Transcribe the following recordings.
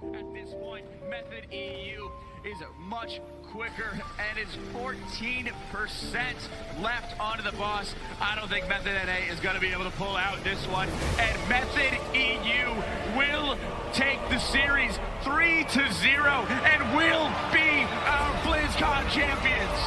At this point, Method EU is much quicker, and it's 14% left onto the boss. I don't think Method NA is going to be able to pull out this one, and Method EU will take the series 3-0 and will be our BlizzCon champions.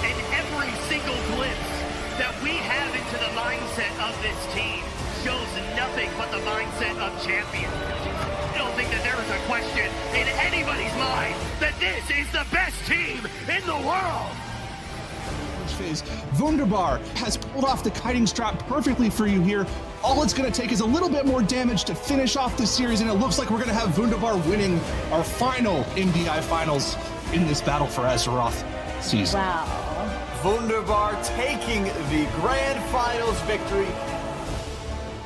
And every single glimpse that we have into the mindset of this team shows nothing but the mindset of champions. I don't think that there is a question in anybody's mind that this is the best team in the world. Phase. Wunderbar has pulled off the kiting strap perfectly for you here. All it's going to take is a little bit more damage to finish off this series, and it looks like we're going to have Wunderbar winning our final MDI finals in this battle for Azeroth season. Wow. Wunderbar taking the grand finals victory.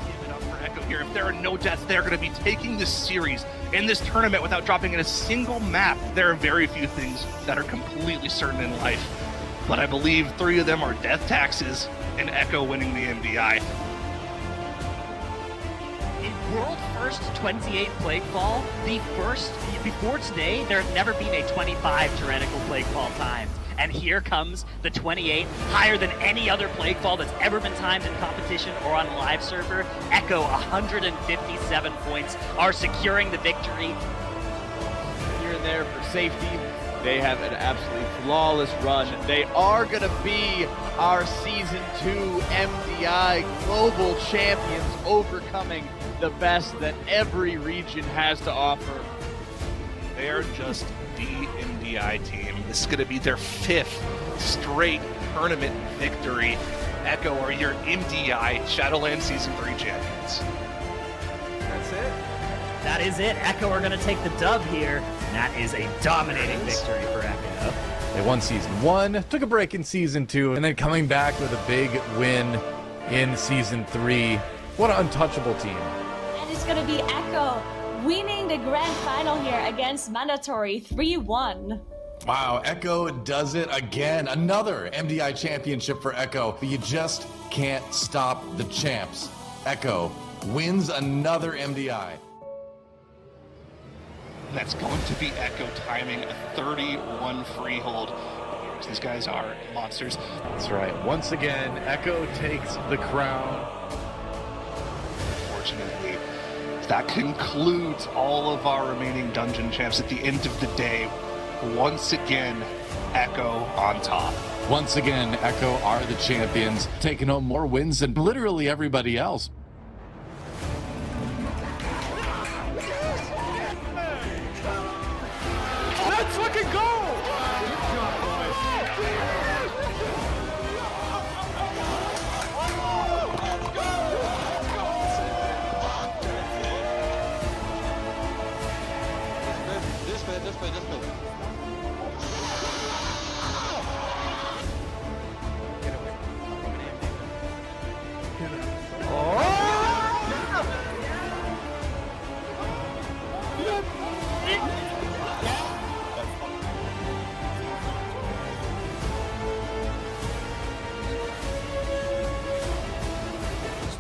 Give it up for Echo here. If there are no deaths, they're going to be taking this series in this tournament without dropping in a single map. There are very few things that are completely certain in life, but I believe 3 of them are death taxes and Echo winning the MDI. In world first 28 Plaguefall, the first, before today, there had never been a 25 tyrannical Plaguefall timed. And here comes the 28, higher than any other Plaguefall that's ever been timed in competition or on a live server. Echo, 157 points, are securing the victory. Here and there for safety. They have an absolutely flawless run. They are going to be our Season 2 MDI Global Champions, overcoming the best that every region has to offer. They are just the MDI team. This is going to be their 5th straight tournament victory. Echo are your MDI Shadowlands Season 3 champions. That's it. That is it. Echo are going to take the dub here. And that is a dominating victory for Echo. They won Season 1, took a break in Season 2, and then coming back with a big win in Season 3. What an untouchable team. And it's gonna be Echo winning the grand final here against Mandatory 3-1. Wow, Echo does it again. Another MDI championship for Echo. You just can't stop the champs. Echo wins another MDI. That's going to be Echo timing a 31 freehold. These guys are monsters. That's right. Once again, Echo takes the crown. Unfortunately, that concludes all of our remaining dungeon champs at the end of the day. Once again, Echo on top. Once again, Echo are the champions, taking home more wins than literally everybody else. Let's fucking go! This way.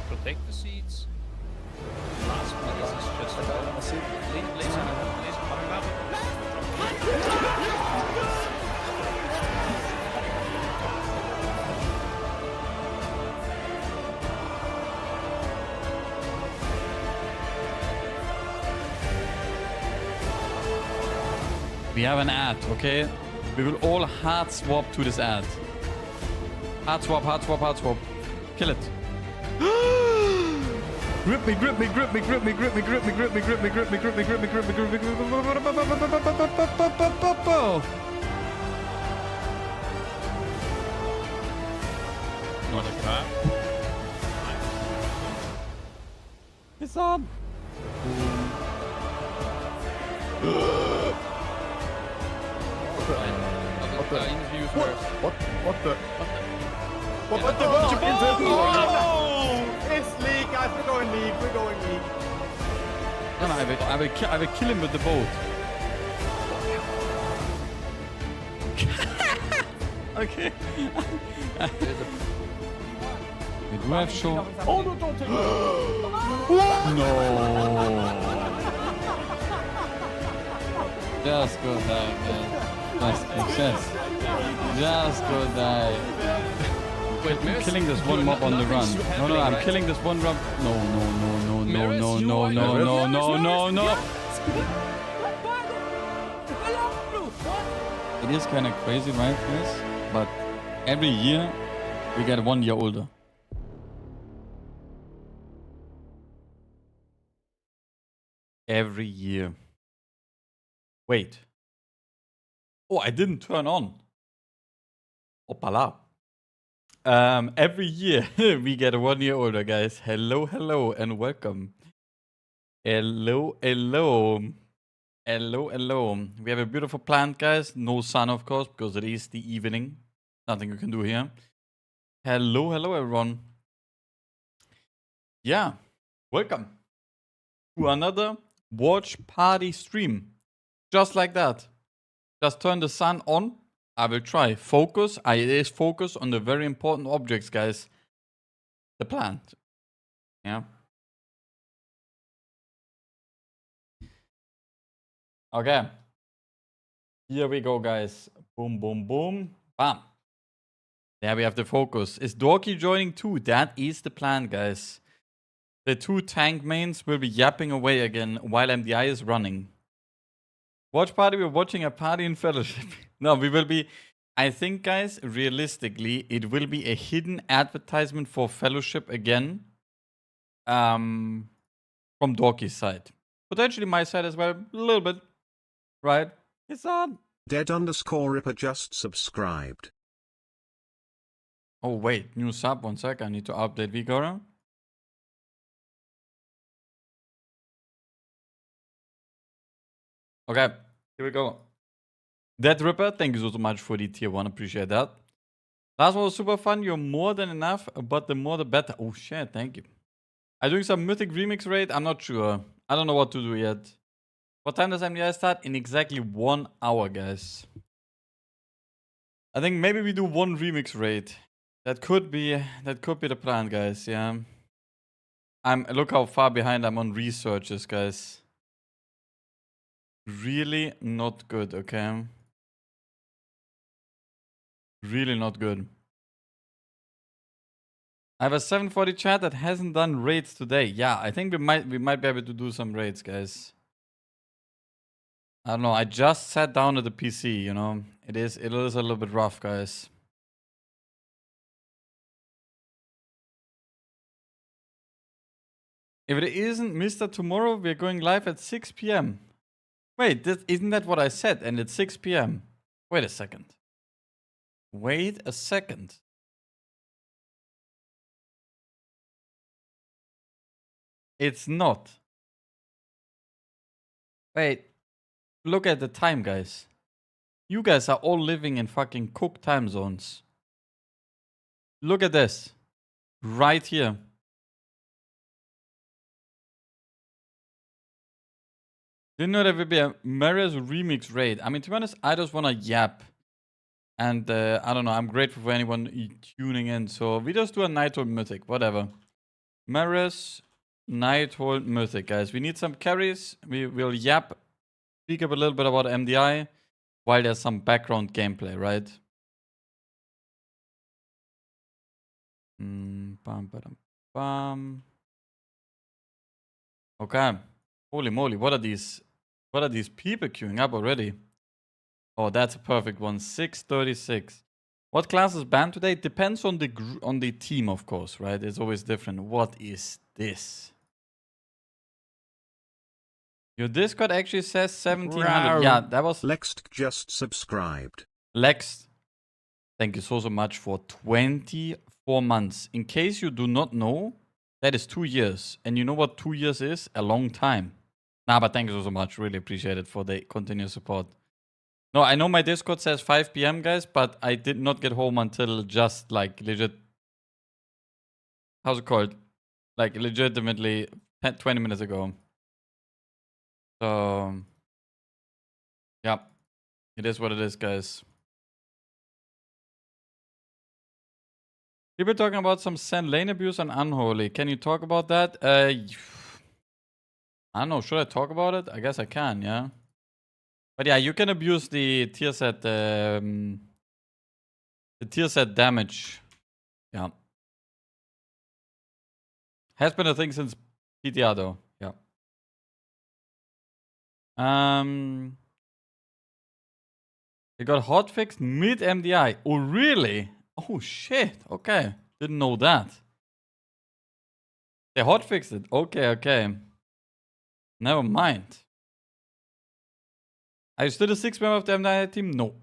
Protect the seats. Last one is just please coming up. We have an ad, okay? We will all hard swap to this ad. Hard swap. Kill it. Grip me. Another car. It's on. Interviews first. What the It's league, guys. We're going league. No, I will kill him with the boat. Okay. We do have show. Oh, no, don't take it. No. Just go die, man. Just go die. Wait, I'm Meeres, killing this you one are mob on the nothing run. so No, happening, I'm right? killing this one mob. No. Meeres, you are- No. It is kind of crazy, right, guys? But every year we get 1 year older. Every year. Wait. Oh, I didn't turn on. Opala. Every year we get 1 year older, guys. Hello, and welcome. Hello. We have a beautiful plant, guys. No sun, of course, because it is the evening. Nothing you can do here. Hello, everyone. Yeah, welcome to another watch party stream. Just like that. Just turn the sun on. I will try. Focus. It is focus on the very important objects, guys. The plant. Yeah. Okay. Here we go, guys. Boom, bam. There we have the focus. Is Dorki joining too? That is the plan, guys. The 2 tank mains will be yapping away again while MDI is running. Watch party, we're watching a party in Fellowship. No, we will be... I think, guys, realistically, it will be a hidden advertisement for Fellowship again. From Dorki's side. Potentially my side as well. A little bit. Right? It's on. Dead_Ripper just subscribed. Oh, wait. New sub. 1 sec. I need to update Vigora. Okay. Here we go. Dead Ripper, thank you so much for the tier 1. Appreciate that. Last one was super fun. You're more than enough, but the more the better. Oh, shit. Thank you. I'm doing some Mythic Remix raid. I'm not sure. I don't know what to do yet. What time does MDI start? In exactly 1 hour, guys. I think maybe we do 1 remix raid. That could be the plan, guys. Yeah. Look how far behind I'm on researches, guys. Really not good, okay? Really not good. I have a 740 chat that hasn't done raids today. Yeah, I think we might be able to do some raids, guys. I don't know. I just sat down at the PC, you know. It is a little bit rough, guys. If it isn't Mr. Tomorrow, we're going live at 6 p.m. Wait, isn't that what I said? And it's 6 p.m. Wait a second. Wait a second. It's not. Wait. Look at the time, guys. You guys are all living in fucking cooked time zones. Look at this. Right here. Didn't know there would be a Meeres remix raid. I mean, to be honest, I just want to yap. And I don't know, I'm grateful for anyone tuning in. So we just do a Nighthold Mythic, whatever. Meeres, Nighthold Mythic, guys. We need some carries. We will yap, speak up a little bit about MDI while there's some background gameplay, right? Okay. Holy moly, what are these people queuing up already? Oh, that's a perfect one. 636. What class is banned today? Depends on the team, of course, right? It's always different. What is this? Your Discord actually says 1700. Yeah, that was Lex just subscribed. Lex. Thank you so much for 24 months. In case you do not know, that is 2 years. And you know what 2 years is? A long time. Nah, but thank you so much. Really appreciate it for the continuous support. No, I know my Discord says 5 p.m. guys, but I did not get home until just like legit. How's it called? Like legitimately 20 minutes ago. So, yeah, it is what it is, guys. People talking about some Zen lane abuse and Unholy. Can you talk about that? I don't know. Should I talk about it? I guess I can, yeah. But yeah, you can abuse the tier set damage. Yeah. Has been a thing since PTR though. Yeah. It got hotfixed mid MDI. Oh really? Oh shit. Okay. Didn't know that. They hotfixed it. Okay, okay. Never mind. Are you still a 6 member of the MDI team? No.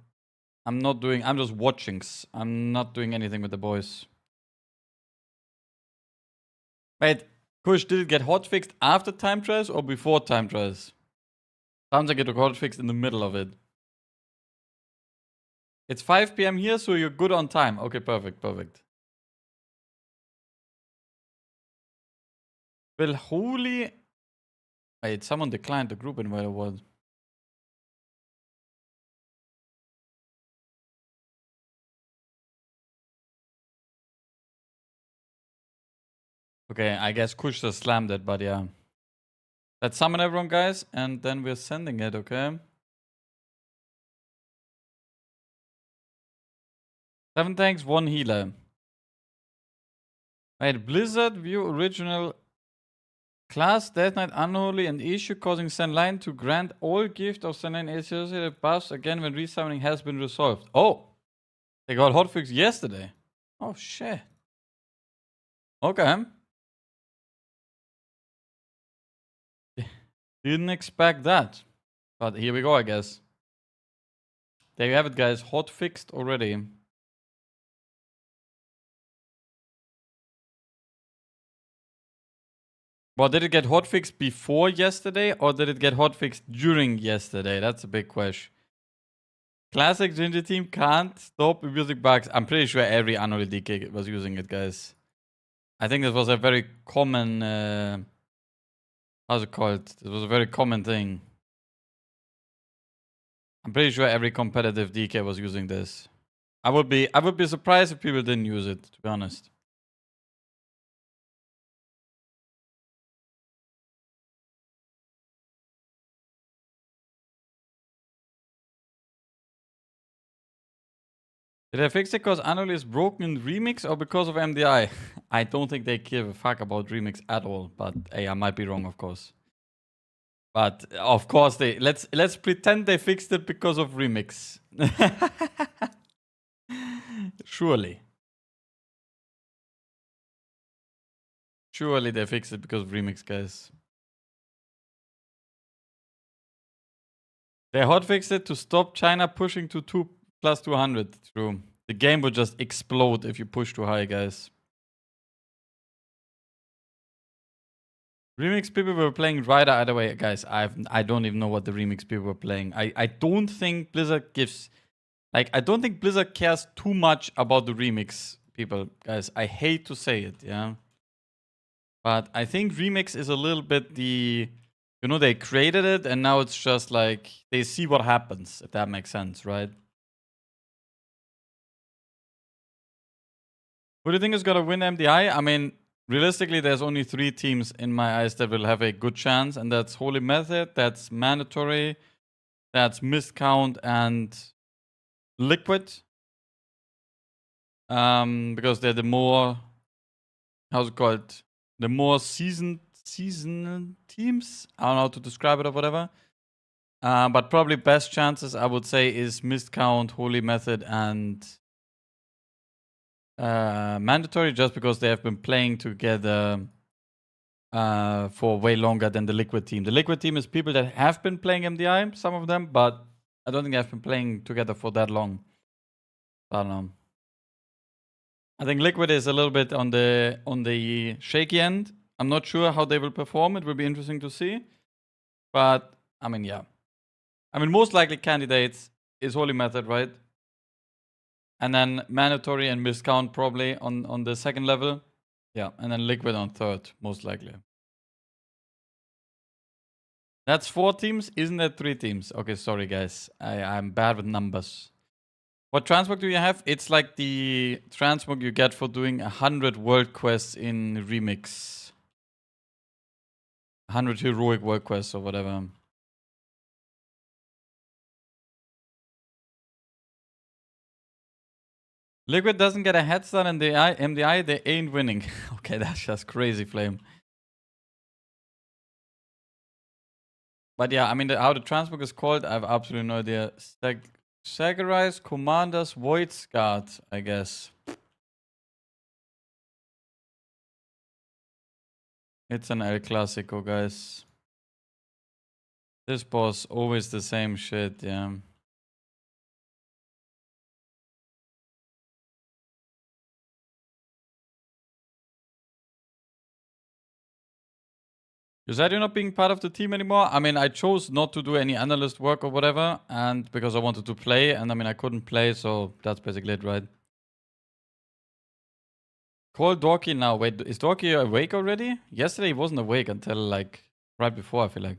I'm just watching. I'm not doing anything with the boys. Wait, Kush, did it get hotfixed after time trials or before time trials? Sounds like it got hotfixed in the middle of it. It's 5 PM here, so you're good on time. Okay, perfect, perfect. Well, holy... Wait, someone declined the group invite or what? Okay, I guess Kush just slammed it, but yeah. Let's summon everyone, guys, and then we're sending it, okay? 7 tanks, 1 healer. Wait, Blizzard view original class, Death Knight, Unholy, and issue causing Sunline to grant all gift of Sunline associated buffs again when resummoning has been resolved. Oh! They got hotfix yesterday. Oh shit. Okay. Didn't expect that. But here we go, I guess. There you have it, guys. Hotfixed already. Well, did it get hotfixed before yesterday or did it get hotfixed during yesterday? That's a big question. Classic Ginger team can't stop abusing bugs. I'm pretty sure every Unholy DK was using it, guys. I think this was a very common... how's it called? It was a very common thing. I'm pretty sure every competitive DK was using this. I would be surprised if people didn't use it, to be honest. Did I fix it because Unholy is broken in Remix or because of MDI? I don't think they give a fuck about Remix at all, but hey, I might be wrong, of course. But of course let's pretend they fixed it because of Remix. Surely. Surely they fixed it because of Remix, guys. They hotfixed it to stop China pushing to 2+200. True. The game would just explode if you push too high, guys. Remix people were playing Rider either way, guys. I don't even know what the Remix people were playing. I don't think Blizzard gives... Like, I don't think Blizzard cares too much about the Remix people, guys. I hate to say it, yeah. But I think Remix is a little bit the... You know, they created it and now it's just like... They see what happens, if that makes sense, right? Who do you think is gonna win MDI? I mean... Realistically, there's only 3 teams in my eyes that will have a good chance, and that's Holy Method, that's Mandatory, that's Miscount, and Liquid. Because they're the more, how's it called? The more seasoned teams. I don't know how to describe it or whatever. But probably best chances, I would say, is Miscount, Holy Method, and Mandatory, just because they have been playing together for way longer than the Liquid team. The Liquid team is people that have been playing MDI, some of them, but I don't think they've been playing together for that long. I don't know. I think Liquid is a little bit on the shaky end. I'm not sure how they will perform. It will be interesting to see. But I mean, yeah. I mean, most likely candidates is Holy Method, right? And then Mandatory and Miscount probably on the second level. Yeah, and then Liquid on third, most likely. That's 4 teams, isn't that 3 teams? Okay, sorry guys, I'm bad with numbers. What transmog do you have? It's like the transmog you get for doing 100 world quests in Remix. 100 heroic world quests or whatever. Liquid doesn't get a head start in the MDI, they ain't winning. Okay, that's just crazy, Flame. But yeah, I mean, how the transmog is called, I have absolutely no idea. Sagarize Commander's Void Guard, I guess. It's an El Clasico, guys. This boss, always the same shit, yeah. You said you're not being part of the team anymore? I mean, I chose not to do any analyst work or whatever, and because I wanted to play, and I mean, I couldn't play, so that's basically it, right? Call Dorky now. Wait, is Dorky awake already? Yesterday he wasn't awake until like right before, I feel like.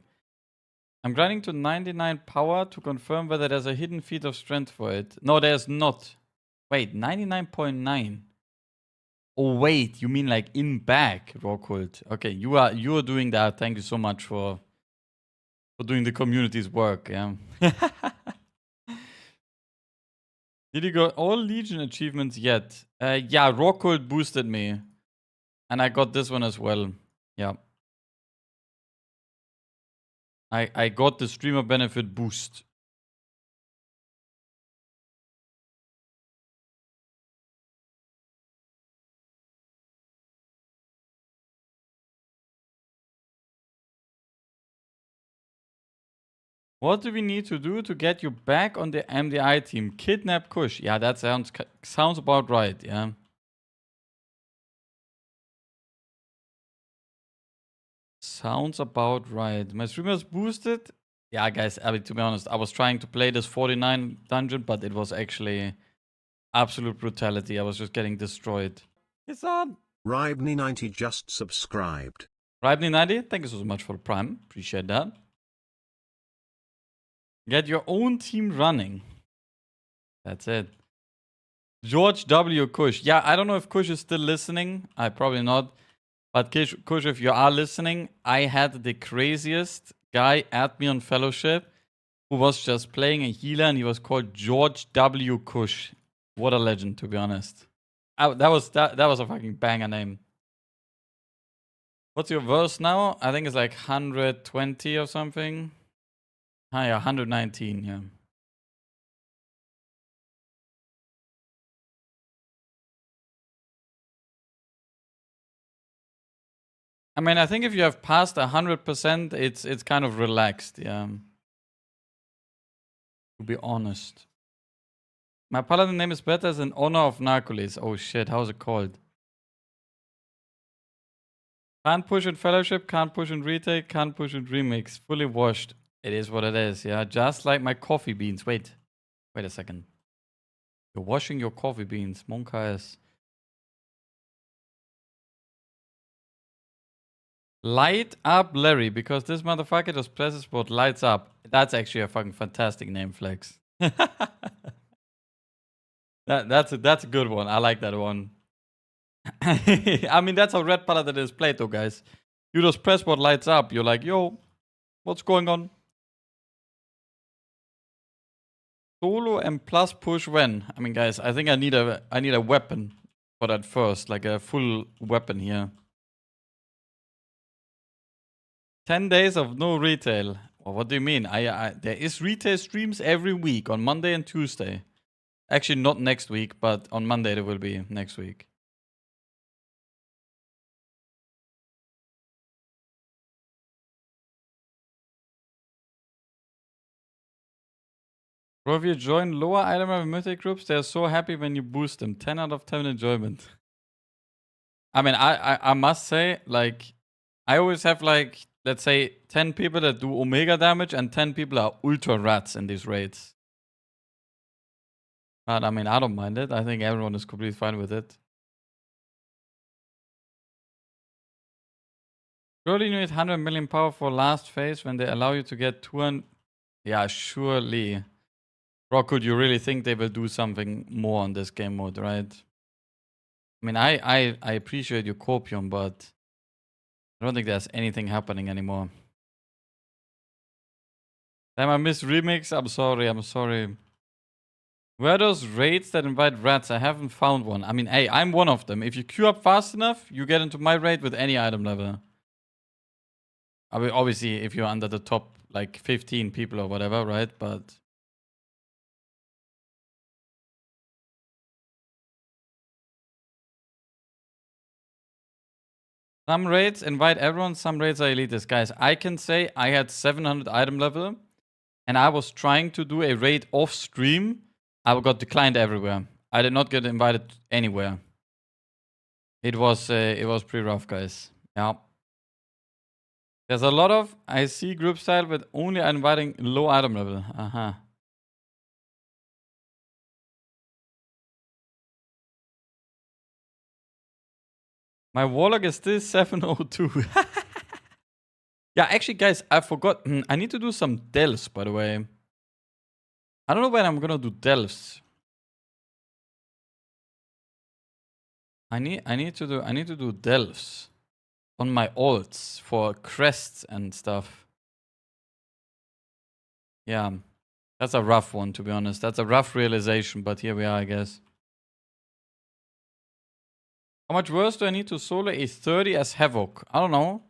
I'm grinding to 99 power to confirm whether there's a hidden feat of strength for it. No, there's not. Wait, 99.9. Oh wait, you mean like in back, Raw Cult. Okay, you are doing that. Thank you so much for doing the community's work, yeah. Did you got all Legion achievements yet? Yeah, Raw Cult boosted me. And I got this one as well. Yeah. I got the streamer benefit boost. What do we need to do to get you back on the MDI team? Kidnap Kush. Yeah, that sounds about right, yeah. Sounds about right. My streamer's boosted. Yeah, guys, I mean, to be honest, I was trying to play this 49 dungeon, but it was actually absolute brutality. I was just getting destroyed. It's on. Ribney90 just subscribed. Ribney90, thank you so much for the Prime. Appreciate that. Get your own team running. That's it. George W. Kush. Yeah, I don't know if Kush is still listening. Probably not. But Kush, if you are listening, I had the craziest guy at me on Fellowship who was just playing a healer and he was called George W. Kush. What a legend, to be honest. That was a fucking banger name. What's your verse now? I think it's like 120 or something. Ah, yeah, 119, yeah. I mean, I think if you have passed 100%, it's kind of relaxed, yeah. To be honest. My paladin name is better as an honor of Narcoles. Oh shit, how's it called? Can't push in Fellowship, can't push in Retake, can't push in Remix. Fully washed. It is what it is, yeah. Just like my coffee beans. Wait a second. You're washing your coffee beans, Monka. Light up Larry, because this motherfucker just presses what lights up. That's actually a fucking fantastic name, Flex. That's a good one. I like that one. I mean, that's how Red Paladin is played though, guys. You just press what lights up. You're like, yo, what's going on? Solo and plus push when? I mean, guys, I think I need a weapon for that first, like a full weapon here. 10 days of no retail. Well, what do you mean? There is retail streams every week on Monday and Tuesday. Actually, not next week, but on Monday there will be next week. Bro, if you join lower item level mythic groups, they're so happy when you boost them. 10 out of 10 enjoyment. I mean, I must say, like, I always have, like, let's say 10 people that do omega damage and 10 people are ultra rats in these raids. But I mean, I don't mind it. I think everyone is completely fine with it. Surely you need 100 million power for last phase when they allow you to get 200. Yeah, surely. Bro, could you really think they will do something more on this game mode, right? I mean, I appreciate your copium, but I don't think there's anything happening anymore. Damn, I missed Remix. I'm sorry. Where are those raids that invite rats? I haven't found one. I mean, hey, I'm one of them. If you queue up fast enough, you get into my raid with any item level. I mean, obviously, if you're under the top, like, 15 people or whatever, right? But... some raids invite everyone, some raids are elitist. Guys, I can say I had 700 item level, and I was trying to do a raid off stream. I got declined everywhere. I did not get invited anywhere. It was pretty rough, guys. Yeah. There's a lot of I see group style with only inviting low item level. My warlock is still 702. Yeah, actually, guys, I forgot. I need to do some delves, by the way. I don't know when I'm gonna do delves. I need to do delves on my alts for crests and stuff. Yeah, that's a rough one, to be honest. That's a rough realization, but here we are, I guess. How much worse do I need to solo a 30 as Havoc? I don't know.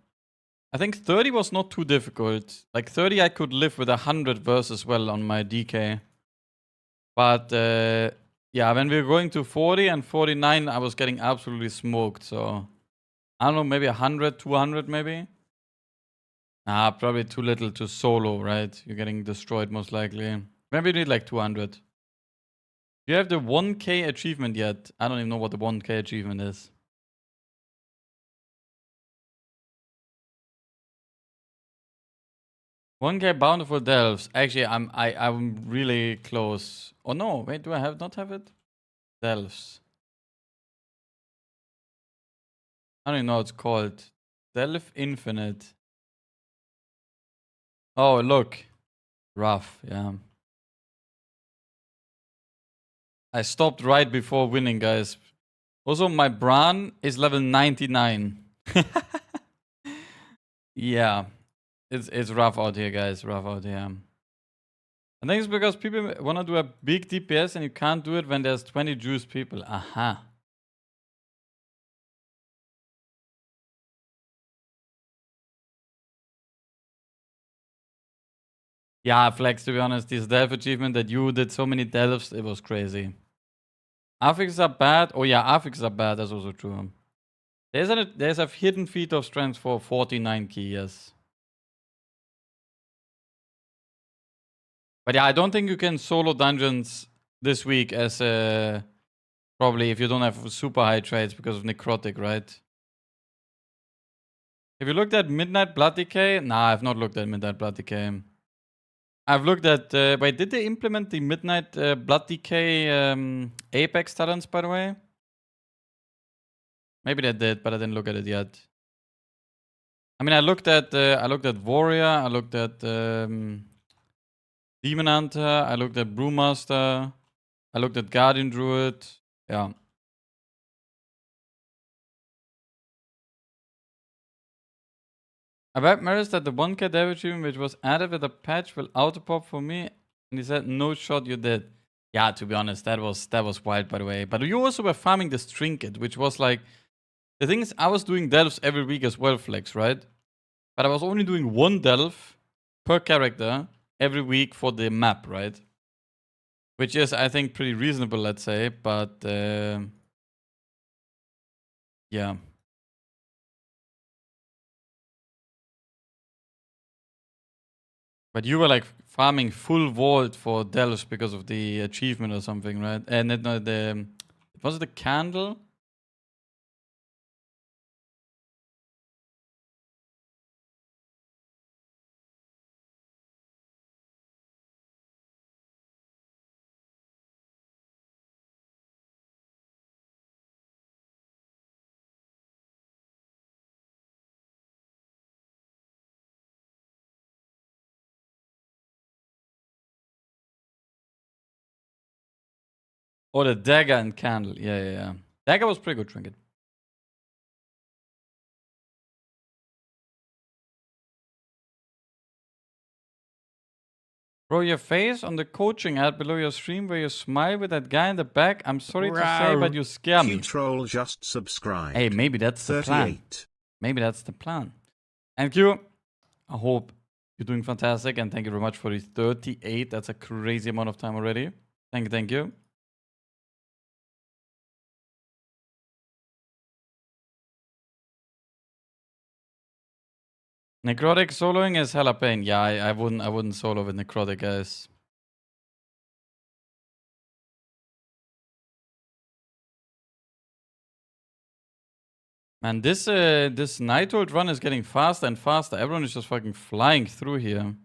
I think 30 was not too difficult. Like 30 I could live with 100 versus well on my DK. But yeah, when we were going to 40 and 49, I was getting absolutely smoked. So I don't know, maybe 100, 200 maybe? Nah, probably too little to solo, right? You're getting destroyed most likely. Maybe you need like 200. Do you have the 1k achievement yet? I don't even know what the 1k achievement is. $1k bountiful delves. Actually, I'm really close. Oh no, wait, do I not have it? Delves. I don't even know what it's called. Delve Infinite. Oh, look. Rough, yeah. I stopped right before winning, guys. Also, my Bran is level 99. Yeah. It's rough out here, guys. Rough out here. I think it's because people want to do a big DPS and you can't do it when there's 20 juice people. Aha. Yeah, Flex, to be honest, this delve achievement that you did so many delves, it was crazy. Affix are bad. Oh yeah, affix are bad. That's also true. There's a hidden feat of strength for 49 key, yes. But yeah, I don't think you can solo dungeons this week as probably if you don't have super high trades because of necrotic, right? Have you looked at Midnight Blood Decay? Nah, I've not looked at Midnight Blood Decay. I've looked at... wait, did they implement the Midnight Blood Decay Apex talents, by the way? Maybe they did, but I didn't look at it yet. I mean, I looked at Warrior, I looked at Demon Hunter, I looked at Brewmaster, I looked at Guardian Druid. Yeah. I bet Meeres that the 1k damage achievement which was added with a patch will auto-pop for me. And he said, no shot you did. Yeah, to be honest, that was wild, by the way. But you also were farming this trinket, which was like... The thing is, I was doing delves every week as well, Flex, right? But I was only doing one delve per character every week for the map, right? Which is, I think, pretty reasonable, let's say. But, yeah. But you were like farming full vault for delves because of the achievement or something, right? And no, was it the candle? Or the dagger and candle. Yeah. Dagger was pretty good trinket. Bro, your face on the coaching ad below your stream where you smile with that guy in the back. I'm sorry to say, but you scare me. Q-Troll just subscribed. Hey, maybe that's the 38. plan. Maybe that's the plan. And Q, I hope you're doing fantastic. And thank you very much for the 38. That's a crazy amount of time already. Thank you. Necrotic soloing is hella pain. Yeah, I wouldn't solo with Necrotic, guys. Man, this Nighthold run is getting faster and faster. Everyone is just fucking flying through here.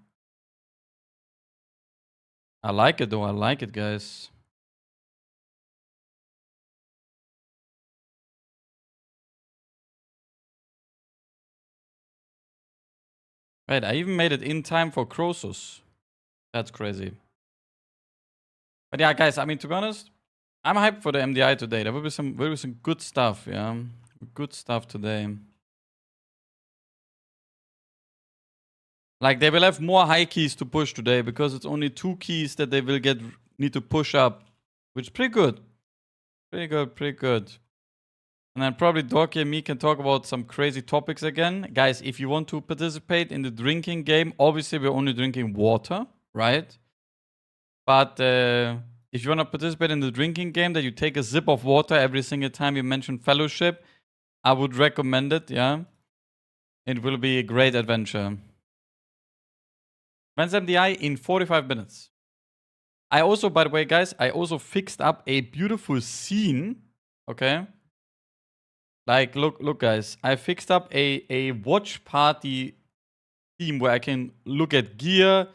I like it though. I like it, guys. Right, I even made it in time for Crosus. That's crazy. But yeah, guys, I mean, to be honest, I'm hyped for the MDI today. There will be some good stuff, yeah. Good stuff today. Like, they will have more high keys to push today because it's only 2 keys that they will need to push up, which is pretty good. Pretty good. And then probably Dorki and me can talk about some crazy topics again. Guys, if you want to participate in the drinking game, obviously we're only drinking water, right? But if you want to participate in the drinking game, that you take a sip of water every single time you mention fellowship, I would recommend it, yeah? It will be a great adventure. When's MDI? In 45 minutes. I also, by the way, guys, I also fixed up a beautiful scene, okay? Like, look, guys. I fixed up a watch party theme where I can look at gear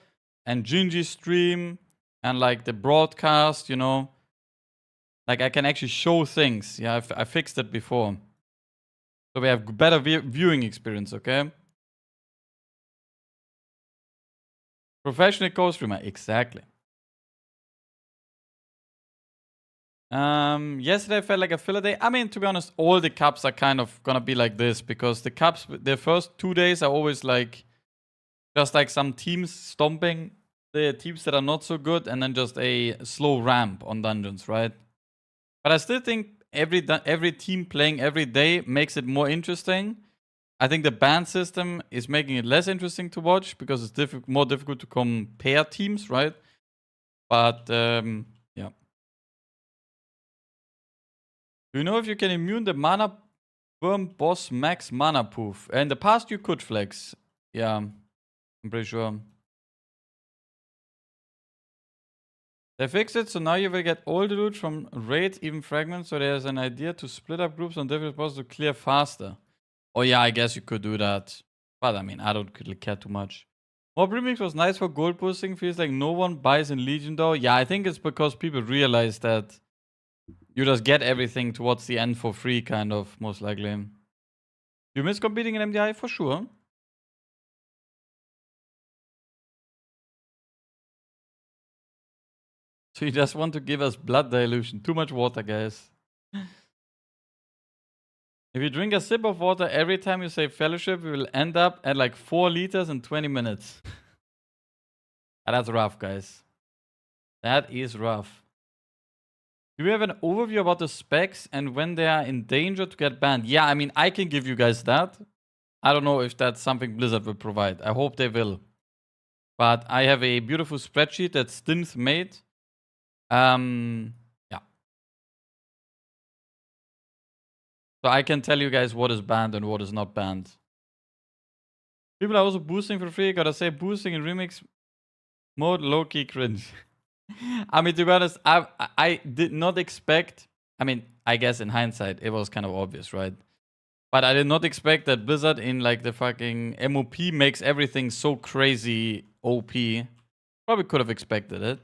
and Gingy stream and like the broadcast, you know. Like I can actually show things. Yeah, I fixed it before. So we have better viewing experience, okay? Professional co-streamer, exactly. Yesterday felt like a filler day. I mean, to be honest, all the cups are kind of gonna be like this because the cups, the first 2 days are always like just like some teams stomping the teams that are not so good and then just a slow ramp on dungeons, right? But I still think every team playing every day makes it more interesting. I think the ban system is making it less interesting to watch because it's more difficult to compare teams, right? But yeah. Do you know if you can immune the mana burn boss max mana poof? In the past you could, Flex. Yeah, I'm pretty sure. They fixed it, so now you will get all the loot from raids, even fragments, so there's an idea to split up groups on different spots to clear faster. Oh yeah, I guess you could do that. But I mean, I don't really care too much. Mob Remix was nice for gold boosting. Feels like no one buys in Legion though. Yeah, I think it's because people realize that you just get everything towards the end for free, kind of, most likely. You miss competing in MDI? For sure. So you just want to give us blood dilution. Too much water, guys. If you drink a sip of water every time you say fellowship, we will end up at like 4 liters in 20 minutes. That's rough, guys. That is rough. Do we have an overview about the specs and when they are in danger to get banned? Yeah, I mean, I can give you guys that. I don't know if that's something Blizzard will provide. I hope they will. But I have a beautiful spreadsheet that Stinth made. Yeah. So I can tell you guys what is banned and what is not banned. People are also boosting for free. Gotta say, boosting in remix mode, low-key cringe. I mean, to be honest, I did not expect... I mean, I guess in hindsight, it was kind of obvious, right? But I did not expect that Blizzard in like the fucking MOP makes everything so crazy OP. Probably could have expected it.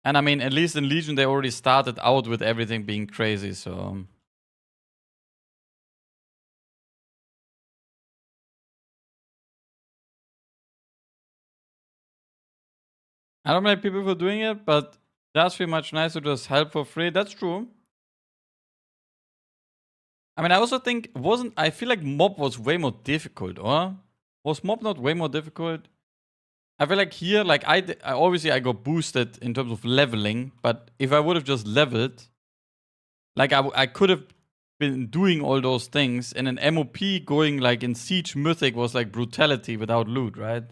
And I mean, at least in Legion, they already started out with everything being crazy, so... I don't like people for doing it, but that's pretty much nice to just help for free. That's true. I mean, I also think I feel like Mob was way more difficult, or? Was Mob not way more difficult? I feel like here, like I obviously I got boosted in terms of leveling, but if I would have just leveled, like I could have been doing all those things, and an MOP going like in Siege Mythic was like brutality without loot, right?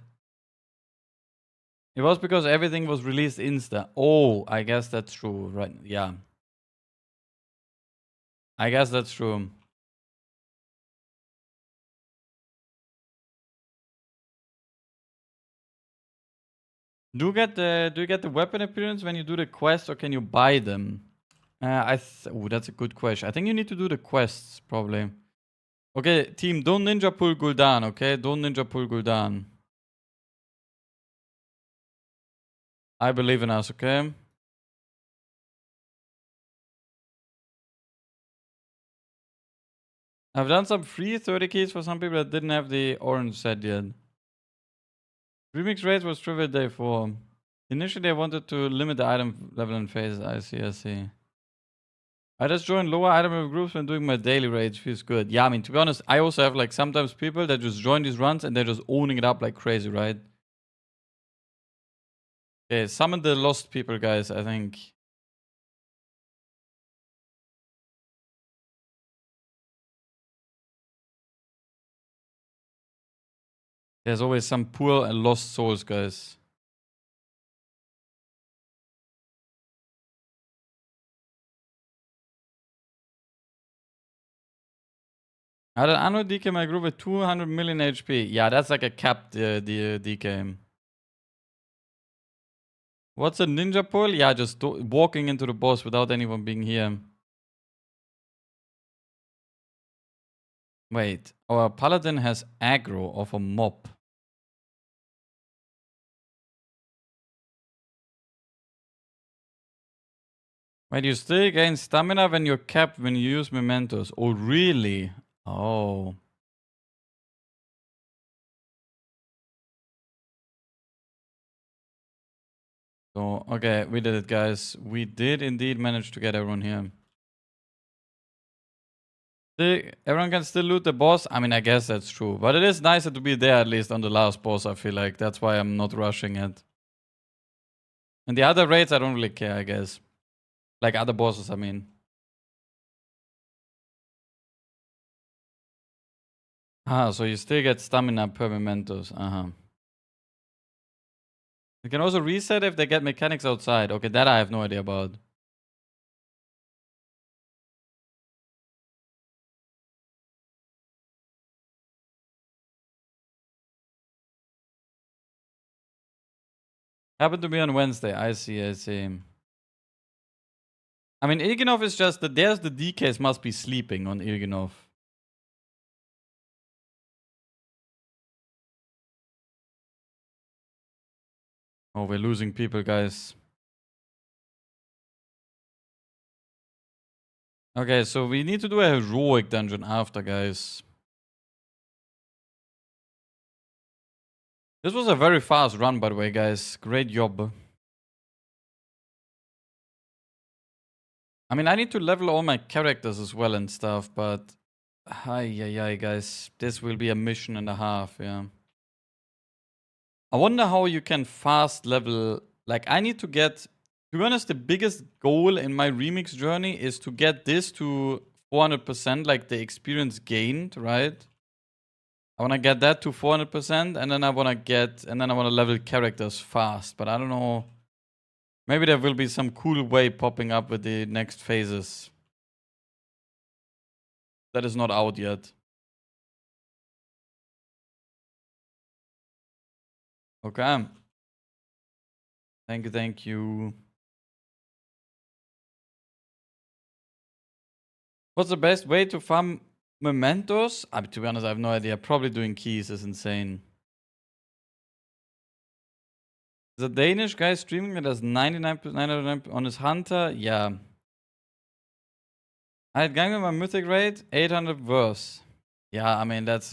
It was because everything was released insta. Oh, I guess that's true, right? Yeah. I guess that's true. Do you get the weapon appearance when you do the quest, or can you buy them? Oh, that's a good question. I think you need to do the quests, probably. Okay, team, don't ninja pull Gul'dan, okay? Don't ninja pull Gul'dan. I believe in us, okay? I've done some free 30 keys for some people that didn't have the orange set yet. Remix rates was trivial day 4. Initially, I wanted to limit the item level and phases. I see. I just joined lower item level groups when doing my daily raids. Feels good. Yeah, I mean, to be honest, I also have like sometimes people that just join these runs and they're just owning it up like crazy, right? Okay, summon the lost people, guys, I think. There's always some poor and lost souls, guys. I had an annual DK in my group with 200 million HP. Yeah, that's like a capped DK. What's a ninja pull? Yeah, just walking into the boss without anyone being here. Wait, our paladin has aggro of a mob. Wait, you still gain stamina when you're capped when you use mementos. Oh, really? Oh. So, okay, we did it, guys. We did indeed manage to get everyone here. Everyone can still loot the boss. I mean, I guess that's true. But it is nicer to be there at least on the last boss, I feel like. That's why I'm not rushing it. And the other raids, I don't really care, I guess. Like other bosses, I mean. Ah, so you still get stamina per mementos. You can also reset if they get mechanics outside. Okay, that I have no idea about. Happened to be on Wednesday. I see. I mean, Ilginov is just that there's the DKs must be sleeping on Ilginov. Oh, we're losing people, guys. Okay, so we need to do a heroic dungeon after, guys. This was a very fast run, by the way, guys. Great job. I mean, I need to level all my characters as well and stuff, but... Hi, guys. This will be a mission and a half, yeah. I wonder how you can fast level... Like, I need to get... To be honest, the biggest goal in my remix journey is to get this to 400%, like the experience gained, right? I want to get that to 400%, and then I want to level characters fast, but I don't know. Maybe there will be some cool way popping up with the next phases. That is not out yet. Okay. Thank you. What's the best way to farm mementos? To be honest, I have no idea. Probably doing keys is insane. The Danish guy streaming that has 99% on his hunter? Yeah. I had gang with my mythic rate, 800 verse. Yeah, I mean, that's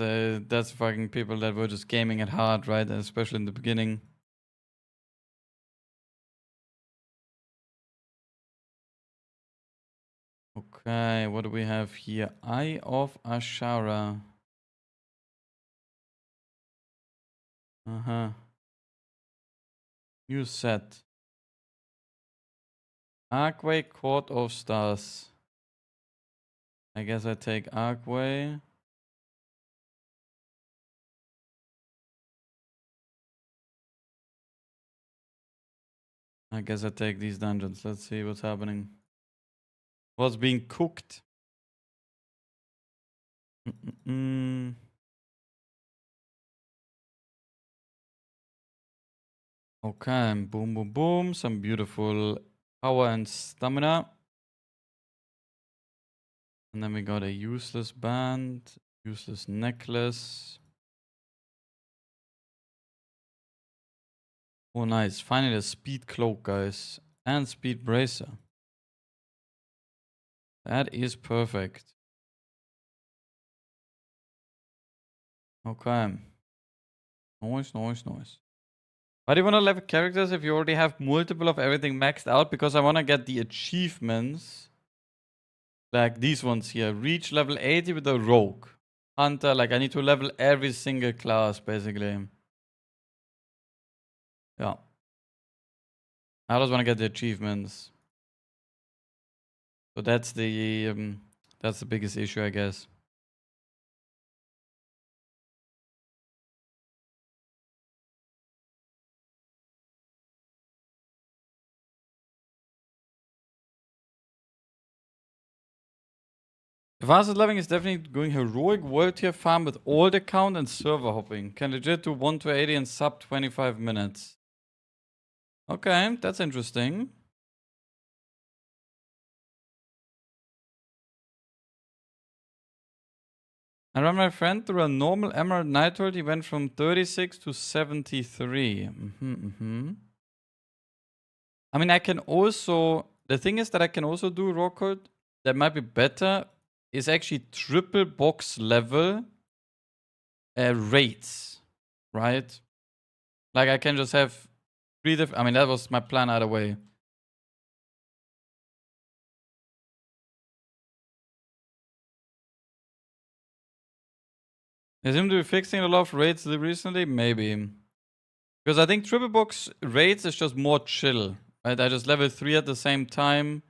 fucking people that were just gaming it hard, right? And especially in the beginning. Okay, what do we have here? Eye of Ashara. New set. Arcway, Court of Stars. I guess I take Arcway. I guess I take these dungeons. Let's see what's happening. What's being cooked? Okay, boom, boom, boom. Some beautiful power and stamina. And then we got a useless band, useless necklace. Oh, nice. Finally, a speed cloak, guys. And speed bracer. That is perfect. Okay. Nice, nice, nice. Why do you want to level characters if you already have multiple of everything maxed out? Because I want to get the achievements. Like these ones here. Reach level 80 with a rogue. Hunter, like I need to level every single class, basically. Yeah. I just want to get the achievements. So that's the biggest issue, I guess. The fastest leveling is definitely going heroic world tier farm with old account and server hopping. Can legit do 1 to 80 in sub 25 minutes. Okay, that's interesting. I ran my friend through a normal Emerald Knighthood. He went from 36 to 73. I mean, I can also... The thing is that I can also do raw code. That might be better. Is actually triple box level rates. Right? Like I can just have 3 different... I mean, that was my plan either way. They seem to be fixing a lot of raids recently, maybe. Because I think triple box raids is just more chill. Right? I just level 3 at the same time.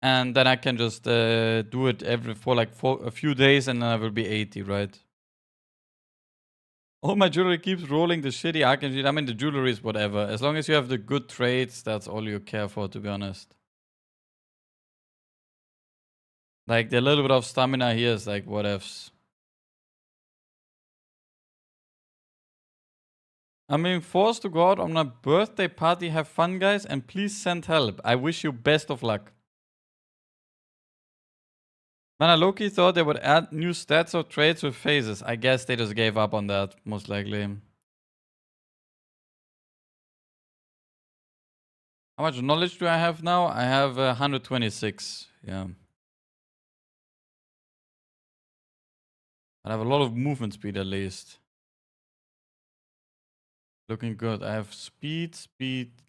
And then I can just do it for a few days and then I will be 80, right? All my jewelry keeps rolling the shitty arcane shit. I mean, the jewelry is whatever. As long as you have the good trades, that's all you care for, to be honest. Like, the little bit of stamina here is like, whatevs. I'm being forced to go out on my birthday party. Have fun, guys, and please send help. I wish you best of luck. Man, I low-key thought they would add new stats or traits with phases. I guess they just gave up on that, most likely. How much knowledge do I have now? I have 126. Yeah. I have a lot of movement speed at least. Looking good. I have speed,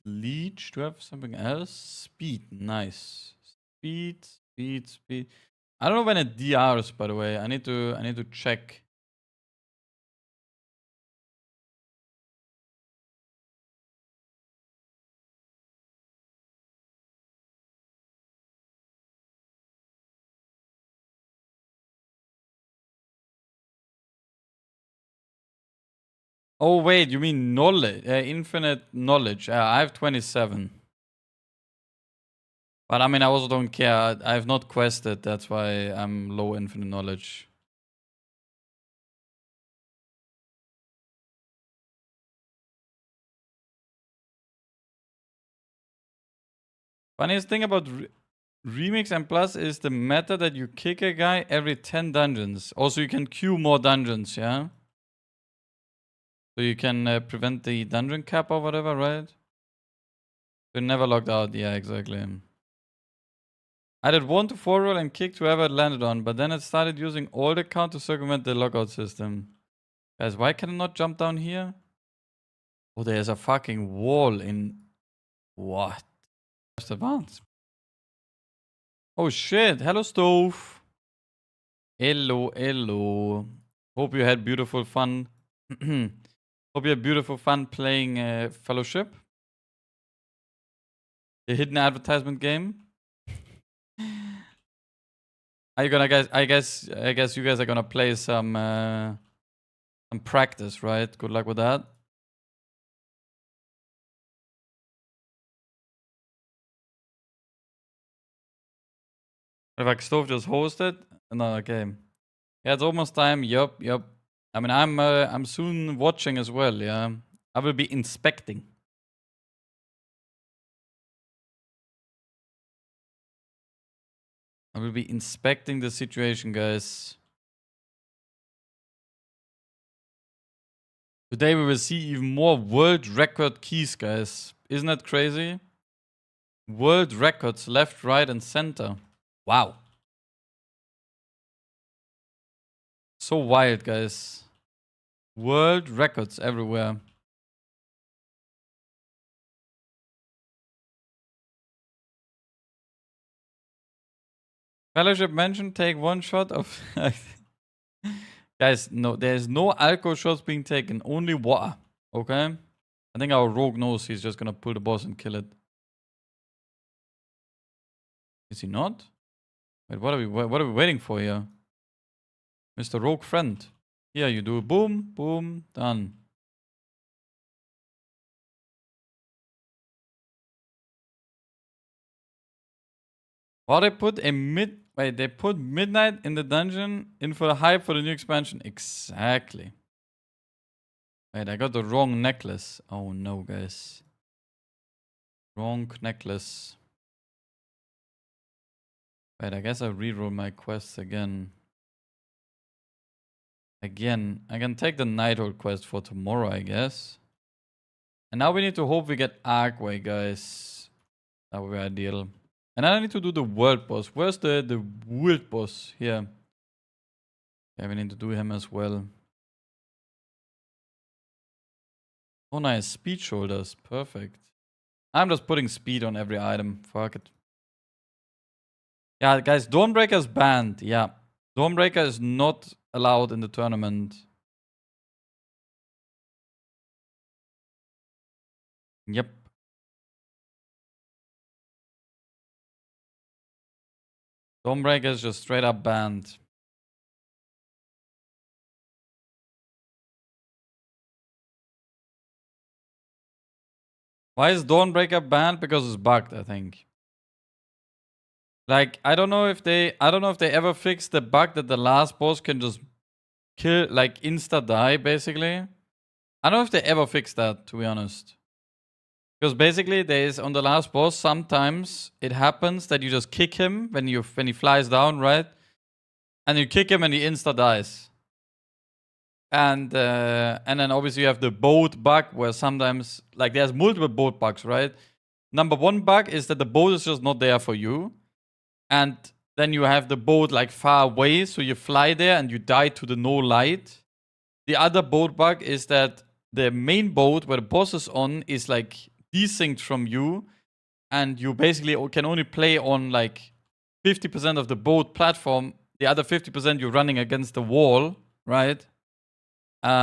leech. Do I have something else? Speed, nice. Speed. I don't know when it DRs, by the way. I need to check. Oh wait, you mean knowledge? Infinite knowledge. I have 27. But I mean, I also don't care. I have not quested. That's why I'm low infinite knowledge. Funniest thing about Remix and Plus is the meta that you kick a guy every 10 dungeons. Also, you can queue more dungeons, yeah? So you can prevent the dungeon cap or whatever, right? You're never locked out. Yeah, exactly. I did 1 to 4 roll and kicked whoever it landed on, but then it started using old account to circumvent the lockout system. Guys, why can I not jump down here? Oh, there's a fucking wall in... What? Just advance. Oh shit, hello stove. Hello. Hope you had beautiful fun. Hope you had beautiful fun playing Fellowship. The hidden advertisement game. Are you gonna guys? I guess you guys are gonna play some practice, right? Good luck with that. If I Stove just hosted another game. Yeah, it's almost time. Yup. I mean, I'm soon watching as well. Yeah, I will be inspecting. I will be inspecting the situation, guys. Today we will see even more world record keys, guys. Isn't that crazy? World records left, right, and center. Wow. So wild, guys. World records everywhere. Fellowship mentioned take one shot of... Guys, no, there's no alcohol shots being taken. Only water. Okay? I think our rogue knows he's just gonna pull the boss and kill it. Is he not? Wait, what are we waiting for here? Mr. Rogue Friend. Here, you do boom, boom, done. Well, they put they put Midnight in the dungeon in for the hype for the new expansion. Exactly. Wait, I got the wrong necklace. Oh no, guys. Wrong necklace. Wait, I guess I'll reroll my quests again. I can take the Nighthold quest for tomorrow, I guess. And now we need to hope we get Archway, guys. That would be ideal. And I need to do the world boss. Where's the world boss? Here. Okay, we need to do him as well. Oh, nice. Speed shoulders. Perfect. I'm just putting speed on every item. Fuck it. Yeah, guys, Dawnbreaker is banned. Yeah. Dawnbreaker is not allowed in the tournament. Yep. Dawnbreaker is just straight up banned. Why is Dawnbreaker banned? Because it's bugged, I think. Like, I don't know if they ever fixed the bug that the last boss can just kill, like, insta die, basically. I don't know if they ever fixed that, to be honest. Because basically, on the last boss, sometimes it happens that you just kick him when he flies down, right? And you kick him and he insta dies. And then obviously you have the boat bug where sometimes, like, there's multiple boat bugs, right? Number one bug is that the boat is just not there for you. And then you have the boat like far away, so you fly there and you die to the no light. The other boat bug is that the main boat where the boss is on is like desynced from you, and you basically can only play on like 50% of the boat platform. The other 50% you're running against the wall, right? Yeah.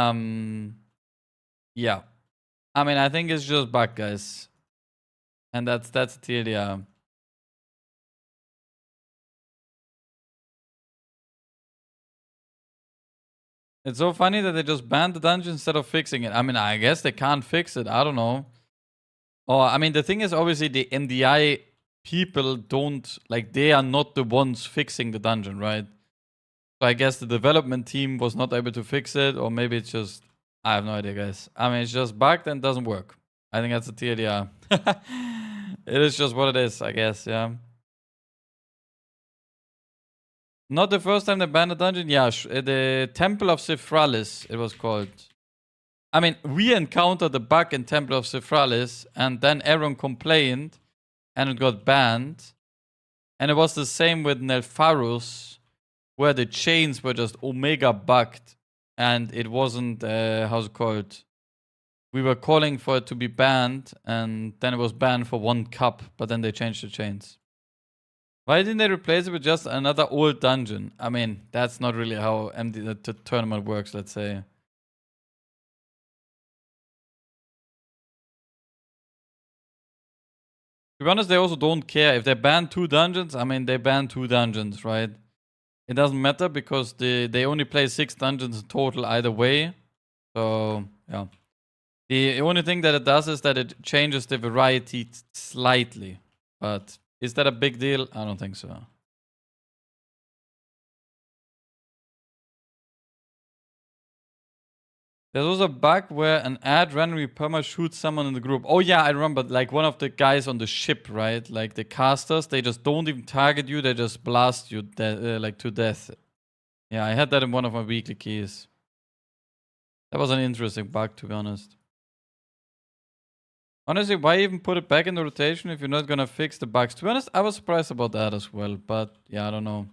I mean, I think it's just bug, guys. And that's TLDR. It's so funny that they just banned the dungeon instead of fixing it. I mean, I guess they can't fix it. I don't know. Oh, I mean, the thing is, obviously, the MDI people don't, like, they are not the ones fixing the dungeon, right? So I guess the development team was not able to fix it, or maybe it's just, I have no idea, guys. I mean, it's just bugged and doesn't work. I think that's a TLDR. It is just what it is, I guess, yeah. Not the first time they banned a dungeon? Yeah, the Temple of Sifralis, it was called. I mean, we encountered the bug in Temple of Sifralis, and then everyone complained, and it got banned. And it was the same with Nelfarus, where the chains were just omega bugged, and it wasn't, how's it called? We were calling for it to be banned, and then it was banned for 1 cup, but then they changed the chains. Why didn't they replace it with just another old dungeon? I mean, that's not really how the tournament works, let's say. To be honest, they also don't care. If they ban 2 dungeons, I mean, they ban 2 dungeons, right? It doesn't matter because they only play 6 dungeons in total either way. So, yeah. The only thing that it does is that it changes the variety slightly. But is that a big deal? I don't think so. There was a bug where an ad randomly perma shoots someone in the group. Oh yeah, I remember, like one of the guys on the ship, right? Like the casters, they just don't even target you, they just blast you like to death. Yeah, I had that in one of my weekly keys. That was an interesting bug, to be honest. Honestly, why even put it back in the rotation if you're not gonna fix the bugs? To be honest, I was surprised about that as well, but yeah, I don't know.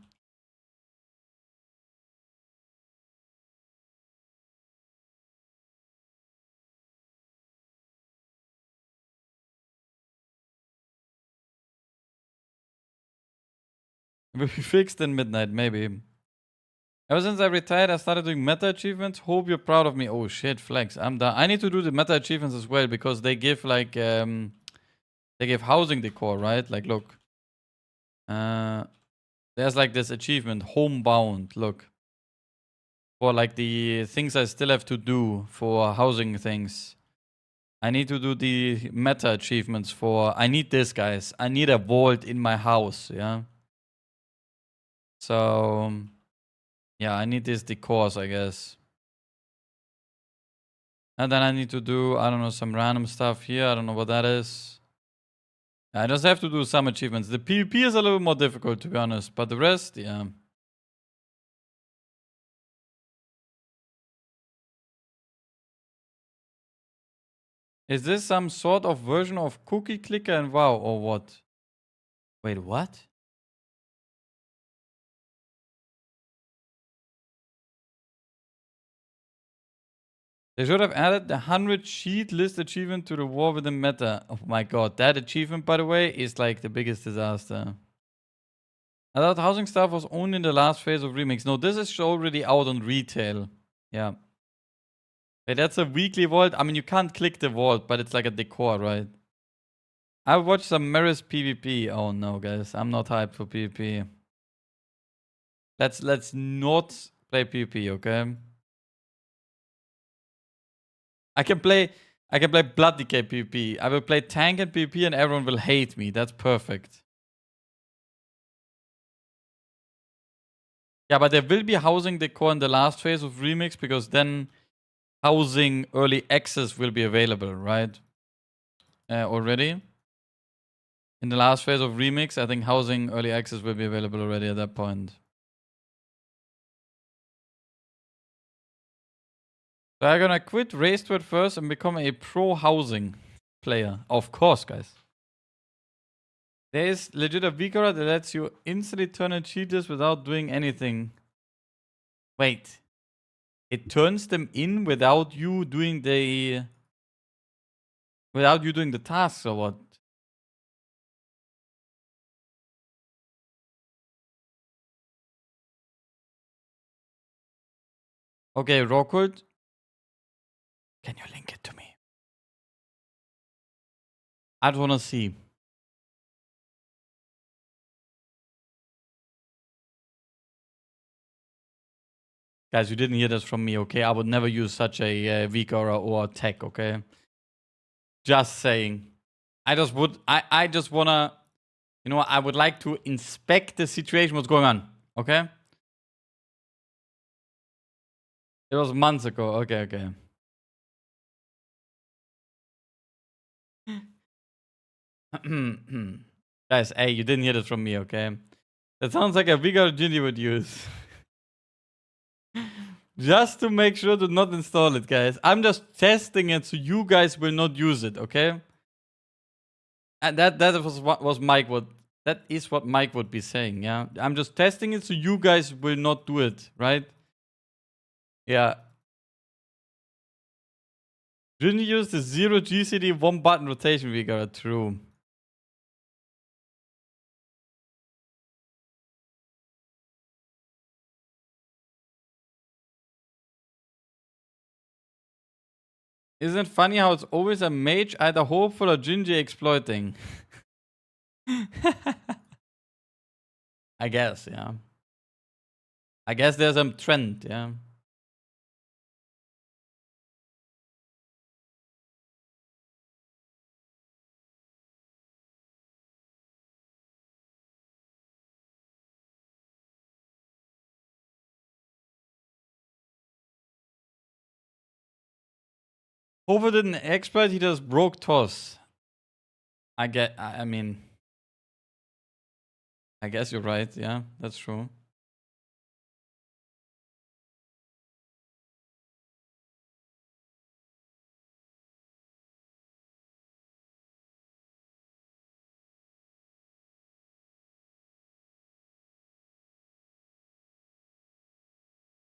It will be fixed in midnight, maybe. Ever since I retired, I started doing meta achievements. Hope you're proud of me. Oh shit, flex. I'm done. I need to do the meta achievements as well because they give like they give housing decor, right? Like look. There's like this achievement, homebound, look. For like the things I still have to do for housing things. I need to do the meta achievements for I need this, guys. I need a vault in my house, yeah. So yeah, I need these decors, I guess. And then I need to do, I don't know, some random stuff here. I don't know what that is. I just have to do some achievements. The PvP is a little more difficult, to be honest. But the rest, yeah. Is this some sort of version of Cookie Clicker and WoW, or what? Wait, what? They should have added the 100 sheet list achievement to the war with the meta. Oh my god, that achievement, by the way, is like the biggest disaster. I thought housing stuff was only in the last phase of remix. No, this is already out on retail. Yeah. Wait, that's a weekly vault? I mean, you can't click the vault, but it's like a decor, right? I watched some Meeres PvP. Oh no, guys. I'm not hyped for PvP. Let's not play PvP, okay? I can play Blood Decay PvP. I will play tank and PvP and everyone will hate me. That's perfect. Yeah, but there will be housing decor in the last phase of Remix because then housing early access will be available, right? Already. In the last phase of Remix, I think housing early access will be available already at that point. So I'm gonna quit Race to it first and become a pro housing player. Of course, guys. There is legit a VCard that lets you instantly turn in cheaters without doing anything. Wait. It turns them in without you doing the... Without you doing the tasks or what? Okay, Rockwood. Can you link it to me? I don't wanna see. Guys, you didn't hear this from me, okay? I would never use such a VCora or tech, okay? Just saying. I just wanna, you know, I would like to inspect the situation, what's going on, okay? It was months ago, okay. Guys, hey, you didn't hear this from me, okay? That sounds like a VCora Ginny would use. Just to make sure to not install it, guys. I'm just testing it so you guys will not use it, okay? And that was what Mike would... That is what Mike would be saying, yeah? I'm just testing it so you guys will not do it, right? Yeah. Didn't you use the 0 GCD 1 button rotation VCora? True. Isn't it funny how it's always a mage either hopeful or Gingy exploiting? I guess, yeah. I guess there's a trend, yeah. Over did an expert, he just broke toss. I mean, I guess you're right, yeah, that's true.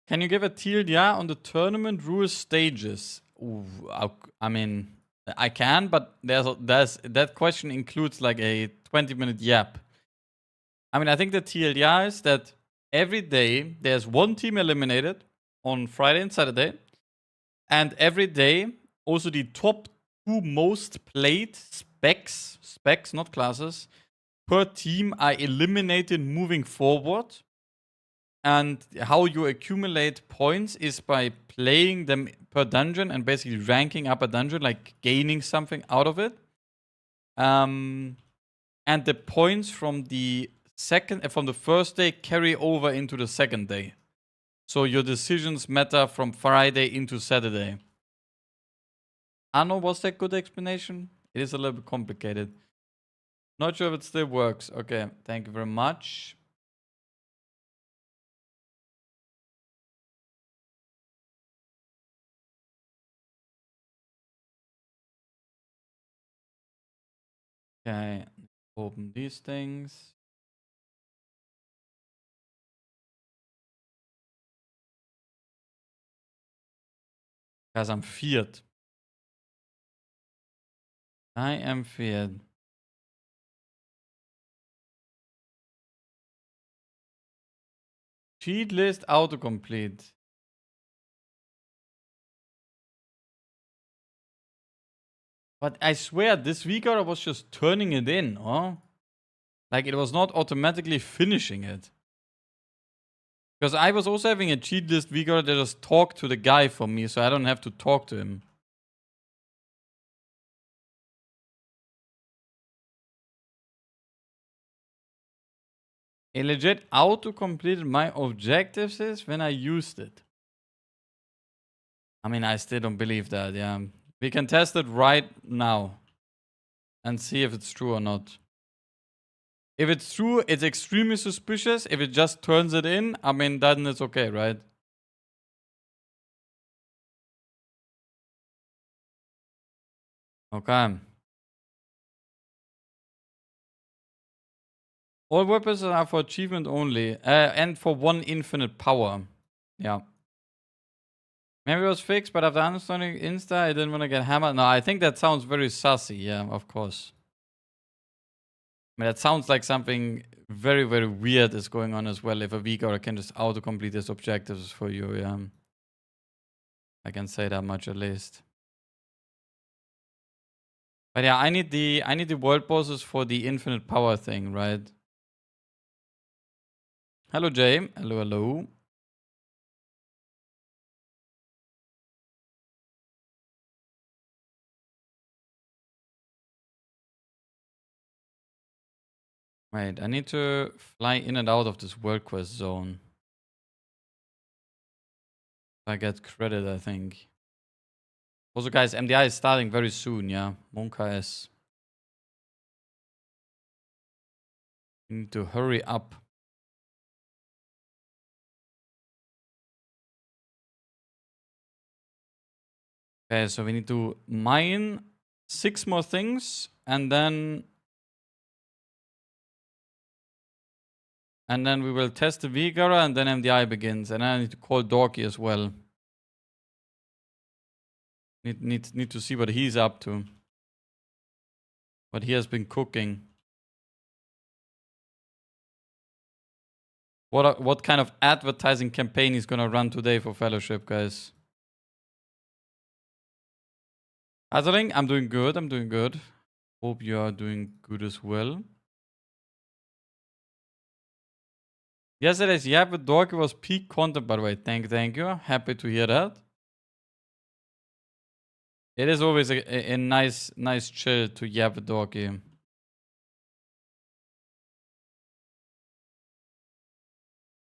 Can you give a TLDR on the tournament rules stages? Ooh, I mean, I can, but that question includes like a 20-minute yap. I mean, I think the TLDR is that every day there's one team eliminated on Friday and Saturday, and every day also the top 2 most played specs, not classes, per team are eliminated moving forward. And how you accumulate points is by playing them per dungeon and basically ranking up a dungeon, like gaining something out of it. And the points from the first day carry over into the second day. So your decisions matter from Friday into Saturday. Arno, was that good explanation? It is a little bit complicated. Not sure if it still works. Okay, thank you very much. Okay, open these things. Guys, I'm feared. I am feared. Cheat list autocomplete. But I swear, this week I was just turning it in, huh? Like, it was not automatically finishing it. Because I was also having a cheat list Vigor that just talked to the guy for me, so I don't have to talk to him. It legit auto-completed my objectives is when I used it. I mean, I still don't believe that, yeah. We can test it right now and see if it's true or not. If it's true, it's extremely suspicious. If it just turns it in, I mean, then it's okay, right? Okay. All weapons are for achievement only. And for 1 infinite power. Yeah. Maybe it was fixed, but after uninstalling Insta, I didn't want to get hammered. No, I think that sounds very sussy. Yeah, of course. I mean, that sounds like something very, very weird is going on as well. If a Vigor can just auto-complete his objectives for you, yeah. I can say that much at least. But yeah, I need the world bosses for the infinite power thing, right? Hello, Jay. Hello, hello. Wait, I need to fly in and out of this world quest zone. I get credit, I think. Also, guys, MDI is starting very soon, yeah? Monka S. We need to hurry up. Okay, so we need to mine 6 more things, and then we will test the Vigara, and then MDI begins. And I need to call Dorky as well. Need to see what he's up to. What he has been cooking. What kind of advertising campaign he's gonna run today for Fellowship, guys. Azerling, I'm doing good. Hope you are doing good as well. Yesterday's Yap with Dorky was peak content, by the way. Thank you. Happy to hear that. It is always a nice chill to Yap with Dorky.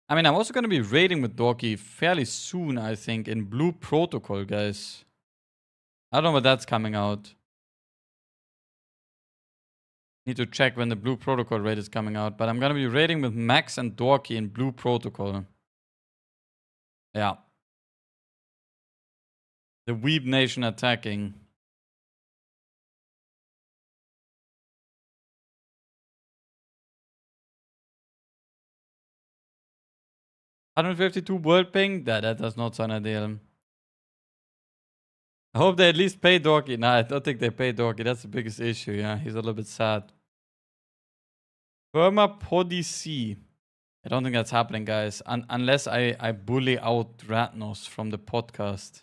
I mean, I'm also going to be raiding with Dorky fairly soon, I think, in Blue Protocol, guys. I don't know when that's coming out. Need to check when the Blue Protocol raid is coming out. But I'm going to be raiding with Max and Dorky in Blue Protocol. Yeah. The Weeb Nation attacking. $152 world ping? That does not sound ideal. I hope they at least pay Dorky. Nah, I don't think they pay Dorky. That's the biggest issue, yeah. He's a little bit sad. Burma Podyssey. I don't think that's happening, guys. Unless I bully out Ratnos from the podcast.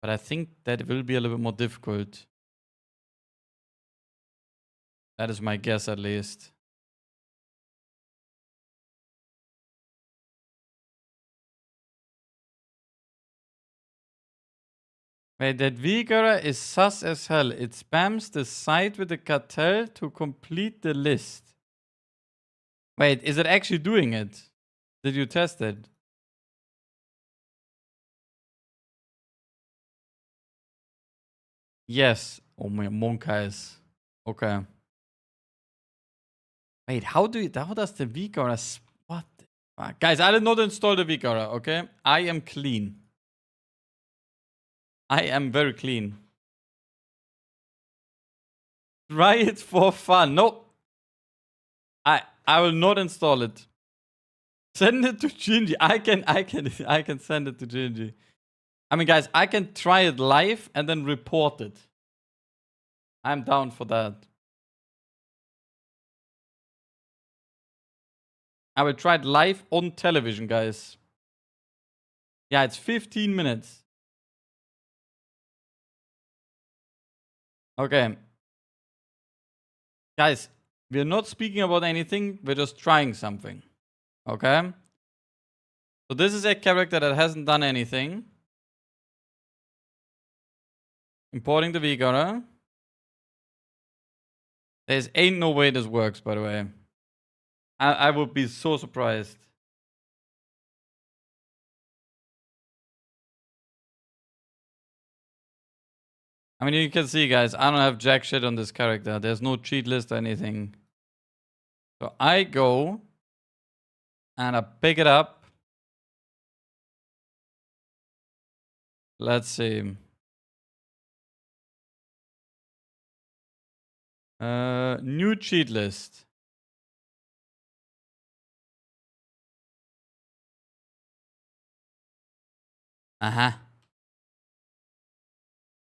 But I think that will be a little bit more difficult. That is my guess, at least. Wait, that Vigora is sus as hell. It spams the site with the cartel to complete the list. Wait, is it actually doing it? Did you test it? Yes. Oh my Monkeyes. Okay. Wait, how does the Vigora what the fuck? Guys, I did not install the Vigora, okay? I am clean. I am very clean. Try it for fun. No. I will not install it. Send it to Gingy. I can send it to Gingy. I mean, guys, I can try it live and then report it. I'm down for that. I will try it live on television, guys. Yeah, it's 15 minutes. Okay. Guys, we're not speaking about anything. We're just trying something. Okay? So this is a character that hasn't done anything. Importing the Vigora. There's ain't no way this works, by the way. I would be so surprised. I mean, you can see, guys, I don't have jack shit on this character. There's no cheat list or anything. So I go and I pick it up. Let's see. New cheat list. Uh-huh.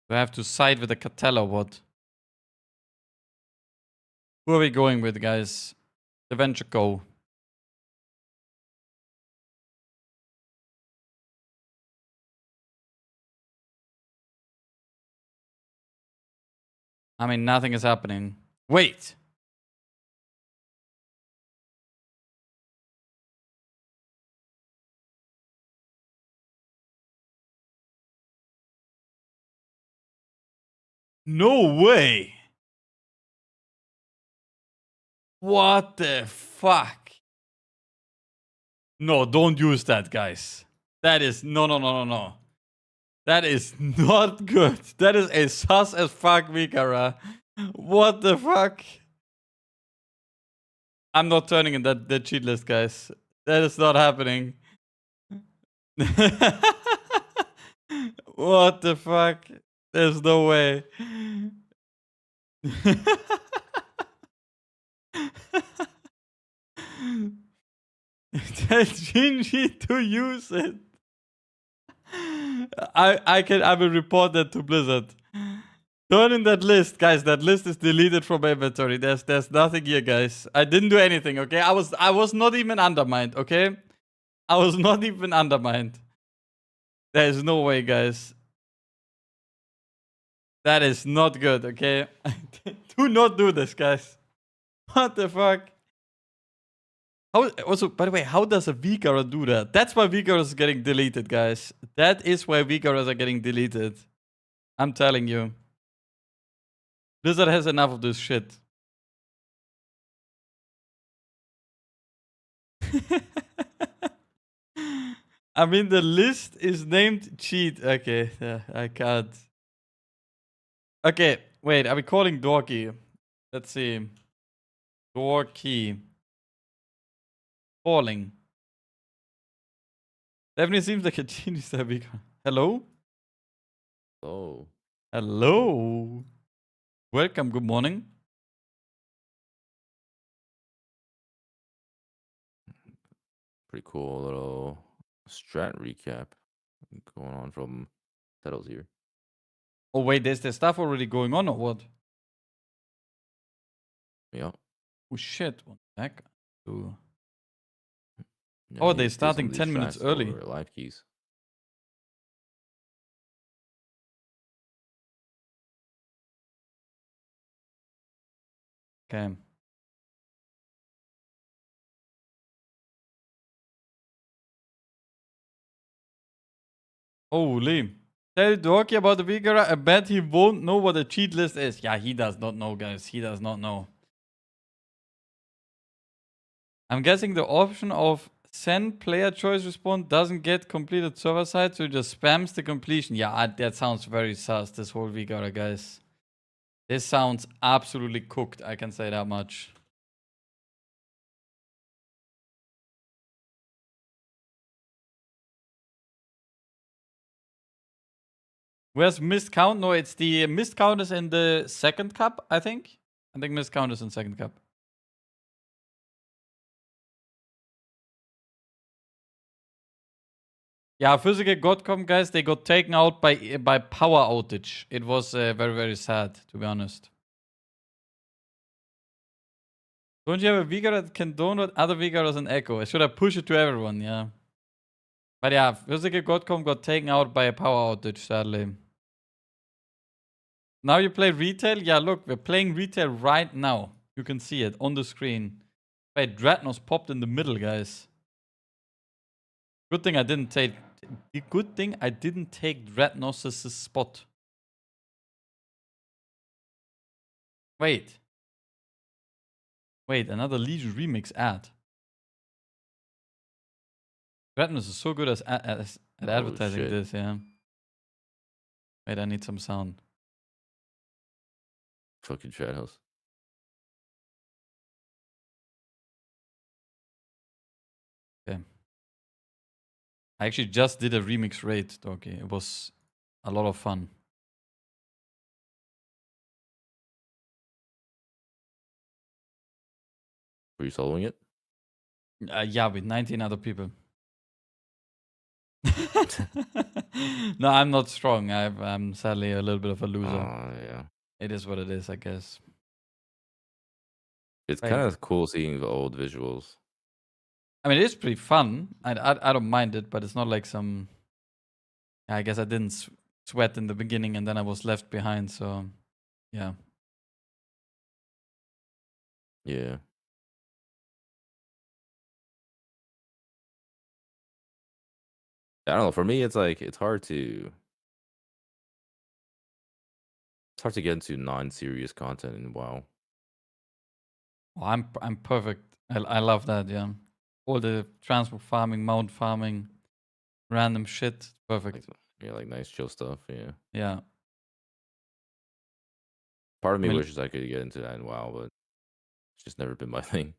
Do I have to side with the cartel or what? Who are we going with, guys? The venture go. I mean, nothing is happening. Wait! No way! What the fuck? No, don't use that, guys. That is... No. That is not good. That is a sus as fuck Vigora. What the fuck? I'm not turning in that cheat list, guys. That is not happening. What the fuck? There's no way. Tell Gingy to use it. I will report that to Blizzard. Turn in that list, guys. That list is deleted from my inventory. There's nothing here, guys. I didn't do anything, okay? I was not even undermined, okay? I was not even undermined. There is no way, guys. That is not good, okay? Do not do this, guys. What the fuck? Also, by the way, how does a Vigara do that? That's why Vigaras is getting deleted, guys. That is why Vigaras are getting deleted. I'm telling you. Blizzard has enough of this shit. I mean, the list is named cheat. Okay, I can't. Okay, wait, are we calling dorki? Let's see. Dorki. Calling. Definitely seems like a genius there, Vika. Hello? Oh. Hello. Welcome, good morning. Pretty cool little strat recap going on from Settles here. Oh wait, there's the stuff already going on or what? Yeah. Oh shit, what the heck? Ooh. Yeah, Oh, you they're do some of starting these 10 minutes strats early. for live keys. Okay. Holy. Tell Dorky about the Vigara. I bet he won't know what a cheat list is. Yeah, he does not know, guys. He does not know. I'm guessing the option of send player choice response doesn't get completed server side, so it just spams the completion. Yeah, that sounds very sus, this whole Vigara, guys. This sounds absolutely cooked, I can say that much. Where's missed count? No, it's the missed count is in the second cup, I think. I think missed count is in second cup. Yeah, physical Godcom guys, they got taken out by power outage. It was very, very sad, to be honest. Don't you have a Vigara that can download other Vigaras and Echo? Should I push it to everyone? Yeah. But yeah, physical Godcom got taken out by a power outage, sadly. Now you play retail? Yeah, look, we're playing retail right now. You can see it on the screen. Wait, Dreadnoughts popped in the middle, guys. Good thing I didn't take... Good thing I didn't take Dreadnoughts' spot. Wait. Wait, another Legion remix ad. Dreadnoughts is so good at advertising shit. this, yeah. Wait, I need some sound. Fucking Shadows. Okay. I actually just did a remix raid, Dorky. It was a lot of fun. Were you soloing it? Yeah, with 19 other people. No, I'm not strong. I'm sadly a little bit of a loser. Yeah. It is what it is, I guess. It's Right. kind of cool seeing the old visuals. I mean, it is pretty fun. I don't mind it, but it's not like some... I guess I didn't sweat in the beginning and then I was left behind, so... Yeah. Yeah. I don't know. For me, it's like it's hard to get into non-serious content in WoW. Oh, I'm perfect. I love that, yeah. All the transport farming, mount farming, random shit. Perfect. Like nice chill stuff. Yeah. Yeah. Part of me I mean- wishes I could get into that in WoW, but it's just never been my thing.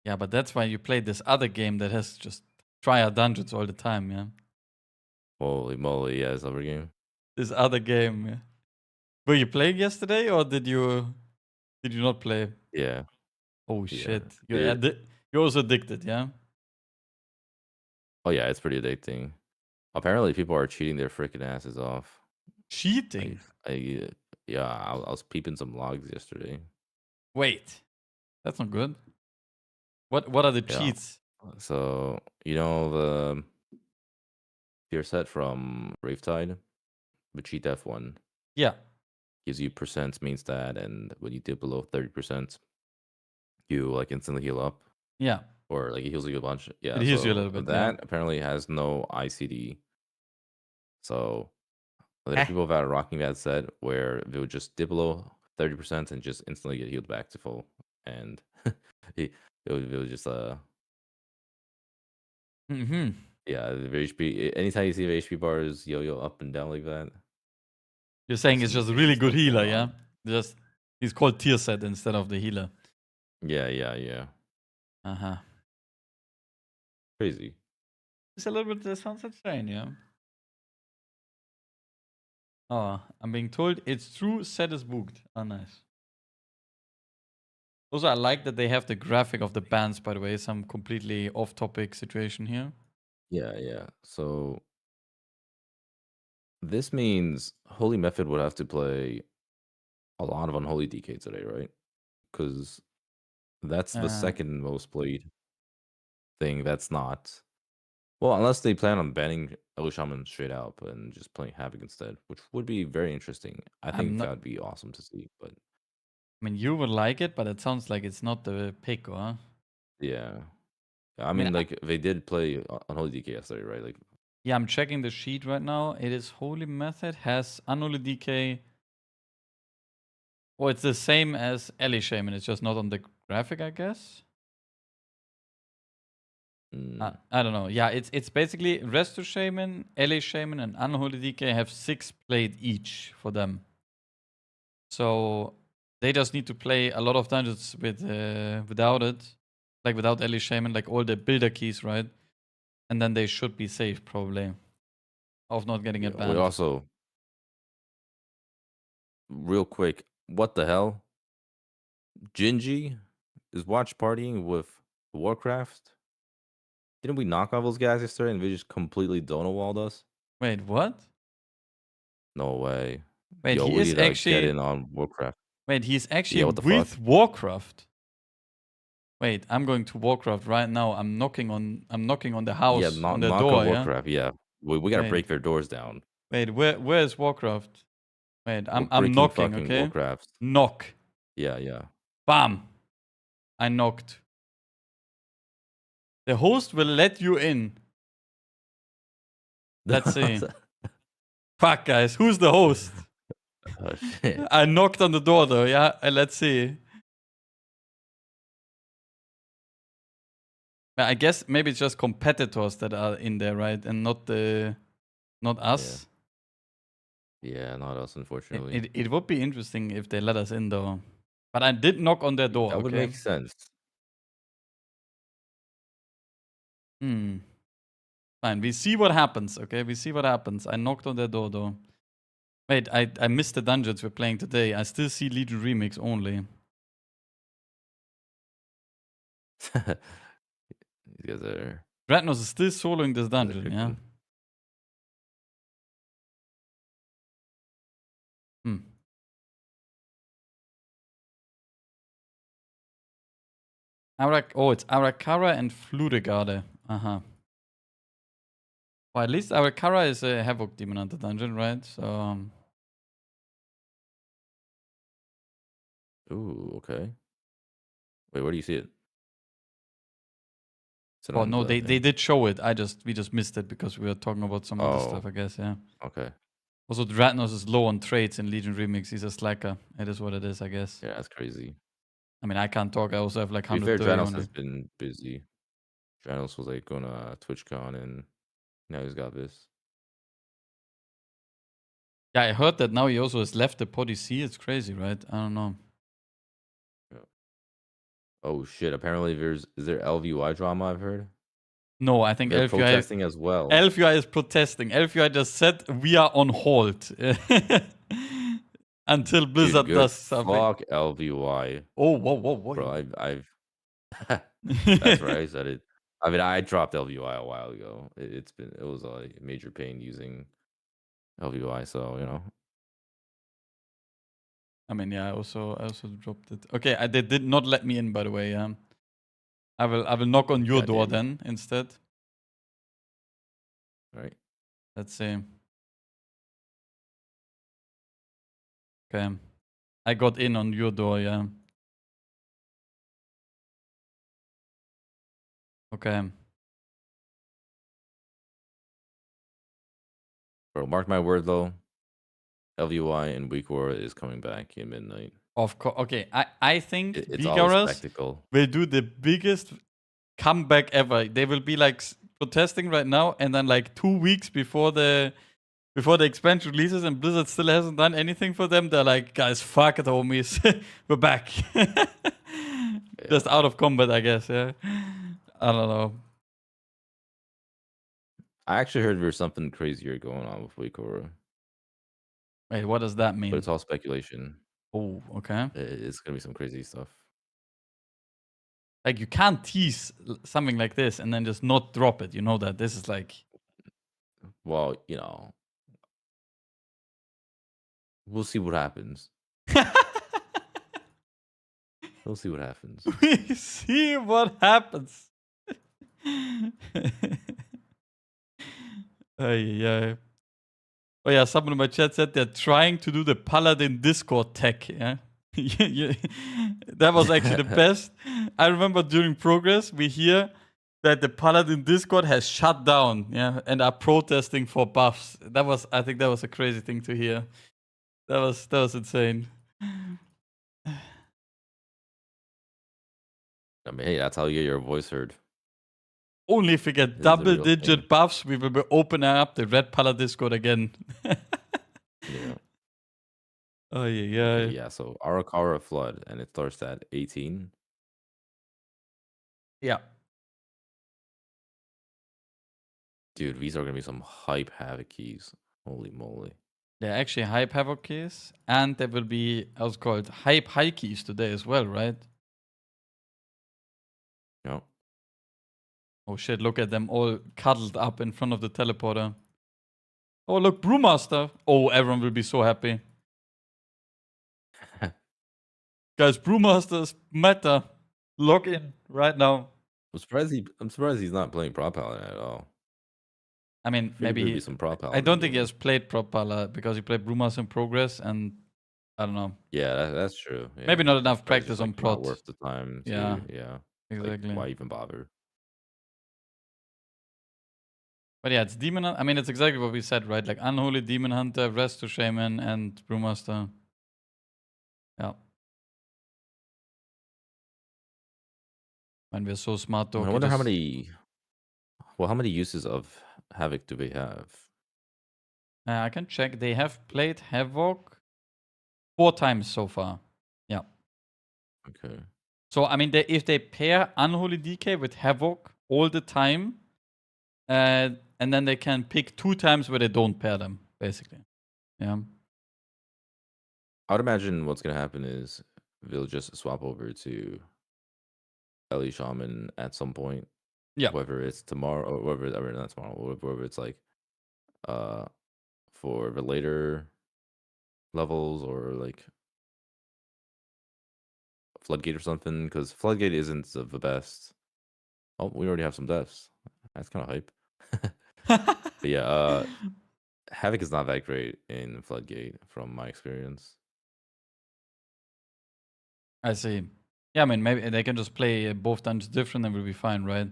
Yeah, but that's why you play this other game that has just triad dungeons all the time, yeah. Holy moly, yeah, it's over game. This other game, yeah. Were you playing yesterday or did you not play? Yeah. Oh Yeah. shit. Yeah. You're also addicted, yeah? Oh yeah, it's pretty addicting. Apparently, people are cheating their freaking asses off. Cheating? Yeah, I was peeping some logs yesterday. Wait. That's not good. What are the Yeah. cheats? So you know the tier set from Ravetide, the cheat F1 Yeah. gives you percent main stat, and when you dip below 30%, you like instantly heal up. Yeah. or like it heals you a bunch. Yeah, It heals you a so little bit, that yeah. apparently has no ICD. So there are Eh. people who have a rocking that set where they would just dip below 30% and just instantly get healed back to full, and it would just Mm-hmm. yeah, the HP. Anytime you see the HP bars yo-yo up and down like that, You're saying it's just a really good stuff healer, going yeah? on. Just he's called tier set instead of the healer. Yeah. Uh-huh. Crazy. It's a little bit, that sounds insane, yeah. Oh, I'm being told it's true, set is booked. Oh, nice. Also, I like that they have the graphic of the bands, by the way. Some completely off-topic situation here. Yeah. So this means Holy Method would have to play a lot of Unholy DK today, right? Because that's the second most played thing that's not. Well, unless they plan on banning Elu Shaman straight out and just playing Havoc instead, which would be very interesting. I I'm think not. that would be awesome to see. But I mean, you would like it, but it sounds like it's not the pick, huh? yeah, I mean, like they did play Unholy DK yesterday, right? Like, yeah, I'm checking the sheet right now. It is Holy Method has Unholy DK. Well, it's the same as Ellie Shaman. It's just not on the graphic, I guess. I don't know. Yeah, it's basically Resto Shaman, Ellie Shaman, and Unholy DK have 6 played each for them. So they just need to play a lot of dungeons with without it, like without Ellie Shaman, like all the builder keys, right? And then they should be safe probably of not getting it banned. we also, real quick, what the hell? Gingy is watch partying with Warcraft. Didn't we knock off those guys yesterday and they just completely donut-walled us? Wait, what? No way. Wait, Yo, he we is need to actually get in on Warcraft. Wait, he's actually Yeah, what the with fuck? Warcraft. Wait, I'm going to Warcraft right now. I'm knocking on the house, Yeah, on the knock door, on yeah? Warcraft. Yeah, we gotta Wait. break their doors down. Wait, where is Warcraft? Wait, We're I'm breaking knocking, fucking okay? Warcraft. Knock. Yeah. Bam. I knocked. The host will let you in. Let's see. Fuck, guys. Who's the host? Oh, shit. I knocked on the door, though. Yeah, let's see. I guess maybe it's just competitors that are in there, right? And not us. Yeah, not us, unfortunately. It would be interesting if they let us in, though. But I did knock on their door. That would okay? make sense. Fine. We see what happens. Okay, we see what happens. I knocked on their door, though. Wait, I missed the dungeons we're playing today. I still see Legion Remix only. These guys are. Ratnos is still soloing this dungeon, yeah? It's Arakara and Fludegarde. Uh-huh. Well, at least Arakara is a Havoc Demon Hunter dungeon, right? So, Ooh, okay. Wait, where do you see it? Oh no, they did show it. We just missed it because we were talking about some other stuff, I guess, yeah. Okay. Also, Ratnos is low on traits in Legion Remix. He's a slacker. It is what it is, I guess. Yeah, that's crazy. I mean, I can't talk. I also have like 130 to be fair, Dranos only. has been busy. Dranos was like going to TwitchCon and now he's got this. Yeah, I heard that now he also has left the Poddy C. It's crazy, right? I don't know. Yeah. Oh shit! Apparently, is there LVY drama? I've heard. No, I think they're LVI protesting as well. LVI is protesting. LVI just said we are on hold until Blizzard does something. Fuck LVY. Oh, whoa! Bro, I've. That's right. I said it. I mean, I dropped LVY a while ago. It was a major pain using LVY. So you know. I mean, yeah. I also dropped it. Okay, they did not let me in, by the way. I will knock on your door then instead. All right. Let's see. Okay. I got in on your door, yeah. Okay. Bro, mark my word though. LVY and Weekora is coming back in midnight. Of course. Okay. I think It's all a Vigaras spectacle. will do the biggest comeback ever. They will be like protesting right now, and then like 2 weeks before the expansion releases and Blizzard still hasn't done anything for them, they're like, guys, fuck it, homies. We're back. Just out of combat, I guess, yeah. I don't know. I actually heard there's something crazier going on with Weekora. Wait, what does that mean? But it's all speculation. Oh, okay. It's gonna be some crazy stuff. Like, you can't tease something like this and then just not drop it. You know that. This is like... Well, you know. We'll see what happens. We'll see what happens. We see what happens. Oh yeah, someone in my chat said they're trying to do the Paladin Discord tech, yeah? That was actually the best. I remember during Progress, we hear that the Paladin Discord has shut down, yeah, and are protesting for buffs. I think that was a crazy thing to hear. That was insane. I mean, hey, that's how you get your voice heard. Only if we get double-digit buffs, we will be opening up the Red Pala Discord again. Yeah. Oh, yeah. Yeah, so Arakara Flood, and it starts at 18. Yeah. Dude, these are going to be some hype Havoc keys. Holy moly. They're actually hype Havoc keys, and there will be, what's called, hype high keys today as well, right? No. Oh shit, look at them all cuddled up in front of the teleporter. Oh, look, Brewmaster. Oh, everyone will be so happy. Guys, Brewmaster's meta. Log in right now. I'm surprised he's not playing Prop Paladin at all. I mean, maybe be some Prop Paladin. I don't think he has played Prop Paladin because he played Brewmaster in Progress, and I don't know. Yeah, that's true. Yeah. Maybe not enough practice just, like, on Prot. not worth the time. Yeah, Exactly. Like, why even bother? But yeah, it's Demon Hunter. I mean, it's exactly what we said, right? Like Unholy Demon Hunter, Rest to Shaman, and Brewmaster. Yeah. And we're so smart, though. I wonder how many uses of Havoc do they have? I can check. They have played Havoc 4 times so far. Yeah. Okay. So, I mean, if they pair Unholy DK with Havoc all the time, and then they can pick 2 times where they don't pair them, basically. Yeah. I would imagine what's going to happen is they'll just swap over to Ellie Shaman at some point. Yeah. Whether it's tomorrow or whether not tomorrow, whether it's like for the later levels or like Floodgate or something, because Floodgate isn't the best. Oh, we already have some deaths. That's kind of hype. But yeah, Havoc is not that great in Floodgate from my experience. I see. Yeah, I mean, maybe they can just play both dungeons different and we'll be fine, right?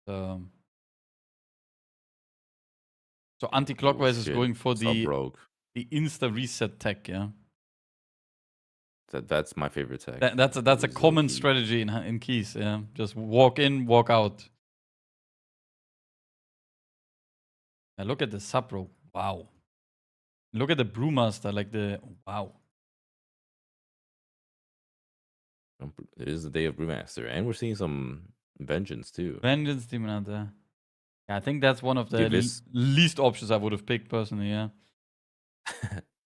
So anti-clockwise is going for the insta reset tech, yeah. That's my favorite tech. That's a common strategy in keys, yeah. Just walk in, walk out. Now look at the sub row. Wow. Look at the Brewmaster, like wow. It is the day of Brewmaster, and we're seeing some Vengeance too. Vengeance Demon Hunter. Yeah, I think that's one of the least options I would have picked personally. Yeah.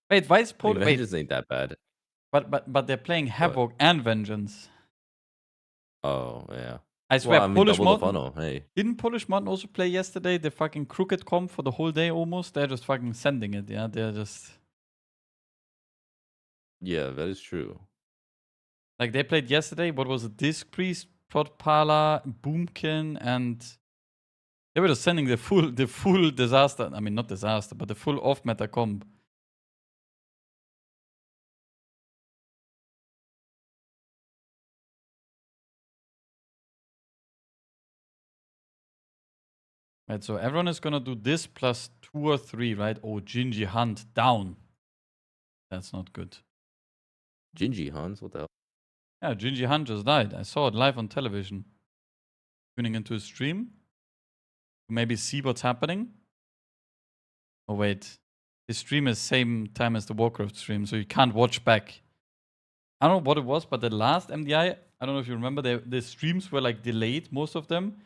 Wait, why is Vengeance ain't that bad. But they're playing Havoc and Vengeance. Oh yeah. I swear, well, I mean, Polish double the Modern. funnel, hey. Didn't Polish Modern also play yesterday? The fucking crooked comp for the whole day almost. They're just fucking sending it. Yeah, they're just. Yeah, that is true. Like they played yesterday. What was it? Disc Priest, Protpala, Boomkin, and they were just sending the full disaster. I mean, not disaster, but the full off meta comp. Right, so everyone is gonna do this plus 2 or 3, right? Oh, Gingy Hunt down. That's not good. Gingy Hans, what the hell? Yeah, Gingy Hunt just died. I saw it live on television. Tuning into a stream. Maybe see what's happening. Oh wait. His stream is same time as the Warcraft stream, so you can't watch back. I don't know what it was, but the last MDI, I don't know if you remember, the streams were like delayed, most of them.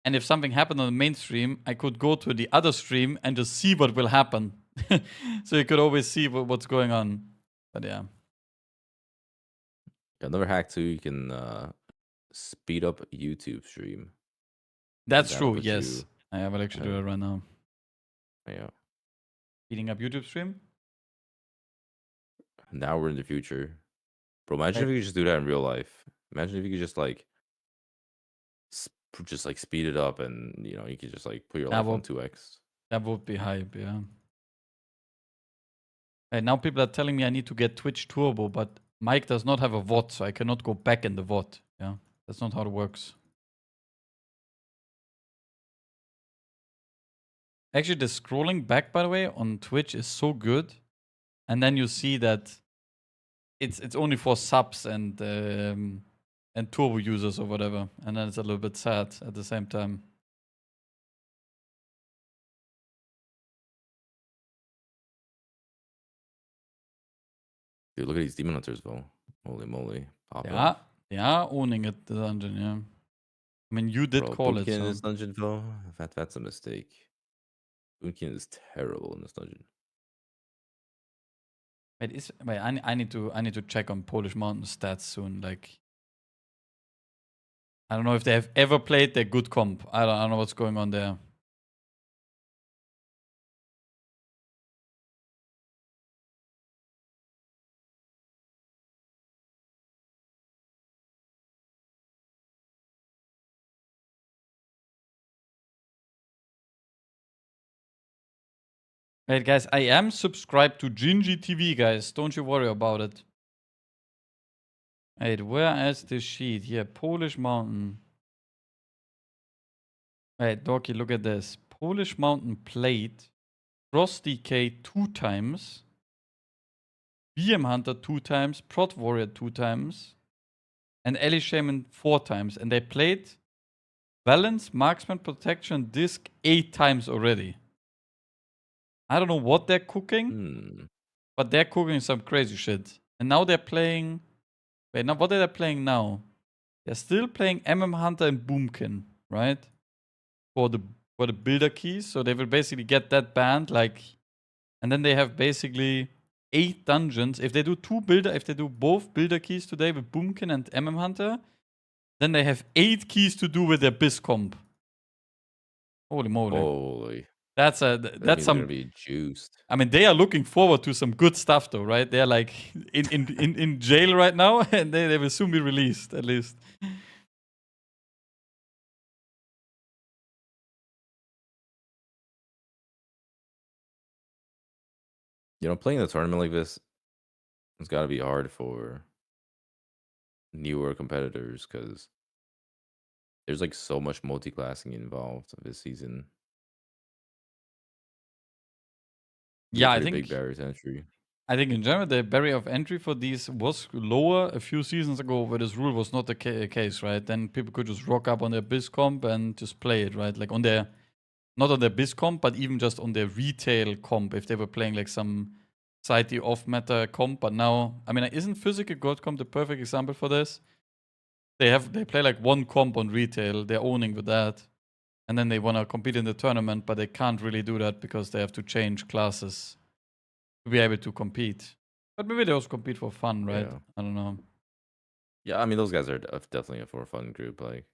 And if something happened on the main stream, I could go to the other stream and just see what will happen. So you could always see what's going on. But yeah. Another hack too, you can speed up a YouTube stream. That's That'll true, put yes. you I will actually do it right now. Yeah. Speeding up YouTube stream? Now we're in the future. Bro, imagine if you could just do that in real life. Imagine if you could just like speed it up and you could just like put your life on 2x. That would be hype, yeah. And now people are telling me I need to get Twitch Turbo, but Mike does not have a VOD, so I cannot go back in the VOD. Yeah, that's not how it works. Actually, the scrolling back, by the way, on Twitch is so good. And then you see that it's only for subs and turbo users or whatever. And then it's a little bit sad at the same time. Dude, look at these demon hunters, though. Holy moly. Yeah, they are owning it, the dungeon, yeah. I mean, you did call it. In this dungeon, though, that's a mistake. Boonkin is terrible in this dungeon. Wait, I need to check on Polish Mountain stats soon. Like, I don't know if they have ever played their good comp. I don't know what's going on there. Wait, guys, I am subscribed to Gingy TV, guys. Don't you worry about it. Wait, where is the sheet? Here, Polish Mountain. Wait, Dorky, look at this. Polish Mountain played Frost DK 2 times, BM Hunter 2 times, Prot Warrior 2 times, and Ellie Shaman 4 times. And they played Balance, Marksman, Protection, Disc 8 times already. I don't know what they're cooking, but they're cooking some crazy shit. And now they're playing... Wait, now what are they playing now? They're still playing Hunter and Boomkin, right? For the builder keys. So they will basically get that banned, like... And then they have basically 8 dungeons. If they do both builder keys today with Boomkin and Hunter, then they have 8 keys to do with their BIS comp. Holy moly. Holy. That's some. Gonna be juiced. I mean, they are looking forward to some good stuff, though, right? They're like in jail right now, and they will soon be released, at least. Playing a tournament like this, it's got to be hard for newer competitors because there's like so much multi-classing involved this season. Yeah, I think big barrier to entry. I think in general the barrier of entry for these was lower a few seasons ago, where this rule was not the case, right? Then people could just rock up on their BIS comp and just play it, right? Like on their, not on their BIS comp, but even just on their retail comp, if they were playing like some slightly off meta comp. But now, I mean, isn't Physical God comp the perfect example for this? They play like one comp on retail, they're owning with that. And then they want to compete in the tournament, but they can't really do that because they have to change classes to be able to compete. But maybe they also compete for fun, right? Yeah. I don't know. Yeah, I mean, those guys are definitely a for fun group. Like,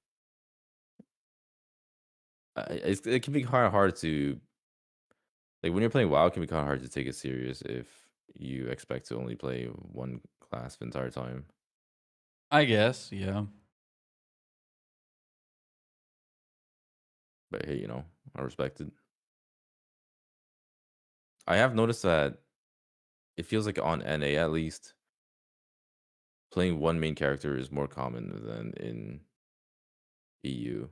it can be kind of hard to, like, when you're playing WoW, it can be kind of hard to take it serious if you expect to only play one class the entire time. I guess, yeah. But hey, I respect it. I have noticed that it feels like on NA at least, playing one main character is more common than in EU.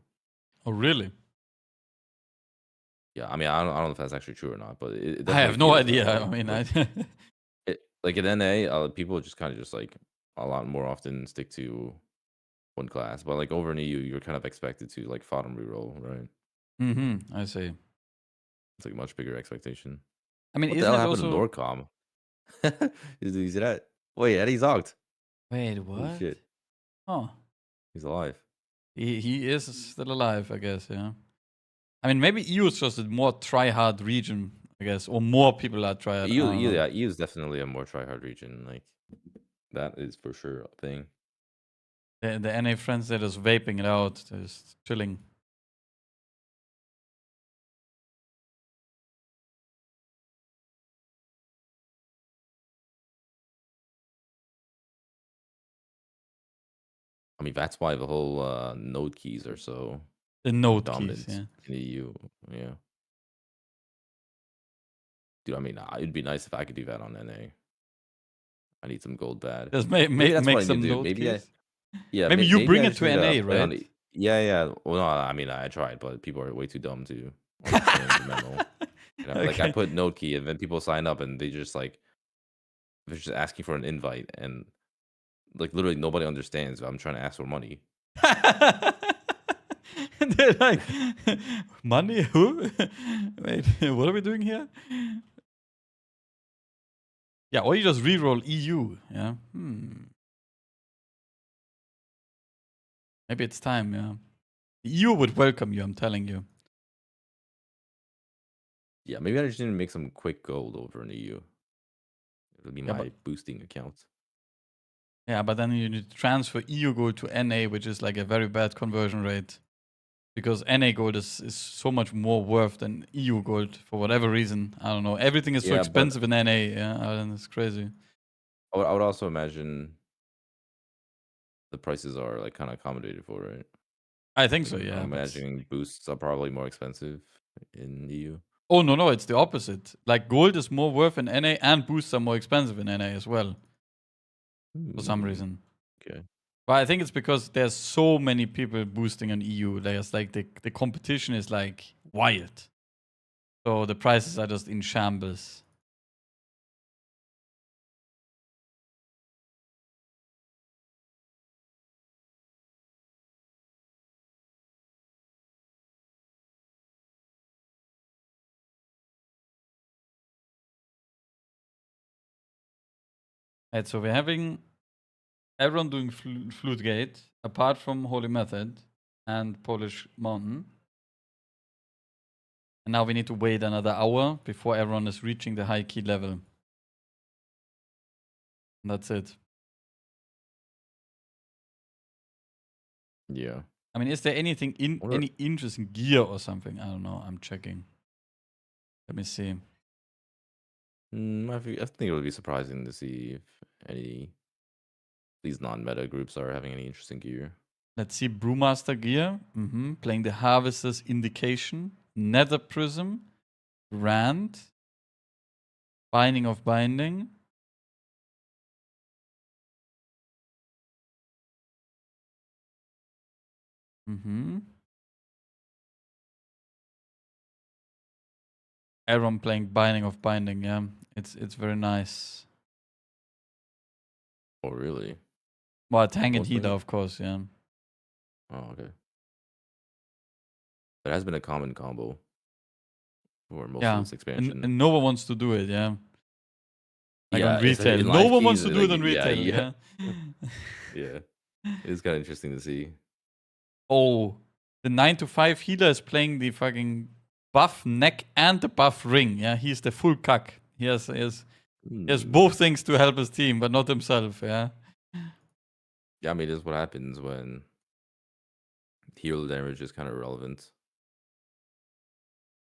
Oh, really? Yeah, I mean, I don't know if that's actually true or not, but it I have definitely no feels idea. that I way. mean, Like in NA, people just kind of just like a lot more often stick to one class, but like over in EU, you're kind of expected to like bottom reroll, right? I see. It's like a much bigger expectation. I mean, What the isn't hell it happened to also... Norcom? Did you see that? Wait, Eddie's zogged. Wait, Holy what? shit, Oh, he's alive. he is still alive, I guess, yeah. I mean, maybe EU is just a more try-hard region, I guess, or more people are try-hard. I don't know. Yeah, EU is definitely a more try-hard region. Like that is for sure a thing. The NA friends, they're just vaping it out, just chilling. I mean, that's why the whole node keys are so The node dominant keys, yeah. in the EU. Yeah. Dude, I mean, it'd be nice if I could do that on NA. I need some gold bad. Just Maybe that's make what I some need to do. node Maybe keys. yeah, Maybe you maybe bring I it just to need NA, play on right? yeah. Well, no, I mean, I tried, but people are way too dumb to understand the memo. You know, like I Okay. put node key, and then people sign up, and they just like they're just asking for an invite, and like literally nobody understands. I'm trying to ask for money. They're like, money? Who? Wait, what are we doing here? Yeah, or you just reroll EU. Yeah. Maybe it's time. Yeah. EU would welcome you. I'm telling you. Yeah, maybe I just need to make some quick gold over in EU. It'll be Yeah, my boosting account. Yeah, but then you need to transfer EU gold to NA, which is like a very bad conversion rate. Because NA gold is so much more worth than EU gold for whatever reason. I don't know. Everything is so Yeah, but expensive in NA. Yeah, and it's crazy. I would also imagine the prices are like kind of accommodated for, right? I think Like, so, yeah. I'm imagining boosts are probably more expensive in EU. Oh, no, it's the opposite. Like, gold is more worth in NA and boosts are more expensive in NA as well. For some reason. Okay. But I think it's because there's so many people boosting on EU. There's like the competition is like wild. So the prices are just in shambles. Right, so we're having everyone doing Flute Gate, apart from Holy Method and Polish Mountain. And now we need to wait another hour before everyone is reaching the high key level. And that's it. Yeah. I mean, is there anything any interesting gear or something? I don't know. I'm checking. Let me see. I think it would be surprising to see if any these non-meta groups are having any interesting gear. Let's see. Brewmaster gear. Playing the Harvester's Indication. Nether Prism. Rand. Binding of Binding. Everyone playing Binding of Binding, yeah. It's very nice. Oh, really? Well, Tang and What's Healer, that? of course, yeah. Oh, okay. There has been a common combo for most of this expansion. And no one wants to do it, yeah. Like Yeah, on it's retail. in No live one wants keys, to do it like, on retail, yeah. Yeah. It's kind of interesting to see. Oh, the 9 to 5 healer is playing the fucking buff neck and the buff ring, yeah. He's the full cuck. He has both things to help his team, but not himself, yeah. Yeah, I mean, this is what happens when heal damage is kind of irrelevant.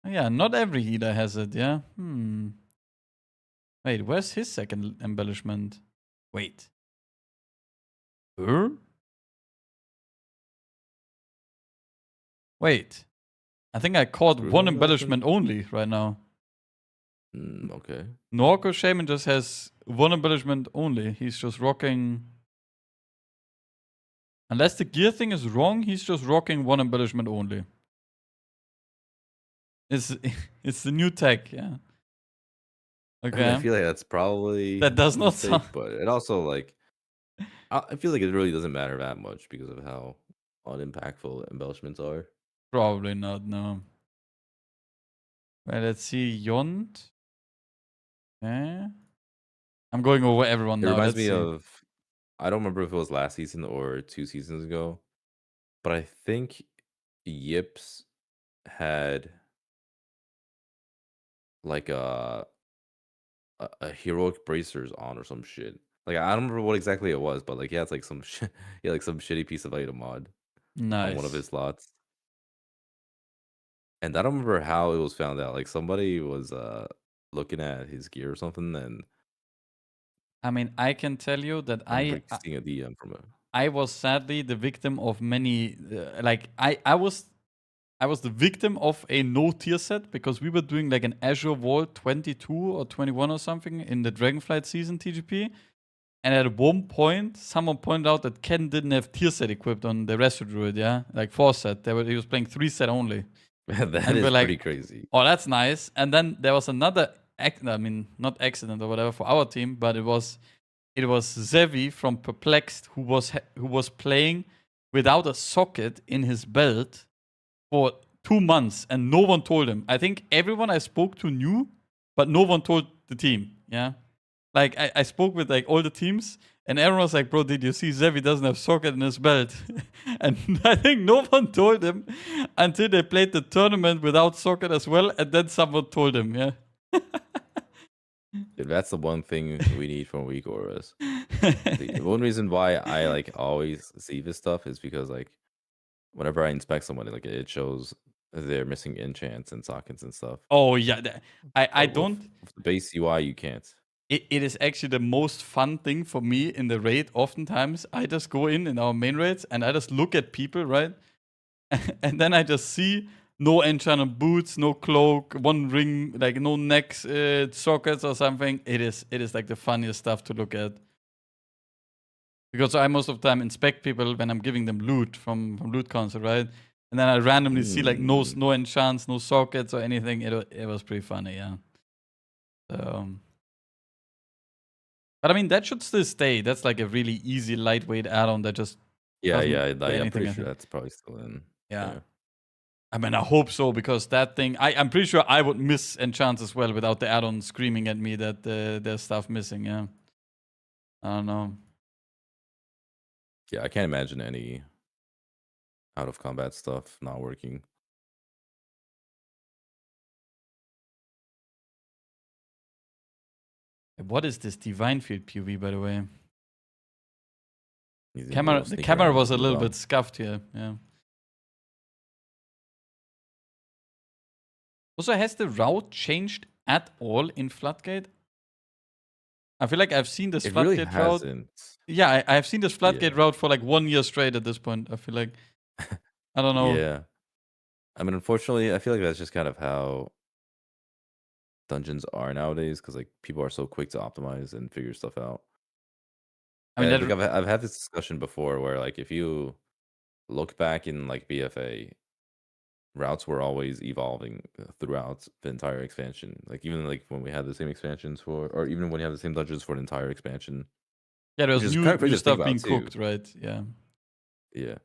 Yeah, not every healer has it, yeah. Wait, where's his second embellishment? Wait. Wait. I think I caught one embellishment only right now. Okay. Norco Shaman just has one embellishment only. He's just rocking... Unless the gear thing is wrong, he's just rocking one embellishment only. It's it's the new tech, yeah. I mean, Okay. I feel like that's probably That does a not mistake, sound. but it also like I feel like it really doesn't matter that much because of how unimpactful embellishments are. Probably not, no. Well, let's see. Yont. Okay. I'm going over everyone It now. reminds Let's me see. of I don't remember if it was last season or 2 seasons ago, but I think Yips had like a heroic bracers on or some shit. Like I don't remember what exactly it was, but like he has like some he had like some shitty piece of item mod on one of his Nice. slots. And I don't remember how it was found out. Like somebody was looking at his gear or something, and I mean, I can tell you that I remember seeing a DM from it. I was sadly the victim of many. Like I was the victim of a no tier set because we were doing like an Azure Vault 22 or 21 or something in the Dragonflight season TGP. And at one point, someone pointed out that Ken didn't have tier set equipped on the Resto Druid, yeah? Like 4 set. He was playing 3 set only. That and is we're like, pretty crazy. Oh, that's nice. And then there was another, I mean, not accident or whatever for our team, but it was Zevi from Perplexed who was playing without a socket in his belt for 2 months, and no one told him. I think everyone I spoke to knew, but no one told the team. Yeah, like I spoke with like all the teams, and everyone was like, "Bro, did you see Zevi doesn't have socket in his belt?" And I think no one told him until they played the tournament without socket as well, and then someone told him. Yeah. Dude, that's the one thing we need from weak auras. The one reason why I like always see this stuff is because like whenever I inspect someone, like it shows they're missing enchants and sockets and stuff. Oh yeah, I don't. With the base UI, you can't. It is actually the most fun thing for me in the raid. Oftentimes, I just go in our main raids and I just look at people, right? And then I just see no enchanted boots, no cloak, one ring, like no neck sockets or something. It is like the funniest stuff to look at. Because I most of the time inspect people when I'm giving them loot from loot console, right? And then I randomly see like no enchants, no sockets or anything. It was pretty funny, yeah. But I mean, that should still stay. That's like a really easy, lightweight add-on that just I'm pretty sure that's probably still in. Yeah. I mean, I hope so, because that thing, I'm pretty sure I would miss enchants as well without the add-on screaming at me that there's stuff missing, yeah. I don't know. Yeah, I can't imagine any out of combat stuff not working. What is this Divine Field POV, by the way? The camera was a little bit scuffed here, yeah. Also, has the route changed at all in Floodgate? I feel like I've seen this Floodgate route. Hasn't. Yeah, I have seen this Floodgate route for like 1 year straight at this point. I feel like, I don't know. Yeah. I mean, unfortunately, I feel like that's just kind of how dungeons are nowadays, because like people are so quick to optimize and figure stuff out. I mean, I've had this discussion before where like if you look back in like BFA, routes were always evolving throughout the entire expansion. Like even like when we had the same expansions for, or even when you have the same dungeons for an entire expansion. Yeah, there was new stuff being cooked, right? Yeah. Yeah.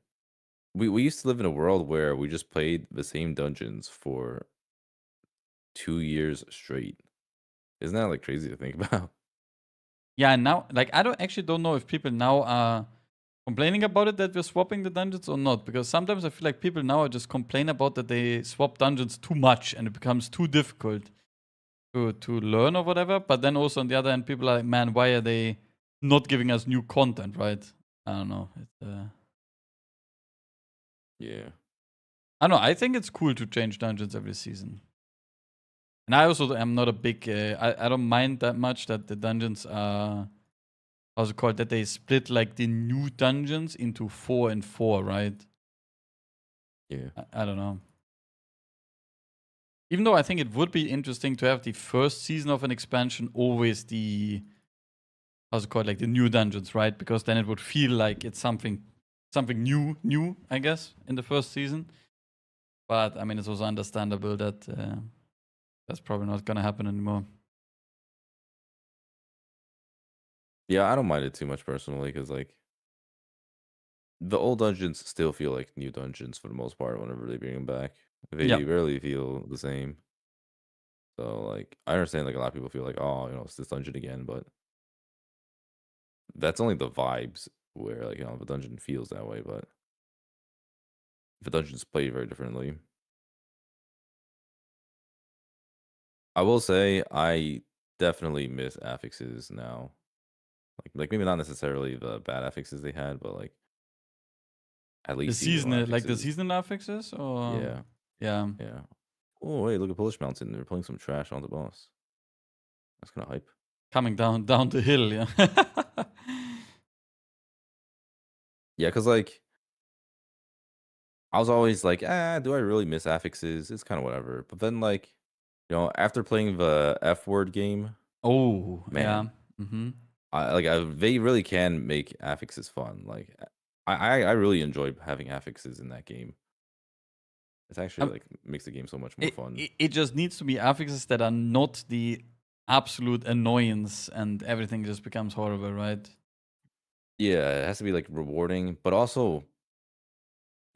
We used to live in a world where we just played the same dungeons for 2 years straight. Isn't that like crazy to think about? Yeah, and now like I don't know if people now are complaining about it that we're swapping the dungeons or not, because sometimes I feel like people now are just complain about that they swap dungeons too much and it becomes too difficult to learn or whatever. But then also on the other hand, people are like, man, why are they not giving us new content, right? I don't know. Yeah. I don't know. I think it's cool to change dungeons every season. And I also am not a big... I don't mind that much that the dungeons are... How's it called? That they split like the new dungeons into 4 and 4, right? Yeah. I don't know. Even though I think it would be interesting to have the first season of an expansion always the... How's it called? Like the new dungeons, right? Because then it would feel like it's something new, I guess, in the first season. But I mean, it's also understandable that that's probably not gonna happen anymore. Yeah, I don't mind it too much personally because like the old dungeons still feel like new dungeons for the most part whenever they bring them back. They Yep. rarely feel the same. So like I understand like a lot of people feel like, oh, it's this dungeon again, but that's only the vibes where like the dungeon feels that way, but the dungeons play very differently. I will say I definitely miss affixes now. Like maybe not necessarily the bad affixes they had, but like at The least seasonal, like the affixes. seasonal affixes, or Yeah. yeah. Yeah. Oh wait, look at Polish Mountain. They're playing some trash on the boss. That's kind of hype. Coming down the hill, yeah. Yeah, because like I was always like, do I really miss affixes? It's kind of whatever. But then like, after playing the F word game, Oh, man, yeah. Mm-hmm. They really can make affixes fun. Like I really enjoyed having affixes in that game. It's actually like makes the game so much more fun. It just needs to be affixes that are not the absolute annoyance and everything just becomes horrible, right? Yeah, it has to be like rewarding, but also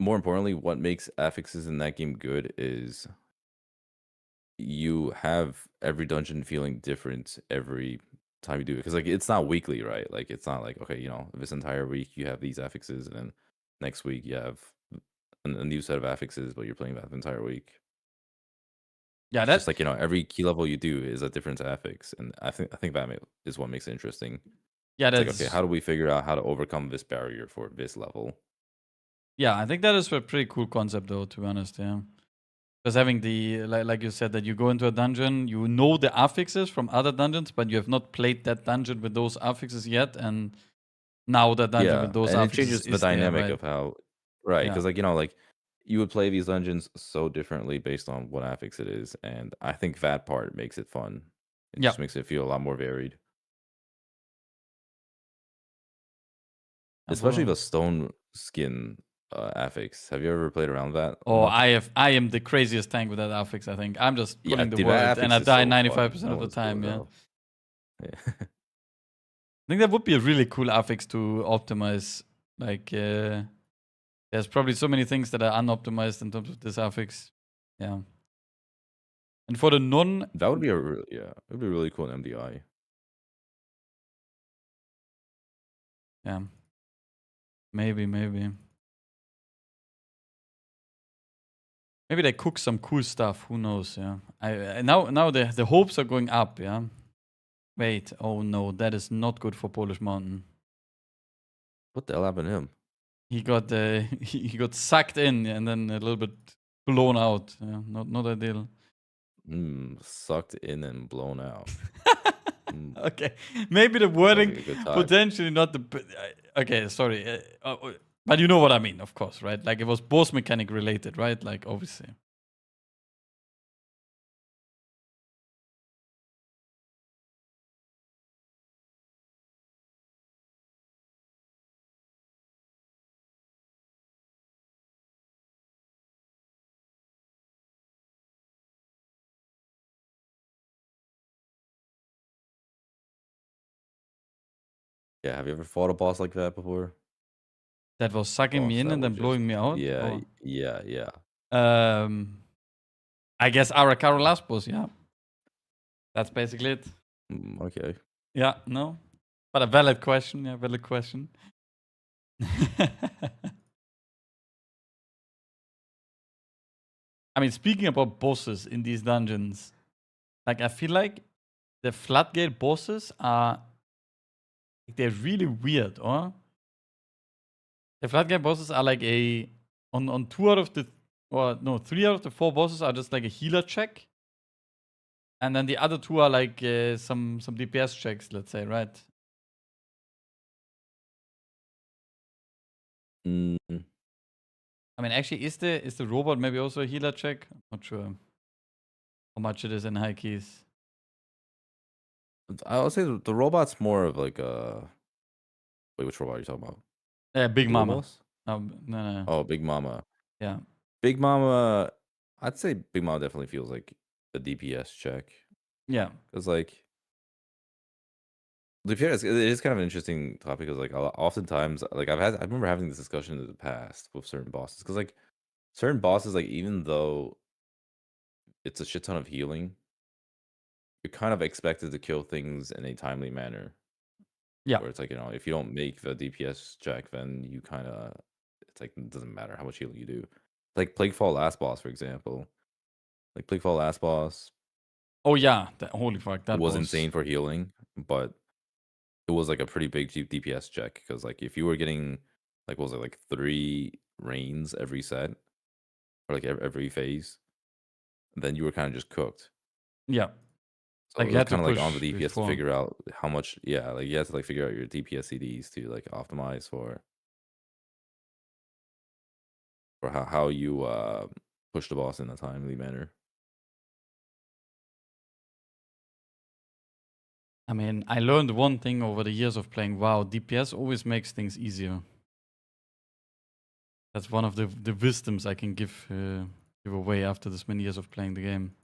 more importantly, what makes affixes in that game good is you have every dungeon feeling different every time you do it. Because like it's not weekly, right? Like it's not like, okay, this entire week you have these affixes, and then next week you have a new set of affixes, but you're playing that the entire week. Yeah, It's that's just like every key level you do is a different affix, and I think that is what makes it interesting. Yeah, it's that's like, okay, how do we figure out how to overcome this barrier for this level? Yeah, I think that is a pretty cool concept, though. To be honest, yeah. Because having the like you said, that you go into a dungeon, you know the affixes from other dungeons, but you have not played that dungeon with those affixes yet, and now that dungeon with those and it affixes changes the is there, dynamic right? of how, right? Yeah. Because like you would play these dungeons so differently based on what affix it is, and I think that part makes it fun. It Yeah. just makes it feel a lot more varied. Especially the stone skin affix. Have you ever played around that? Oh, I am the craziest tank with that affix. I think I'm just pulling the dude, word, that and I affix is die so 95% fun. of the That time. one's Yeah. cool, though. I think that would be a really cool affix to optimize. Like, there's probably so many things that are unoptimized in terms of this affix. Yeah. And for the non, that would be it would be really cool in MDI. Yeah. Maybe. Maybe they cook some cool stuff. Who knows? Yeah. Now the hopes are going up. Yeah. Wait. Oh no, that is not good for Polish Mountain. What the hell happened to him? He got he got sucked in and then a little bit blown out. Yeah. Not ideal. Sucked in and blown out. Okay, maybe the wording potentially not the. Okay, sorry, but you know what I mean, of course, right? Like it was boss mechanic related, right? Like obviously. Yeah, have you ever fought a boss like that before? That was sucking me in and then blowing me out? Yeah, or? yeah. I guess Arakaro last boss, yeah. That's basically it. Okay. Yeah, no. But a valid question, yeah, valid question. I mean, speaking about bosses in these dungeons, like I feel like the Floodgate bosses are they're really weird, or the Floodgate bosses are like on 2 out of the 3 out of the 4 bosses are just like a healer check, and then the other 2 are like some DPS checks, let's say, right? I mean, actually, is the robot maybe also a healer check? I'm not sure how much it is in high keys. I would say the robot's more of like a. Wait, which robot are you talking about? Yeah, Big Blue Mama. Boss? No. Oh, Big Mama. Yeah. Big Mama I'd say Big Mom definitely feels like a DPS check. Yeah. Because, like, it is kind of an interesting topic. Because, like, oftentimes, like, I remember having this discussion in the past with certain bosses. Because, like, certain bosses, like, even though it's a shit ton of healing, you're kind of expected to kill things in a timely manner. Yeah. Where it's like, if you don't make the DPS check, then you kind of, it's like, it doesn't matter how much healing you do. Like Plaguefall last boss, for example. Like Plaguefall last boss. Oh yeah, holy fuck, that was insane for healing, but it was like a pretty big DPS check because like if you were getting like what was it like 3 rains every set or like every phase, then you were kind of just cooked. Yeah. So Like it you was had to kind of like push on the DPS to before. figure out how much. Yeah, like you had to like figure out your DPS CDs to like optimize for how you push the boss in a timely manner. I mean, I learned one thing over the years of playing WoW. DPS always makes things easier. That's one of the wisdoms I can give away after this many years of playing the game.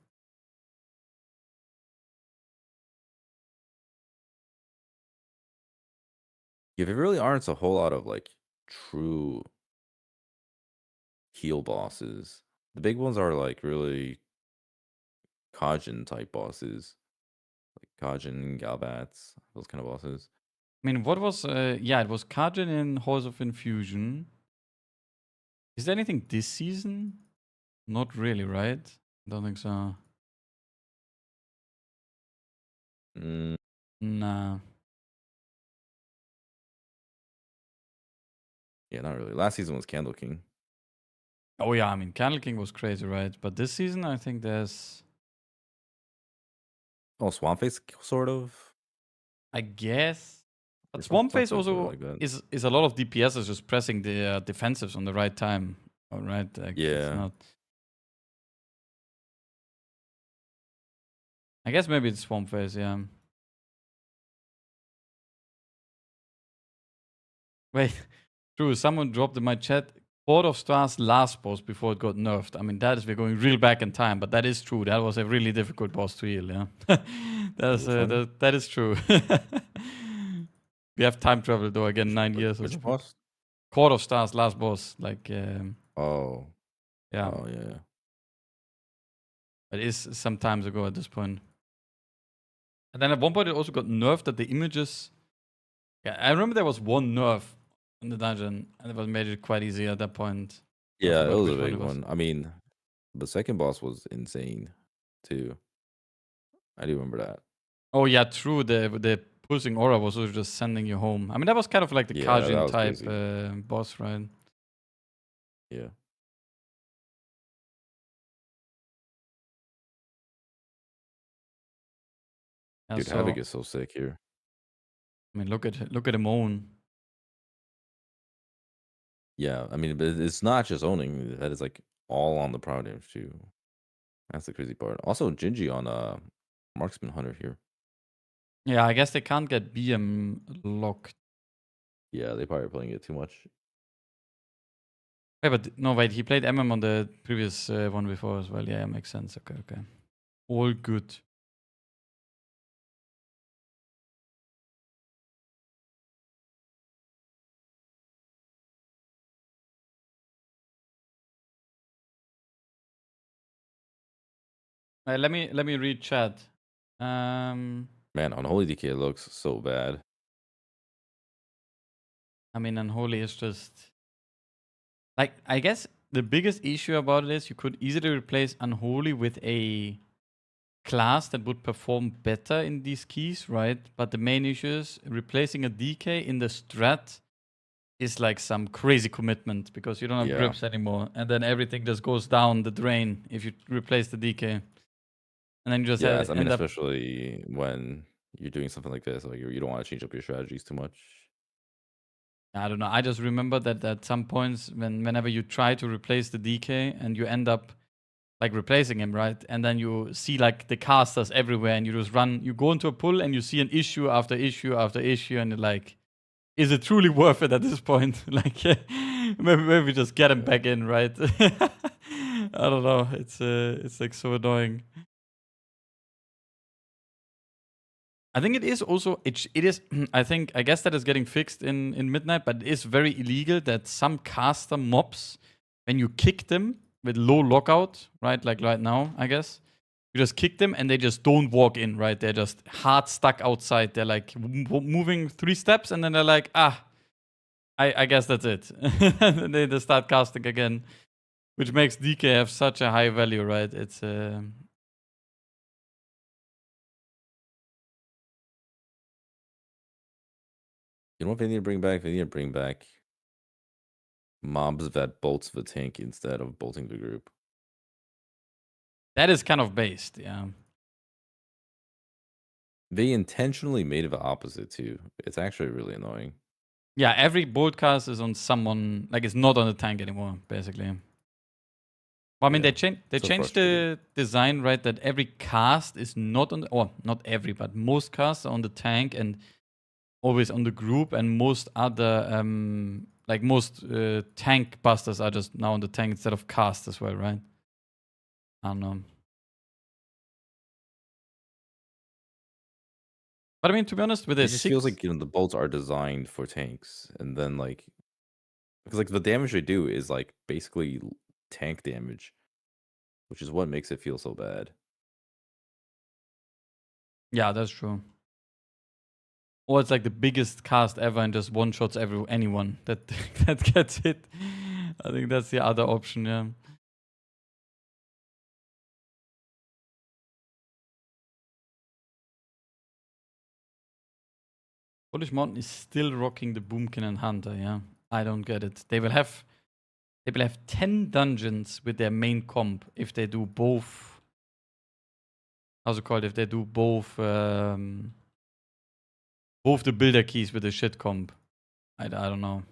Yeah, there really aren't a whole lot of like true heal bosses. The big ones are like really Kajin type bosses. Like Kajin, Galbats, those kind of bosses. I mean, what was... yeah, it was Kajin in Halls of Infusion. Is there anything this season? Not really, right? Don't think so. Nah. Yeah, not really. Last season was Candle King. Oh yeah, I mean, Candle King was crazy, right? But this season, I think there's... Oh, Swamp Face, sort of. I guess. But Swamp Face also like is a lot of DPS just pressing the defensives on the right time. All right. Like, yeah. It's not... I guess maybe it's Swamp Face, yeah. Wait, true. Someone dropped in my chat. Court of Stars last boss before it got nerfed. I mean, we're going real back in time, but that is true. That was a really difficult boss to heal, yeah. That is true. We have time travel though, again, 9 years. Which boss? Court of Stars last boss, like... oh. Yeah. Oh, yeah. It is some times ago at this point. And then at one point it also got nerfed that the images... Yeah, I remember there was one nerf in the dungeon, and it was made it quite easy at that point. Yeah, it was a big one. I mean, the second boss was insane, too. I do remember that. Oh yeah, true. The pulsing aura was also just sending you home. I mean, that was kind of like the Kajin type boss, right? Yeah. Dude, Havoc is so sick here. I mean, look at him own. Yeah, I mean, it's not just owning. That is like all on the power damage too. That's the crazy part. Also, Gingy on Marksman Hunter here. Yeah, I guess they can't get BM locked. Yeah, they probably are playing it too much. Wait, but no, wait. He played MM on the previous one before as well. Yeah, makes sense. Okay. All good. Let me read chat. Man, Unholy DK looks so bad. I mean, Unholy is just... Like, I guess the biggest issue about it is you could easily replace Unholy with a class that would perform better in these keys, right? But the main issue is replacing a DK in the strat is like some crazy commitment because you don't have grips anymore. And then everything just goes down the drain if you replace the DK. And then you just I mean, especially when you're doing something like this, like you don't want to change up your strategies too much. I don't know. I just remember that at some points, whenever you try to replace the DK and you end up like replacing him, right? And then you see like the casters everywhere, and you just run. You go into a pull and you see an issue after issue after issue, and you're like, is it truly worth it at this point? Like, maybe just get him back in, right? I don't know. It's like so annoying. I think it is also it is I guess that is getting fixed in Midnight, but it is very illegal that some caster mobs, when you kick them with low lockout, right? Like right now, I guess. You just kick them and they just don't walk in, right? They're just hard stuck outside. They're like moving 3 steps and then they're like, I guess that's it. And they just start casting again, which makes DK have such a high value, right? It's You know what they need to bring back? They need to bring back mobs that bolts the tank instead of bolting the group. that is kind of based, yeah. They intentionally made it the opposite too. It's actually really annoying. Yeah, every bolt cast is on someone, like it's not on the tank anymore, basically. Well, I mean, Yeah, they so changed the design, right? That every cast is not on the, or not every, but most casts are on the tank and always on the group, and most other, like most tank busters are just now on the tank instead of cast as well, right? I don't know. But I mean, to be honest, with It this, just feels like, you know, the bolts are designed for tanks, and then like, because like the damage they do is like basically tank damage, which is what makes it feel so bad. Yeah, that's true. Or it's like the biggest cast ever and just one shots anyone that that gets hit. I think that's the other option, yeah. Polish Mountain is still rocking the Boomkin and Hunter, yeah. I don't get it. They will have 10 dungeons with their main comp if they do both. How's it called? If they do both the builder keys with the shit comp. I don't know.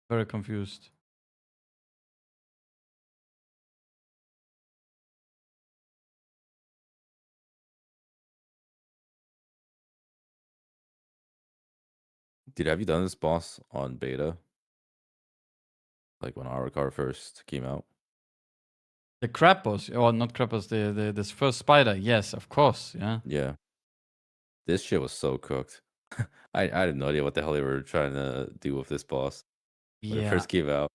Very confused. Dude, have you done this boss on beta? Like when Arakar first came out? The crab boss, or not crab boss, this first spider. Yes, of course, yeah. Yeah. This shit was so cooked. I had no idea what the hell they were trying to do with this boss when it Yeah. first came out.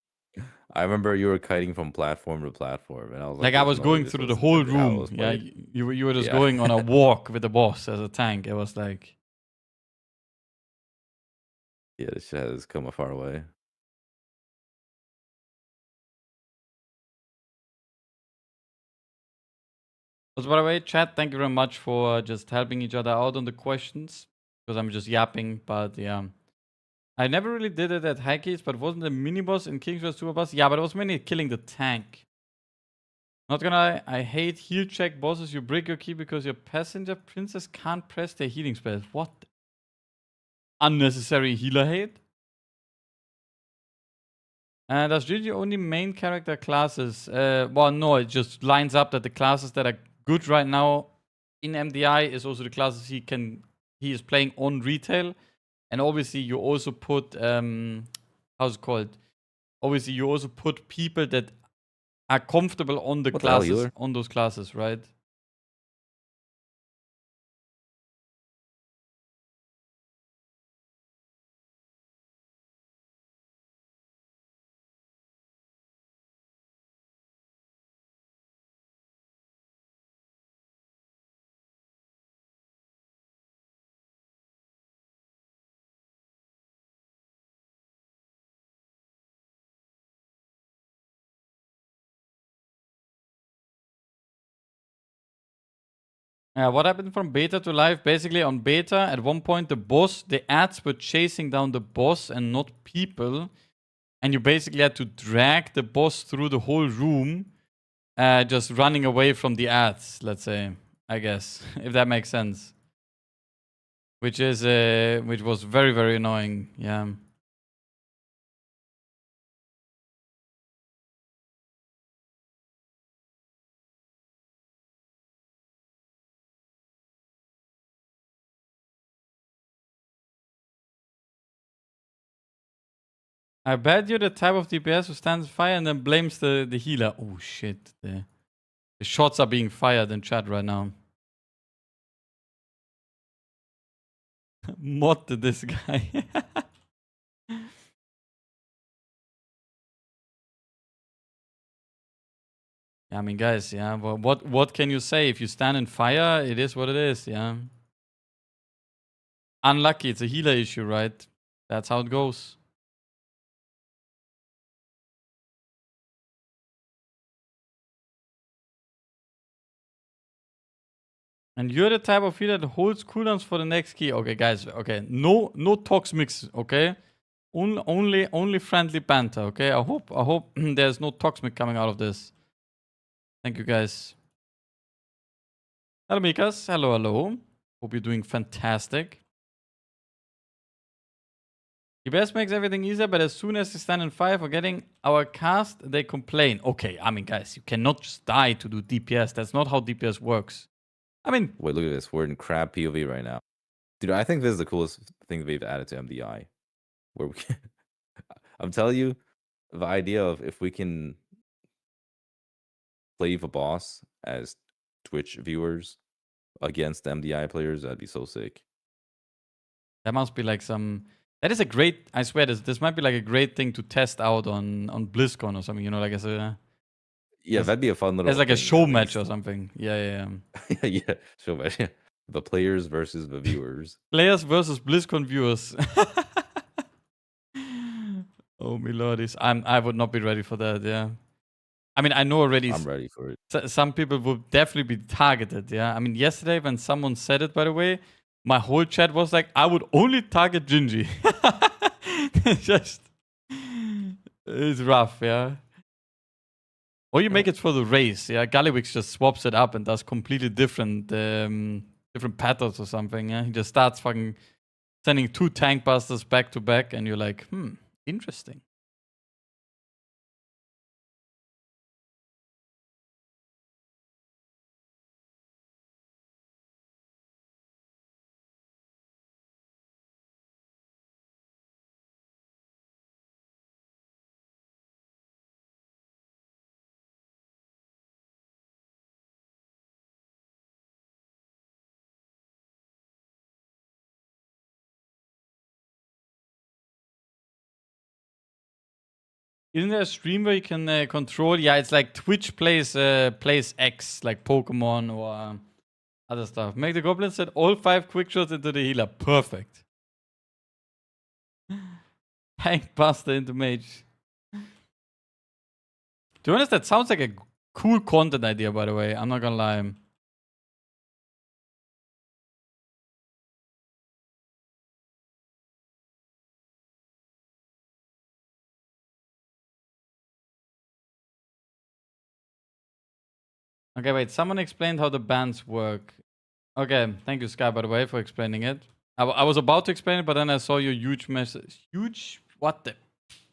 I remember you were kiting from platform to platform, and I was Like I "There's was no way going this through the was whole gonna be how it room. was Yeah, played." you were just Yeah. going on a walk with the boss as a tank. It was like, Yeah, this shit has come a far way. also, by the way, chat, thank you very much for just helping each other out on the questions because I'm just yapping. But yeah, I never really did it at Hackies, but wasn't the mini boss in King's Super Boss? Yeah, but it was mainly killing the tank. Not gonna lie, I hate heal check bosses. You break your key because your passenger princess can't press their healing spells. What? Unnecessary healer hate? Does GG only main character classes? Well, no, it just lines up that the classes that are good right now in MDI is also the classes he is playing on retail. And obviously you also put how's it called? Obviously you also put people that are comfortable on the classes, on those classes, right? What happened from beta to live? Basically, on beta, at one point, the ads were chasing down the boss and not people. And you basically had to drag the boss through the whole room, just running away from the ads, let's say, I guess, if that makes sense. Which was very, very annoying, yeah. I bet you're the type of DPS who stands fire and then blames the healer. Oh shit. The shots are being fired in chat right now. Mod this guy. I mean, guys, yeah. Well, what can you say? If you stand in fire, it is what it is, yeah. Unlucky, it's a healer issue, right? That's how it goes. And you're the type of healer that holds cooldowns for the next key. Okay, guys. Okay, no tox mix. Okay, only friendly banter. Okay, I hope there's no tox mix coming out of this. Thank you, guys. Hello, Mikas. Hello. Hope you're doing fantastic. DPS makes everything easier, but as soon as you stand in fire for getting our cast, they complain. Okay, I mean, guys, you cannot just die to do DPS. That's not how DPS works. I mean... Wait, look at this. We're in crab POV right now. Dude, I think this is the coolest thing they've added to MDI. Where we can... I'm telling you, the idea of if we can play the boss as Twitch viewers against MDI players, that'd be so sick. That must be like some... That is a great... I swear, this might be like a great thing to test out on BlizzCon or something, you know, like as a... Yeah, that'd be a fun little... It's like a show match or something. Yeah. Yeah, show match. Yeah. The players versus the viewers. Players versus BlizzCon viewers. Oh, my lordies. I would not be ready for that, yeah. I mean, I know already... I'm ready for it. Some people would definitely be targeted, yeah. I mean, yesterday when someone said it, by the way, my whole chat was like, I would only target Gingy. Just... It's rough, yeah. Or you make it for the race, yeah. Gallywix just swaps it up and does completely different patterns or something, yeah. He just starts fucking sending 2 tank busters back to back, and you're like, interesting. Isn't there a stream where you can control? Yeah, it's like Twitch plays X, like Pokemon or other stuff. Make the goblin set all 5 quick shots into the healer. Perfect. Hank Buster into mage. To be honest, that sounds like a cool content idea, by the way. I'm not gonna lie. Okay, wait. Someone explained how the bands work. Okay, thank you, Sky, by the way, for explaining it. I was about to explain it, but then I saw your huge message. Huge? What the?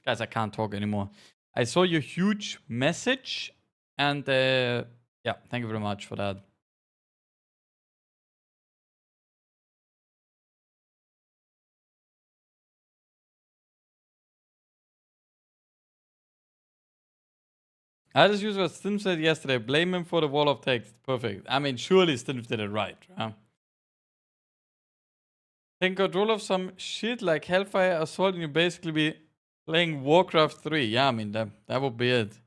Guys, I can't talk anymore. I saw your huge message, and yeah, thank you very much for that. I just used what Stim said yesterday. Blame him for the wall of text. Perfect. I mean, surely Stim did it right. Take control of some shit like Hellfire Assault and you basically be playing Warcraft 3. Yeah, I mean, that would be it. To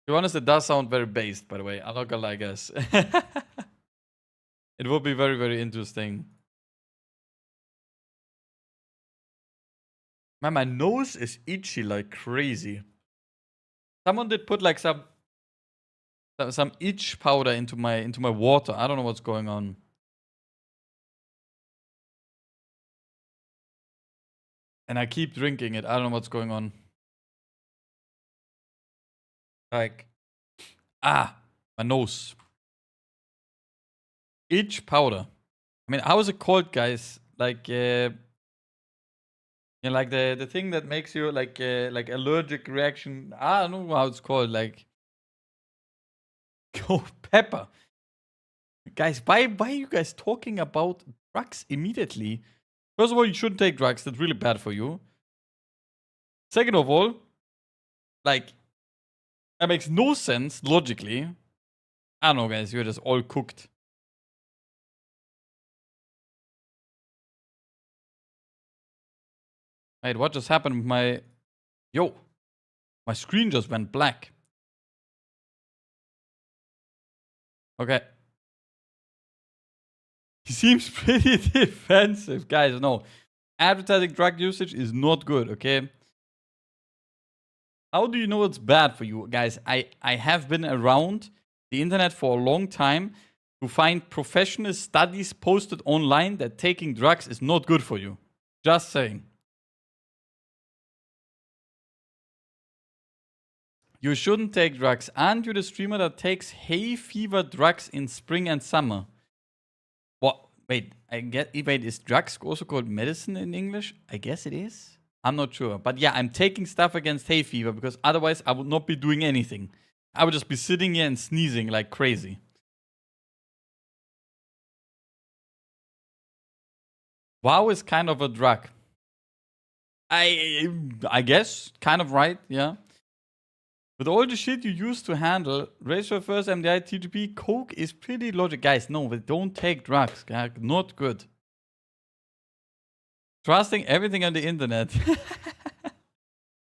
be honest, it does sound very based, by the way. I'm not gonna lie, guys. It would be very, very interesting. Man, my nose is itchy like crazy. Someone did put like some itch powder into my water. I don't know what's going on. And I keep drinking it. I don't know what's going on. Like, my nose. Itch powder. I mean, how is it called, guys? Like, yeah, like the thing that makes you like allergic reaction. I don't know how it's called. Like, pepper. Guys, why are you guys talking about drugs immediately? First of all, you shouldn't take drugs. That's really bad for you. Second of all, like, that makes no sense logically. I don't know, guys. You're just all cooked. Wait, what just happened with my... Yo, my screen just went black. Okay. He seems pretty defensive. Guys, no. Advertising drug usage is not good, okay? How do you know it's bad for you? Guys, I have been around the internet for a long time to find professional studies posted online that taking drugs is not good for you. Just saying. You shouldn't take drugs. Aren't you the streamer that takes hay fever drugs in spring and summer? What? Wait, wait, is drugs also called medicine in English? I guess it is. I'm not sure. But yeah, I'm taking stuff against hay fever because otherwise I would not be doing anything. I would just be sitting here and sneezing like crazy. WoW is kind of a drug. I guess, kind of right, yeah. With all the shit you used to handle, raise your first MDI, TGP, coke is pretty logic. Guys, no, but don't take drugs. Not good. Trusting everything on the internet.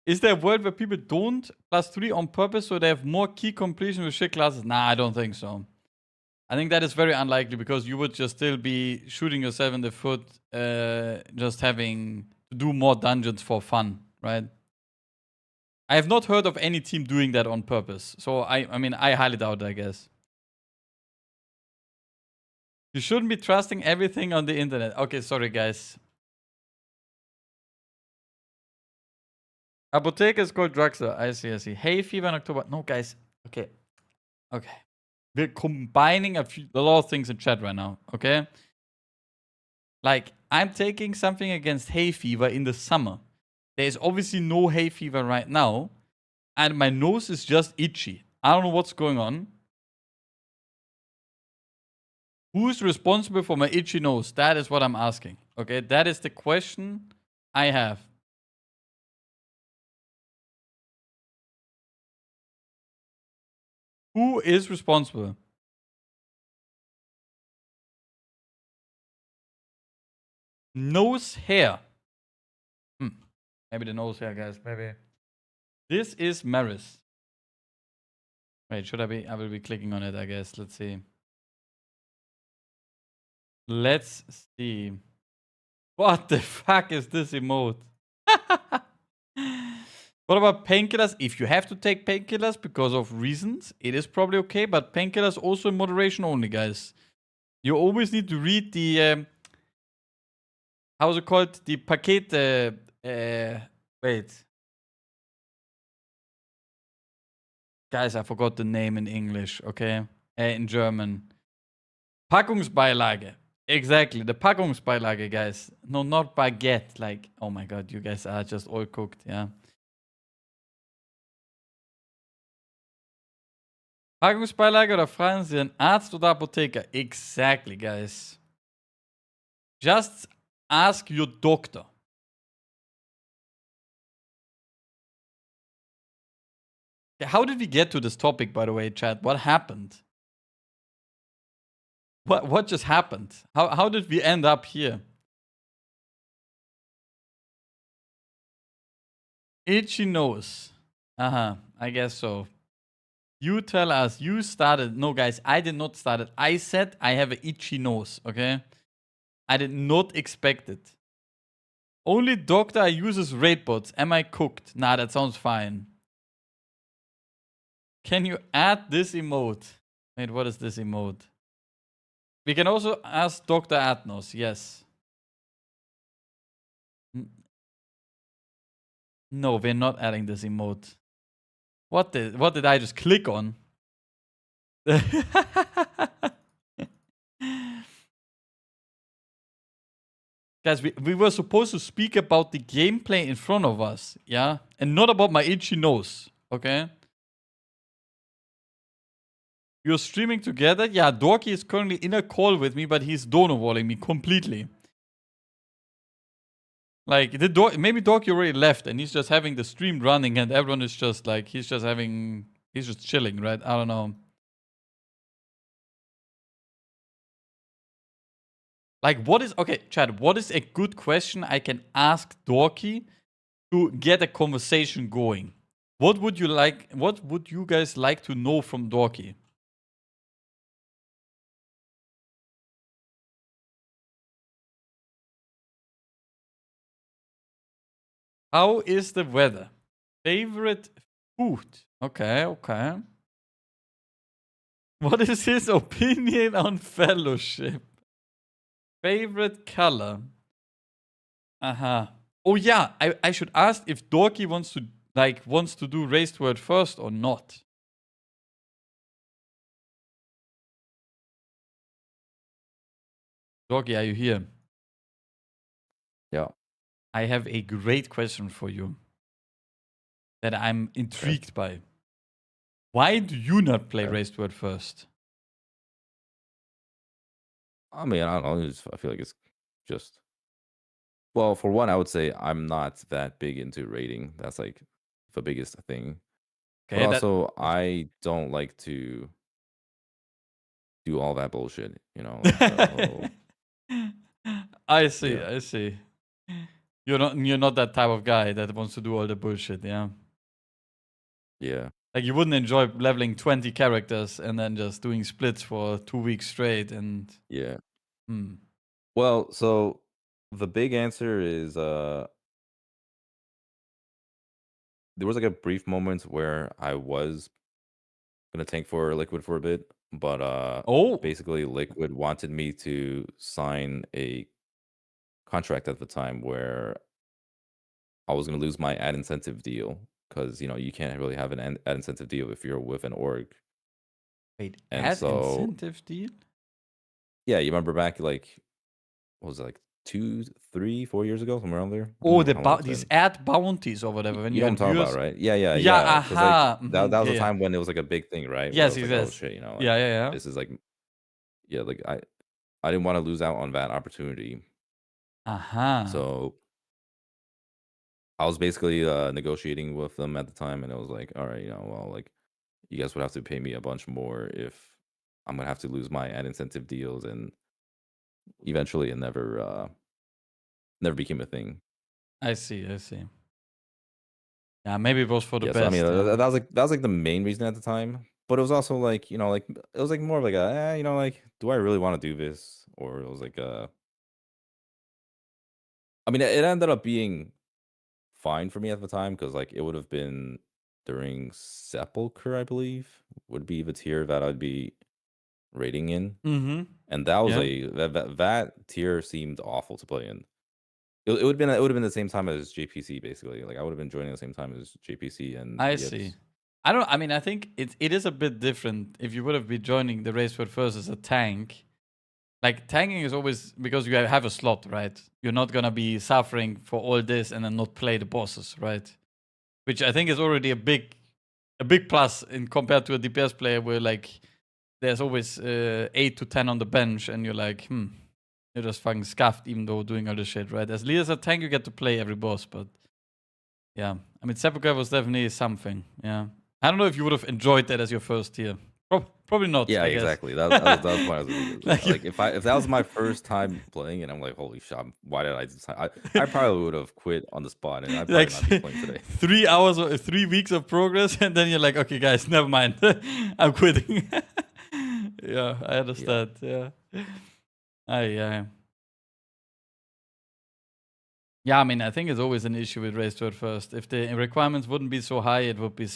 Is there a world where people don't +3 on purpose so they have more key completion with shit classes? Nah, I don't think so. I think that is very unlikely because you would just still be shooting yourself in the foot, just having to do more dungeons for fun, right? I have not heard of any team doing that on purpose. So, I mean, I highly doubt it, I guess. You shouldn't be trusting everything on the internet. Okay, sorry, guys. Apotheke is called drugstore. I see, I see. Hay fever in October. No, guys. Okay. Okay. We're combining a lot of things in chat right now, okay? Like, I'm taking something against hay fever in the summer. There's obviously no hay fever right now. And my nose is just itchy. I don't know what's going on. Who's responsible for my itchy nose? That is what I'm asking. Okay, that is the question I have. Who is responsible? Nose hair. Maybe the nose hair, guys. Maybe. This is Meeres. Wait, should I be? I will be clicking on it, I guess. Let's see. Let's see. What the fuck is this emote? What about painkillers? If you have to take painkillers because of reasons, it is probably okay. But painkillers also in moderation only, guys. You always need to read the... how's it called? The Paket... wait. Guys, I forgot the name in English, okay? In German. Packungsbeilage. Exactly, the Packungsbeilage, guys. No, not baguette. Like, oh my god, you guys are just all cooked, yeah. Packungsbeilage oder fragen Sie einen Arzt oder Apotheker? Exactly, guys. Just ask your doctor. How did we get to this topic, by the way, chat? What happened? What just happened? How did we end up here? Itchy nose. I guess so. You tell us. You started. No, guys, I did not start it. I said I have an itchy nose, okay? I did not expect it. Only doctor uses raid bots. Am I cooked? Nah, that sounds fine. Can you add this emote? Wait, what is this emote? We can also ask Dr. Atnos, yes. No, we're not adding this emote. What did I just click on? Guys, we were supposed to speak about the gameplay in front of us, yeah? And not about my itchy nose, okay? You're streaming together? Yeah, Dorki is currently in a call with me, but he's donor walling me completely. Like, maybe Dorky already left and he's just having the stream running and everyone is just like, he's just chilling, right? I don't know. Like, Chad, what is a good question I can ask Dorky to get a conversation going? What would you guys like to know from Dorky? How is the weather? Favorite food? Okay. What is his opinion on Fellowship? Favorite color? Oh yeah, I should ask if Dorky wants to do Raised Word first or not. Dorky, are you here? Yeah. I have a great question for you that I'm intrigued by. Why do you not play Raised Word first? I mean, I don't know. I feel like it's just... Well, for one, I would say I'm not that big into rating. That's like the biggest thing. Okay, but also, I don't like to do all that bullshit, you know? Like, I see. You're not that type of guy that wants to do all the bullshit, yeah? Yeah. Like, you wouldn't enjoy leveling 20 characters and then just doing splits for 2 weeks straight and... Yeah. Well, so the big answer is there was like a brief moment where I was gonna tank for Liquid for a bit, but basically Liquid wanted me to sign a contract at the time where I was gonna lose my ad incentive deal because you can't really have an ad incentive deal if you're with an org. Wait, and ad so incentive deal? Yeah, you remember back like what was it, like 2, 3, 4 years ago, somewhere around there? Oh, these ad bounties or whatever. When You know what I'm talking about, right? Yeah. Yeah, 'Cause, like, that was yeah, a time when it was like a big thing, right? Where Yes, it was like, oh shit, like, yeah. this is like, yeah, like I didn't want to lose out on that opportunity. So I was basically negotiating with them at the time, and it was like, all right, well, like you guys would have to pay me a bunch more if I'm gonna have to lose my ad incentive deals, and eventually it never became a thing. I see. Yeah, maybe it was for the Yeah, best. so, I mean, that was like the main reason at the time, but it was also like like it was like more of like a like, do I really want to do this? Or it was like I mean, it ended up being fine for me at the time because like it would have been during Sepulchre, I believe, would be the tier that I'd be rating in, and that was that tier seemed awful to play in. It would have been the same time as JPC basically. Like I would have been joining the same time as JPC and. I see. I mean, I think it is a bit different if you would have been joining the Race for first as a tank. Like tanking is always because you have a slot, right? You're not gonna be suffering for all this and then not play the bosses, right? Which I think is already a big plus in compared to a DPS player where like there's always 8 to 10 on the bench and you're like, you're just fucking scuffed even though doing all this shit, right? As lead as a tank, you get to play every boss, but yeah. I mean, Sepulchre was definitely something, yeah. I don't know if you would have enjoyed that as your first tier. Probably not. Yeah, exactly. That was what I was like if that was my first time playing and I'm like, holy shit, why did I decide? I probably would have quit on the spot and I'd probably not be playing today. 3 hours or 3 weeks of progress and then you're like, okay guys, never mind. I'm quitting. Yeah, I understand. Yeah. Yeah, I mean, I think it's always an issue with Race to It first. If the requirements wouldn't be so high, it would be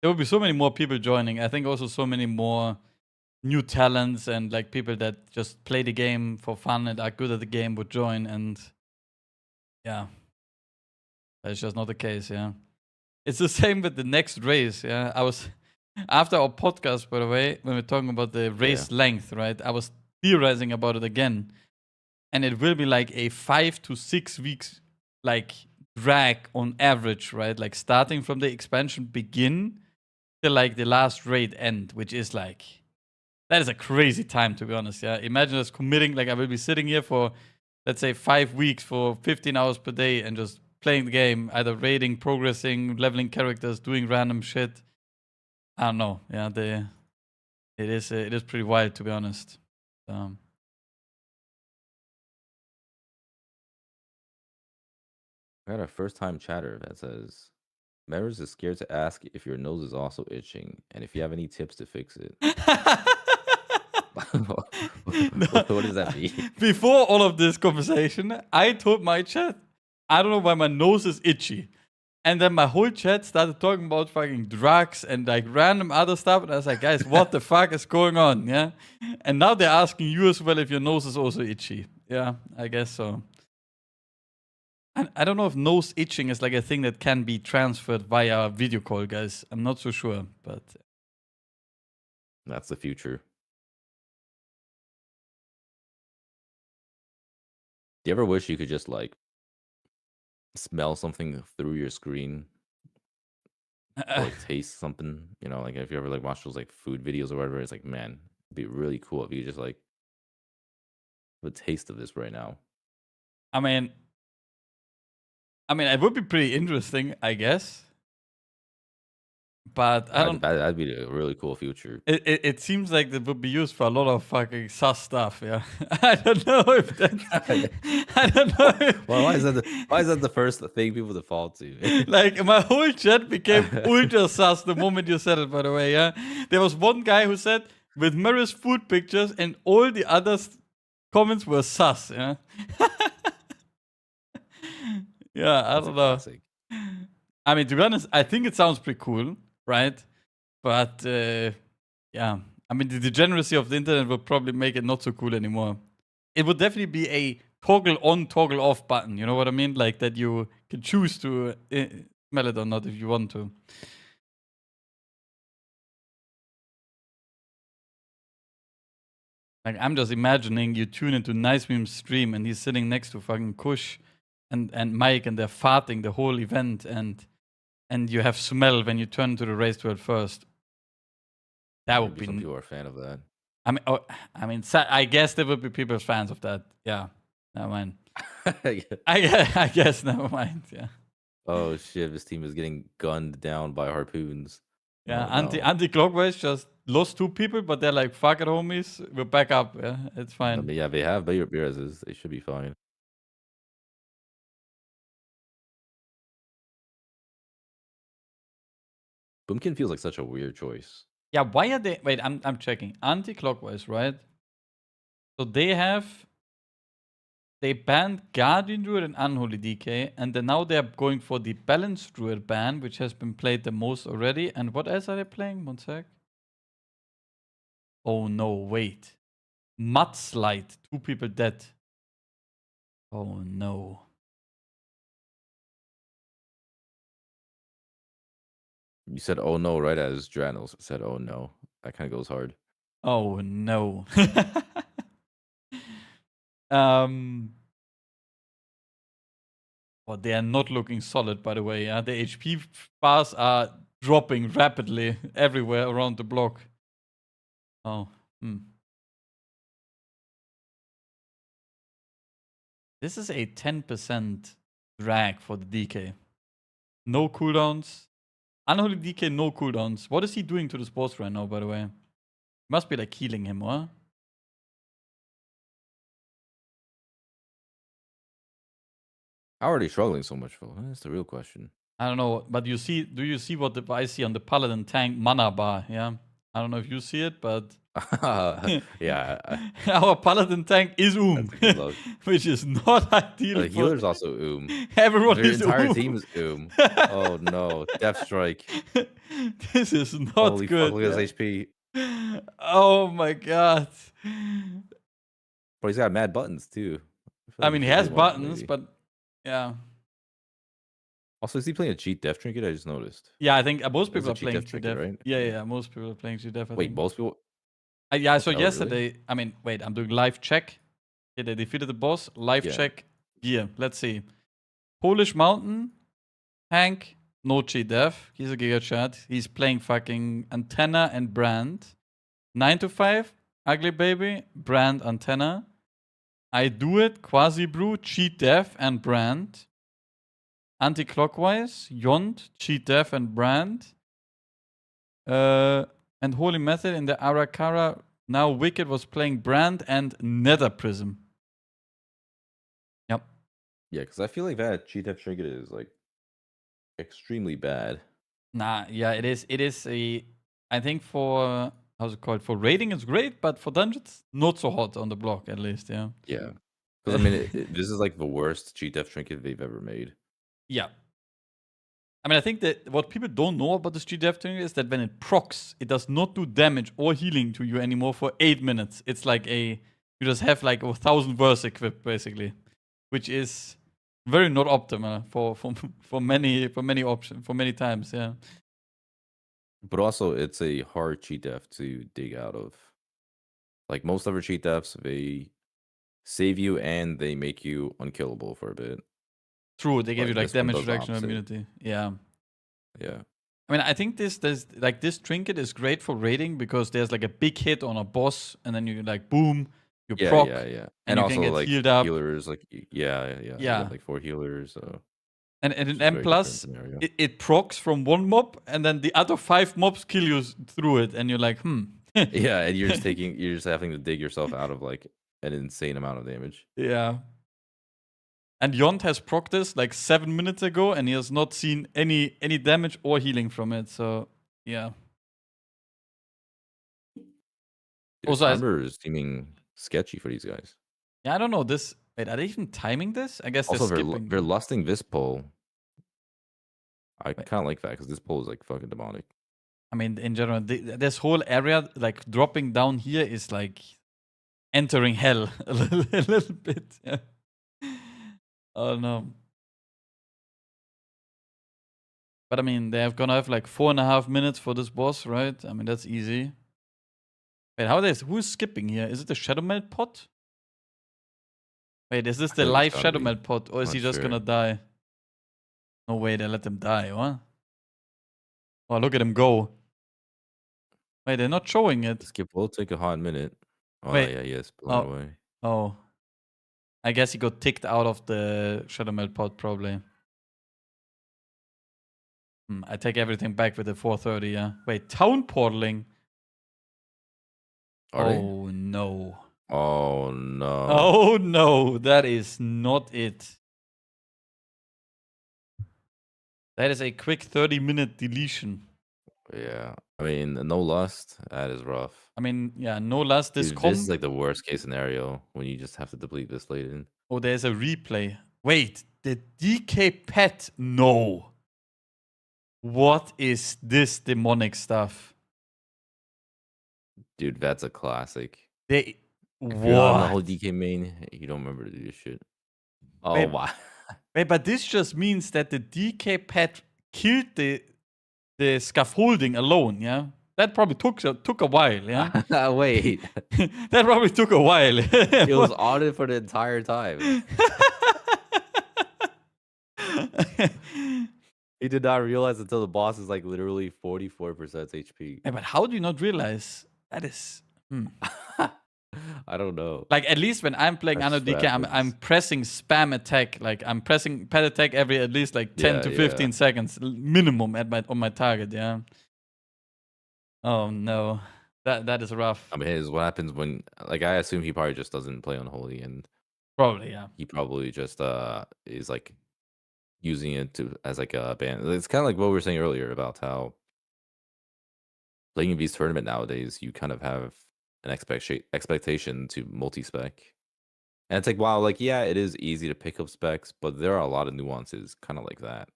there would be so many more people joining. I think also so many more new talents and like people that just play the game for fun and are good at the game would join. And yeah, that's just not the case. Yeah, it's the same with the next race. Yeah, I was after our podcast, by the way, when we're talking about the race length, right? I was theorizing about it again, and it will be like a 5 to 6 weeks like drag on average, right? Like starting from the expansion begin till like the last raid end, which is like, that is a crazy time to be honest. Yeah, imagine us committing, like I will be sitting here for let's say 5 weeks for 15 hours per day and just playing the game, either raiding, progressing, leveling characters, doing random shit. I don't know. Yeah, it is pretty wild, to be honest. I got a first-time chatter that says, Meeres is scared to ask if your nose is also itching, and if you have any tips to fix it. What does that mean? Before all of this conversation, I told my chat, I don't know why my nose is itchy. And then my whole chat started talking about fucking drugs and like random other stuff. And I was like, guys, what the fuck is going on? Yeah. And now they're asking you as well if your nose is also itchy. Yeah, I guess so. And I don't know if nose itching is like a thing that can be transferred via video call, guys. I'm not so sure, but that's the future. Do you ever wish you could just like smell something through your screen? Or like taste something, you know, like if you ever like watch those like food videos or whatever, it's like, man, it'd be really cool if you could just like have a taste of this right now. I mean, it would be pretty interesting, I guess. But I don't. That'd be a really cool future. It seems like that would be used for a lot of fucking sus stuff. Yeah, I don't know if that's. I don't know. Well, why is that the first thing people default to? Like my whole chat became ultra sus the moment you said it. By the way, yeah, there was one guy who said with Meeres food pictures, and all the other comments were sus. Yeah. Yeah, I don't know. Classic. I mean, to be honest, I think it sounds pretty cool, right? But yeah, I mean, the degeneracy of the internet would probably make it not so cool anymore. It would definitely be a toggle on, toggle off button. You know what I mean? Like that you can choose to smell it or not if you want to. Like I'm just imagining you tune into Nice Meme's stream and he's sitting next to fucking Kush and Mike, and they're farting the whole event, and you have smell when you turn to the race to it first. That would be. Some people are a fan of that. I guess there would be people fans of that. Yeah, never mind. I guess never mind. Yeah. Oh shit! This team is getting gunned down by harpoons. Yeah, anti-clockwise just lost 2 people, but they're like, fuck it, homies, we're back up. Yeah, it's fine. I mean, yeah, they have Meeres. They should be fine. Boomkin feels like such a weird choice. Yeah, why are they? Wait, I'm checking. Anti-clockwise, right? So they banned Guardian Druid and Unholy DK, and then now they're going for the Balanced Druid ban, which has been played the most already. And what else are they playing? One sec. Oh no, wait. Mudslide, 2 people dead. Oh no. You said, oh no, right as Dranos said, oh no. That kind of goes hard. Oh no. Well, they are not looking solid, by the way. Yeah? The HP bars are dropping rapidly everywhere around the block. Oh. This is a 10% drag for the DK. No cooldowns. Unholy DK, no cooldowns. What is he doing to this boss right now, by the way? Must be like healing him, or? How are they struggling so much, Phil? That's the real question. I don't know, but do you see what I see on the Paladin tank mana bar? Yeah, I don't know if you see it, but yeah, our Paladin tank is which is not ideal. The healer's also Everyone Their is entire team is Oh no, Death Strike. This is not Holy good. Fuck, look at his HP. Oh my god. But he's got mad buttons too. I mean, he has buttons, but yeah. Also, is he playing a cheat Death Trinket? I just noticed. Yeah, I think most people are cheat playing Death cheat Trinket, Death. right? Yeah, most people are playing cheat Death. Wait, most people? Yeah, so Oh, yesterday, really? I mean, wait, I'm doing live check. Okay, they defeated the boss. Live check. Gear. Let's see. Polish Mountain. Hank. No cheat Death. He's a Giga Chat. He's playing fucking Antenna and Brand. 9 to 5. Ugly Baby. Brand, Antenna. I do it, Quasi Brew, Cheat Death, and Brand. Anti-clockwise, Yond, Cheat Death, and Brand. And Holy Method in the Arakara. Now Wicked was playing Brand and Nether Prism. Yep. Yeah, because I feel like that Cheat Death Trinket is like extremely bad. Nah, yeah, it is. It is a. I think for how's it called? For raiding, it's great, but for dungeons, not so hot on the block at least. Yeah. Yeah, because I mean, this is like the worst Cheat Death Trinket they've ever made. Yeah. I mean, I think that what people don't know about this Cheat Death Trinket is that when it procs, it does not do damage or healing to you anymore for 8 minutes. It's like you just have like 1,000 verse equipped basically, which is very not optimal for many options for many times. Yeah. But also, it's a hard cheat death to dig out of. Like most other cheat deaths, they save you and they make you unkillable for a bit. True, they give you like this one damage does the reduction or opposite. immunity. Yeah. Yeah. I mean, I think this trinket is great for raiding because there's like a big hit on a boss, and then you like boom, you proc, Yeah. and you also can get like healed up. healers, like yeah. You Yeah. get, like 4 healers. So. And in It's a M very plus, different scenario. it procs from one mob, and then the other 5 mobs kill you through it, and you're like, Yeah, and you're just having to dig yourself out of like an insane amount of damage. Yeah. And Yond has proc this like 7 minutes ago, and he has not seen any damage or healing from it. So yeah. Also, timer is seeming sketchy for these guys. Yeah, I don't know this. Wait, are they even timing this? I guess Also, they're skipping. they're lusting this pull. I kind of like that because this pull is like fucking demonic. I mean, in general, this whole area, like dropping down here, is like entering hell a little bit. Yeah. Oh no. But I mean, they're gonna have like 4.5 minutes for this boss, right? I mean, that's easy. Wait, who's skipping here? Is it the Shadow Melt pot? Wait, is this the live Shadow Melt pot, or is he just gonna die? No way, they let him die, what? Oh, look at him go. Wait, they're not showing it. Skip will take a hot minute. Oh, Wait. yeah, yes, blown away. Oh. I guess he got ticked out of the Shadow Melt pot, probably. I take everything back with the 430, yeah. Wait, town portaling? Oh, no. Oh, no. Oh, no. That is not it. That is a quick 30-minute deletion. Yeah. I mean, no lust. That is rough. I mean, yeah, no lust. This is like the worst case scenario when you just have to deplete this late in. Oh, there's a replay. Wait, the DK pet? No. What is this demonic stuff? Dude, that's a classic. If you're on the whole DK main, you don't remember to do this shit. Oh, wait, wow. Wait, but this just means that the DK pet killed the scaffolding alone, yeah? That probably took a while, yeah? Wait. That probably took a while. It was on it for the entire time. He did not realize until the boss is like literally 44% HP. Yeah, but how do you not realize that is... I don't know. Like, at least when I'm playing Anno DK, I'm pressing spam attack. Like, I'm pressing pet attack every at least like 10 to 15 seconds minimum on my target, yeah? Oh, no. That is rough. I mean, it's what happens when... Like, I assume he probably just doesn't play Unholy, and... Probably, yeah. He probably just is like... using it as like a ban. It's kind of like what we were saying earlier about how... Playing in these tournament nowadays, you kind of have... an expectation to multi-spec. And it's like, wow, like, yeah, it is easy to pick up specs, but there are a lot of nuances kind of like that.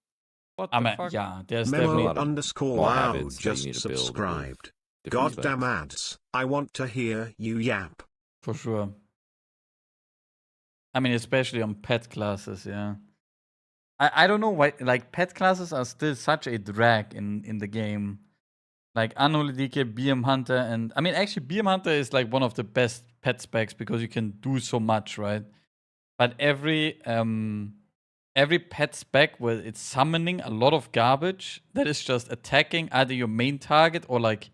What the fuck? Yeah, there's definitely a lot of Memo_wow just subscribed. Goddamn ads. I want to hear you yap. For sure. I mean, especially on pet classes, yeah. I don't know why, like, pet classes are still such a drag in the game. Like Unholy DK, BM Hunter, and I mean, actually, BM Hunter is like one of the best pet specs because you can do so much, right? But every pet spec where it's summoning a lot of garbage that is just attacking either your main target or like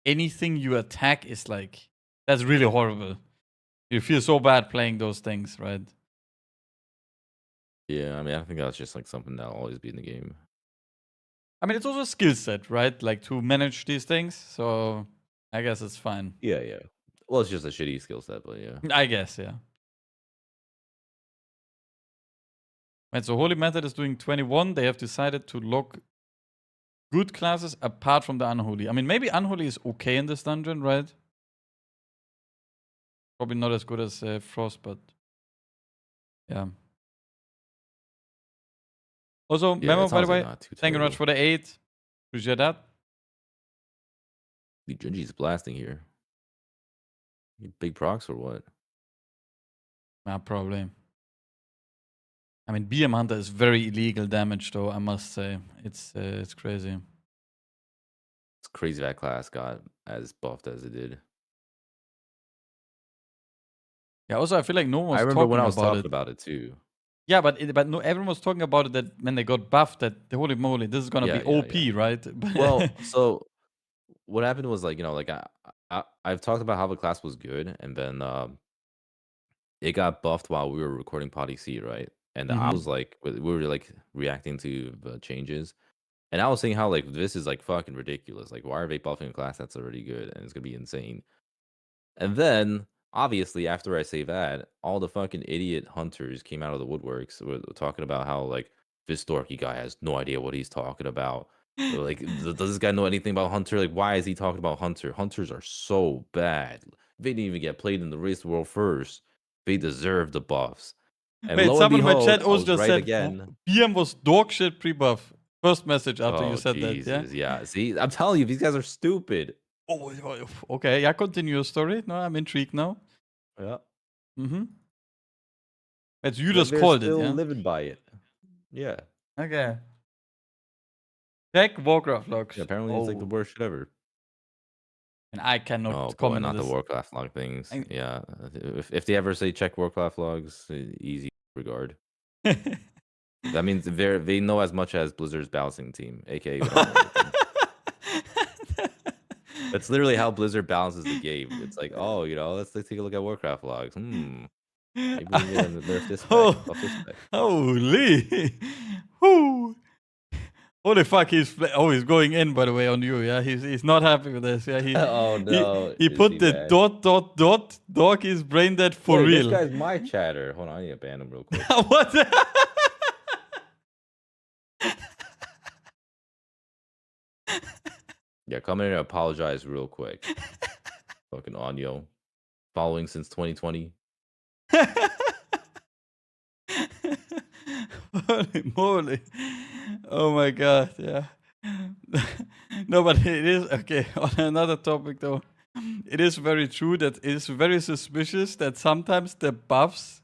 anything you attack is like, that's really horrible. You feel so bad playing those things, right? Yeah, I mean, I think that's just like something that'll always be in the game. I mean, it's also a skill set, right? Like to manage these things. So I guess it's fine. Yeah, yeah. Well, it's just a shitty skill set, but yeah. I guess, yeah. Right, so Holy Method is doing 21. They have decided to lock good classes apart from the Unholy. I mean, maybe Unholy is okay in this dungeon, right? Probably not as good as Frost, but yeah. Also, Yeah, Memo, it's by the honestly way, not too thank you very much for the 8. Appreciate that. The Genji's blasting here. Big procs or what? Yeah, probably. I mean, BM Hunter is very illegal damage, though, I must say. It's crazy. It's crazy that class got as buffed as it did. Yeah, also, I feel like no one was I remember when I was about talking it. about it too. Yeah, but no, everyone was talking about it that when they got buffed, that the holy moly, this is gonna Yeah, be yeah, OP, yeah. right? Well, so what happened was like, you know, like I've talked about how the class was good, and then it got buffed while we were recording Potty C, right? And I was like, we were like reacting to the changes, and I was saying how like this is like fucking ridiculous. Like, why are they buffing a class that's already good and it's gonna be insane? And then obviously after I say that, all the fucking idiot hunters came out of the woodworks. We're talking about how like this dorky guy has no idea what he's talking about. They're like, does this guy know anything about Hunter? Like, why is he talking about Hunter? Hunters are so bad. They didn't even get played in the race world first. They deserve the buffs. And Wait, lo and someone in my behold, chat I also was just right said again. BM was dog shit pre-buff. First message after you said Jesus, that, yeah? yeah. See, I'm telling you, these guys are stupid. Oh, okay, yeah, continue your story. No, I'm intrigued now. Yeah. It's you But just they're called it, still yeah? living by it. Yeah. Okay. Check Warcraft logs. Yeah, apparently it's like the worst shit ever. And I cannot Oh boy, comment not on the this. Warcraft log things. Yeah, if they ever say check Warcraft logs, easy regard. That means they know as much as Blizzard's balancing team, aka. That's literally how Blizzard balances the game. It's like, oh, you know, let's take a look at Warcraft logs. Maybe we can nerf this back, buff this back. Holy, whoo. Holy fuck, he's going in, by the way, on you, yeah? He's not happy with this, yeah? Oh no. He put the mad? dot, dog is brain dead for Wait, real. This guy's my chatter. Hold on, I need to ban him real quick. What? Yeah, come in and apologize real quick. Fucking Anyo. Following since 2020. Holy moly. Oh my god, yeah. No, but it is, okay, on another topic though. It is very true that it is very suspicious that sometimes the buffs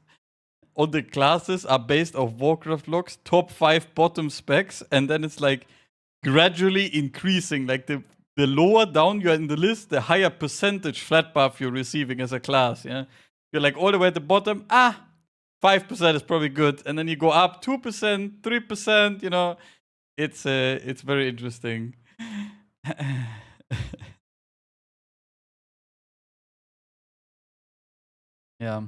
on the classes are based off Warcraft logs, top 5 bottom specs, and then it's like gradually increasing. Like the lower down you are in the list, the higher percentage flat buff you're receiving as a class, yeah? You're like all the way at the bottom, 5% is probably good, and then you go up 2%, 3%, you know. It's very interesting. Yeah.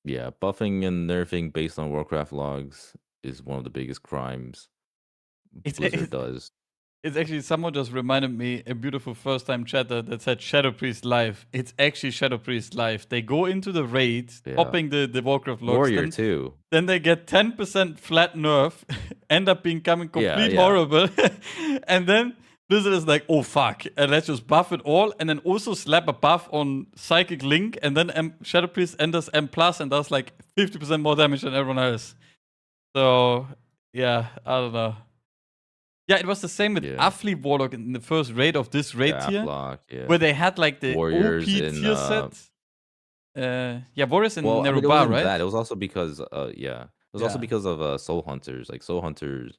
Yeah, buffing and nerfing based on Warcraft logs is one of the biggest crimes Blizzard does. It's actually, someone just reminded me, a beautiful first-time chatter that said Shadow Priest live. It's actually Shadow Priest live. They go into the raid, popping the Warcraft logs. Warrior too. Then they get 10% flat nerf, end up becoming complete horrible. And then Blizzard is like, oh fuck, and let's just buff it all, and then also slap a buff on Psychic Link, and then Shadow Priest enters M+, and does like 50% more damage than everyone else. So, yeah, I don't know. Yeah, it was the same with Affli Warlock in the first raid of this raid tier, where they had like the Warriors OP tier set. Yeah, Warriors in Neruba, it wasn't right? That. It was also because, it was also because of Soul Hunters. Like Soul Hunters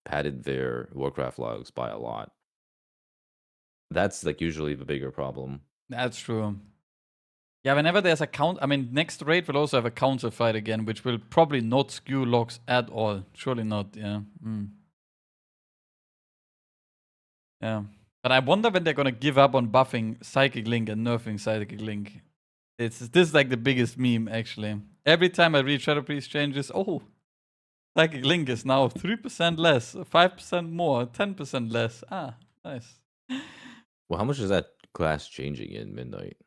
padded their Warcraft logs by a lot. That's like usually the bigger problem. That's true. Yeah, whenever there's a count, I mean, next raid will also have a counter fight again, which will probably not skew logs at all. Surely not, yeah. Yeah. But I wonder when they're gonna give up on buffing Psychic Link and nerfing Psychic Link. This is like the biggest meme, actually. Every time I read Shadow Priest changes, oh, Psychic Link is now 3% less, 5% more, 10% less. Ah, nice. Well, how much is that class changing in Midnight?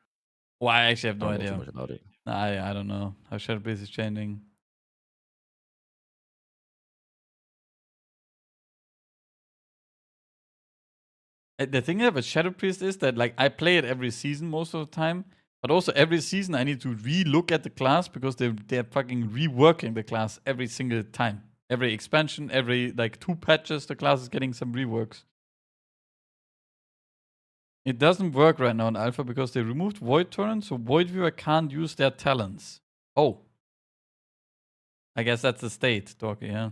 Well, I actually have no I don't know idea. too much about it. I don't know how Shadow Priest is changing. The thing about Shadow Priest is that like I play it every season most of the time, but also every season I need to re-look at the class because they're fucking reworking the class every single time. Every expansion, every like 2 patches, the class is getting some reworks. It doesn't work right now in Alpha because they removed Void Torrent, so Void Viewer can't use their talents. Oh. I guess that's the state, Dorky, yeah.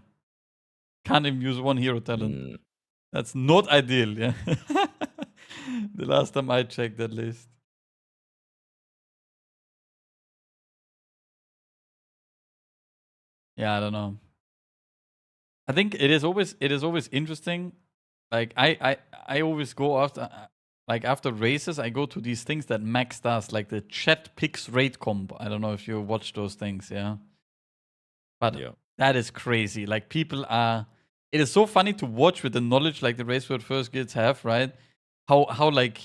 Can't even use one hero talent. That's not ideal, yeah. The last time I checked at least. Yeah, I don't know. I think it is always interesting. Like I always go after like after races, I go to these things that Max does, like the chat picks raid comp. I don't know if you watch those things, yeah. But that is crazy. Like people are. It is so funny to watch with the knowledge like the Race World First Guilds have, right? How like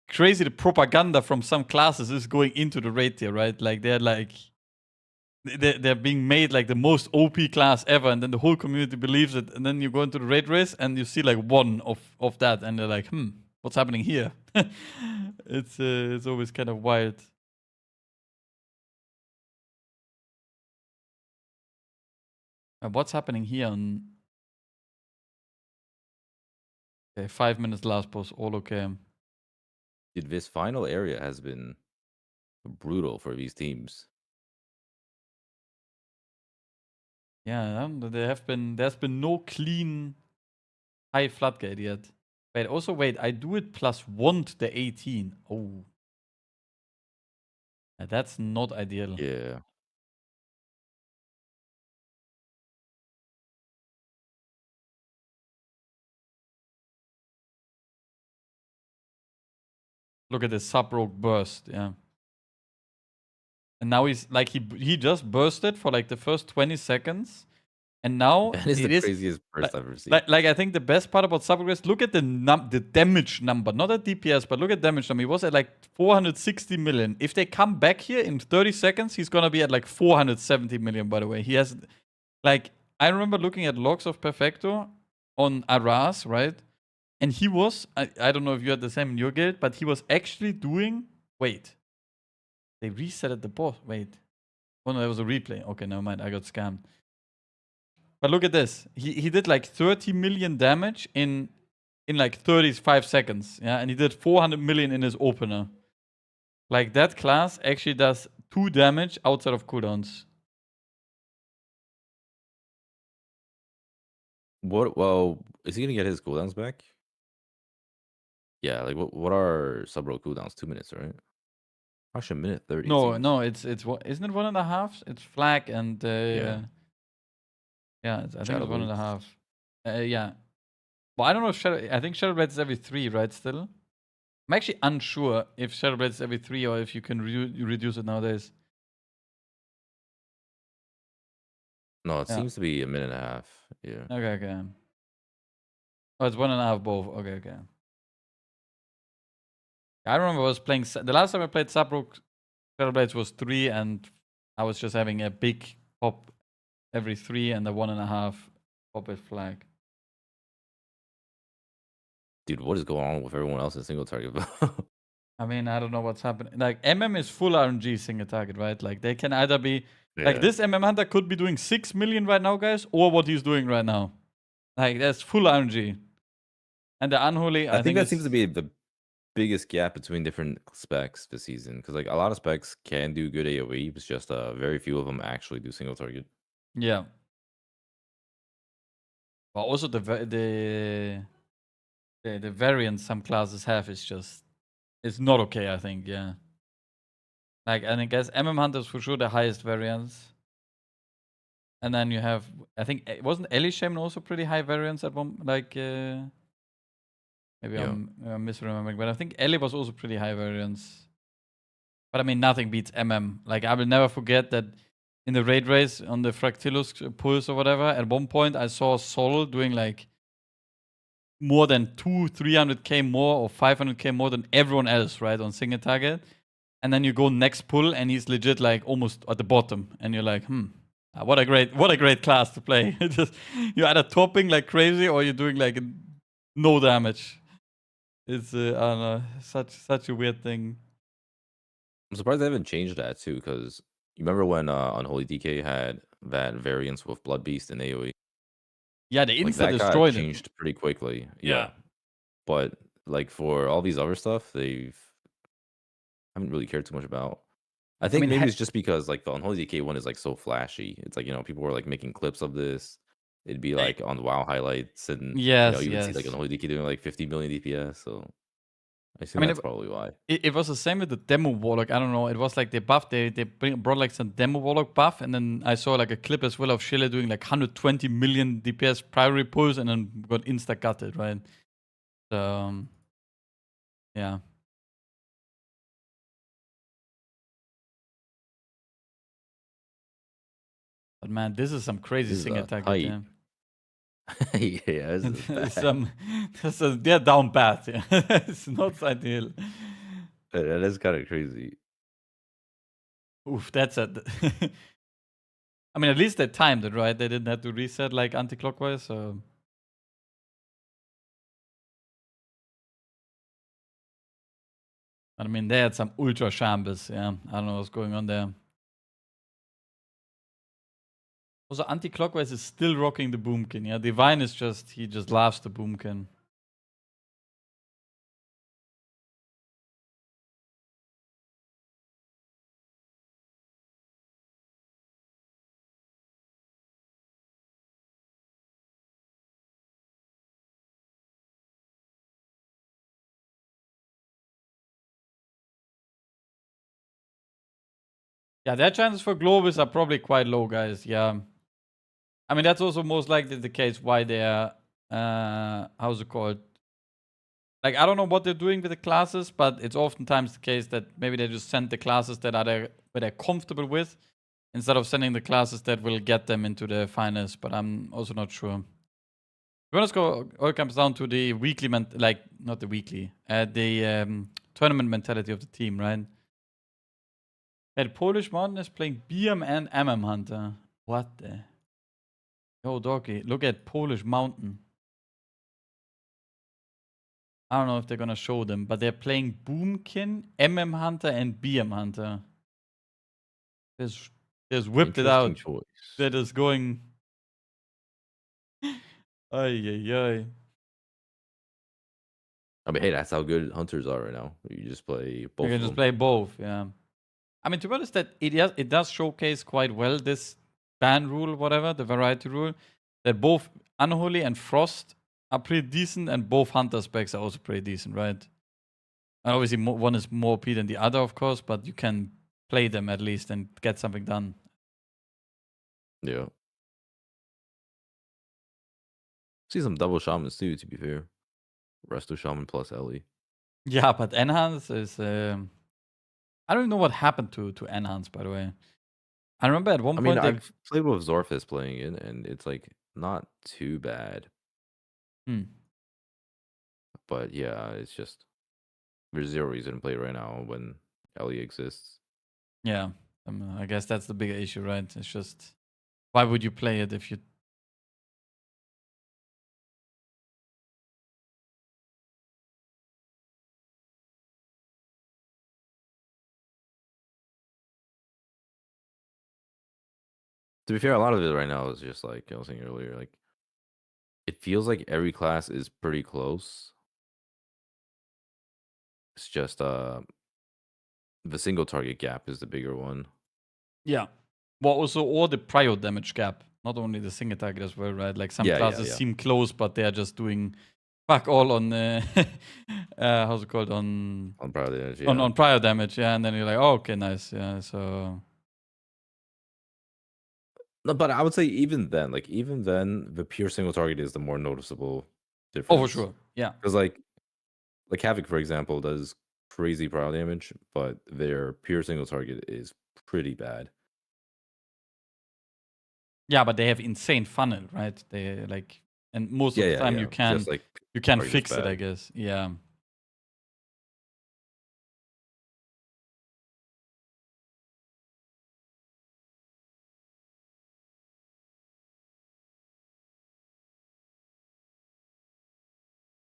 crazy the propaganda from some classes is going into the raid tier, right? Like they're being made like the most OP class ever, and then the whole community believes it, and then you go into the raid race and you see like one of that, and they're like, what's happening here? It's always kind of wild. What's happening here on... Okay, 5 minutes last post, all okay. Dude, this final area has been brutal for these teams. Yeah, there's been no clean high floodgate yet. Wait, I do it +1 to the 18. Oh. That's not ideal. Yeah. Look at this sub-rogue burst, yeah. And now he's like he just bursted for like the first 20 seconds. And now that is the craziest burst I've ever seen. Like I think the best part about sub-rogue, look at the damage number, not at DPS, but look at damage number. He was at like 460 million. If they come back here in 30 seconds, he's gonna be at like 470 million, by the way. He has like, I remember looking at logs of Perfecto on Aras, right? And he was, I don't know if you had the same in your guild, but he was actually doing, wait. They reset at the boss, wait. Oh no, there was a replay. Okay, never mind, I got scammed. But look at this. He did like 30 million damage in like 35 seconds. Yeah, and he did 400 million in his opener. Like that class actually does 2 damage outside of cooldowns. Well, is he gonna get his cooldowns back? Yeah, like what are sub-rogue cooldowns? 2 minutes, right? Actually, a minute 30. No, it's what, isn't it 1.5? It's flag and yeah, I think it's 1.5. Yeah. Well, I don't know if I think Shadow Blade is every 3, right? Still, I'm actually unsure if Shadow Blade is every 3 or if you can reduce it nowadays. No, it seems to be a minute and a half. Yeah. Okay. Oh, it's 1.5 both. Okay. I remember I was playing... The last time I played Sub-Rogue Shadow Blades was 3, and I was just having a big pop every 3 and a 1.5 pop with flag. Dude, what is going on with everyone else in single target? I mean, I don't know what's happening. Like, MM is full RNG single target, right? Like, they can either be... Like, this MM Hunter could be doing 6 million right now, guys, or what he's doing right now. Like, that's full RNG. And the Unholy, I think that seems to be the biggest gap between different specs this season, because like a lot of specs can do good AoE, but just very few of them actually do single target. Yeah. But also the variance some classes have is just, it's not okay, I think. Yeah. Like, and I guess MM Hunter's for sure the highest variance. And then you have, I think, wasn't Ellie Shaman also pretty high variance at one, like Maybe Yeah. I'm misremembering, but I think Ellie was also pretty high variance. But I mean, nothing beats Like, I will never forget that in the raid race on the Fractilus pulse or whatever, at one point I saw Sol doing like more than 300k more or 500k more than everyone else, right, on single target. And then you go next pull and he's legit like almost at the bottom, and you're like, what a great class to play. Just, you're either topping like crazy or you're doing like no damage. It's I don't know, such a weird thing. I'm surprised they haven't changed that too, because you remember when Unholy DK had that variance with Blood Beast and AoE? Yeah, the Like, insta that got destroyed changed pretty quickly. Yeah. But like for all these other stuff, I haven't really cared too much about. I think mean, maybe it's just because like the Unholy DK one is like so flashy. It's like, people were like making clips of this. It'd be like on the WoW highlights, and Yes, you would see like yes. Unholy DK doing like 50 million DPS. So I assume mean, that's probably why. It was the same with the demo warlock. I don't know. It was like they buffed. They brought like some demo warlock buff, and then I saw like a clip as well of Schiller doing like 120 million DPS primary pulls, and then got insta gutted, right? So yeah. But man, this is some crazy This is single a target. tight. Yeah. Yeah, this is bad. They're down bad. Yeah. It's not ideal. That is kind of crazy. Oof, that's a. I mean, at least they timed it right. They didn't have to reset like anti-clockwise. So. I mean, they had some ultra shambles. Yeah, I don't know what's going on there. Also, anti-clockwise is still rocking the boomkin. Yeah, Divine is he just loves the boomkin. Yeah, their chances for Globus are probably quite low, guys. Yeah. I mean, that's also most likely the case why they're, how's it called? Like, I don't know what they're doing with the classes, but it's oftentimes the case that maybe they just send the classes that where they're comfortable with, instead of sending the classes that will get them into the finals, but I'm also not sure. To be honest, all comes down to the weekly, not the weekly, the tournament mentality of the team, right? That Polish Mountain is playing BM and MM Hunter. What the? Yo, dorki, look at Polish Mountain. I don't know if they're gonna show them, but they're playing Boomkin, MM Hunter, and BM Hunter. There's whipped it out. Choice. That is going. Ay. I mean, hey, that's how good hunters are right now. You just play both. You can just play both, yeah. I mean, to be honest, that it does showcase quite well this ban rule, whatever, the variety rule, that both Unholy and Frost are pretty decent, and both hunter specs are also pretty decent, right? And obviously, one is more OP than the other, of course, but you can play them at least and get something done. Yeah. See some double shamans too, to be fair. Resto shaman plus Ellie. Yeah, but Enhance is. I don't even know what happened to Enhance, by the way. I remember at one point. I've played with Zorfis playing it, and it's like not too bad. But yeah, it's just there's zero reason to play right now when Ellie exists. Yeah, I guess that's the bigger issue, right? It's just, why would you play it if you? To be fair, a lot of it right now is just like I was saying earlier, like it feels like every class is pretty close. It's just the single target gap is the bigger one. Yeah. Well, also, or the prio damage gap, not only the single target as well, right? Like some classes seem close, but they're just doing fuck all on how's it called, on prio damage, on prio damage, yeah. And then you're like, oh, okay, nice, yeah. So. No, but I would say even then, the pure single target is the more noticeable difference. Oh, for sure, yeah. Because like like Havoc, for example, does crazy prio damage, but their pure single target is pretty bad. Yeah, but they have insane funnel, right? They like, and most of the time you can Just like you can target's fix it, I bad. guess. Yeah.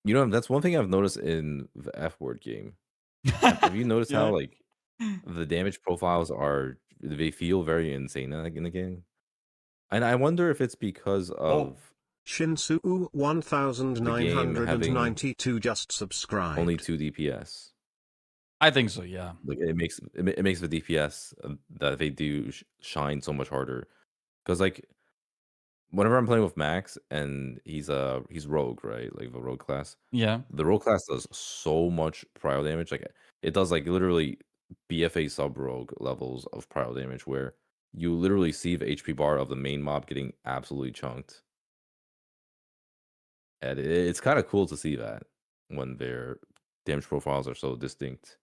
You know, that's one thing I've noticed in the F word game. Have you noticed how Yeah. like the damage profiles they feel very insane in the game? And I wonder if it's because of Shinsu the game having 1992 just subscribed. only 2 DPS. I think so, yeah. Like it makes the DPS that they do shine so much harder. Because like whenever I'm playing with Max and he's rogue, right? Like the rogue class. Yeah. The rogue class does so much prio damage. Like it does like literally BFA sub rogue levels of prio damage where you literally see the HP bar of the main mob getting absolutely chunked. And it's kind of cool to see that when their damage profiles are so distinct.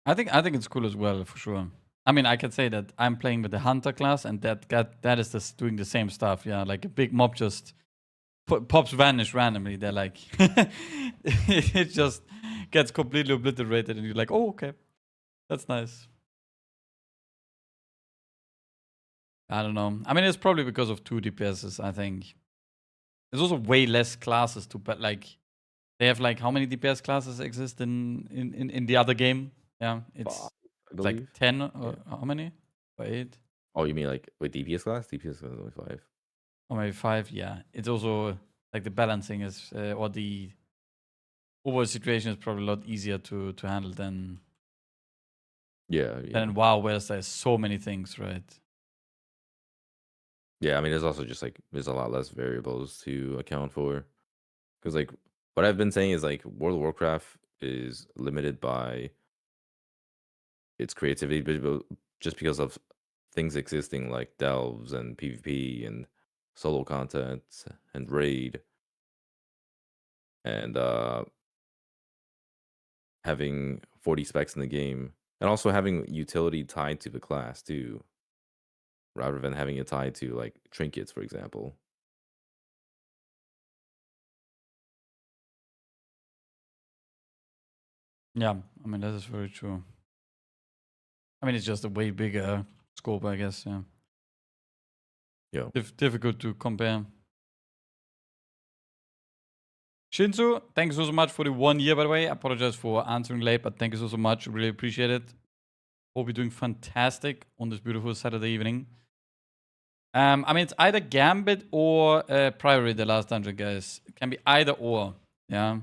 I think it's cool as well, for sure. I mean, I can say that I'm playing with the hunter class, and that is just doing the same stuff. Yeah, like a big mob just pops vanish randomly. They're like, it just gets completely obliterated, and you're like, oh, okay, that's nice. I don't know. I mean, it's probably because of 2 DPSs. I think there's also way less classes to, but like they have like how many DPS classes exist in the other game? Yeah, it's like 10 or how many? Or 8? Oh, you mean like with DPS class? DPS class is only 5. Or maybe 5, yeah. It's also like the balancing is, or the overall situation is probably a lot easier to handle than than in WoW, where there's so many things, right? Yeah, I mean, there's also just like there's a lot less variables to account for. Because like what I've been saying is like World of Warcraft is limited by its creativity, but just because of things existing like delves and PvP and solo content and raid and having 40 specs in the game and also having utility tied to the class too, rather than having it tied to like trinkets, for example. Yeah, I mean, that is very true. I mean, it's just a way bigger scope, I guess, yeah. Yeah. Difficult to compare. Shinsu, thank you so much for the 1 year, by the way. I apologize for answering late, but thank you so much. Really appreciate it. Hope you're doing fantastic on this beautiful Saturday evening. I mean, it's either Gambit or Priory, the last dungeon, guys. It can be either or, yeah.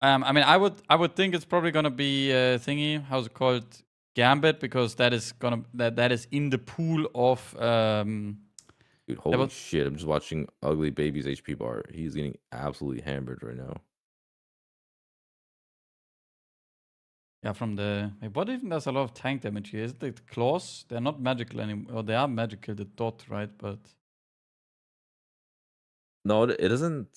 I mean, I would think it's probably gonna be thingy. How's it called? Gambit, because that is gonna that is in the pool of. Dude, holy shit! I'm just watching Ugly Baby's HP bar. He's getting absolutely hammered right now. Yeah, from the what even does a lot of tank damage here? Is it the claws? They're not magical anymore. Or they are magical, the dot, right? But no, it doesn't.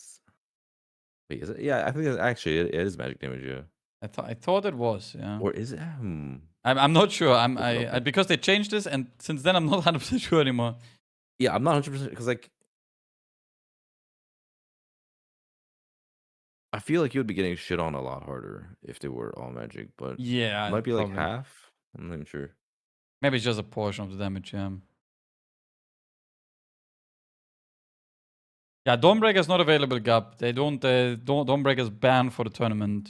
Wait, is it? Yeah, I think actually it is magic damage. Yeah, I thought it was. Yeah. Or is it? I'm not sure. I because they changed this, and since then I'm not 100% sure anymore. Yeah, I'm not 100% because like I feel like you would be getting shit on a lot harder if they were all magic, but yeah, it might be probably. like half. I'm not even sure. Maybe it's just a portion of the damage. Yeah. Yeah, Dawnbreaker is not available, Gap. They don't. Dawnbreaker is banned for the tournament.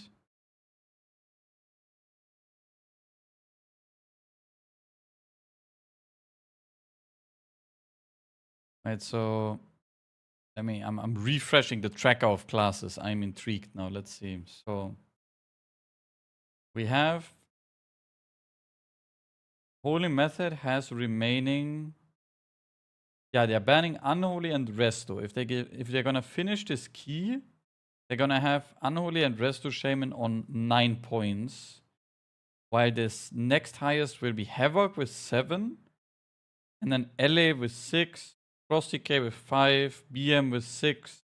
Right, so I'm refreshing the tracker of classes. I'm intrigued now. Let's see. So we have Holy Method has remaining. Yeah, they're banning Unholy and Resto. If they're gonna finish this key, they're gonna have Unholy and Resto Shaman on 9 points. While this next highest will be Havoc with 7. And then LA with 6. Frosty K with 5, BM with 6,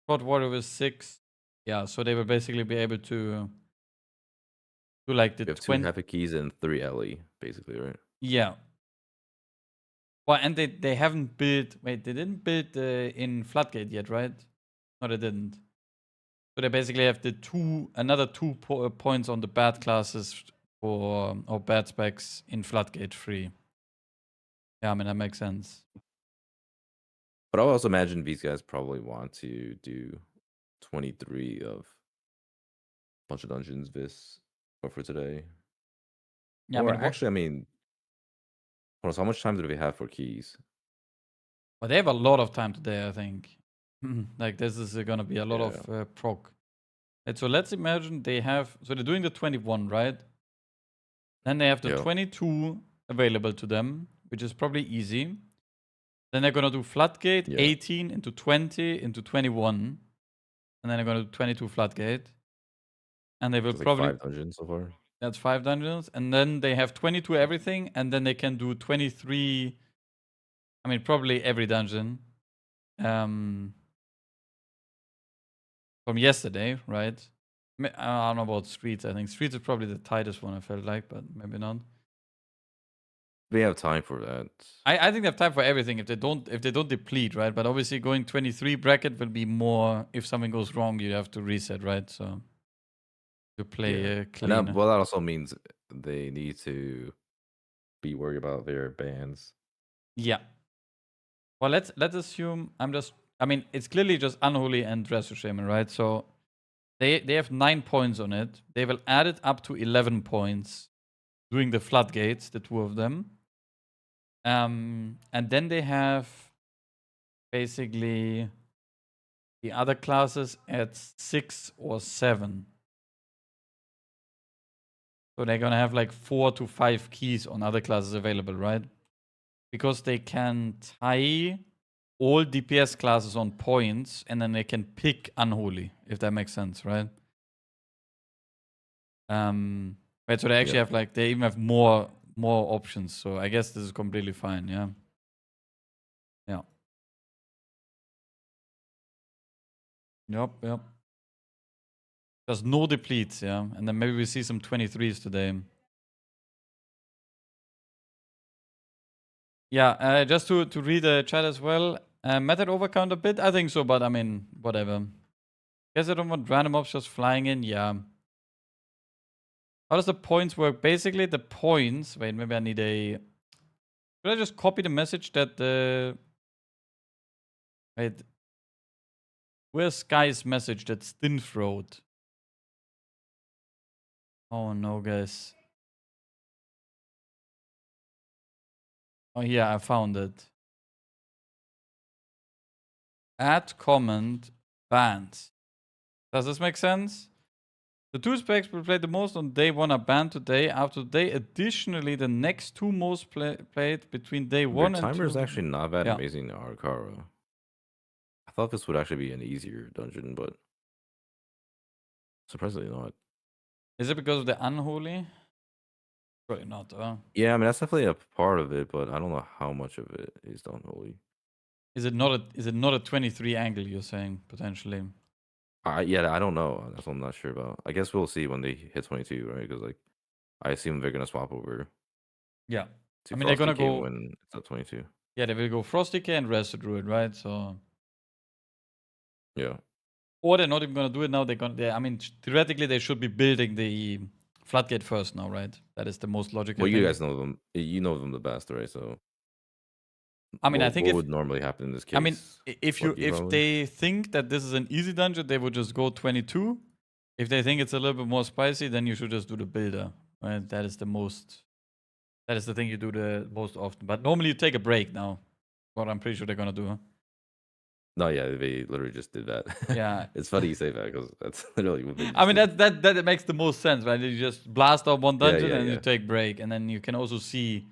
Scott Warrior with 6, Yeah, so they will basically be able to do like the You have 2 20. heavy keys and 3 LE, basically, right? Yeah. Well, and they haven't built. Wait, they didn't build in Floodgate yet, right? No, they didn't. So they basically have the another 2 points on the bad classes for or bad specs in Floodgate 3. Yeah, I mean that makes sense. But I also imagine these guys probably want to do 23 of a bunch of dungeons this or for today. Yeah, Or I mean, actually, I mean, hold on, so how much time do we have for keys? well, they have a lot of time today, I think. Like this is gonna be a lot of proc. And so let's imagine they have. So they're doing the 21, right? Then they have the 22 available to them, which is probably easy. Then they're gonna do Floodgate 18 into 20 into 21, and then they're gonna do 22 Floodgate. And they will That's probably like 5 dungeons so far. That's 5 dungeons, and then they have 22 everything, and then they can do 23. I mean, probably every dungeon. From yesterday, right? I don't know about Streets. I think Streets is probably the tightest one I felt like, but maybe not. We have time for that. I think they have time for everything if they don't deplete, right? But obviously going 23 bracket will be more if something goes wrong, you have to reset, right? So to play clean. And that, well, that also means they need to be worried about their bans. Yeah. Well, let's assume I mean, it's clearly just Unholy and Dresser Shaman, right? So they have 9 points on it. They will add it up to 11 points doing the Floodgates, the 2 of them. And then they have basically the other classes at 6 or 7. So they're gonna have like 4 to 5 keys on other classes available, right? Because they can tie all DPS classes on points, and then they can pick Unholy, if that makes sense, right? Right, so they actually have like, they even have more options, so I guess this is completely fine, yeah. Yeah. Yep. There's no depletes, yeah. And then maybe we see some 23s today. Yeah, just to read the chat as well. Method overcount a bit? I think so, but I mean, whatever. Guess I don't want random mobs just flying in? Yeah. How does the points work? Basically, the points... Wait, maybe I need a... Should I just copy the message that the... Wait. Where's Sky's message that Stinf wrote? Oh no, guys. Oh yeah, I found it. Add comment banned. Does this make sense? The 2 specs we played the most on day 1 are banned today. After today, additionally, the next 2 most played between day 1 and 2. Timer is actually not that amazing, Arcaro. I thought this would actually be an easier dungeon, but surprisingly not. Is it because of the Unholy? Probably not, though. Yeah, I mean that's definitely a part of it, but I don't know how much of it is the Unholy. Is it not a 23 angle? You're saying potentially? Yeah, I don't know. That's what I'm not sure about. I guess we'll see when they hit 22, right? Because like, I assume they're gonna swap over. Yeah, I mean they're gonna go when it's at 22. Yeah, they will go Frosty K and Resto Druid, right? So yeah. Or they're not even gonna do it now. I mean, theoretically, they should be building the Floodgate first now, right? That is the most logical. Well, you guys know them. You know them the best, right? So. I mean, I think what would normally happen in this case? I mean, if they think that this is an easy dungeon, they would just go 22. If they think it's a little bit more spicy, then you should just do the builder, right? That is the thing you do the most often. But normally you take a break now. What I'm pretty sure they're gonna do. Huh? No, yeah, they literally just did that. Yeah, it's funny you say that because that's literally what they. I mean, that makes the most sense, right? You just blast out one dungeon and yeah. you take break, and then you can also see.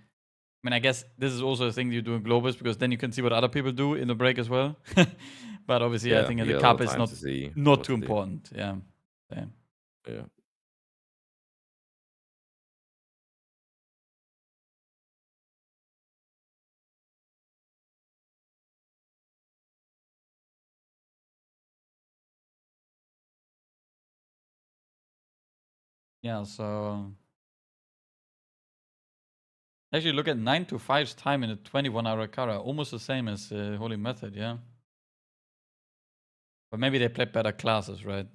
I mean, I guess this is also a thing you do in Globus because then you can see what other people do in the break as well. But obviously, I think in the cup it's not too important. Yeah. Yeah. Yeah, so actually look at 9 to 5's time in a 21-hour Kara, almost the same as Holy Method, yeah. But maybe they play better classes, right?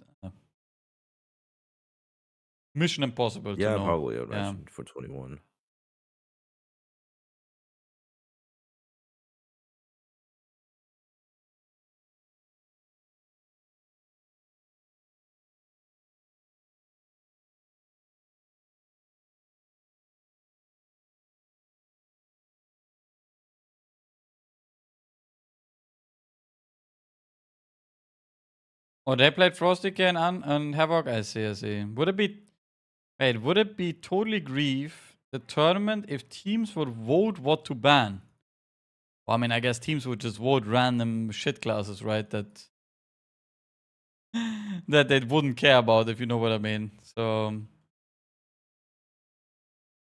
Mission Impossible to Yeah, know. probably I would Yeah. imagine for 21. Oh, they played Frosty and Havoc. I see, I see. Would it be... Wait, would it be totally grief, the tournament, if teams would vote what to ban? Well, I mean, I guess teams would just vote random shit classes, right? That that they wouldn't care about, if you know what I mean. So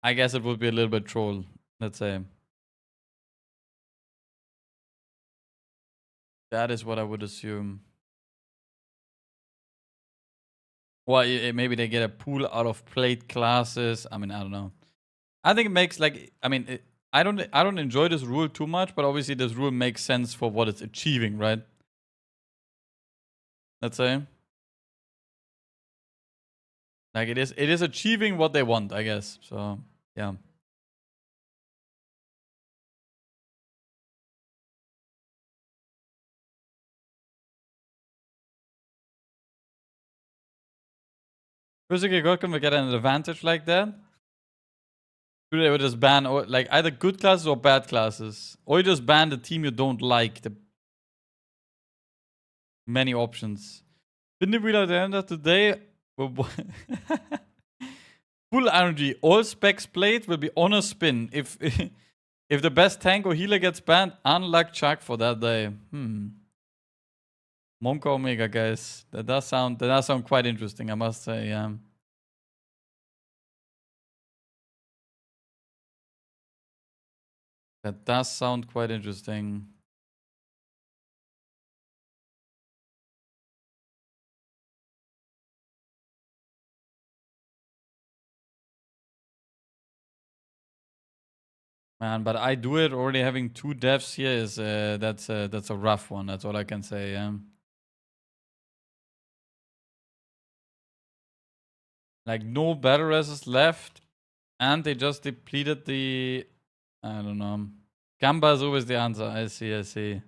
I guess it would be a little bit troll, let's say. That is what I would assume. Well, maybe they get a pool out of played classes. I mean, I don't know. I think it makes like, I mean, I don't enjoy this rule too much, but obviously this rule makes sense for what it's achieving, right? Let's say. Like it is achieving what they want, I guess. So yeah. Basically, God can we get an advantage like that? They would just ban or like either good classes or bad classes, or you just ban the team you don't like. The many options. Didn't the wheel at the end of today? Full energy. All specs played will be on a spin. If if the best tank or healer gets banned, unluck Chuck for that day. Monka Omega, guys. That does sound quite interesting, I must say. Yeah. That does sound quite interesting. Man, but I do it already having 2 deaths here is that's a rough one. That's all I can say. Yeah. Like no battle reses left, and they just depleted the. I don't know. Gamba is always the answer. I see. I see. If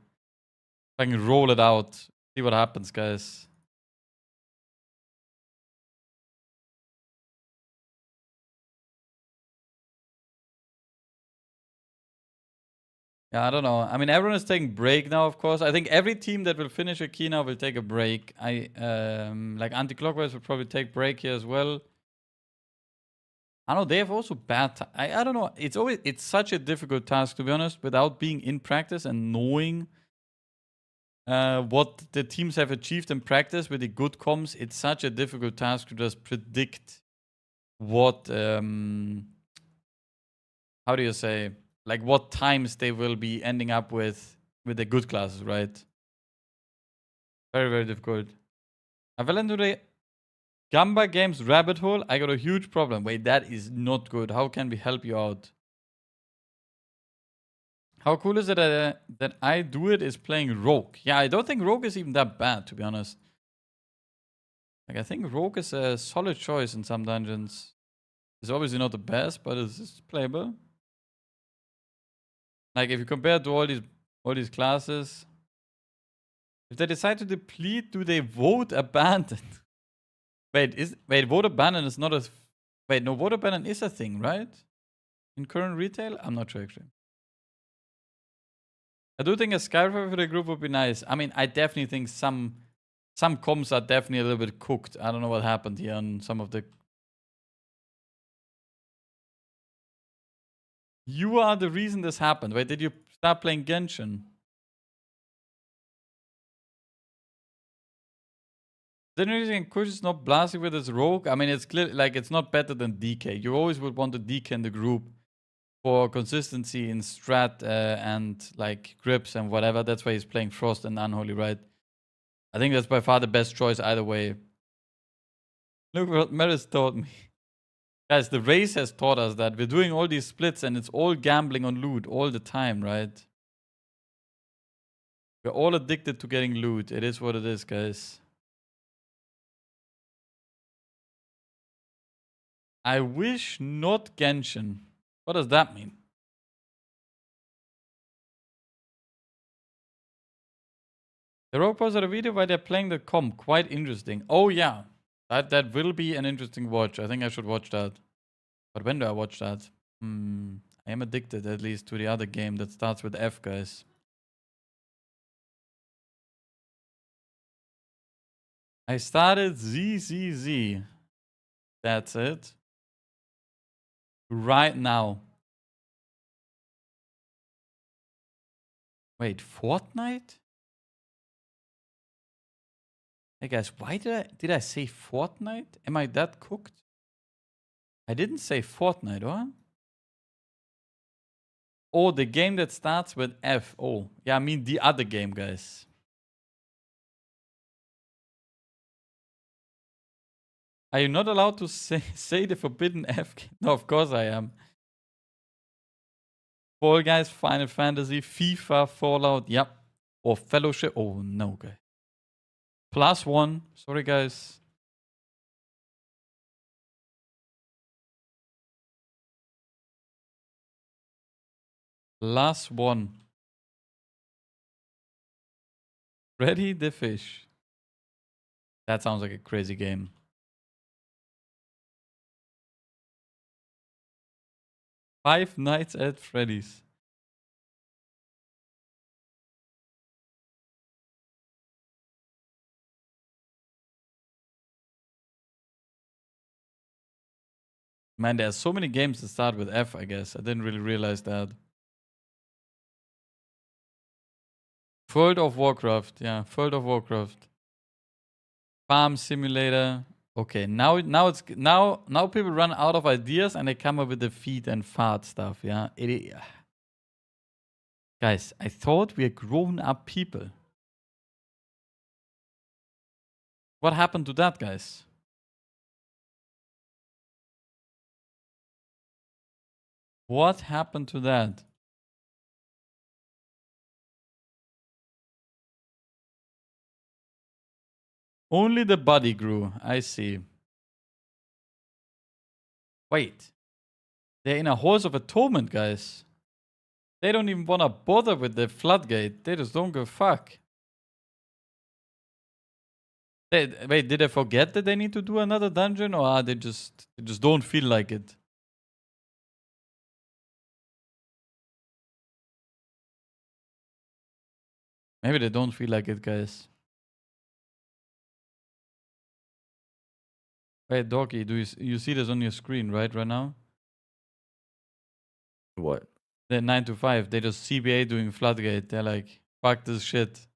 I can roll it out, see what happens, guys. Yeah, I don't know. I mean, everyone is taking break now, of course. I think every team that will finish a key now will take a break. Like anti-clockwise will probably take break here as well. I know they have also bad. I don't know. It's such a difficult task, to be honest, without being in practice and knowing what the teams have achieved in practice with the good comms. It's such a difficult task to just predict what how do you say, like what times they will be ending up with the good classes, right? Very, very difficult. I fell into the Gamba Games rabbit hole. I got a huge problem. Wait, that is not good. How can we help you out? How cool is it that I do it is playing Rogue? Yeah, I don't think Rogue is even that bad, to be honest. Like, I think Rogue is a solid choice in some dungeons. It's obviously not the best, but it's playable. Like, if you compare to all these classes, if they decide to deplete, do they vote abandon? Wait, vote abandon is not a... Wait, no, vote abandon is a thing, right? In current retail? I'm not sure, actually. I do think a Skyrider for the group would be nice. I mean, I definitely think some comms are definitely a little bit cooked. I don't know what happened here on some of the... You are the reason this happened. Wait, did you start playing Genshin? Then Kush is not blasting with his rogue. I mean, it's clear, like, it's not better than DK. You always would want to DK in the group for consistency in strat and like grips and whatever. That's why he's playing Frost and Unholy, right? I think that's by far the best choice either way. Look what Meeres taught me. Guys, the race has taught us that we're doing all these splits and it's all gambling on loot all the time, right? We're all addicted to getting loot. It is what it is, guys. I wish not Genshin. What does that mean? The rogue posted a video where they're playing the comp. Quite interesting. Oh yeah. That will be an interesting watch. I think I should watch that. But when do I watch that? I am addicted at least to the other game that starts with F, guys. I started ZZZ. That's it. Right now. Wait, Fortnite? Hey guys, why did I say Fortnite? Am I that cooked? I didn't say Fortnite, or? Oh, the game that starts with F. Oh, yeah, I mean the other game, guys. Are you not allowed to say the forbidden F game? No, of course I am. Fall Guys, Final Fantasy, FIFA, Fallout, yep. Or Fellowship. Oh, no, guys. +1. Sorry, guys. +1. Freddy the Fish. That sounds like a crazy game. Five Nights at Freddy's. Man, there's so many games that start with F, I guess. I didn't really realize that. World of Warcraft. Yeah, World of Warcraft. Farm Simulator. Okay, now people run out of ideas and they come up with the feed and fart stuff, yeah? Guys, I thought we are grown-up people. What happened to that, guys? What happened to that? Only the body grew. I see. Wait. They're in a Halls of Atonement, guys. They don't even want to bother with the floodgate. They just don't give a fuck. Wait, did they forget that they need to do another dungeon? Or they just don't feel like it? Maybe they don't feel like it, guys. Wait, Dorky, do you see this on your screen, right now? What? The 9 to 5, they just CBA doing Floodgate. They're like, fuck this shit.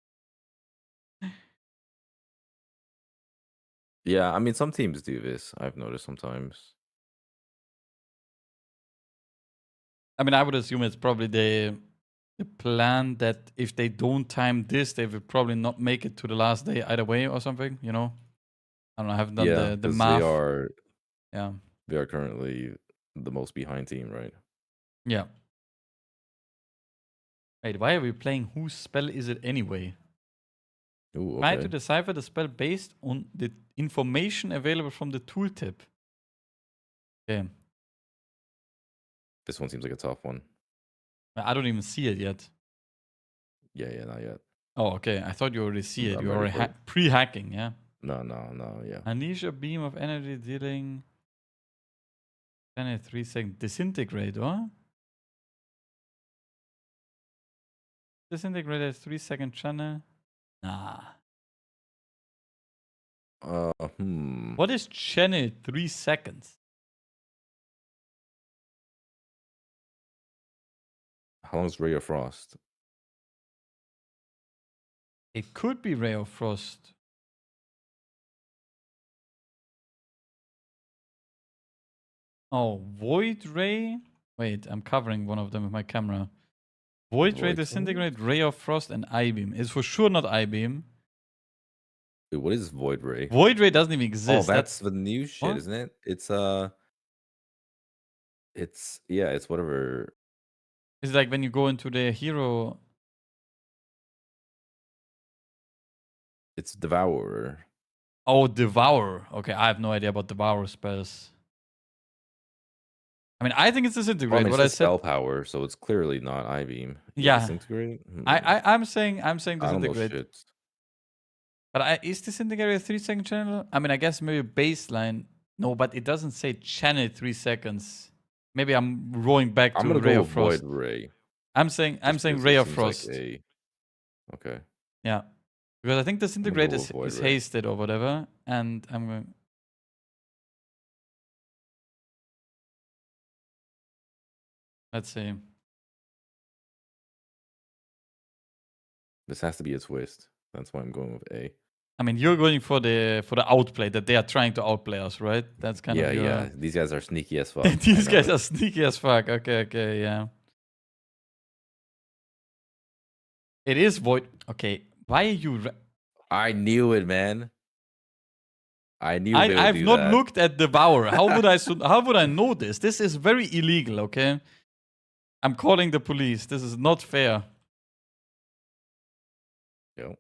Yeah, I mean, some teams do this. I've noticed sometimes. I mean, I would assume it's probably the plan that if they don't time this, they will probably not make it to the last day either way or something, you know? I don't know, I haven't done the math. They are currently the most behind team, right? Yeah. Wait, why are we playing whose spell is it anyway? Ooh, okay. Try to decipher the spell based on the information available from the tooltip. Okay. This one seems like a tough one. I don't even see it yet. Yeah, not yet. Oh, okay. I thought you already see it. You already pre-hacking, yeah? No, yeah. Unleash a beam of energy dealing 3 seconds. Disintegrate, or? Disintegrate has 3-second channel. Nah. What is channel 3 seconds? How long is Ray of Frost? It could be Ray of Frost. Oh, Void Ray? Wait, I'm covering one of them with my camera. Void Ray, Disintegrate, Ray of Frost, and I-Beam. It's for sure not I-Beam. Wait, what is Void Ray? Void Ray doesn't even exist. Oh, that's the new shit, isn't it? It's It's it's whatever. It's like when you go into the hero. It's Devourer. Oh, Devour. Okay, I have no idea about Devour spells. I mean, I think it's Disintegrate. Well, I mean, what it I says said. spell power, so it's clearly not Eye Beam. Yeah. Disintegrate. I'm saying I don't know Disintegrate. shit. But is Disintegrate a 3-second channel? I mean, I guess maybe baseline. No, but it doesn't say channel 3 seconds. Maybe I'm rolling back to I'm gonna Ray go of with Frost. Void Ray. I'm saying because Ray it of seems Frost. Like okay. Yeah. Because I think Disintegrate go is with Void Ray. hasted or whatever. And I'm going. Let's see. This has to be a twist. That's why I'm going with A. I mean, you're going for the outplay, that they are trying to outplay us, right? That's kind of your... Yeah. These guys are sneaky as fuck. These guys are sneaky as fuck. Okay, yeah. It is Void. Okay, why are you... I knew it, man. I knew I've not looked at Devour. How would I know this? This is very illegal, okay? I'm calling the police. This is not fair. Yo.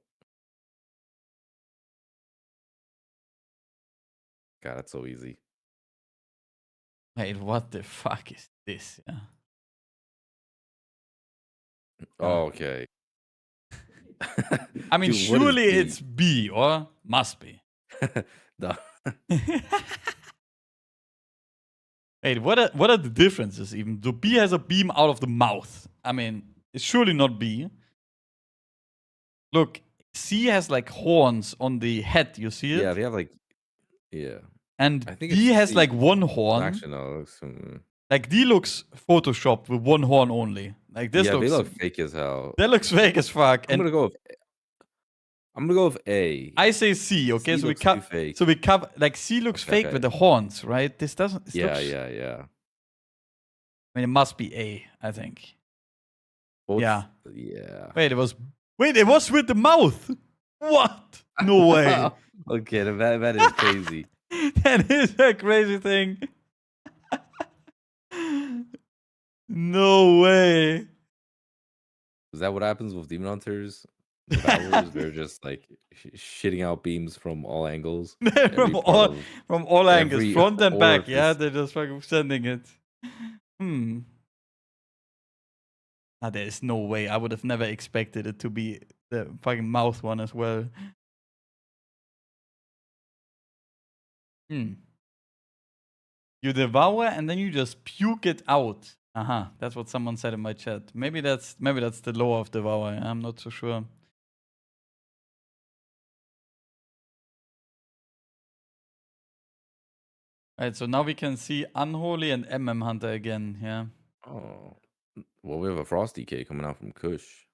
God, that's so easy. Wait, what the fuck is this? Yeah. Oh, okay. I mean, Dude, surely it's B, or must be. No. Wait, what are the differences even? The B has a beam out of the mouth. I mean, it's surely not B. Look, C has like horns on the head. You see it? Yeah, they have like, yeah. And I think D has C. like one horn. Actually, no. Like D looks photoshopped with one horn only. Like this looks. They look fake as hell. That looks fake as fuck. I'm gonna go with A. I say C. Okay, C so we looks too cover. fake. So we cover. Like C looks fake with the horns, right? This doesn't. This looks, Yeah. I mean, it must be A. I think. Both, yeah. Yeah. Wait, it was with the mouth. What? No way. Okay, that is crazy. That is a crazy thing. No way. Is that what happens with Demon Hunters? Devourers, they're just like shitting out beams from all angles. from all angles, front and back. orifice. Yeah, they're just fucking sending it. There is no way. I would have never expected it to be the fucking mouth one as well. You devour and then you just puke it out. That's what someone said in my chat. Maybe that's the law of devour. I'm not so sure. Alright, so now we can see Unholy and MM Hunter again, yeah. Oh. Well, we have a Frost DK coming out from Kush.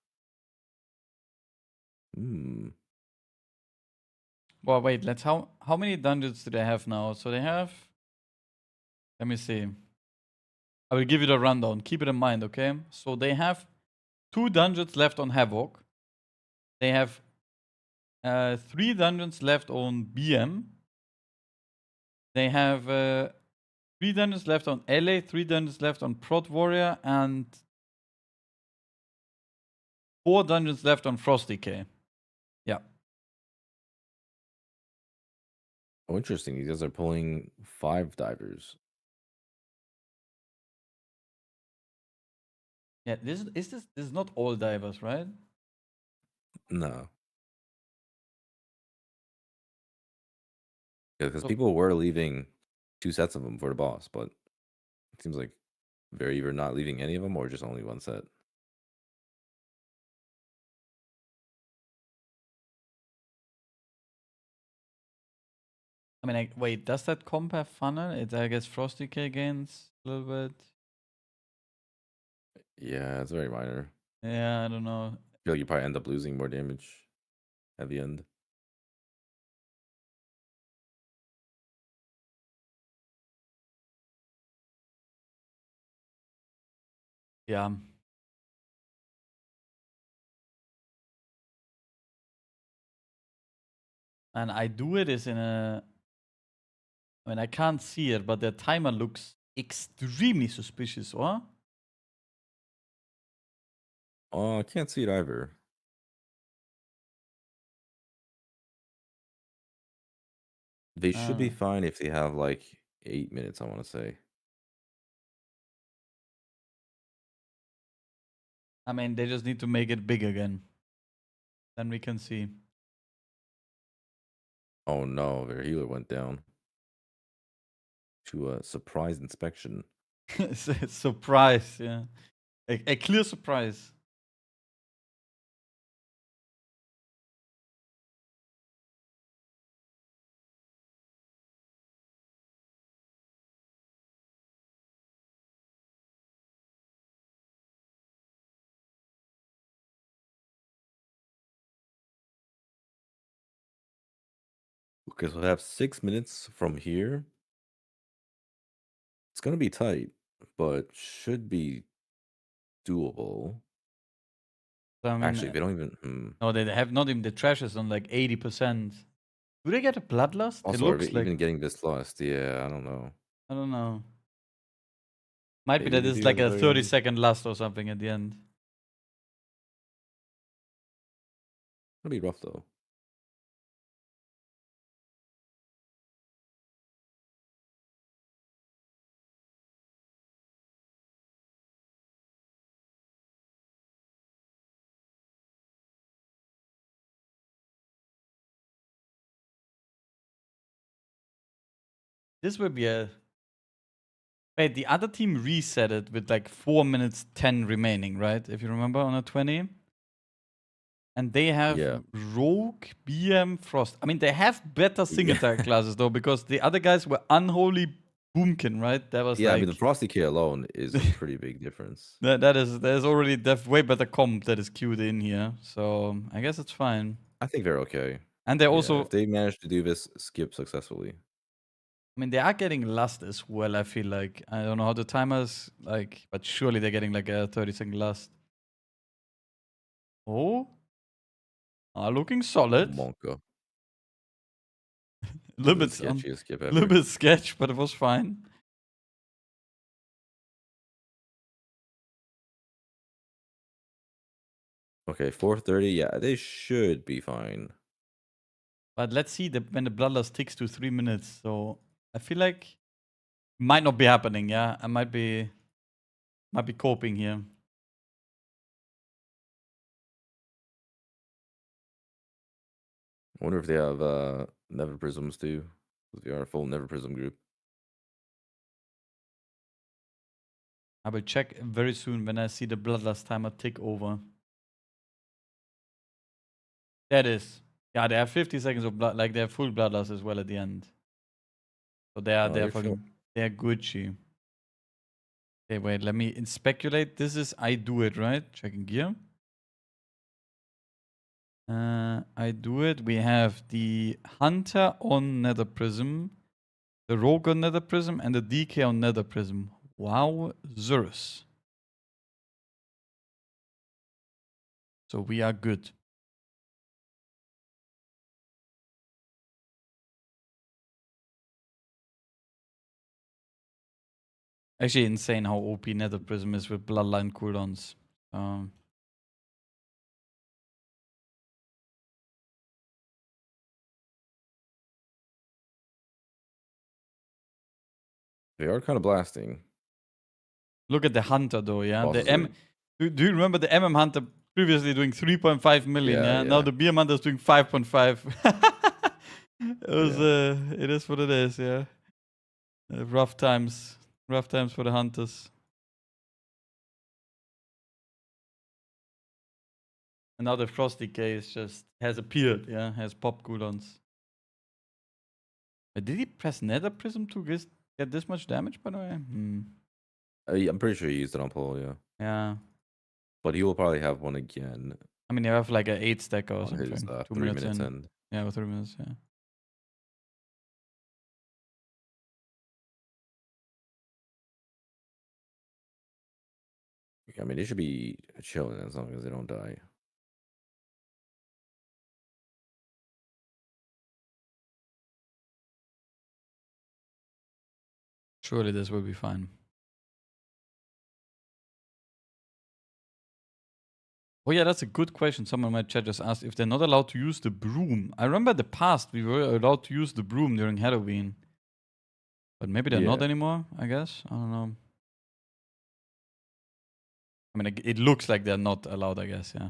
Well, wait, how many dungeons do they have now? So they have, let me see. I will give you the rundown. Keep it in mind, okay? So they have 2 dungeons left on Havoc. They have 3 dungeons left on BM. They have 3 dungeons left on LA, 3 dungeons left on Prot Warrior, and 4 dungeons left on Frost DK. Yeah. Oh, interesting. You guys are pulling 5 divers. Yeah, this is not all divers, right? No. Yeah, because people were leaving 2 sets of them for the boss, but it seems like they're either not leaving any of them or just only 1 set. I mean, wait, does that comp have funnel? I guess Frost DK gains a little bit. Yeah, it's very minor. Yeah, I don't know. I feel like you probably end up losing more damage at the end. Yeah. And I do it is in a... I mean, I can't see it, but the timer looks extremely suspicious, or? Oh, I can't see it either. They should be fine if they have like 8 minutes, I want to say. I mean, they just need to make it big again. Then we can see. Oh no, their healer went down to a surprise inspection. Surprise, yeah. A clear surprise. Okay, so I have 6 minutes from here. It's gonna be tight, but should be doable. I mean, Actually, they don't even. No, they have not even the trash is on like 80%. Do they get a bloodlust? Also, It are looks they like. even getting this lost? Yeah, I don't know. I don't know. Might be Maybe that they it's do like at a the very end. 30-second lust or something at the end. It'll be rough though. This would be a. Wait, the other team reset it with like 4 minutes 10 remaining, right? If you remember on a 20. And they have Rogue, BM, Frost. I mean, they have better single attack classes though, because the other guys were Unholy Boomkin, right? That was Yeah, like. I mean the Frosty K alone is a pretty big difference. There's already way better comp that is queued in here. So I guess it's fine. I think they're okay. And they're also. If they manage to do this skip successfully. I mean, they are getting lust as well, I feel like. I don't know how the timers, like, but surely they're getting like a 30-second lust. Oh. Looking solid. Monka. A little bit sketchiest skip ever. little bit sketch, but it was fine. Okay, 4:30. Yeah, they should be fine. But let's see when the bloodlust ticks to 3 minutes. So I feel like might not be happening. Yeah, I might be coping here. I wonder if they have Never Prisms too. If they are a full Never Prism group. I will check very soon when I see the bloodlust timer tick over. That is. Yeah, they have 50 seconds of blood, like they have full bloodlust as well at the end. So they are they're Gucci. Okay, wait, let me speculate. This is I do it, right? Checking gear. I do it. We have the Hunter on Nether Prism, the Rogue on Nether Prism, and the DK on Nether Prism. Wow, Zerus. So we are good. Actually, insane how OP Nether Prism is with Bloodline cooldowns. They are kind of blasting. Look at the Hunter though, yeah? Possibly. Do you remember the MM Hunter previously doing 3.5 million, yeah? Now the BM Hunter is doing 5.5. It is what it is, yeah. Rough times for the Hunters. And now the Frosty case just has appeared, yeah? Has pop cooldowns. Did he press Nether Prism to get this much damage, by the way? I'm pretty sure he used it on Pole, yeah. Yeah. But he will probably have one again. I mean, you have like an 8 stacker or on something. his 2 3 minutes in. end. Yeah, with 3 minutes, yeah. I mean, they should be chilling as long as they don't die. Surely this will be fine. Oh yeah, that's a good question. Someone in my chat just asked if they're not allowed to use the broom. I remember in the past we were allowed to use the broom during Halloween. But maybe they're not anymore, I guess. I don't know. I mean, it looks like they're not allowed, I guess, yeah.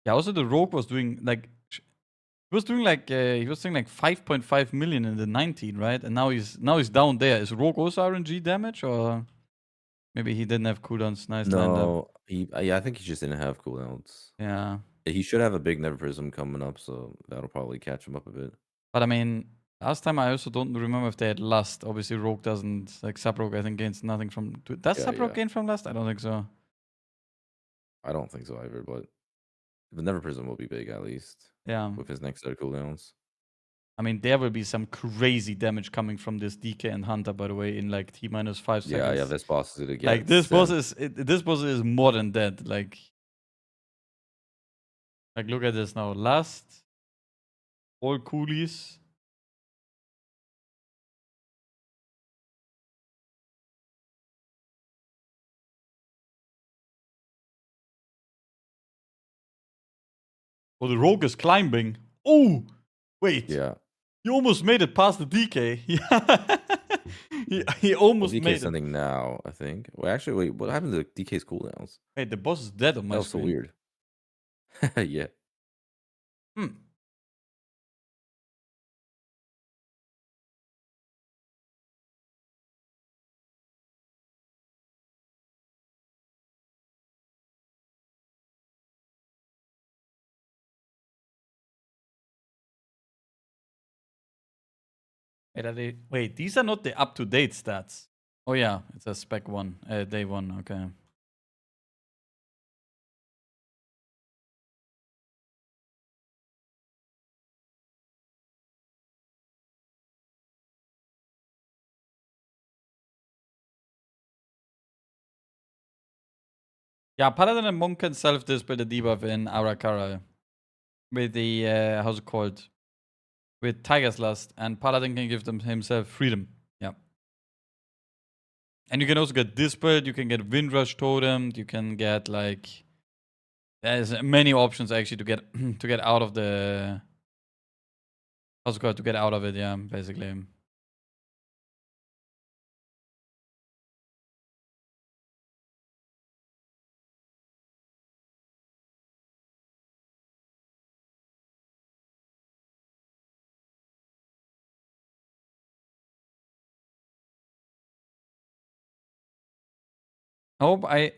Yeah, also the Rogue was doing like... He was doing like 5.5 million in the 19, right? And now he's down there. Is Rogue also RNG damage, or maybe he didn't have cooldowns? Nice lined up. Yeah, I think he just didn't have cooldowns. Yeah. He should have a big Never Prism coming up, so that'll probably catch him up a bit. But I mean, last time I also don't remember if they had Lust. Obviously, Rogue doesn't, like Sub-Rogue I think gains nothing from... Does Sub-Rogue gain from Lust? I don't think so. I don't think so either, but the Never Prism will be big at least. Yeah. With his next set of cooldowns. I mean, there will be some crazy damage coming from this DK and Hunter, by the way, in like T-5 seconds. Yeah, this boss is gonna get like this boss is more than dead. Like look at this now. Last all coolies. Oh, the Rogue is climbing. Oh, wait. Yeah. He almost made it past the DK. he almost DK made it. something now, I think. Well, actually, wait. What happened to DK's cooldowns? Wait, the boss is dead on my screen. That was so weird. Yeah. Wait, these are not the up-to-date stats. Oh yeah, it's a spec 1, day 1, okay. Yeah, Paladin and Monk can self-dispel the debuff in Arakara. With the, how's it called? With Tiger's Lust, and Paladin can give them himself freedom. Yeah. And you can also get Dispelled, you can get Windrush Totem, you can get like... There's many options actually to get to get out of the... How's it called? To get out of it, yeah, basically. I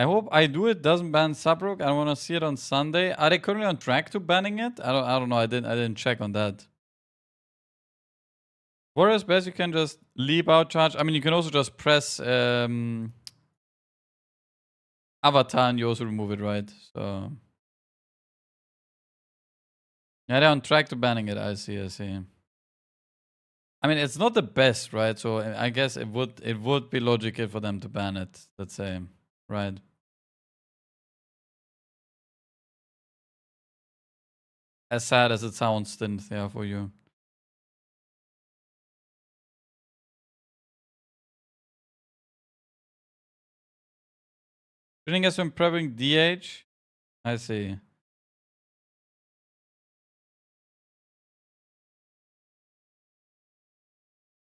hope I do it doesn't ban Sub-Rogue. I want to see it on Sunday. Are they currently on track to banning it? I don't know. I didn't check on that. Whereas best you can just leap out charge. I mean, you can also just press Avatar and you also remove it, right? So yeah, they're on track to banning it. I see. I mean, it's not the best, right? So I guess it would be logical for them to ban it, let's say, right? As sad as it sounds, Stint, yeah, for you. Shooting us when prepping DH? I see.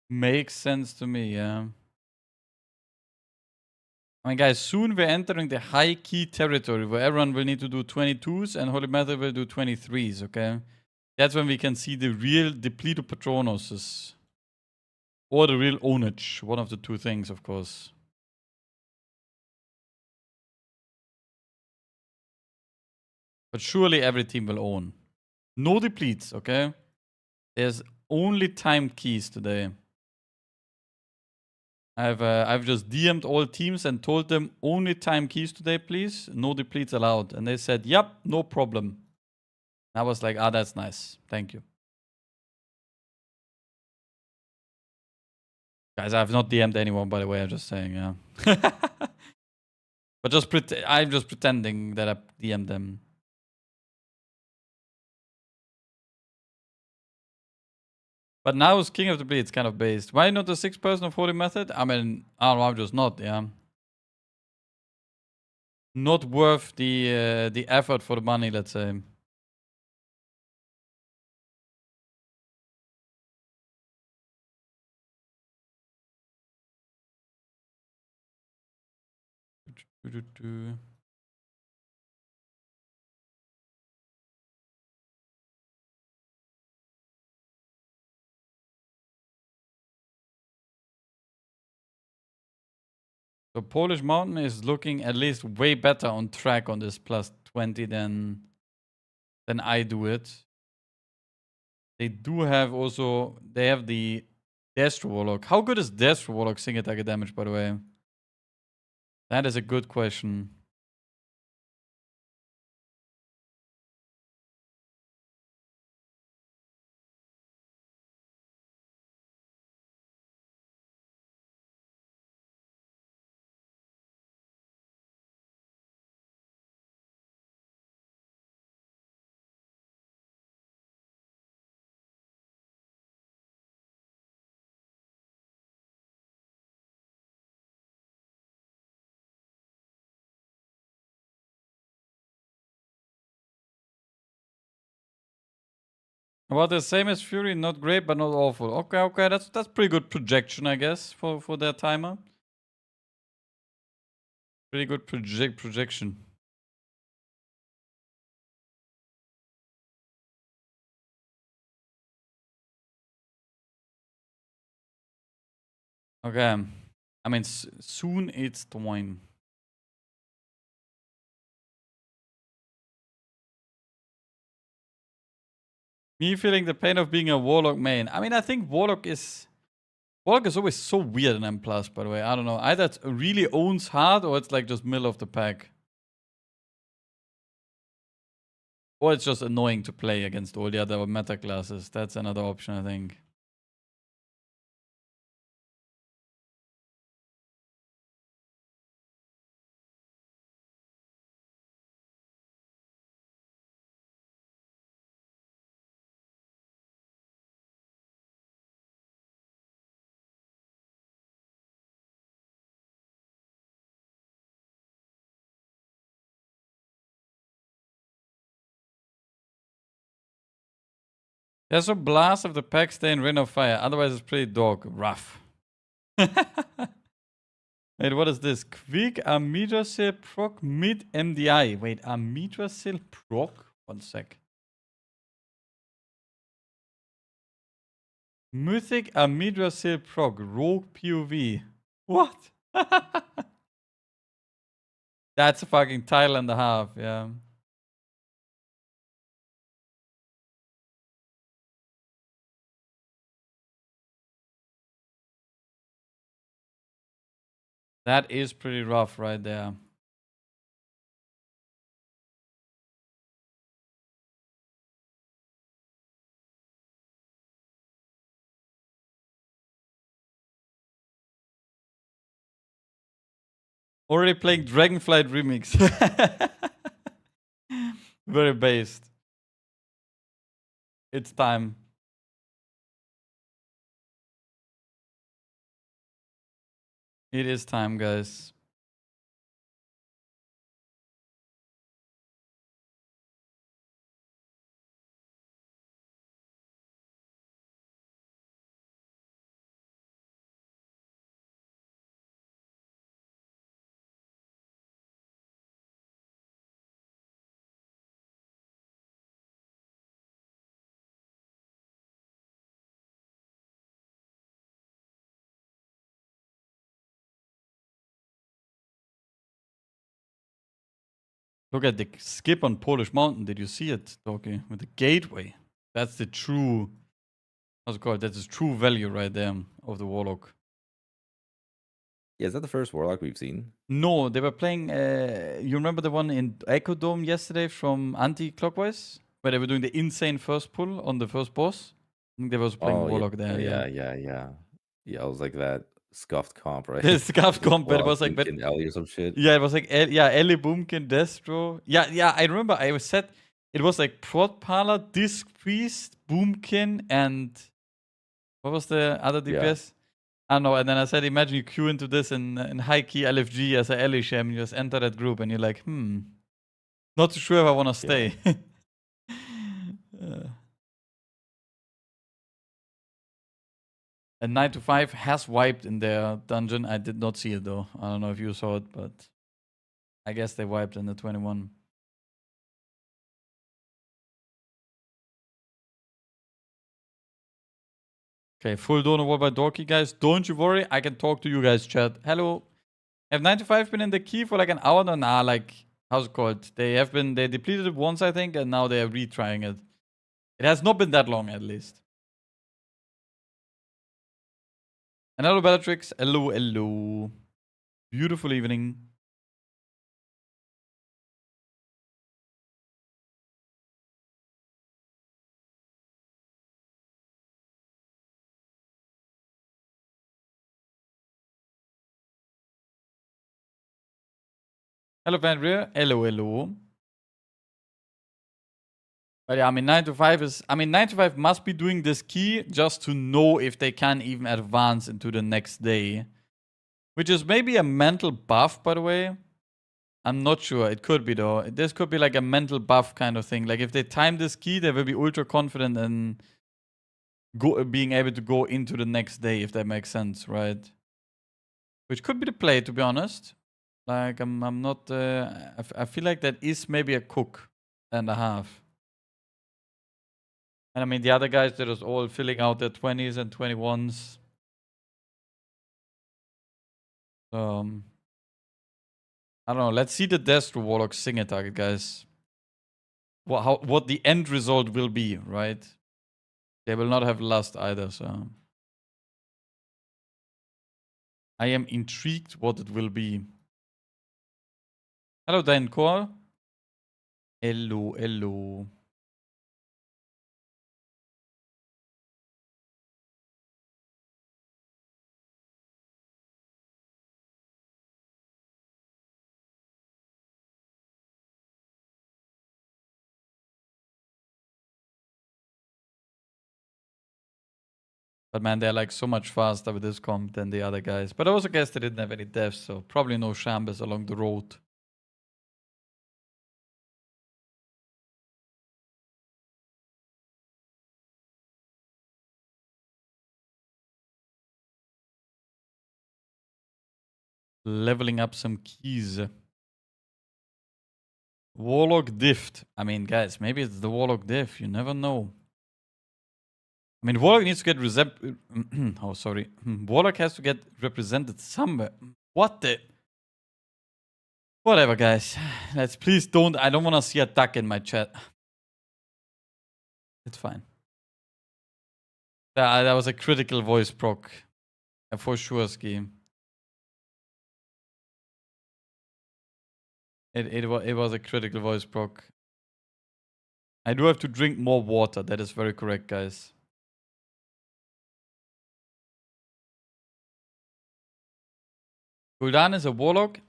Makes sense to me, yeah. I mean, guys, soon we're entering the high key territory where everyone will need to do 22s and Holy Method will do 23s, okay? That's when we can see the real depleted Patronoses. Or the real ownage. One of the two things, of course. But surely every team will own. No depletes, okay? There's only timed keys today. I've just DM'd all teams and told them only time keys today, please. No depletes allowed. And they said, yep, no problem. I was like, that's nice. Thank you. Guys, I've not DM'd anyone, by the way. I'm just saying, yeah. But I'm just pretending that I DM'd them. But now it's King of the Blitz kind of based. Why not the 6-person of Holy Method? I mean, I don't know, I'm just not, yeah. Not worth the effort for the money, let's say. So Polish Mountain is looking at least way better on track on this plus 20 than I do it. They do have also, they have the Destro Warlock. How good is Destro Warlock single attack damage, by the way? That is a good question. About the same as Fury, not great, but not awful. Okay, okay, that's pretty good projection, I guess, for their timer. Pretty good projection. Okay, I mean, soon it's time. Me feeling the pain of being a Warlock main. I mean, I think Warlock is always so weird in M+, by the way. I don't know. Either it really owns hard or it's like just middle of the pack. Or it's just annoying to play against all the other meta classes. That's another option, I think. There's a blast of the pack stay in Ring of Fire. Otherwise, it's pretty rough. Wait, what is this? Quick Amidrasil proc mid MDI. Wait, Amidrasil proc? 1 sec. Mythic Amidrasil proc rogue POV. What? That's a fucking title and a half, yeah. That is pretty rough right there. Already playing Dragonflight Remix. Very based. It's time. It is time, guys. Look at the skip on Polish Mountain. Did you see it, Dorki? With the gateway. That's the true... What's it called? That's the true value right there of the Warlock. Yeah, is that the first Warlock we've seen? No, they were playing... you remember the one in Echo Dome yesterday from Anti-Clockwise? Where they were doing the insane first pull on the first boss? I think they was playing Warlock there. Yeah, I was like that scuffed comp, right? The scuffed comp, but it was like... Ellie or some shit. Yeah, it was like... Ellie, Boomkin, Destro. Yeah, I remember I was set... It was like Prod Parlor, Disc Priest, Boomkin, and... What was the other DPS? I don't know. And then I said, imagine you queue into this in high key LFG as a LE sham. You just enter that group and you're like, not too sure if I want to stay. And 9 to 5 has wiped in their dungeon. I did not see it though. I don't know if you saw it, but I guess they wiped in the 21. Okay, full donor wall by Dorky, guys. Don't you worry. I can talk to you guys, chat. Hello. Have 9 to 5 been in the key for like an hour? No, nah, like, how's it called? They depleted it once, I think, and now they are retrying it. It has not been that long, at least. And hello, Bellatrix. Hello, hello. Beautiful evening. Hello, Vandria. Hello, hello. But yeah, I mean, 9 to 5 is... I mean, 9 to 5 must be doing this key just to know if they can even advance into the next day. Which is maybe a mental buff, by the way. I'm not sure. It could be, though. This could be like a mental buff kind of thing. Like, if they time this key, they will be ultra confident in being able to go into the next day, if that makes sense, right? Which could be the play, to be honest. Like, I'm not... I feel like that is maybe a cook and a half. And I mean, the other guys, they're just all filling out their 20s and 21s. I don't know. Let's see the Destro Warlock sing it target, guys. What the end result will be, right? They will not have lust either, so... I am intrigued what it will be. Hello, Dan Core. Hello, hello. But man, they're like so much faster with this comp than the other guys. But I also guess they didn't have any deaths, so probably no Shambas along the road. Leveling up some keys. Warlock Dift. I mean, guys, maybe it's the Warlock Diff. You never know. I mean, Warlock needs to get oh, sorry. Warlock has to get represented somewhere. What the... Whatever, guys. Let's please don't... I don't want to see a duck in my chat. It's fine. That was a critical voice proc. For sure, Ski. It was a critical voice proc. I do have to drink more water. That is very correct, guys. Gul'dan is a warlock.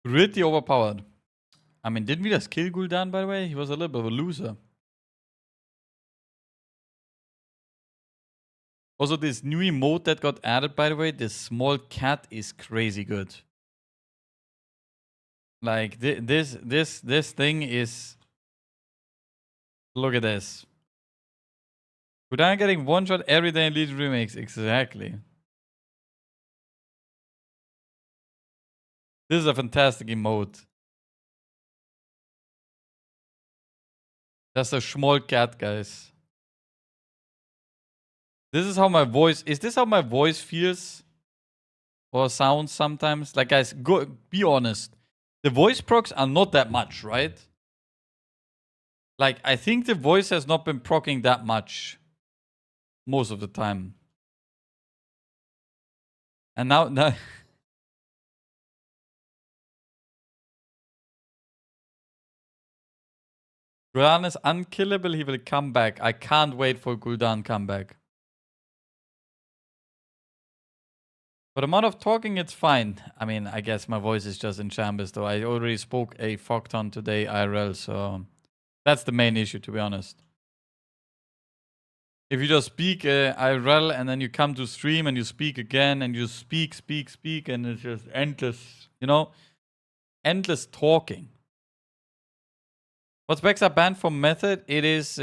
Pretty overpowered. I mean, didn't we just kill Gul'dan, by the way? He was a little bit of a loser. Also, this new emote that got added, by the way, this small cat is crazy good. Like, this thing is... Look at this. Gul'dan getting one shot every day in Legion remakes. Exactly. This is a fantastic emote. That's a small cat, guys. This is how my voice... Is this how my voice feels? Or sounds sometimes? Like, guys, be honest. The voice procs are not that much, right? Like, I think the voice has not been procking that much. Most of the time. And now... Gul'dan is unkillable, he will come back. I can't wait for Gul'dan comeback. For the amount of talking, it's fine. I mean, I guess my voice is just in shambles, though. I already spoke a fuck ton today, IRL, so... That's the main issue, to be honest. if you just speak IRL and then you come to stream and you speak again and you speak, and it's just endless, you know? Endless talking. What specs are banned from Method? It is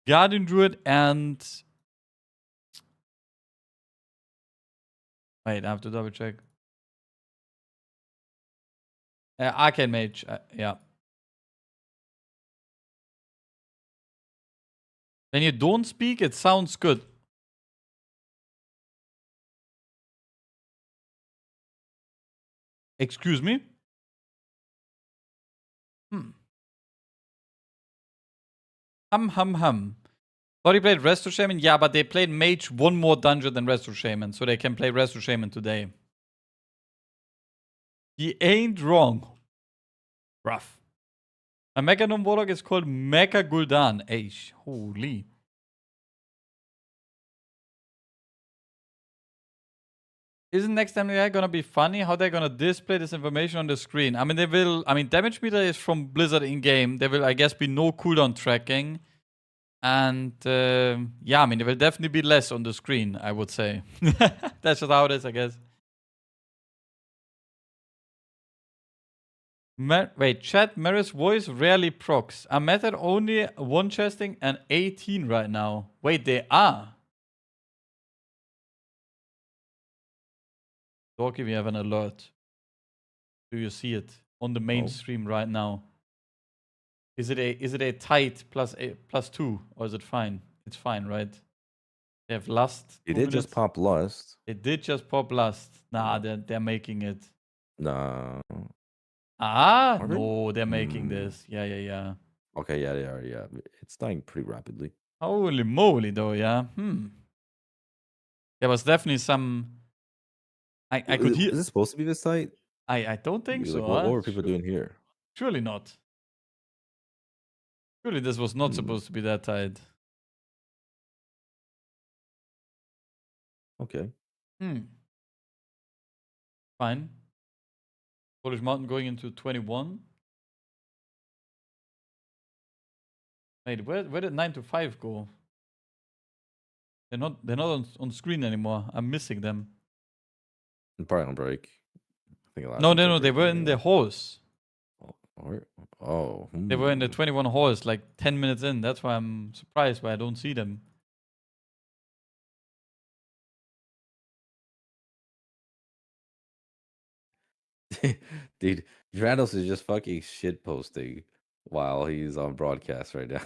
Guardian Druid and... Wait, I have to double check. Arcane Mage, yeah. When you don't speak, it sounds good. Excuse me? Hum. Body played Resto Shaman? Yeah, but they played Mage one more dungeon than Resto Shaman, so they can play Resto Shaman today. He ain't wrong. Rough. A Mechanom Warlock is called Mecha Gul'dan. Eish. Holy. Isn't next MDI gonna be funny? How they're gonna display this information on the screen? I mean, they will. I mean, damage meter is from Blizzard in game. There will, I guess, be no cooldown tracking, and yeah, I mean, there will definitely be less on the screen. I would say that's just how it is, I guess. Wait, chat. Meeres voice rarely procs. A Method only one chesting and 18 right now. Wait, they are. Dorki, we have an alert. Do you see it on the main stream right now? Is it a tight +2 or is it fine? It's fine, right? They have Lust. It did just pop Lust. It did just pop Lust. Nah, they're making it. Nah. No, they're making this. Yeah. Okay, yeah, they are. Yeah, it's dying pretty rapidly. Holy moly, though, yeah. There was definitely some. I could hear. Is it supposed to be this tight? I don't think so. What were people doing here? Surely not. Surely this was not supposed to be that tight. Okay. Fine. Polish Mountain going into 21. Wait, where did 9 to 5 go? They're not on screen anymore. I'm missing them. Probably on break. I think No, they were in the halls. Oh. They were in the 21 halls like 10 minutes in. That's why I'm surprised why I don't see them. Dude, Dranos is just fucking shit posting while he's on broadcast right now.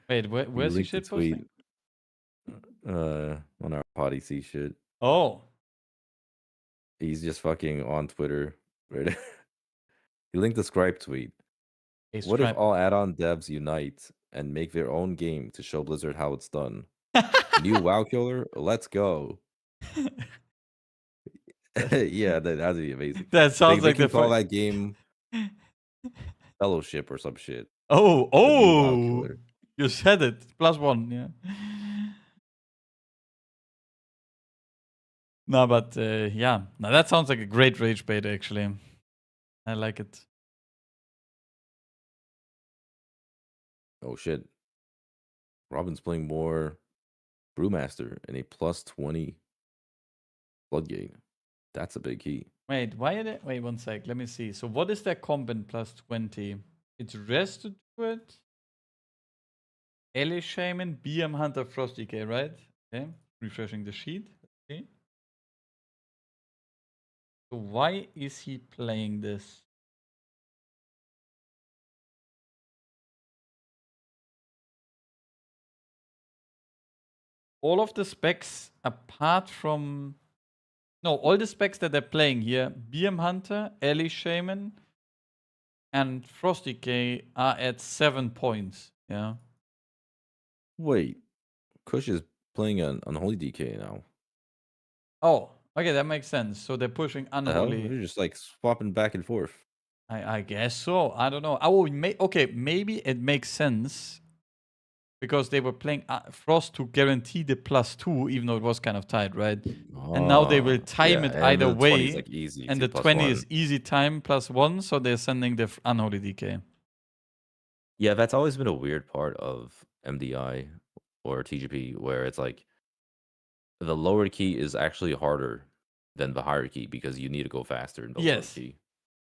Wait, where's he shit posting? On our potty C shit. Oh. He's just fucking on Twitter. Right? He linked the Scribe tweet. What if all add-on devs unite and make their own game to show Blizzard how it's done? New WoW killer? Let's go. Yeah, that'd be amazing. That sounds like they call that game Fellowship or some shit. Oh, you said it. +1, yeah. No, but yeah. No, that sounds like a great rage bait, actually. I like it. Oh, shit. Robin's playing more Brewmaster in a +20 Floodgate. That's a big key. Wait, why are they? Wait, one sec. Let me see. So what is their comp in +20? It's Rest to do it. Ele Shaman, BM Hunter, Frost DK, right? Okay. Refreshing the sheet. Okay. So why is he playing this? All of the specs apart from... No, all the specs that they're playing here, BM Hunter, Ellie Shaman, and Frost Decay are at 7 points. Yeah. Wait, Kush is playing an Unholy DK now. Oh, okay, that makes sense. So they're pushing Unholy. They're just like swapping back and forth. I guess so. I don't know. Okay, maybe it makes sense because they were playing Frost to guarantee the +2, even though it was kind of tight, right? And now they will time it either way. Like easy, and the 20 is easy time +1, so they're sending the Unholy DK. Yeah, that's always been a weird part of MDI. or TGP, where it's like the lower key is actually harder than the higher key because you need to go faster in the lower key.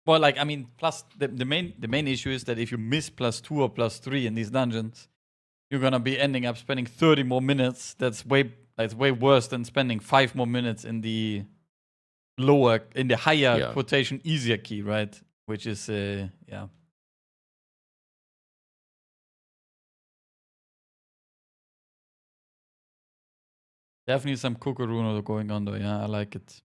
Well, like, I mean, plus the main issue is that if you miss +2 or +3 in these dungeons, you're gonna be ending up spending 30 more minutes. That's way worse than spending 5 more minutes in the higher quotation easier key, right? Which is yeah. Definitely some Kokoruno going on though. Yeah, I like it.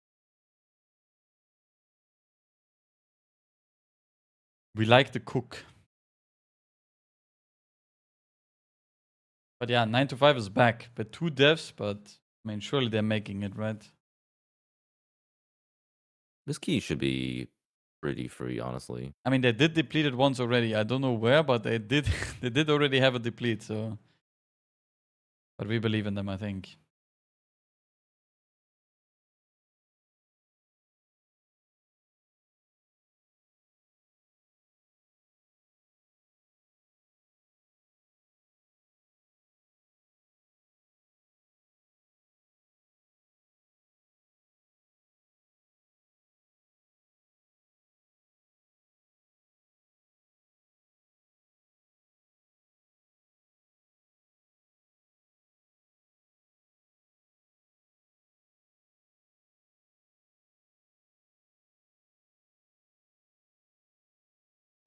We like the cook. But yeah, 9 to 5 is back. But 2 devs, but I mean, surely they're making it, right? This key should be pretty free, honestly. I mean, they did deplete it once already. I don't know where, but they did. They did already have a deplete. So, but we believe in them, I think.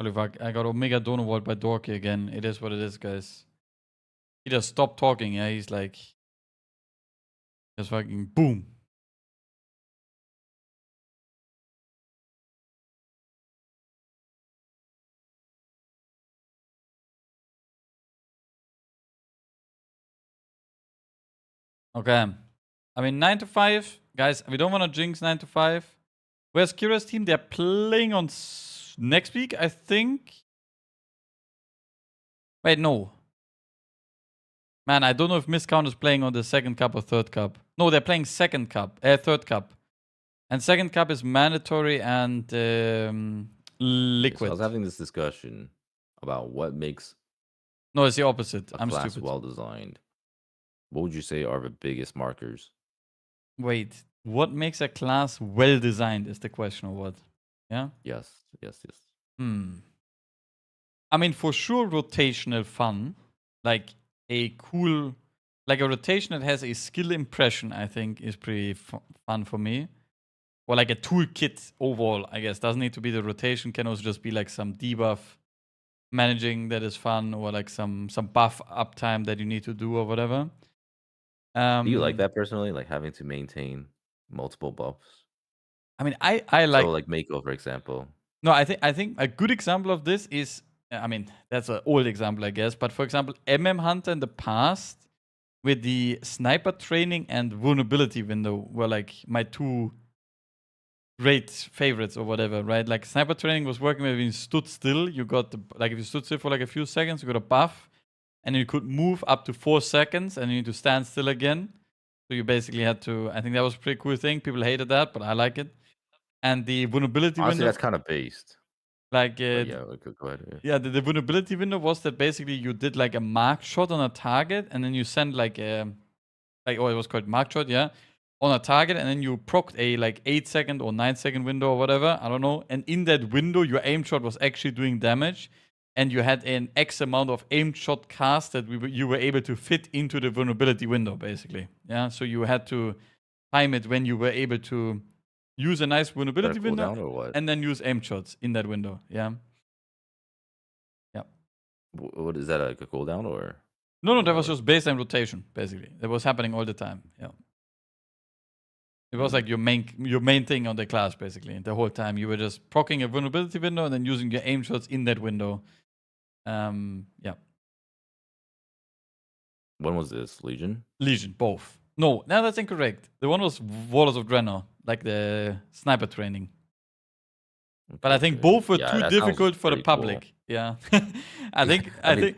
Holy fuck, I got Omega Donowalt by Dorki again. It is what it is, guys. He just stopped talking, yeah? He's like... Just fucking boom. Okay. I mean, 9 to 5. Guys, we don't want to jinx 9 to 5. Where's Kira's team? They're playing on next week, I think. Wait, no. Man, I don't know if Miscount is playing on the second cup or third cup. No, they're playing third cup. And second cup is mandatory and liquid. So I was having this discussion about what makes... No, it's the opposite. I'm class stupid. well designed. What would you say are the biggest markers? Wait, what makes a class well designed is the question, or what? Yeah? Yes. I mean, for sure, rotational fun. Like a cool... Like a rotation that has a skill impression, I think, is pretty fun for me. Or like a toolkit overall, I guess. Doesn't need to be the rotation. Can also just be like some debuff managing that is fun. Or like some buff uptime that you need to do or whatever. Do you like that personally? Like having to maintain multiple buffs? I mean, I like... So like Mako, for example. No, I think a good example of this is... I mean, that's an old example, I guess. But for example, Hunter in the past... with the sniper training and vulnerability window were like my 2 great favorites or whatever, right? Like sniper training was working when you stood still. You got the, like if you stood still for like a few seconds, you got a buff, and you could move up to 4 seconds, and you need to stand still again. So you basically had to. I think that was a pretty cool thing. People hated that, but I like it. And the vulnerability Honestly, window. that's kind of based. Like yeah, go ahead. Yeah, the vulnerability window was that basically you did like a mark shot on a target, and then you send like a it was called mark shot, yeah, on a target, and then you procced a like 8-second or 9-second window or whatever, I don't know. And in that window, your aim shot was actually doing damage, and you had an X amount of aim shot cast that you were able to fit into the vulnerability window, basically. Yeah, so you had to time it when you were able to use a nice vulnerability window and then use aim shots in that window. Yeah. What is that, like a cooldown or? No, that was just baseline rotation, basically. That was happening all the time. Yeah. It was like your main thing on the class, basically. The whole time you were just proccing a vulnerability window and then using your aim shots in that window. Yeah. When was this? Legion? Legion, both. No, that's incorrect. The one was Warlords of Draenor, like the sniper training. Okay, but I think both were too difficult for the public. Cool. Yeah. I think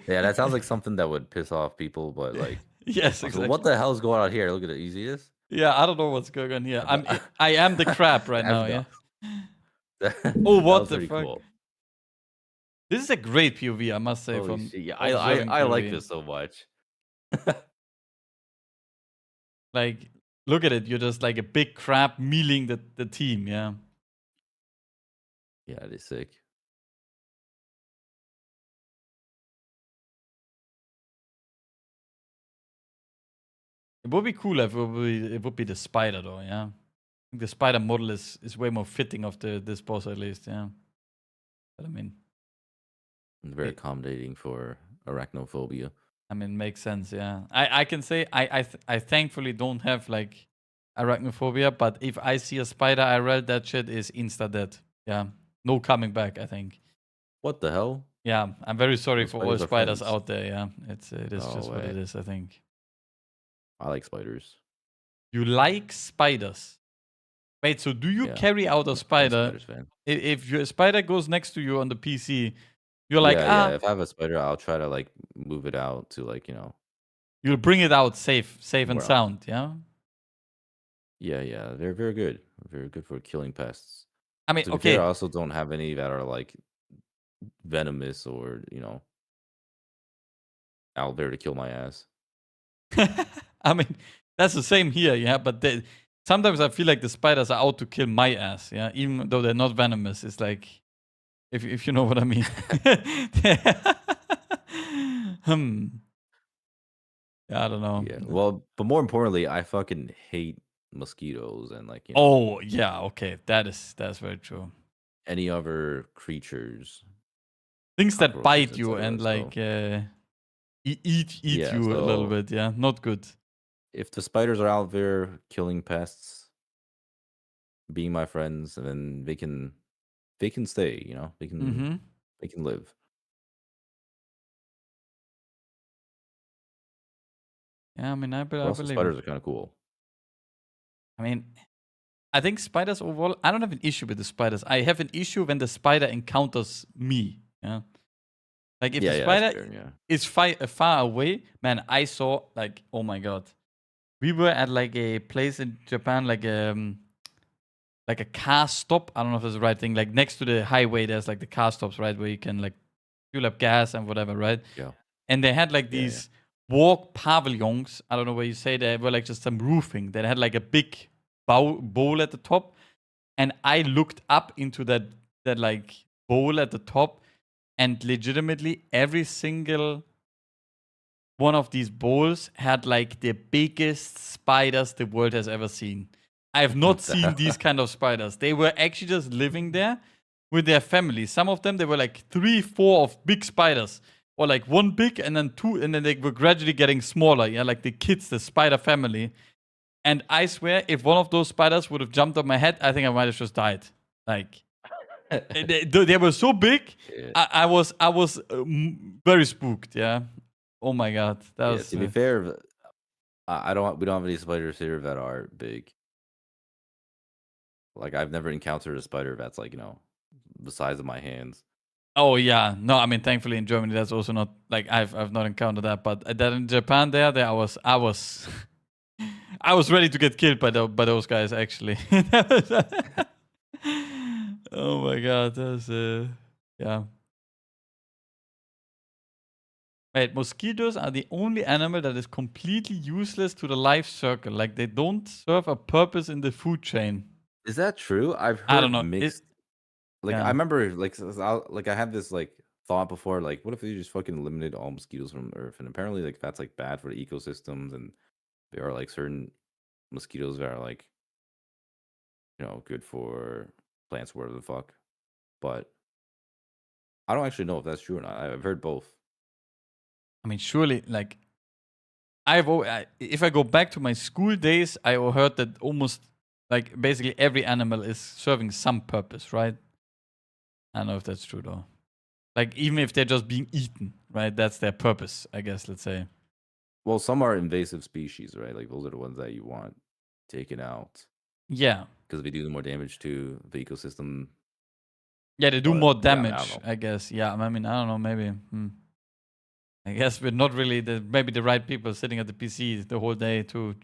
yeah, that sounds like something that would piss off people, but like yes, exactly. What the hell is going on here? Look at the easiest. Yeah, I don't know what's going on here. I am the crap right now, yeah. Oh, what the fuck? Cool. This is a great POV, I must say. Yeah, I like this so much. like, look at it. You're just like a big crab mealing the team. Yeah. Yeah, it is sick. It would be cool if it would be the spider though. Yeah. I think the spider model is way more fitting of this boss at least. Yeah. But I mean, Very accommodating for arachnophobia. I mean, makes sense. Yeah. I can say I thankfully don't have like arachnophobia, but if I see a spider IRL, that shit is insta dead. Yeah. No coming back, I think. What the hell? Yeah, I'm very sorry Those for all spiders are spiders friends. out there. Yeah, it is No just what it way. is. I think. I like spiders. You like spiders? Wait, so do you Yeah. carry out a I'm a spider? spiders fan. If your spider goes next to you on the PC, you're like, yeah. If I have a spider, I'll try to like move it out to like you'll bring it out safe and Somewhere sound. Yeah. Yeah. They're very good. Very good for killing pests. I mean, To be okay. fair, I also don't have any that are like venomous or out there to kill my ass. I mean, that's the same here. Yeah, but sometimes I feel like the spiders are out to kill my ass. Yeah, even though they're not venomous. It's like, if you know what I mean. Yeah, I don't know. Yeah. Well, but more importantly, I fucking hate mosquitoes and like Oh yeah, okay, that's very true. any other creatures. Things that cockroaches, bite you etc., and so- like eat Yeah, you a little so- bit. Yeah, not good. If the spiders are out there killing pests, being my friends, and then they can stay. They can Mm-hmm. they can live. Yeah, I mean, I But also, believe. spiders are kind of cool. I mean, I think spiders overall. I don't have an issue with the spiders. I have an issue when the spider encounters me. Yeah. Like if the that's spider fair, yeah. is far away, man, I saw like, oh my god, we were at like a place in Japan, like a car stop. I don't know if that's the right thing. Like next to the highway, there's like the car stops, right, where you can like fuel up gas and whatever, right? Yeah. And they had like Yeah, these walk pavilions. I don't know where you say they were like just some roofing. They had like a big bowl at the top, and I looked up into that like bowl at the top. And legitimately, every single one of these bowls had like the biggest spiders the world has ever seen. I have not seen these kind of spiders. They were actually just living there with their family. Some of them, they were like 3, 4 of big spiders. Or like one big and then 2. And then they were gradually getting smaller. Yeah, like the kids, the spider family. And I swear, if one of those spiders would have jumped on my head, I think I might have just died. Like... they were so big. Yeah. I was very spooked. Yeah. Oh my god. That was. To be fair, we don't have any spiders here that are big. Like I've never encountered a spider that's like the size of my hands. Oh yeah. No, I mean thankfully in Germany that's also not like I've not encountered that. But that in Japan there I was I was ready to get killed by those guys actually. Oh my god, that's yeah. Wait, mosquitoes are the only animal that is completely useless to the life circle. Like they don't serve a purpose in the food chain. Is that true? I've heard I don't know. mixed. Yeah. I remember I had this like thought before, like what if they just fucking eliminated all mosquitoes from Earth? And apparently like that's like bad for the ecosystems, and there are like certain mosquitoes that are like good for plants, whatever the fuck. But I don't actually know if that's true or not. I've heard both. I mean, surely, like, if I go back to my school days, I heard that almost, like, basically every animal is serving some purpose, right? I don't know if that's true, though. Like, even if they're just being eaten, right? That's their purpose, I guess, let's say. Well, some are invasive species, right? Like, those are the ones that you want taken out. Yeah. Because they do more damage to the ecosystem. Yeah, they do more damage, I don't know. I guess. Yeah, I mean, I don't know, maybe. I guess we're not really maybe the right people sitting at the PC the whole day to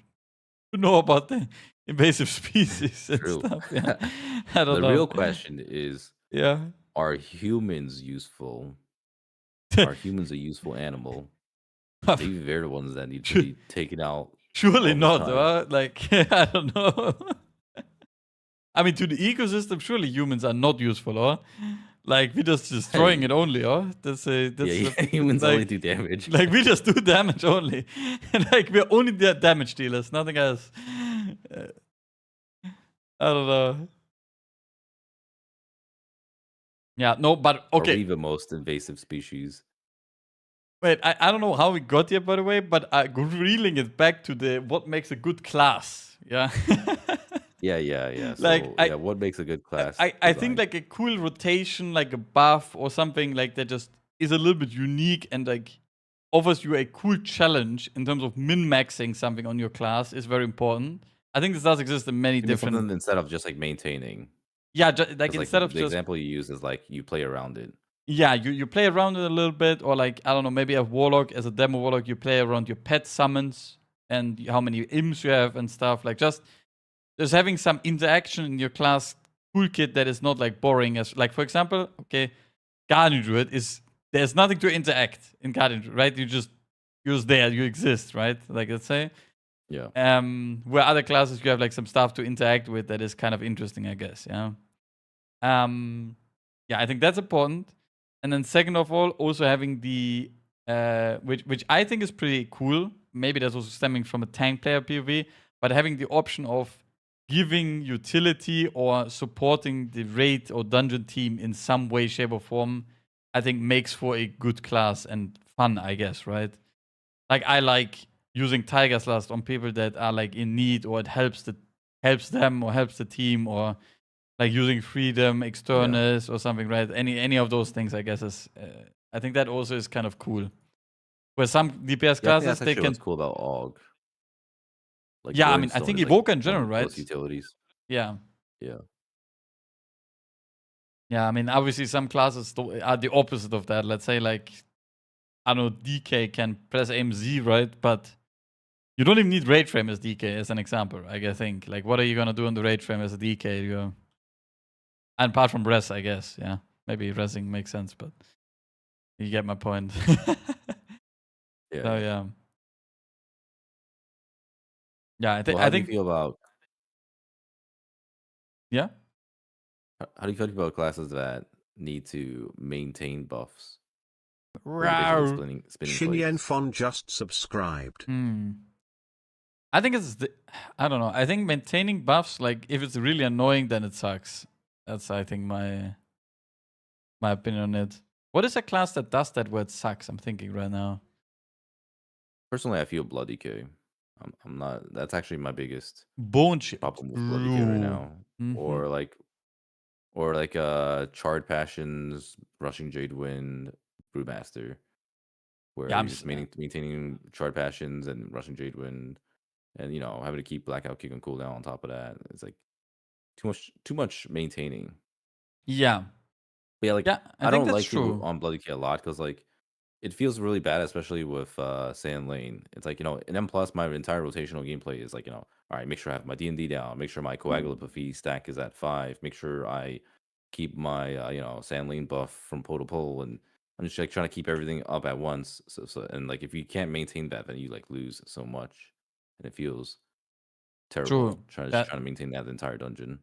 know about the invasive species and True. stuff. Yeah. I don't know. The real question is, are humans useful? Are humans a useful animal? Maybe they're the ones that need to be taken out Surely all the not, time. huh? Like, I don't know. I mean, to the ecosystem, surely humans are not useful, huh? Like, we're just destroying Hey. it only, huh? That's Humans like, only do damage. Like, we just do damage only. Like, we're only damage dealers, nothing else. I don't know. Yeah, no, but Are okay. we the most invasive species? Wait, I don't know how we got here, by the way, but reeling it back to what makes a good class. Yeah. Yeah. Like, So, what makes a good class? I think like a cool rotation, like a buff or something like that, just is a little bit unique and like offers you a cool challenge in terms of min-maxing something on your class is very important. I think this does exist in many different. Something instead of just like maintaining. Yeah, like 'Cause, instead of the just example you use is like you play around it. yeah, you play around it a little bit, or like I don't know, maybe a warlock as a demo warlock, you play around your pet summons and how many imps you have and stuff. Like just having some interaction in your class toolkit that is not like boring as like for example, okay, Guardian Druid is there's nothing to interact in Guardian Druid, right? You're just there, you exist, right? Like let's say. Yeah. Where other classes you have like some stuff to interact with that is kind of interesting, I guess. Yeah. Yeah, I think that's important. And then second of all, also having the which I think is pretty cool. Maybe that's also stemming from a tank player POV, but having the option of giving utility or supporting the raid or dungeon team in some way, shape, or form, I think makes for a good class and fun, I guess, right? Like I like using Tiger's Lust on people that are like in need, or it helps them or helps the team, or like using freedom, externus, or something, right? Any of those things, I guess, is I think that also is kind of cool. Where some DPS classes they can. What's cool about AUG. Like yeah, I mean, I think Evoker in general, right? Utilities. Yeah. Yeah. Yeah, I mean, obviously some classes are the opposite of that. Let's say like, I don't know, DK can press aim Z, right? But you don't even need raid frame as DK as an example, I think. Like, what are you gonna do on the raid frame as a DK? And apart from res, I guess, yeah. Maybe resing makes sense, but you get my point. Yeah. So yeah. Yeah, I think. How do you feel about? Yeah. How do you feel about classes that need to maintain buffs? Shinyanfon just subscribed. I think it's I don't know. I think maintaining buffs, like if it's really annoying, then it sucks. That's I think my opinion on it. What is a class that does that where it sucks? I'm thinking right now. Personally, I feel Blood DK. I'm not. That's actually my biggest bone chip problem with Blood DK right now. Or like Charred Passions, Rushing Jade Wind, Brewmaster, where you're just maintaining Charred Passions and Rushing Jade Wind, and having to keep Blackout Kick on cooldown on top of that. It's like too much maintaining. Yeah. But yeah, like I don't think like that's true. on Blood DK a lot because like it feels really bad, especially with Sand Lane. It's like, in M+, my entire rotational gameplay is like, all right, make sure I have my D&D down, make sure my Coagulopathy stack is at 5, make sure I keep my, Sand Lane buff from pull to pull, and I'm just like trying to keep everything up at once. So and like if you can't maintain that, then you like lose so much, and it feels terrible. True. Trying to maintain that entire dungeon.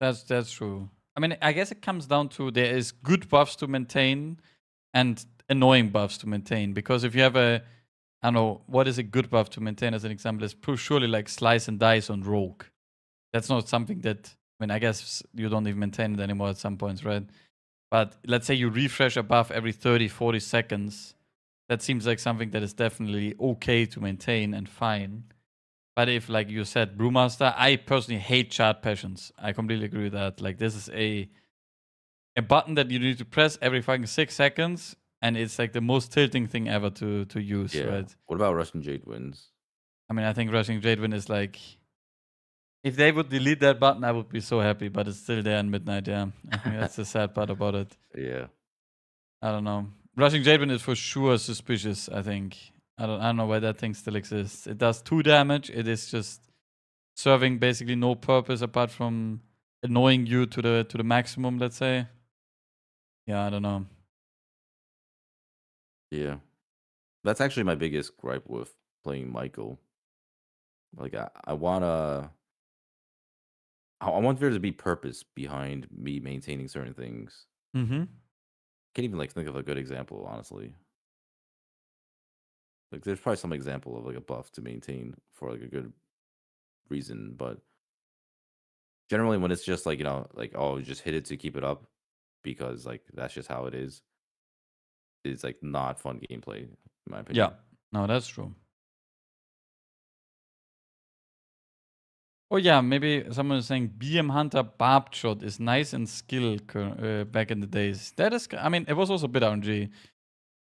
That's true. I mean, I guess it comes down to there is good buffs to maintain and annoying buffs to maintain, because if you have I don't know, what is a good buff to maintain as an example is surely like slice and dice on rogue. That's not something that, I mean, I guess you don't even maintain it anymore at some points, right? But let's say you refresh a buff every 30-40 seconds. That seems like something that is definitely okay to maintain and fine. But if, like you said, Brewmaster, I personally hate Charred Passions. I completely agree with that. Like, this is a button that you need to press every fucking 6 seconds, and it's like the most tilting thing ever to use, right? What about Rushing Jade Winds? I mean, I think Rushing Jade Wind is like, if they would delete that button, I would be so happy, but it's still there in Midnight, yeah. I think that's the sad part about it. Yeah. I don't know. Rushing Jade Wind is for sure suspicious, I think. I don't know why that thing still exists. It does 2 damage. It is just serving basically no purpose apart from annoying you to the maximum, let's say. Yeah, I don't know. Yeah. That's actually my biggest gripe with playing Michael. Like I wanna. I want there to be purpose behind me maintaining certain things. Mm-hmm. Can't even like think of a good example, honestly. Like there's probably some example of like a buff to maintain for like a good reason, but generally when it's just like, like, oh, just hit it to keep it up because like that's just how it is. It's like not fun gameplay, in my opinion. Yeah. No, that's true. Oh yeah, maybe someone is saying BM Hunter Barbed Shot is nice and skill back in the days. That is, I mean, it was also a bit RNG.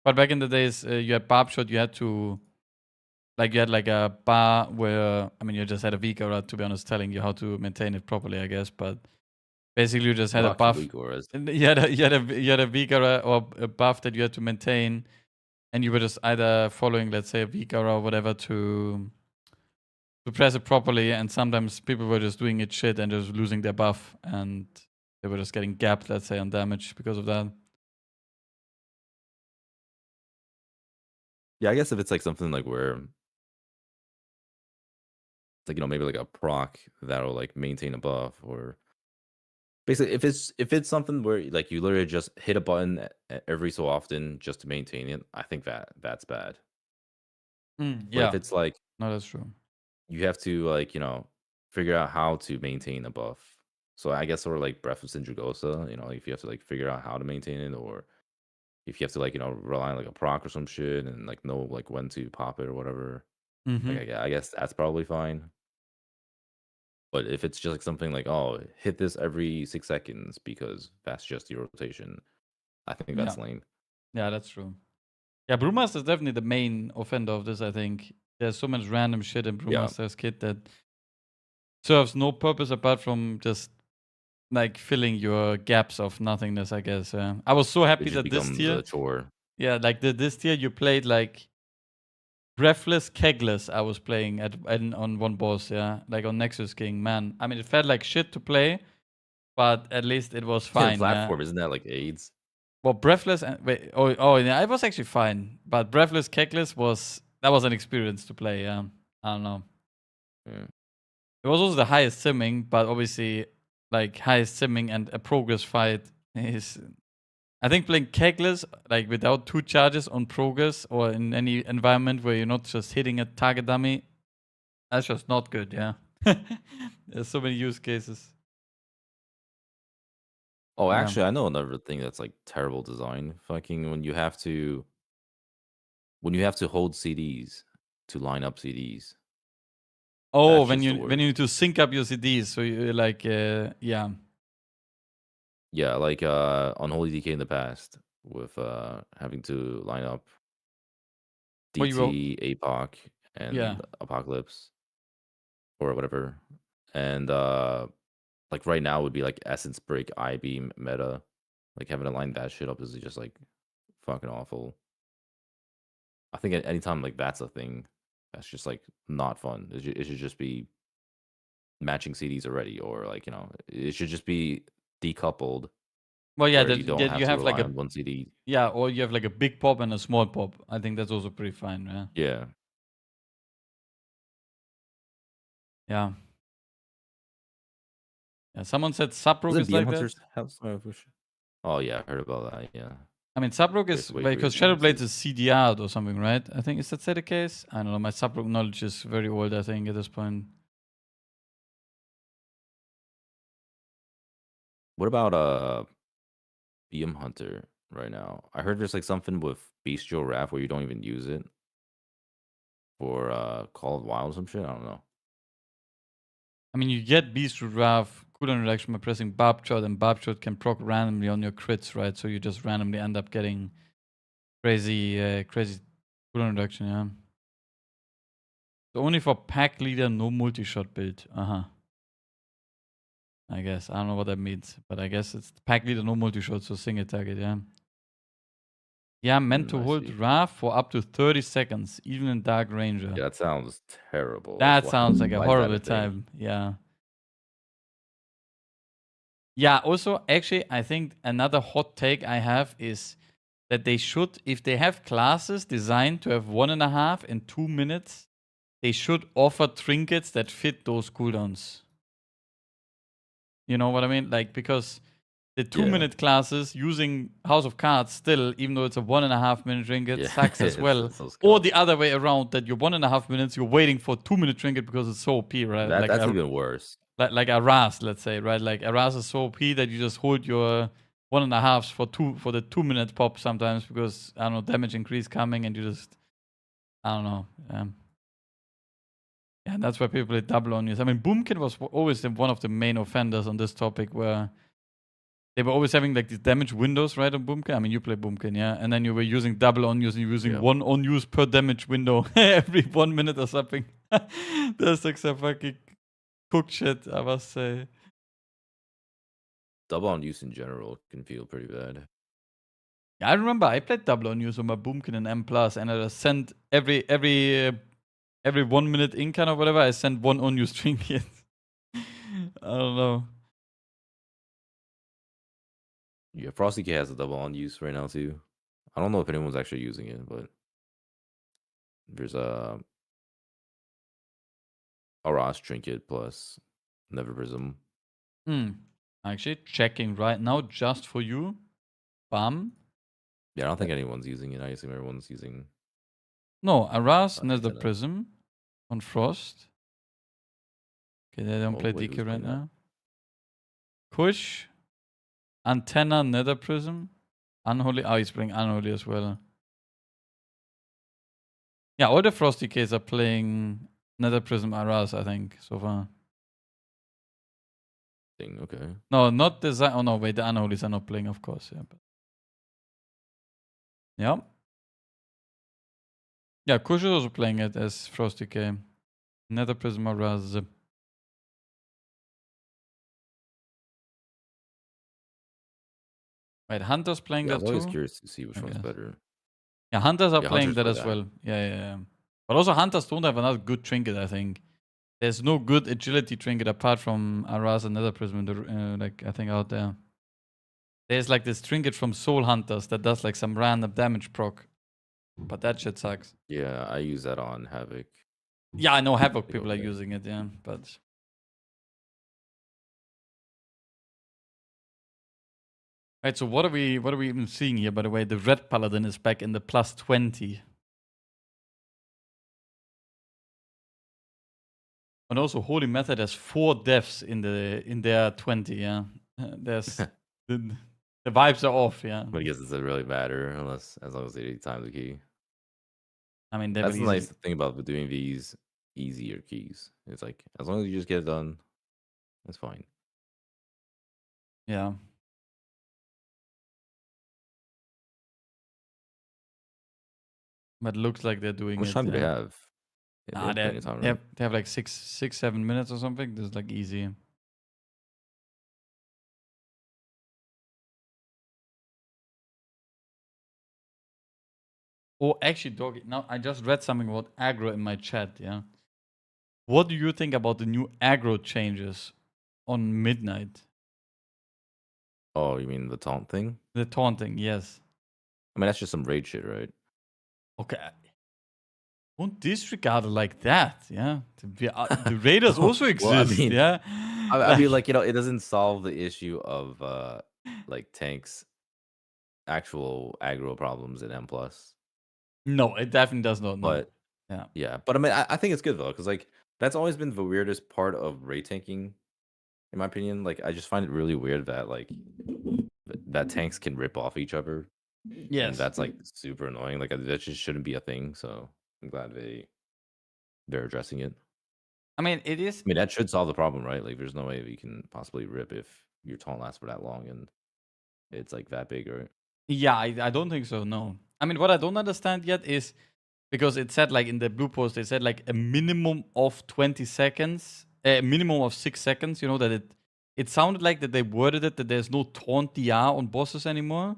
But back in the days, you had Barbed Shot, you had like a bar where, I mean, you just had a Vigara, to be honest, telling you how to maintain it properly, I guess. But basically, you just had a buff. You had a Vigara or a buff that you had to maintain, and you were just either following, let's say, a Vigara or whatever to press it properly. And sometimes people were just doing it shit and just losing their buff, and they were just getting gapped, let's say, on damage because of that. Yeah, I guess if it's like something like where it's like, maybe like a proc that'll like maintain a buff, or basically if it's something where like you literally just hit a button every so often just to maintain it, I think that's bad. But Yeah. if it's like, no, that's true. You have to like, figure out how to maintain a buff. So I guess sort of like Breath of Sindragosa, if you have to like figure out how to maintain it, or if you have to like, rely on like a proc or some shit and like know like when to pop it or whatever. Like, I guess that's probably fine. But if it's just like something like, oh, hit this every 6 seconds because that's just your rotation, I think that's lame. Yeah, that's true. Yeah, Brewmaster is definitely the main offender of this, I think. There's so much random shit in Brewmaster's kit that serves no purpose apart from just like filling your gaps of nothingness, I guess. I was so happy that this tier. Yeah, like this tier you played like Breathless Kegless. I was playing on one boss, like on Nexus King. Man, I mean, it felt like shit to play, but at least it was fine. Platform, isn't that like AIDS? Well, Breathless and yeah, it was actually fine. But Breathless Kegless was an experience to play. I don't know. Yeah. It was also the highest simming, but obviously, like highest simming and a progress fight is. I think playing Kegless, like without 2 charges on progress or in any environment where you're not just hitting a target dummy, that's just not good. Yeah, there's so many use cases. Oh, actually, I know another thing that's like terrible design. Fucking when you have to hold CDs to line up CDs. Oh, when you need to sync up your CDs, so you like yeah. Yeah, like Unholy DK in the past with having to line up DT, APOC, and Apocalypse or whatever. And like right now would be like Essence Break, IB meta. Like having to line that shit up is just like fucking awful. I think at any time like that's a thing, that's just like not fun. It should just be matching CDs already, or like it should just be decoupled. Well, yeah, you have like a one CD. Yeah, or you have like a big pop and a small pop. I think that's also pretty fine. Yeah. Yeah. Yeah. Someone said Subrook is like that. Oh yeah, I heard about that. Yeah. I mean, Subrook is because Shadowblades is CDR'd or something, right? I think, is that the case? I don't know. My Subrook knowledge is very old, I think, at this point. What about BM Hunter right now? I heard there's like something with Bestial Wrath where you don't even use it for Call of Wild or some shit. I don't know. I mean, you get Bestial Wrath cooldown reduction by pressing Barbed Shot, and Barbed Shot can proc randomly on your crits, right? So you just randomly end up getting crazy cooldown reduction, yeah. So only for pack leader, no multi-shot build. I guess. I don't know what that means, but I guess it's pack leader, no multi-shot, so single target, yeah. Yeah, meant to hold Wrath for up to 30 seconds, even in Dark Ranger. Yeah, that sounds terrible. That sounds like a horrible time, yeah. Yeah, also, actually, I think another hot take I have is that they should, if they have classes designed to have 1.5 and 2 minutes they should offer trinkets that fit those cooldowns. You know what I mean? Like, because the 2-minute classes using House of Cards still, even though it's a 1.5 minute trinket, sucks as well. Or the other way around, that you're 1.5 minutes, you're waiting for 2-minute trinket because it's so OP, right? That's even worse. Like a Ras, let's say, right? Like a Ras is so OP that you just hold your 1.5s for the 2-minute pop sometimes because, I don't know, damage increase coming and you just, I don't know. Yeah, that's why people play double on use. I mean, Boomkin was always one of the main offenders on this topic, where they were always having like these damage windows, right, on Boomkin. I mean, you play Boomkin, yeah? And then you were using double on use and you're using one on use per damage window every 1 minute or something. That's like some fucking cooked shit, I must say. Double on use in general can feel pretty bad. Yeah, I remember I played double on use on my Boomkin and M+, and I just sent every 1 minute in kind of whatever, I sent one on use trinket. I don't know. Yeah, Frosty K has a double on use right now too. I don't know if anyone's actually using it, but there's a Ross trinket plus Never Prism. Actually, checking right now just for you. Bam. Yeah, I don't think anyone's using it. I assume everyone's using. No, Aras, Nether Prism on Frost. Okay, they don't play DK right now. Kush, Antenna, Nether Prism, Unholy. Oh, he's playing Unholy as well. Yeah, all the Frosty Ks are playing Nether Prism Aras, I think, so far. Okay. No, not the. Oh no, wait, the Unholies are not playing, of course. Yeah. But... yeah. Yeah, Kush is also playing it as Frosty K. Nether Prism Aras. Wait, Hunter's playing that too? I'm always curious to see which one's better. Yeah, Hunters are playing that as well. Yeah. But also Hunters don't have another good trinket, I think. There's no good agility trinket apart from Aras and Nether Prism, like I think out there. There's like this trinket from Soul Hunters that does like some random damage proc. But that shit sucks. Yeah, I use that on Havoc. Yeah, I know Havoc people are using it, yeah, but... Right, so what are we even seeing here, by the way? The Red Paladin is back in the plus 20. And also Holy Method has 4 deaths in their 20, yeah. There's the vibes are off, yeah. But I guess it doesn't really matter as long as they time the key. I mean, that's the nice thing about doing these easier keys. It's like as long as you just get it done, that's fine. Yeah. But it looks like they're doing it. How much time do they have? They have like 6-7 minutes or something. This is like easy. Oh, actually, Doggy, now I just read something about aggro in my chat, yeah? What do you think about the new aggro changes on Midnight? Oh, you mean the taunt thing? The taunting, yes. I mean, that's just some raid shit, right? Okay. Don't disregard it like that, yeah? The raiders also exist, well, I mean, yeah? I mean, like, it doesn't solve the issue of, like, tanks' actual aggro problems in M+. No, it definitely does not. But, yeah. But, I mean, I think it's good, though, because, like, that's always been the weirdest part of raid tanking, in my opinion. Like, I just find it really weird that, like, that tanks can rip off each other. Yes. And that's, like, super annoying. Like, that just shouldn't be a thing, so I'm glad they're addressing it. I mean, it is... I mean, that should solve the problem, right? Like, there's no way we can possibly rip if your taunt lasts for that long and it's, like, that big, right? Yeah, I don't think so, no. I mean, what I don't understand yet is... Because it said, like, in the blue post, they said, like, a minimum of 20 seconds. A minimum of 6 seconds, you know, that it sounded like that they worded it that there's no taunt DR on bosses anymore.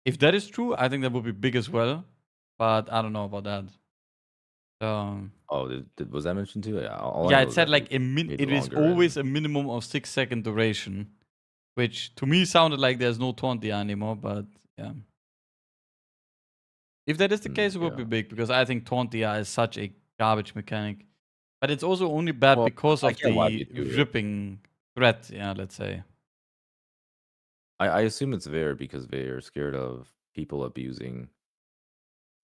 If that is true, I think that would be big as well. But I don't know about that. Was that mentioned too? Yeah, it said like it is always a minimum of 6 second duration, which to me sounded like there's no taunt DR anymore. But yeah, if that is the case, it would be big because I think taunt DR is such a garbage mechanic. But it's also only bad Well, because I of get why the you do it. ripping threat, yeah, let's say. I assume it's Vayre because Vayre are scared of people abusing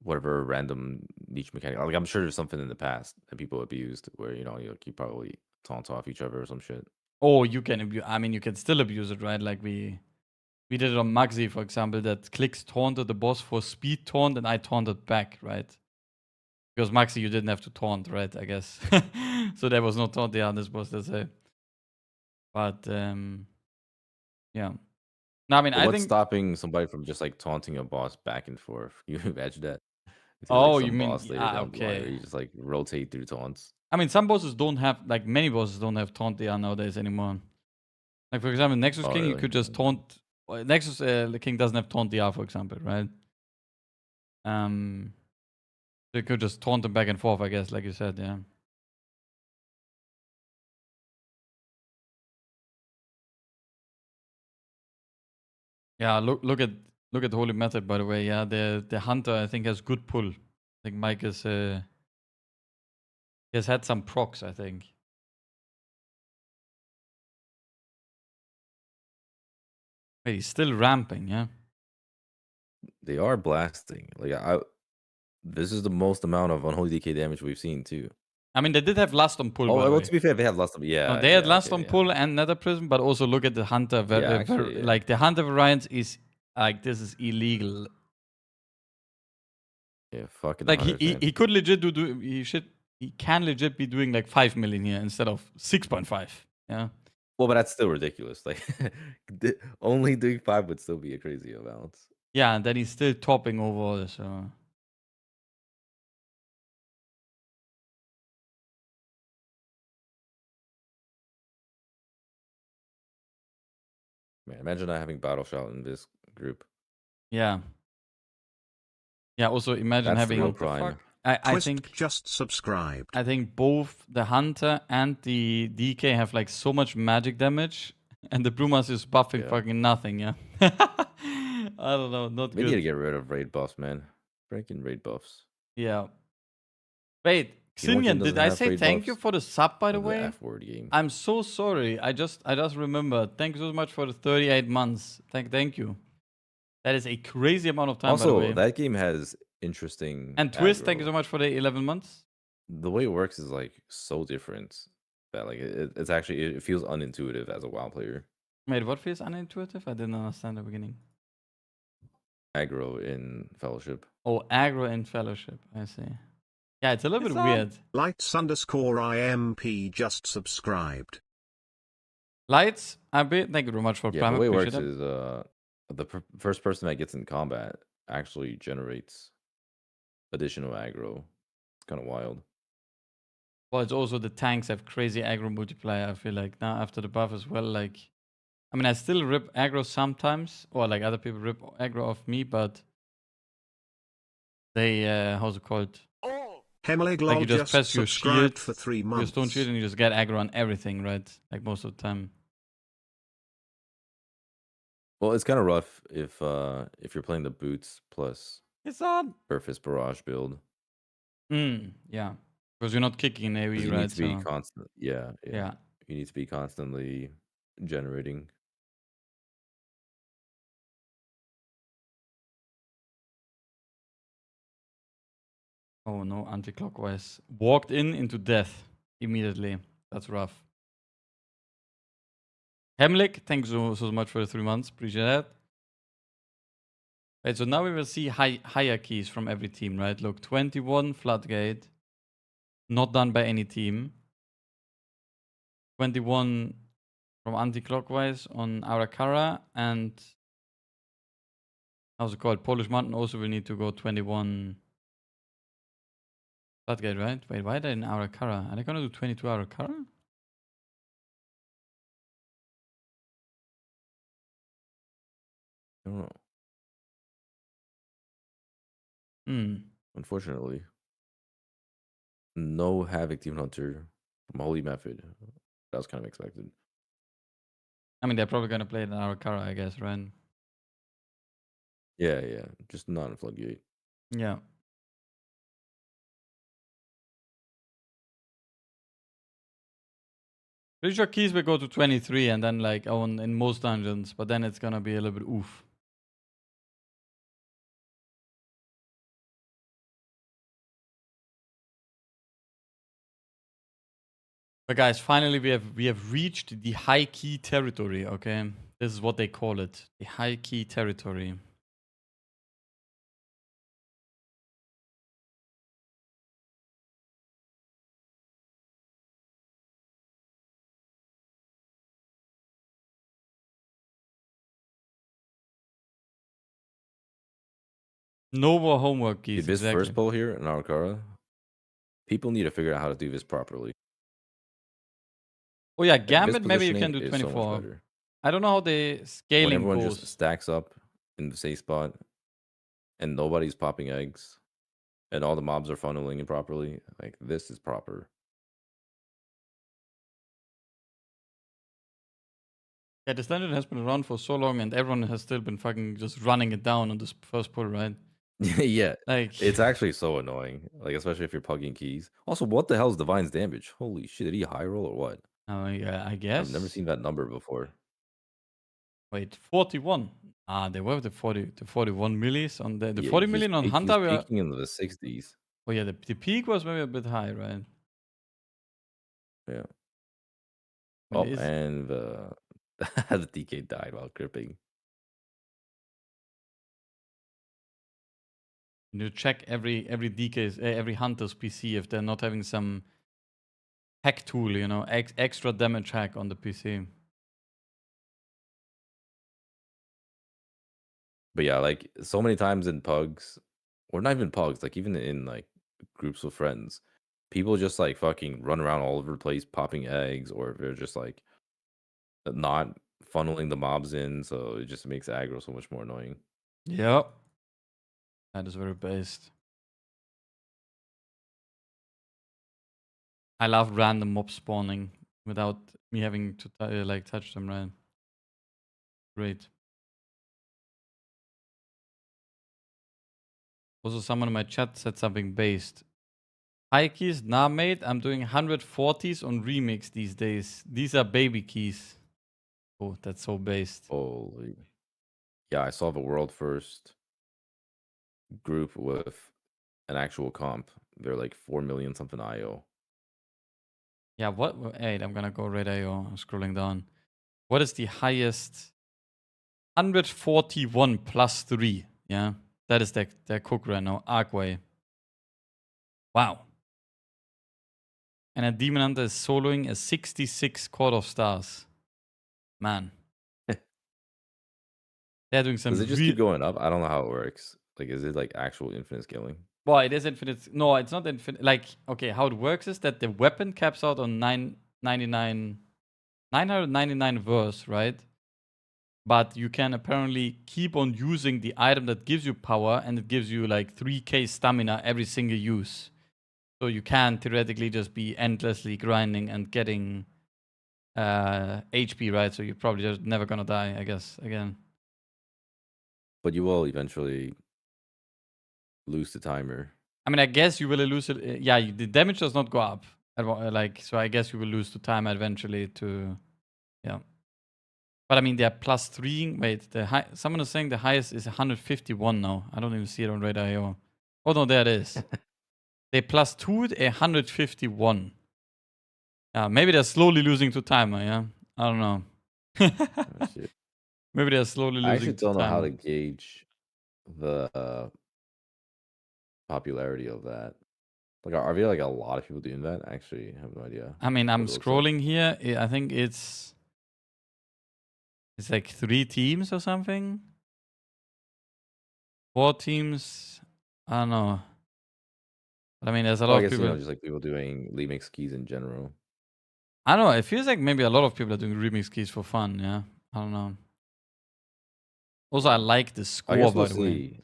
whatever random niche mechanic. Like I'm sure there's something in the past that people abused where you probably taunt off each other or some shit. Oh, you can abuse. I mean, you can still abuse it, right? Like we did it on Maxi, for example, that Clicks taunted the boss for speed taunt, and I taunted back, right? Because Maxi, you didn't have to taunt, right? I guess. So there was no taunt there on this boss, let's say. But yeah. No, I mean, But I what's think. stopping somebody from just like taunting a boss back and forth? You imagine that? It's Oh, like you some mean boss later down the line okay? where you just like rotate through taunts. I mean, some bosses don't have, like, many bosses don't have taunt DR nowadays anymore. Like, for example, Nexus Oh, King, you really? could just taunt. Nexus King doesn't have taunt DR, for example, right? So you could just taunt them back and forth, I guess, like you said, yeah. Yeah, look at Holy Method, by the way. Yeah, the Hunter, I think, has good pull. I think Mike is he has had some procs, I think. Wait, he's still ramping, yeah. They are blasting. This is the most amount of unholy DK damage we've seen too. I mean, they did have last on pull. Oh, by the well, way. to be fair, they had last on. Yeah, No, they had last okay, on pull and Nether Prism, but also look at the Hunter. Actually, Like the Hunter variant is like, this is illegal. Yeah, fucking. Like he could legit he can legit be doing like 5 million here instead of 6.5. Yeah. Well, but that's still ridiculous. Like, only doing 5 would still be a crazy amount. Yeah, and then he's still topping overall. So. Man, imagine not having Battle Shout in this group. Yeah. Yeah. Also, imagine That's having. The real crime. I think just subscribed. I think both the Hunter and the DK have like so much magic damage, and the Brumas is buffing fucking nothing. Yeah. I don't know. Not We good. need to get rid of raid buffs, man. Breaking raid buffs. Yeah. Wait, Xinian, did I say thank you for the sub, by the way? F-word game. I'm so sorry. I just remembered. Thank you so much for the 38 months. Thank you. That is a crazy amount of time. Also, by the way. that game has interesting. And Twist, aggro. thank you so much for the 11 months. The way it works is like so different that like it's actually it feels unintuitive as a WoW player. Wait, what feels unintuitive? I didn't understand the beginning. Aggro in Fellowship. Oh, aggro in Fellowship. I see. Yeah, it's a little bit weird. Lights_IMP just subscribed. Lights, thank you very much for Yeah, Prime. the way it works is the first person that gets in combat actually generates additional aggro. It's kind of wild. Well, it's also the tanks have crazy aggro multiplier. I feel like now after the buff as well. Like, I mean, I still rip aggro sometimes, or like other people rip aggro off me, but they how's it called? Like you just press your shield for 3 months. Your stone shield, and you just get aggro on everything, right? Like most of the time. Well, it's kind of rough if you're playing the boots plus it's on surface barrage build. Yeah, because you're not kicking in AoE, You right? need to be constant. Yeah. Yeah. You need to be constantly generating. Oh no, anti-clockwise. Walked into death immediately. That's rough. Hemlik, thanks so much for the 3 months. Appreciate that. Right, so now we will see hierarchies from every team, right? Look, 21 Floodgate. Not done by any team. 21 from anti-clockwise on Arakara, and how's it called? Polish Mountain also will need to go 21 Floodgate, right? Wait, why are they in Arakara? Are they gonna do 22 Arakara? I don't know. Unfortunately. No Havoc Demon Hunter from Holy Method. That was kind of expected. I mean, they're probably gonna play it in Arakara, I guess, right? Yeah. Just not in Floodgate. Yeah. Pretty sure keys will go to 23 and then like in most dungeons, but then it's gonna be a little bit oof. But guys, finally we have reached the high key territory, okay? This is what they call it. The high key territory. No more homework keys. This exactly. first pull here in Arakara, people need to figure out how to do this properly. Oh yeah, Like, Gambit, maybe you positioning can do is so much 24. better. I don't know how the scaling When everyone goes. just stacks up in the safe spot and nobody's popping eggs and all the mobs are funneling in properly, like this is proper. Yeah, this dungeon has been around for so long and everyone has still been fucking just running it down on this first pull, right? Yeah, Like it's actually so annoying, like especially if you're pugging keys. Also, what the hell is Divine's damage? Holy shit, did he high roll or what? Oh yeah, I guess. I've never seen that number before. Wait, 41. Ah, they were the 41 millis on the Yeah, 40 million on he's Hunter. We are, peaking in the 60s. oh yeah, the peak was maybe a bit high, right? Yeah. But Oh, it is- and the DK died while gripping. You check every DK's every Hunter's PC if they're not having some hack tool, you know, extra damage hack on the PC. But yeah, like so many times in pugs, or not even pugs, like even in like groups of friends, people just like fucking run around all over the place popping eggs, or they're just like not funneling the mobs in, so it just makes aggro so much more annoying. Yep. That is very based. I love random mob spawning without me having to like touch them, right? Great. Also, someone in my chat said something based. High keys, nah, mate. I'm doing 140s on remix these days. These are baby keys. Oh, that's so based. Holy. Yeah, I saw the world first group with an actual comp. They're like 4 million something IO. Yeah, what? Wait, I'm gonna go red IO. I'm scrolling down. What is the highest? 141 plus 3. Yeah, that is their cook right now. Arcway. Wow. And a Demon Hunter is soloing a 66 Court of Stars. Man. They're doing some. Does it just keep going up? I don't know how it works. Like, is it like actual infinite scaling? Well, it is infinite. No, it's not infinite. Like, okay, how it works is that the weapon caps out on 999 verse, right? But you can apparently keep on using the item that gives you power, and it gives you like 3k stamina every single use. So you can theoretically just be endlessly grinding and getting HP, right? So you're probably just never gonna die, I guess, again. But you will eventually lose the timer. I mean, I guess you will lose it. Yeah, the damage does not go up. Like, so I guess you will lose the timer eventually to, yeah. But I mean, they're plus 3. Wait, someone is saying the highest is 151 now. I don't even see it on Red.io. Oh no, there it is. They plus 2'd 151. Yeah, maybe they're slowly losing to timer, yeah? I don't know. Oh, shit. Maybe they're slowly losing I actually to don't know how timer. to gauge the popularity of that. Like, are there like a lot of people doing that? Actually, I have no idea. I mean, I'm what it looks scrolling here. I think it's like 3 teams or something. 4 teams. I don't know. But I mean, there's a lot I of guess, people. just like people doing remix keys in general. I don't know. It feels like maybe a lot of people are doing remix keys for fun. Yeah, I don't know. Also, I like the I score, guess by we'll the way. see.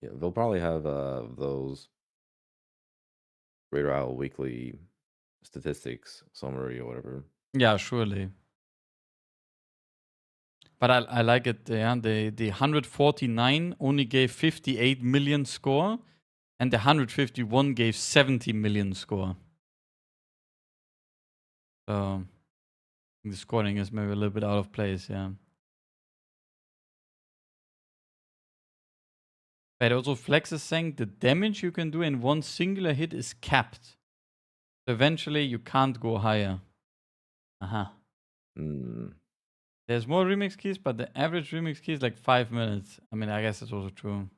Yeah, they'll probably have those Radar Owl weekly statistics summary or whatever. Yeah, surely. But I like it. Yeah, the 149 only gave 58 million score, and the 151 gave 70 million score. So the scoring is maybe a little bit out of place, yeah. But also Flex is saying the damage you can do in one singular hit is capped. So eventually you can't go higher. There's more remix keys, but the average remix key is like 5 minutes. I mean, I guess that's also true.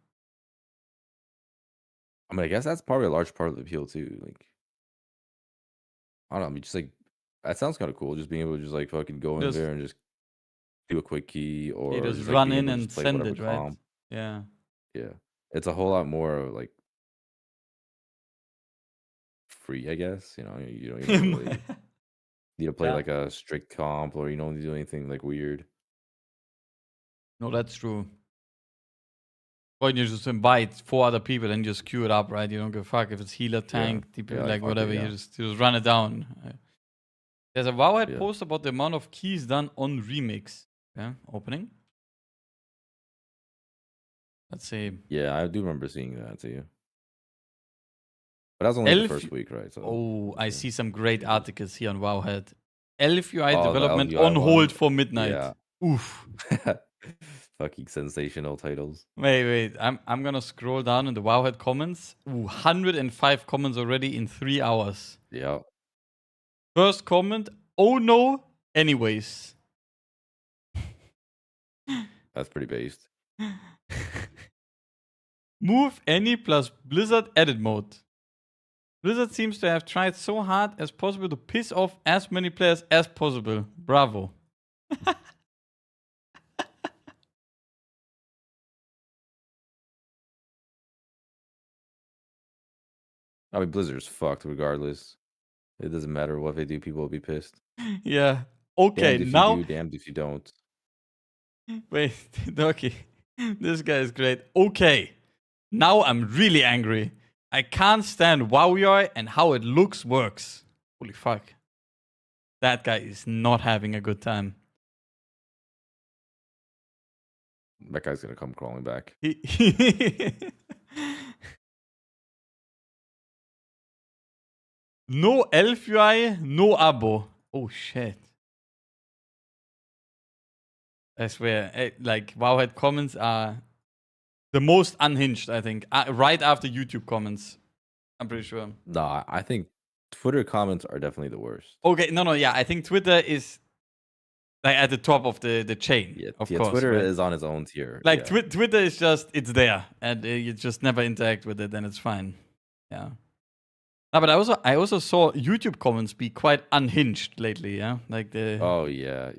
I mean, I guess that's probably a large part of the appeal too. Like, I don't know. I mean, just like that sounds kind of cool. Just being able to just like fucking go in there and just do a quick key, or just just run like, in and send it, right? comp. Yeah. Yeah, it's a whole lot more like free, I guess. You know, you don't really need to play like a strict comp, or you don't need to do anything like weird. No, that's true. Or you just invite 4 other people and just queue it up, right? You don't give a fuck if it's healer, tank, like whatever. You just run it down. There's a Wowhead post about the amount of keys done on remix. Yeah, opening. Let's see. Yeah, I do remember seeing that too. But that was only the first week, right? So, I see some great articles here on Wowhead. LFUI development on hold for midnight. Yeah. Oof. Fucking sensational titles. Wait. I'm gonna scroll down in the Wowhead comments. 105 comments already in 3 hours. Yeah. First comment, oh no, anyways. That's pretty based. Move any plus Blizzard edit mode. Blizzard seems to have tried so hard as possible to piss off as many players as possible. Bravo. I mean, Blizzard's fucked regardless. It doesn't matter what they do, people will be pissed. Yeah. Okay, damned if now. you do, damned if you don't. Wait, Dorki. This guy is great. Okay. Now I'm really angry. I can't stand WoWUI and how it works. Holy fuck. That guy is not having a good time. That guy's gonna come crawling back. No LFUI, no abo. Oh shit. I swear, like Wowhead comments are the most unhinged, I think. Right after YouTube comments. I'm pretty sure. No, I think Twitter comments are definitely the worst. Okay, no, yeah. I think Twitter is like at the top of the chain. Yeah, of course. Twitter right? is on its own tier. Like Twitter is just, it's there. And you just never interact with it and it's fine. Yeah. No, but I also saw YouTube comments be quite unhinged lately, yeah? Like the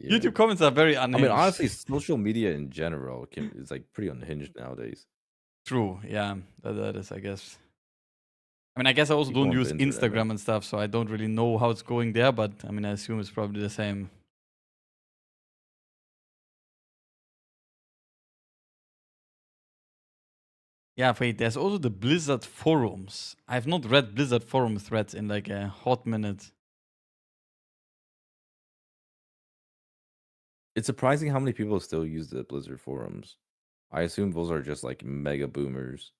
YouTube comments are very unhinged. I mean, honestly, social media in general is like pretty unhinged nowadays. True, yeah. That is, I guess. I mean, I guess I also don't use Instagram and stuff, so I don't really know how it's going there, but I mean, I assume it's probably the same. Yeah, wait, there's also the Blizzard forums. I've not read Blizzard forum threads in like a hot minute. It's surprising how many people still use the Blizzard forums. I assume those are just like mega boomers.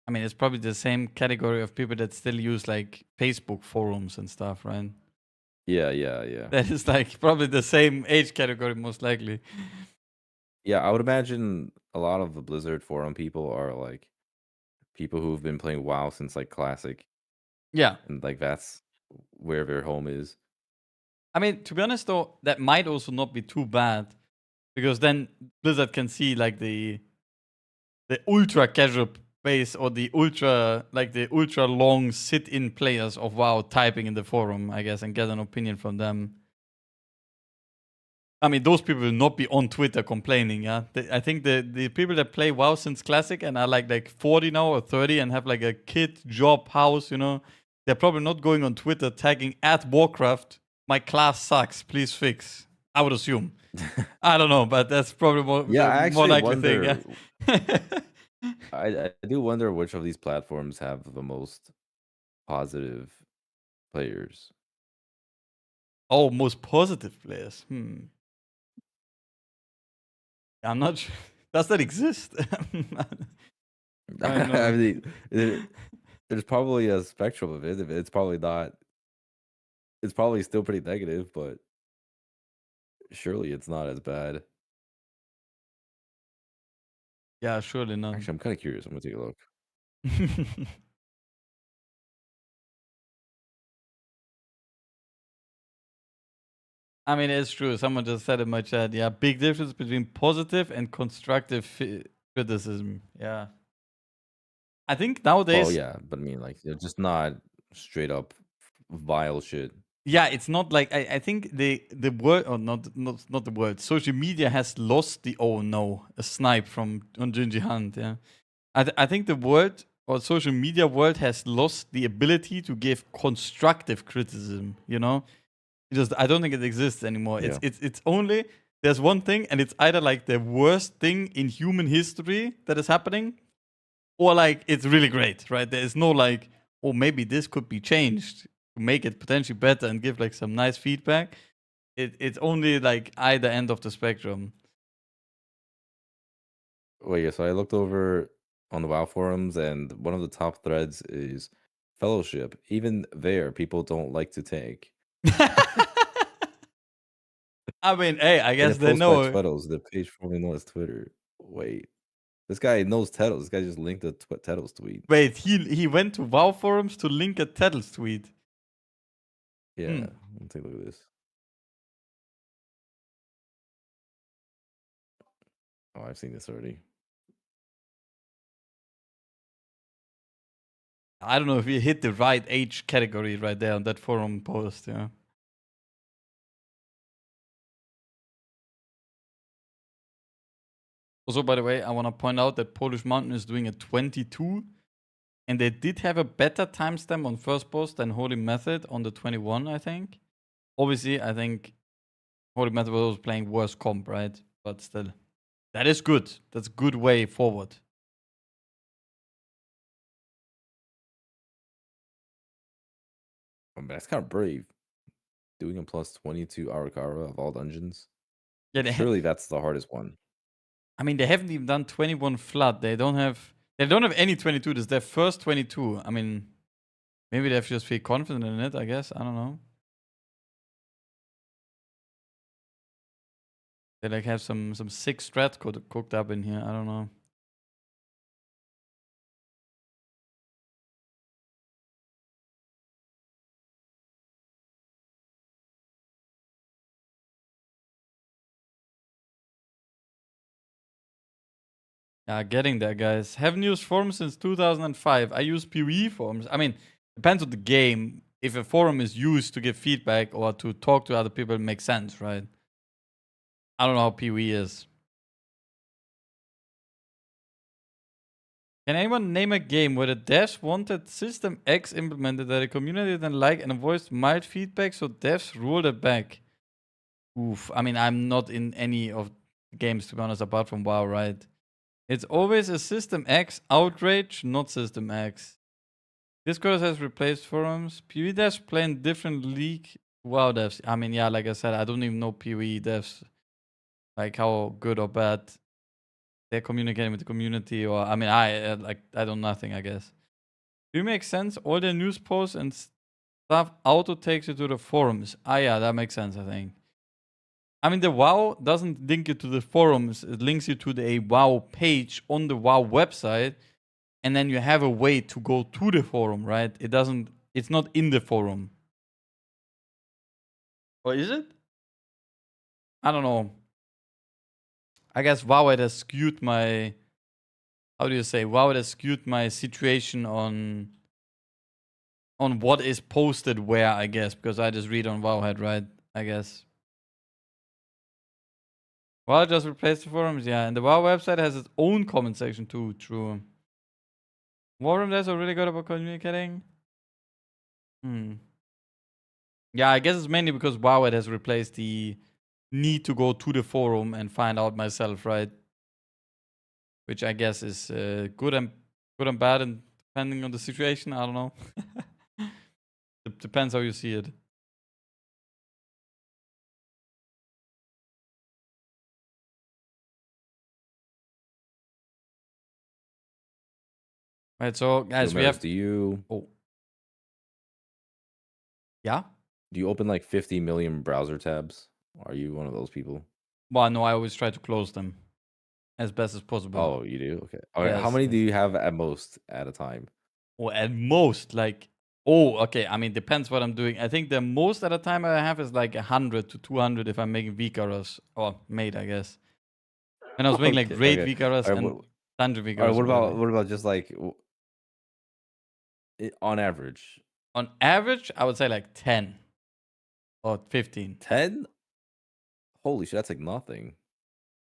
I mean, it's probably the same category of people that still use like Facebook forums and stuff, right? Yeah. That is like probably the same age category, most likely. Yeah, I would imagine a lot of the Blizzard forum people are like people who've been playing WoW since like Classic. Yeah. And like that's where their home is. I mean, to be honest though, that might also not be too bad. Because then Blizzard can see like the ultra casual base or the ultra long sit-in players of WoW typing in the forum, I guess, and get an opinion from them. I mean, those people will not be on Twitter complaining, yeah? I think the people that play WoW since Classic and are like 40 now or 30 and have like a kid, job, house, you know, they're probably not going on Twitter tagging at Warcraft, my class sucks, please fix. I would assume. I don't know, but that's probably more likely thing, yeah? I do wonder which of these platforms have the most positive players. Oh, most positive players. I'm not sure. Does that exist? I mean, there's probably a spectrum of it. It's probably not it's probably still pretty negative, but surely it's not as bad. Yeah, surely not. Actually, I'm kind of curious. I'm gonna take a look. I mean, it's true. Someone just said in my chat, yeah, big difference between positive and constructive criticism. Yeah. I think nowadays... Well, yeah, but I mean, like, they're just not straight up vile shit. Yeah, it's not like... I think the word... Or not the word. Social media has lost the... Oh, no. A snipe from on Jinji Hunt, yeah. I think the word or social media world has lost the ability to give constructive criticism, you know? I don't think it exists anymore. Yeah. It's only there's one thing, and it's either like the worst thing in human history that is happening, or like it's really great, right? There is no like, oh, maybe this could be changed to make it potentially better and give like some nice feedback. It's only like either end of the spectrum. Wait, yeah, so I looked over on the WoW forums, and one of the top threads is Fellowship. Even there, people don't like to tank. I mean, hey, I guess they Post by know. Tweddles, the page formerly known as Twitter. Wait, this guy knows Teddles. This guy just linked a Teddles tweet. Wait, he went to WoW forums to link a Teddles tweet. Yeah, let's take a look at this. Oh, I've seen this already. I don't know if you hit the right age category right there on that forum post, yeah. Also, by the way, I want to point out that Polish Mountain is doing a 22, and they did have a better timestamp on first post than Holy Method on the 21, I think. Obviously, I think Holy Method was playing worse comp, right? But still, that is good. That's a good way forward. But that's kind of brave. Doing a plus 22 Arakara of all dungeons. Yeah, surely that's the hardest one. I mean, they haven't even done 21 Flood. They don't have any 22. This is their first 22. I mean, maybe they just feel confident in it, I guess. I don't know. They like have some sick strat cooked up in here. I don't know. Yeah, getting there, guys. Haven't used forums since 2005. I use PvE forums. I mean, depends on the game. If a forum is used to give feedback or to talk to other people, it makes sense, right? I don't know how PvE is. Can anyone name a game where the devs wanted System X implemented that the community didn't like and voiced mild feedback, so devs rolled it back? Oof. I mean, I'm not in any of the games, to be honest, apart from WoW, right? It's always a System X outrage, not System X. Discord has replaced forums. PvE devs play in different league. WoW devs. I mean, yeah, like I said, I don't even know PvE devs. Like how good or bad they're communicating with the community, or I mean, I don't nothing, I guess. Do you make sense? All the news posts and stuff auto takes you to the forums. Ah, yeah, that makes sense, I think. I mean, the WoW doesn't link you to the forums. It links you to the WoW page on the WoW website, and then you have a way to go to the forum, right? It's not in the forum. Or is it? I don't know. I guess WoW has skewed my... How do you say? WoW has skewed my situation on what is posted where, I guess. Because I just read on Wowhead, right? I guess. WoW just replaced the forums, yeah. And the WoW website has its own comment section too, true. Forum devs are really good about communicating. Yeah, I guess it's mainly because Wowhead has replaced the need to go to the forum and find out myself, right? Which I guess is good and bad, and depending on the situation. I don't know. It depends how you see it. Right, so guys, we have. Do you? Oh. Yeah. Do you open like 50 million browser tabs? Are you one of those people? Well, no, I always try to close them as best as possible. Oh, you do? Okay. All right. How Yes, many yes. do you have at most at a time? Or at most, like, oh, okay. I mean, depends what I'm doing. I think the most at a time I have is like 100 to 200 if I'm making Vicaros or made, I guess. When I was making like raid Vicaros All right, and dungeon all right, Vicaros. what about just like on average? On average, I would say like 10 or 15. 10? Holy shit, that's like nothing.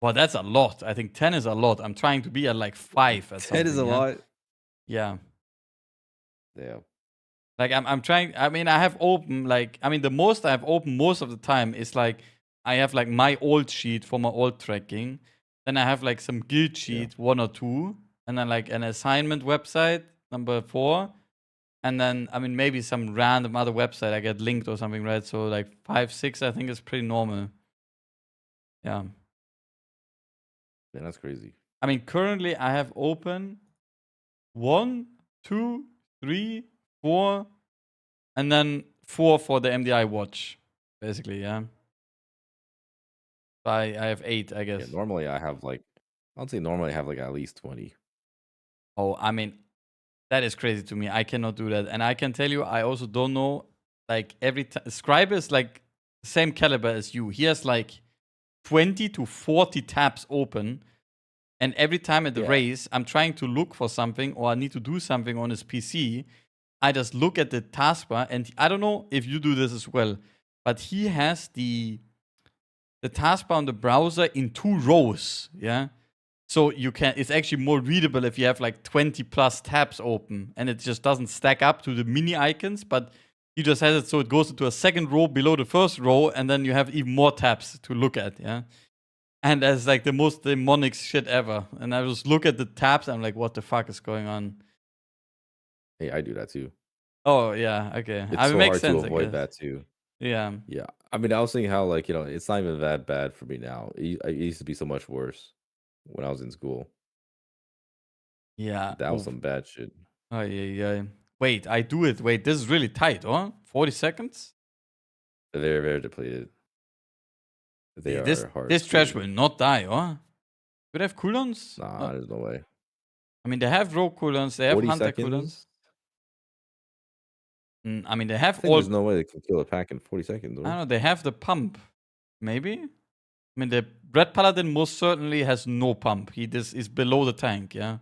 Well, that's a lot. I think 10 is a lot. I'm trying to be at like 5 at 10 is a lot. Yeah. Yeah. Like I'm trying. I mean, I have open like the most I have open most of the time is like I have like my old sheet for my old tracking. Then I have like some guild sheet 1 or 2, and then like an assignment website number 4, and then maybe some random other website I get linked or something, right? So like 5, 6, I think is pretty normal. Yeah. Man, that's crazy. I mean, currently I have open 1, 2, 3, 4, and then 4 for the MDI watch, basically, yeah. So I have 8, I guess. Yeah, normally I have like, I'll say normally I have like at least 20. Oh, I mean, that is crazy to me. I cannot do that. And I can tell you, I also don't know, like every time, Scribe is like the same caliber as you. He has like 20 to 40 tabs open. And every time at the race, I'm trying to look for something or I need to do something on his PC. I just look at the taskbar, and I don't know if you do this as well, but he has the taskbar on the browser in 2 rows, yeah? So it's actually more readable if you have like 20 plus tabs open, and it just doesn't stack up to the mini icons, but he just has it so it goes into a second row below the first row, and then you have even more tabs to look at, yeah? And that's like the most demonic shit ever. And I just look at the tabs, I'm like, what the fuck is going on? Hey, I do that too. Oh, yeah, okay. It's so makes hard sense, to avoid that too. Yeah. Yeah. I mean, I was thinking how, like, it's not even that bad for me now. It used to be so much worse when I was in school. Yeah. That was some bad shit. Oh, yeah. Wait, I do it. Wait, this is really tight, huh? 40 seconds? They're very, very depleted. They are hard. This trash will not die, huh? Do they have cooldowns? Nah, there's no way. I mean, they have rogue cooldowns. They have 40 hunter seconds? cooldowns. I mean, they have all. There's no way they can kill a pack in 40 seconds. I don't know. They have the pump. Maybe? I mean, the Red Paladin most certainly has no pump. He is below the tank, yeah?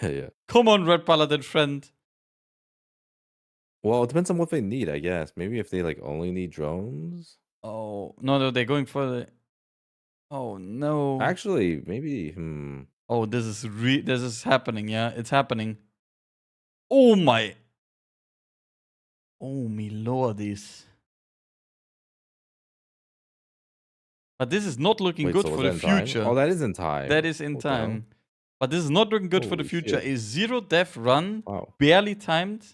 Yeah. Come on, Red Paladin friend. Well, it depends on what they need, I guess. Maybe if they like only need drones. Oh, no, they're going for the. Oh, no. Actually, maybe. Oh, this is happening, yeah? It's happening. Oh, my. Oh, me lordies. But this is not looking good for the future. Oh, that is in time. That is in time. But this is not looking good for the future. Shit. A 0 death run, Wow. barely timed.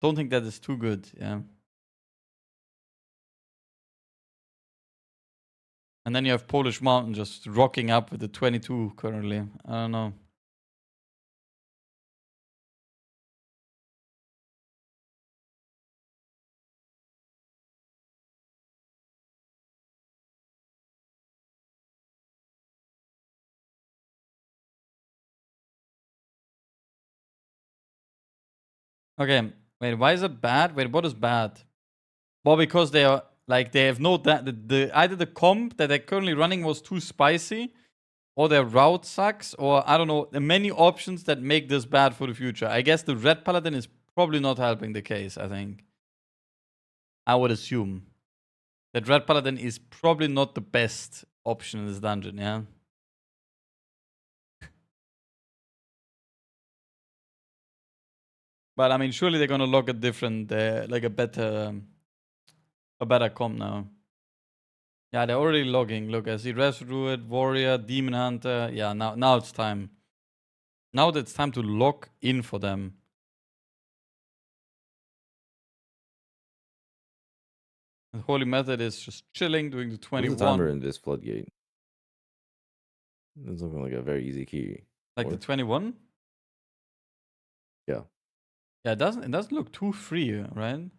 Don't think that is too good, yeah. And then you have Polish Mountain just rocking up with the 22 currently. I don't know. Okay, wait, why is it bad? Wait, what is bad? Well, because they are like they have no either the comp that they're currently running was too spicy, or their route sucks, or I don't know. There are many options that make this bad for the future. I guess the Red Paladin is probably not helping the case. I think. I would assume that Red Paladin is probably not the best option in this dungeon. Yeah. But I mean, surely they're gonna look at different, like a better comp now. Yeah, they're already logging. Look, I see Res Druid, Warrior, Demon Hunter. Yeah, now it's time. Now that it's time to log in for them. And Holy Method is just chilling, doing the 21. What's the timer in this floodgate? It's looking like a very easy key. Like the 21? Yeah. Yeah, it doesn't look too free, right?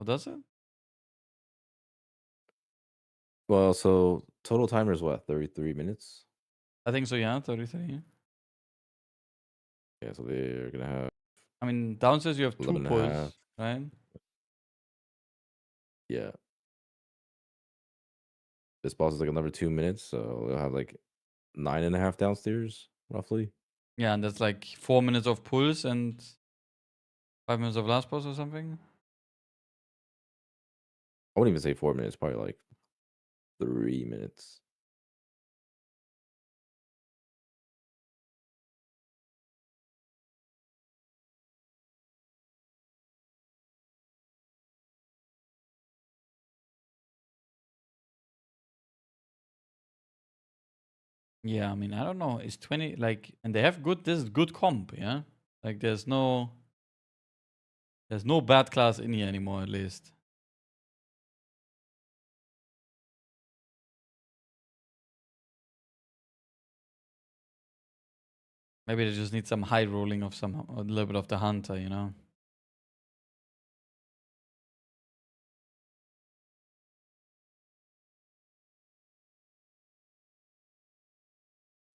Or does it? Well, so total timer is what, 33 minutes? I think so, yeah, 33. Yeah, so they're gonna have I mean, downstairs you have 2 11 and a half. pulls, right? Yeah. This boss is like another 2 minutes, so they'll have like 9.5 downstairs, roughly. Yeah, and that's like 4 minutes of pulls and 5 minutes of last boss or something. I wouldn't even say 4 minutes, probably like 3 minutes. Yeah, I mean, I don't know. It's 20 like, and they have good. This is good comp, yeah. Like, there's no bad class in here anymore, at least. Maybe they just need some high rolling of some a little bit of the hunter, you know.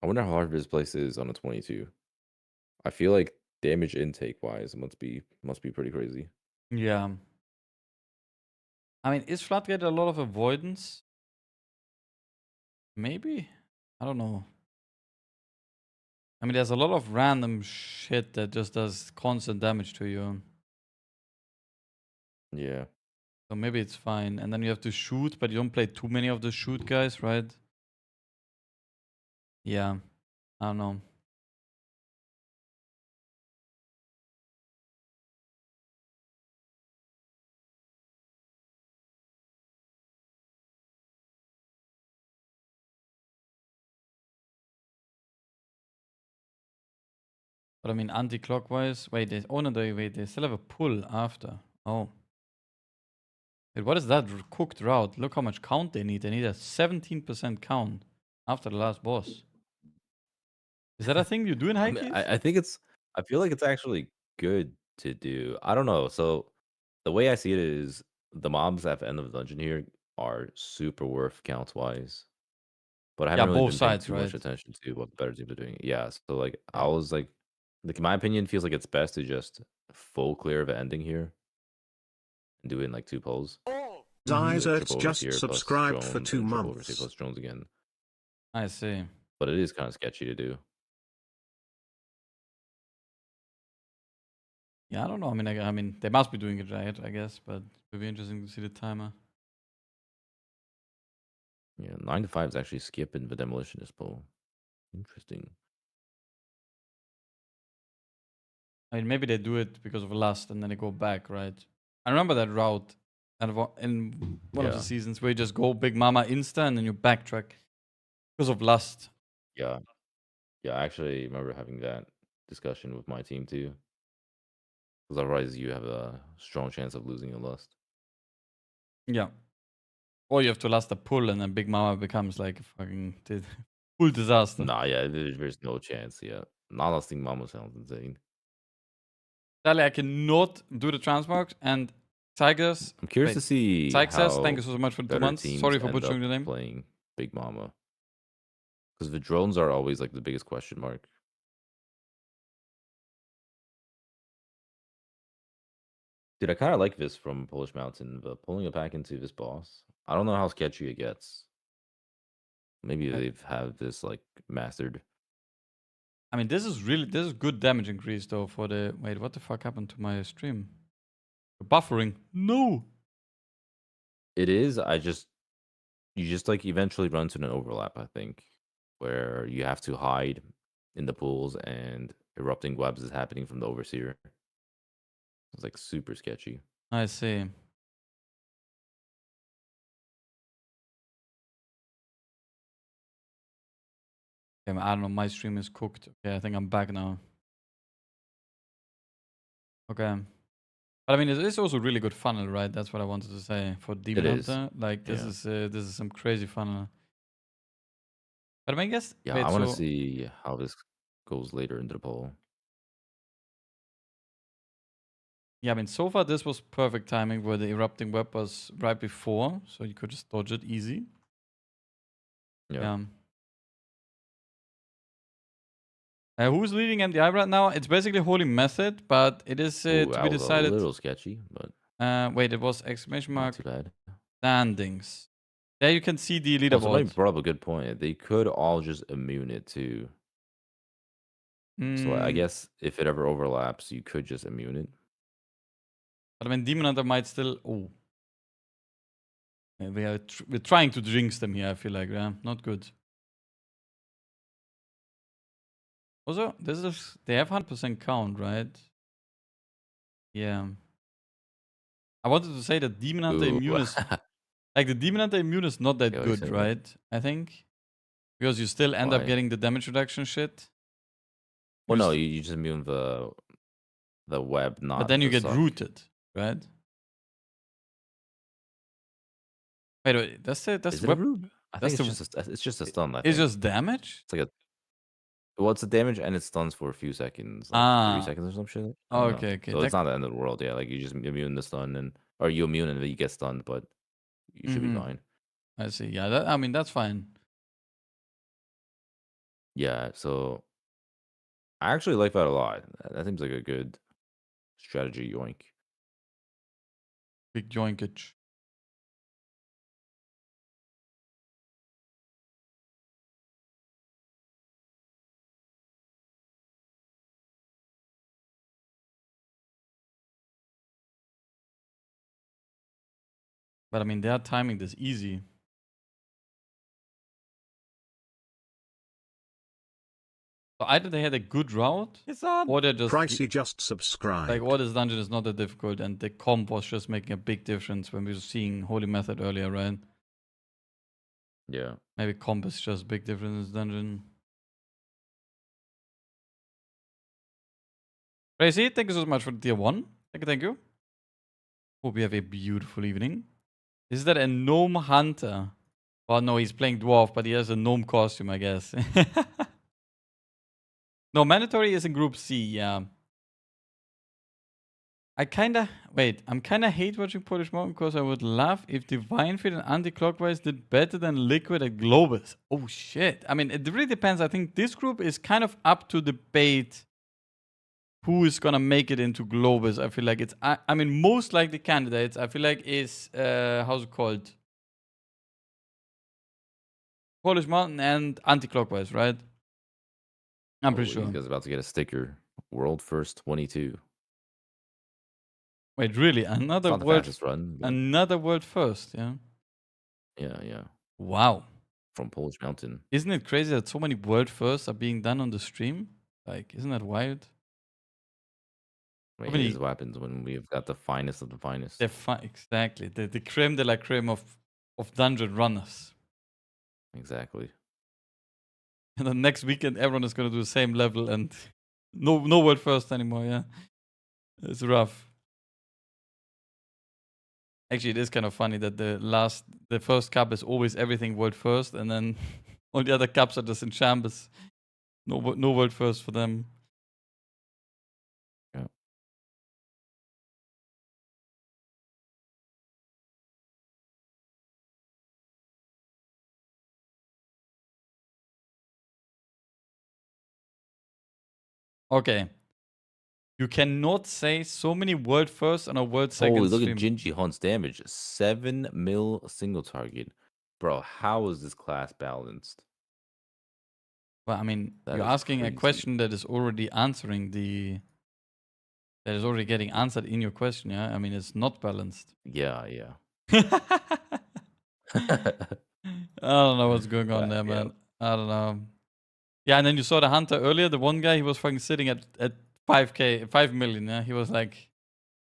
I wonder how hard this place is on a 22. I feel like damage intake wise, it must be pretty crazy. Yeah. I mean, is Floodgate a lot of avoidance? Maybe. I don't know. I mean, there's a lot of random shit that just does constant damage to you. Yeah. So maybe it's fine. And then you have to shoot, but you don't play too many of the shoot guys, right? Yeah. I don't know. But I mean, anti-clockwise. Wait, oh no, they still have a pull after. Oh. Wait, what is that cooked route? Look how much count they need. They need a 17% count after the last boss. Is that a thing you do in I high mean, keys? I think I feel like it's actually good to do. I don't know. So the way I see it is the mobs at the end of the dungeon here are super worth counts wise. But I Yeah, haven't really both been paying sides, too much right? attention to what the better teams are doing. Yeah, so like I was like in my opinion, feels like it's best to just full clear of the ending here and do it in like 2 pulls. Dizerts Triple just overseer plus subscribed for drones 2 and triple overseer months. plus drones again. I see. But it is kind of sketchy to do. Yeah, I don't know. I mean, they must be doing it right, I guess, but it'll be interesting to see the timer. Yeah, 9 to 5 is actually skipping the demolitionist pull. Interesting. I mean, maybe they do it because of lust and then they go back, right? I remember that route in one of the seasons where you just go Big Mama Insta and then you backtrack because of lust. Yeah. Yeah, I actually remember having that discussion with my team too. Because otherwise you have a strong chance of losing a lust. Yeah. Or you have to last a pull and then Big Mama becomes like a fucking full disaster. Nah, yeah, there's no chance, yeah. Not lasting Mama sounds insane. Sadly, I cannot do the transmarks and Tigers. I'm curious to see Tigers, how thank you so much for the 2 better months. teams Sorry for end butchering the up name. playing Big Mama. Because the drones are always like the biggest question mark. Dude, I kind of like this from Polish Mountain, but pulling it back into this boss, I don't know how sketchy it gets. Maybe they've had this like mastered. I mean, this is good damage increase though for the. Wait, what the fuck happened to my stream? Buffering. No. It is. You just like eventually run to an overlap, I think, where you have to hide in the pools and erupting webs is happening from the overseer. It's like super sketchy. I see. Okay, I don't know. My stream is cooked. Okay, I think I'm back now. Okay. But I mean, it's also really good funnel, right? That's what I wanted to say for Demon Hunter. Like this is some crazy funnel. But I mean, I guess. Yeah, wait, I want to see how this goes later into the poll. Yeah, I mean, so far this was perfect timing where the erupting web was right before, so you could just dodge it easy. Yeah. Who's leading MDI right now? It's basically Holy Method, but it is to be decided. A little sketchy, but wait, it was exclamation mark not too bad. standings. There you can see the leaderboard. Also, brought up a good point. They could all just immune it too. So I guess if it ever overlaps, you could just immune it. But I mean, Demon Hunter might still. Oh, we're trying to jinx them here. I feel like, yeah, not good. Also, they have 100% count, right? Yeah. I wanted to say that Demon Hunter immune is like the Demon Hunter immune is not that good, right? I think because you still end up getting the damage reduction shit. Well, no, you just immune the web, not. But then you get rooted, right? Wait, that's web. I think it's just a stun. It's just damage. It's like it's a damage and it stuns for a few seconds, like 3 seconds or some shit. Okay. So it's not the end of the world. Yeah, like you just immune the stun or you immune and then you get stunned, but you should be fine. I see. Yeah, I mean that's fine. Yeah, so I actually like that a lot. That seems like a good strategy. Yoink. Big joinkage. But I mean, they are timing this easy. So either they had a good route, or they're just Pricey just subscribed. Like, what is dungeon is not that difficult, and the comp was just making a big difference when we were seeing Holy Method earlier, right? Yeah. Maybe comp is just big difference in this dungeon. Tracy, thank you so much for the tier 1. Thank you. Hope you have a beautiful evening. Is that a gnome hunter? Oh no, he's playing dwarf, but he has a gnome costume, I guess. No, mandatory is in group C, yeah. I'm kinda hate watching Polish Mountain because I would laugh if Divine Fit and Anti-Clockwise did better than Liquid at Globus. Oh shit. I mean, it really depends. I think this group is kind of up to debate who is gonna make it into Globus. I feel like it's, I mean, most likely candidates, I feel like is, how's it called? Polish Mountain and Anti-Clockwise, right? I'm pretty sure. You guys about to get a sticker. World first 22. Wait, really? Another world run, another world first, yeah? Yeah. Wow. From Polish Mountain. Isn't it crazy that so many world firsts are being done on the stream? Like, isn't that wild? It is what happens when we've got the finest of the finest. Exactly. The creme de la creme of dungeon runners. Exactly. And then next weekend, everyone is going to do the same level and no world first anymore, yeah? It's rough. Actually, it is kind of funny that the first cup is always everything world first, and then all the other cups are just in shambles. No world first for them. Yeah. Okay. You cannot say so many world first on a world second Holy, look stream. at Gingy Hunt's damage. 7 mil single target. Bro, how is this class balanced? Well, I mean, That you're is asking crazy. a question that is already answering that is already getting answered in your question, yeah? I mean, it's not balanced. Yeah. I don't know what's going on there, man. I don't know. Yeah, and then you saw the hunter earlier. The one guy, he was fucking sitting at 5 million, yeah? He was like,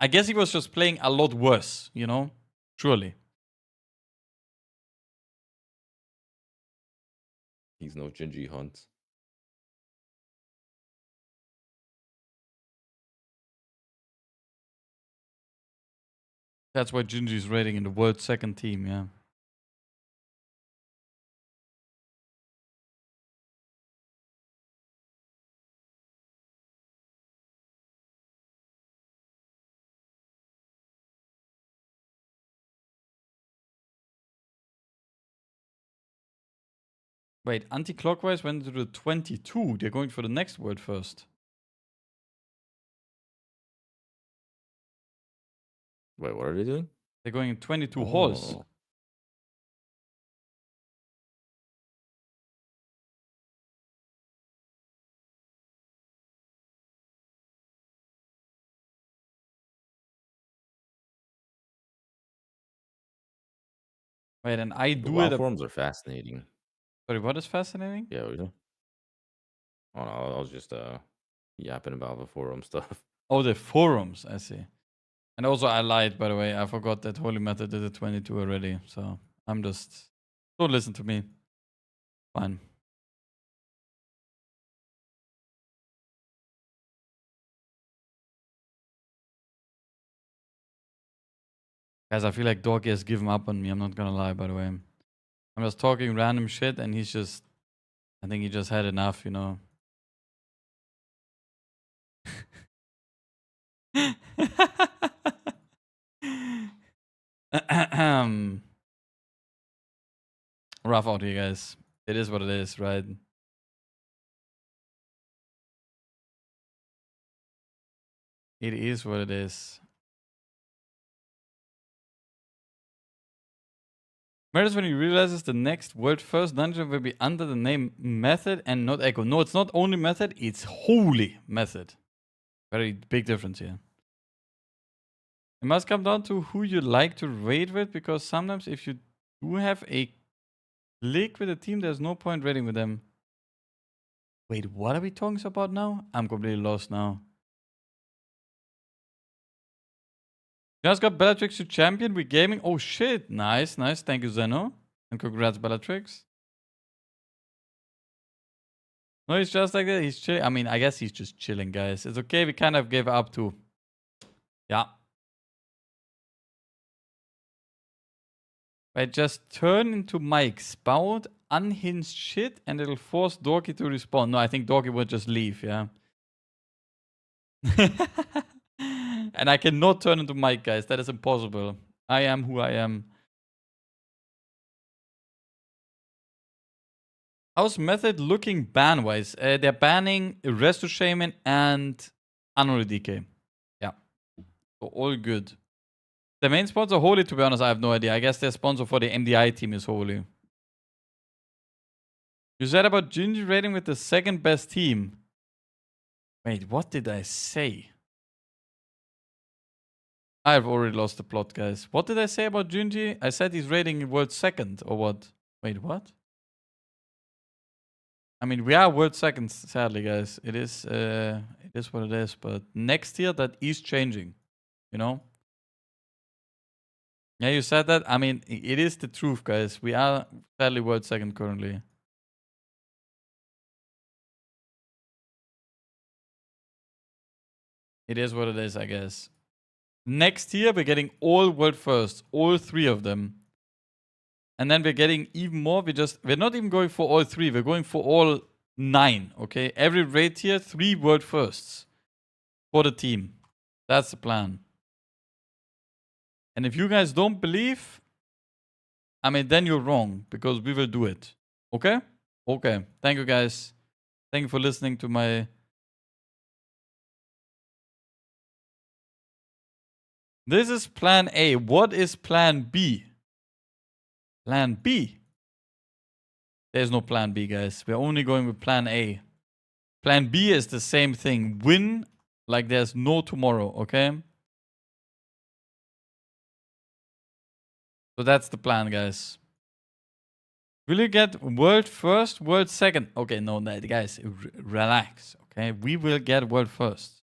I guess he was just playing a lot worse, you know? Surely. He's no Gingy Hunt. That's why Gingy's rating in the world second team, yeah. Wait, anti-clockwise went to the 22. They're going for the next world first. Wait, what are they doing? They're going in 22 holes. Wait, and I The do WoW it. forums are fascinating. Sorry, what is fascinating? Yeah, we do. Oh no, I was just yapping about the forum stuff. Oh, the forums, I see. And also I lied, by the way. I forgot that Holy Method did the 22 already. So I'm just... Don't listen to me. Fine. Guys, I feel like dorki has given up on me. I'm not gonna lie, by the way. I'm just talking random shit and he's just... I think he just had enough, you know. Rough out here, guys. It is what it is, right? It is what it is. Meeres when he realizes the next world first dungeon will be under the name Method and not Echo. No, it's not only Method, it's Holy Method. Very big difference here. It must come down to who you like to raid with, because sometimes if you do have a click with a team, there's no point raiding with them. Wait, what are we talking about now? I'm completely lost now. Just got Bellatrix to champion with gaming. Oh shit, nice, nice. Thank you, Zeno. And congrats, Bellatrix. No, he's just like that. He's chilling. I mean, I guess he's just chilling, guys. It's okay. We kind of gave up too. Yeah. Wait, just turn into Mike. Spout unhinged shit and it'll force dorki to respawn. No, I think dorki will just leave, yeah. And I cannot turn into Mike, guys. That is impossible. I am who I am. How's Method looking ban-wise? They're banning Resto Shaman and Unholy DK. Yeah. So all good. The main sponsor, Holy, to be honest, I have no idea. I guess their sponsor for the MDI team is Holy. You said about Gingy raiding with the second best team. Wait, what did I say? I've already lost the plot, guys. What did I say about Gingy? I said he's raiding world second, or what? Wait, what? I mean, we are world second, sadly, guys. It is what it is. But next year, that is changing. You know? Yeah, you said that. I mean, it is the truth, guys. We are sadly world second currently. It is what it is, I guess. Next year, we're getting all world first. All 3 of them. And then we're getting even more. We're not even going for all 3. We're going for all 9. Okay? Every raid tier, 3 world firsts. For the team. That's the plan. And if you guys don't believe, I mean, then you're wrong. Because we will do it. Okay? Okay. Thank you, guys. Thank you for listening to my... This is plan A. What is plan B? Plan B. There's no plan B, guys. We're only going with plan A. Plan B is the same thing. Win like there's no tomorrow, okay? So that's the plan, guys. Will you get world first, world second? Okay, no, guys, relax, okay? We will get world first.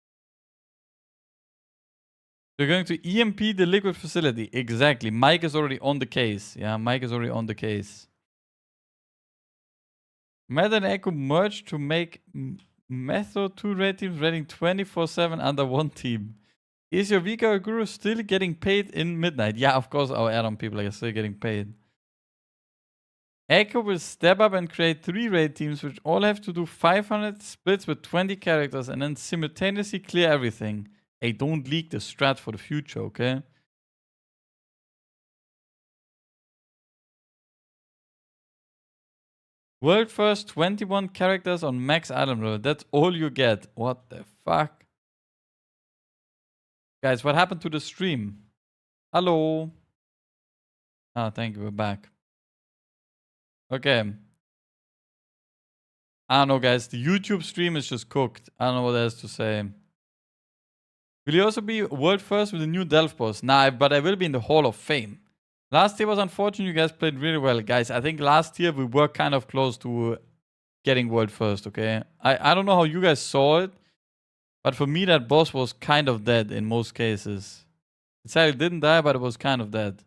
We're going to EMP the liquid facility. Exactly. Mike is already on the case. Yeah, Mike is already on the case. Method and Echo merged to make Method 2 raid teams raiding 24/7 under one team. Is your Vika Guru still getting paid in Midnight? Yeah, of course our add-on people are still getting paid. Echo will step up and create 3 raid teams which all have to do 500 splits with 20 characters and then simultaneously clear everything. Hey, don't leak the strat for the future, okay? World first 21 characters on max item level. That's all you get. What the fuck? Guys, what happened to the stream? Hello? Ah, thank you. We're back. Okay. I don't know, guys. The YouTube stream is just cooked. I don't know what else to say. Will you also be world first with the new Delph boss? Nah, but I will be in the Hall of Fame. Last year was unfortunate. You guys played really well. Guys, I think last year we were kind of close to getting world first, okay? I don't know how you guys saw it, but for me that boss was kind of dead in most cases. It sadly didn't die, but it was kind of dead.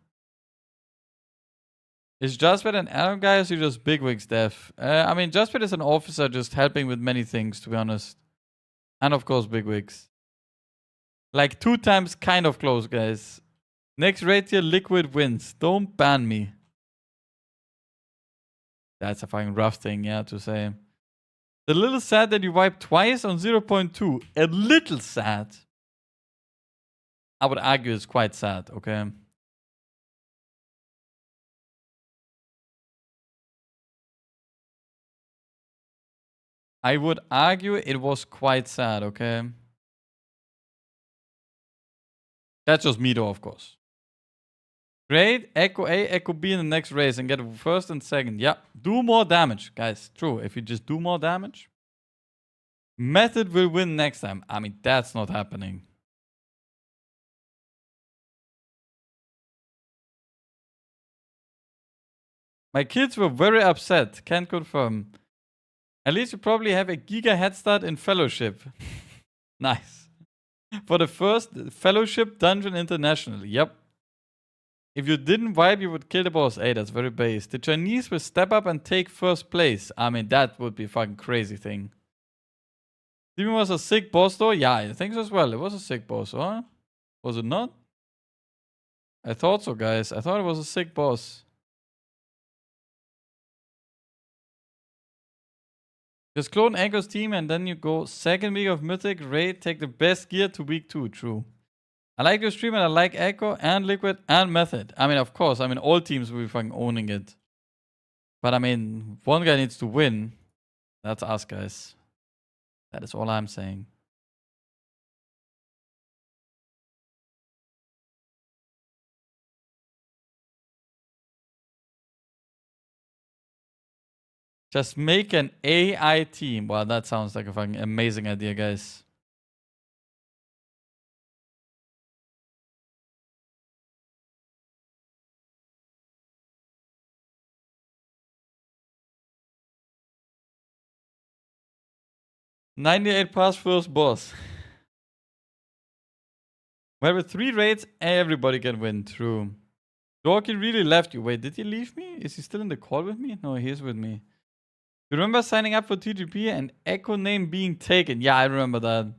Is Jaspet an Adam guy or is he just bigwigs deaf? I mean, Jaspet is an officer just helping with many things, to be honest. And of course, bigwigs. Like 2 times kind of close, guys. Next raid tier, Liquid wins. Don't ban me. That's a fucking rough thing, yeah, to say. A little sad that you wiped twice on 0.2. A little sad. I would argue it's quite sad, okay? I would argue it was quite sad, okay? That's just me though, of course. Great. Echo A, Echo B in the next race and get first and second. Yeah. Do more damage, guys. True. If you just do more damage. Method will win next time. I mean, that's not happening. My kids were very upset. Can't confirm. At least you probably have a giga head start in Fellowship. Nice. For the first Fellowship Dungeon International. Yep. If you didn't wipe, you would kill the boss. Hey, that's very base. The Chinese will step up and take first place. I mean, that would be a fucking crazy thing. Demon was a sick boss though? Yeah, I think so as well. It was a sick boss, huh? Was it not? I thought so, guys. I thought it was a sick boss. Just clone Echo's team and then you go second week of Mythic, Raid, take the best gear to week 2. True. I like your stream and I like Echo and Liquid and Method. I mean, of course, I mean, all teams will be fucking owning it. But I mean, one guy needs to win. That's us, guys. That is all I'm saying. Just make an AI team. Wow, that sounds like a fucking amazing idea, guys. $98 pass first boss. Well, with 3 raids, everybody can win. True. Dorky really left you. Wait, did he leave me? Is he still in the call with me? No, he is with me. You remember signing up for TGP and Echo name being taken? Yeah, I remember that.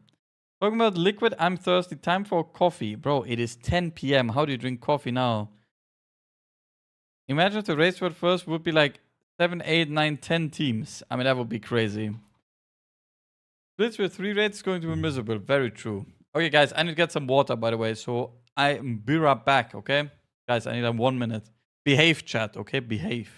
Talking about Liquid, I'm thirsty. Time for coffee. Bro, it is 10 p.m. How do you drink coffee now? Imagine if the race word first would be like 7, 8, 9, 10 teams. I mean, that would be crazy. Blitz with 3 raids is going to be miserable. Very true. Okay, guys, I need to get some water, by the way. So I'll be right back, okay? Guys, I need 1 minute. Behave, chat, okay? Behave.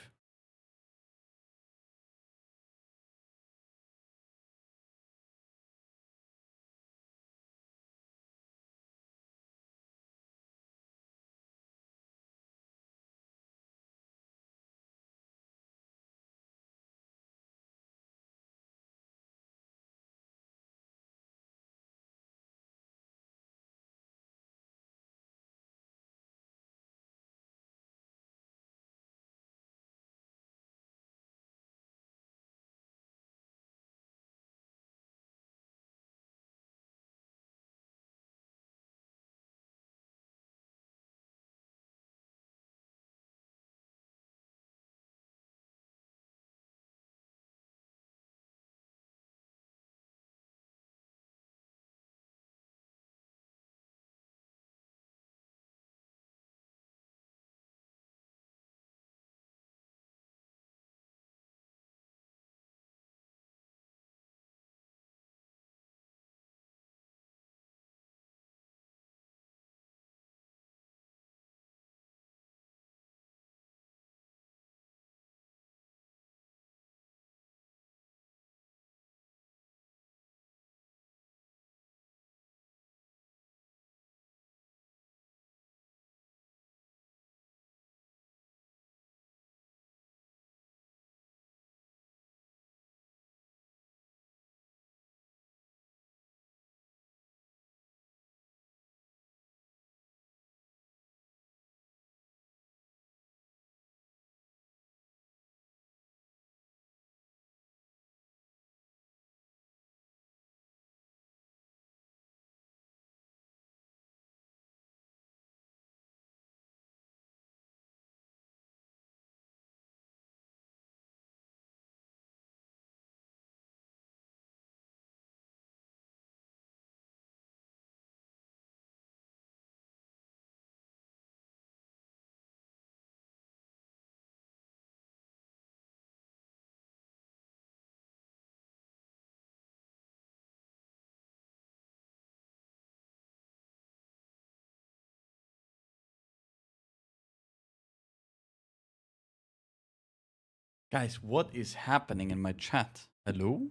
Guys, what is happening in my chat? Hello?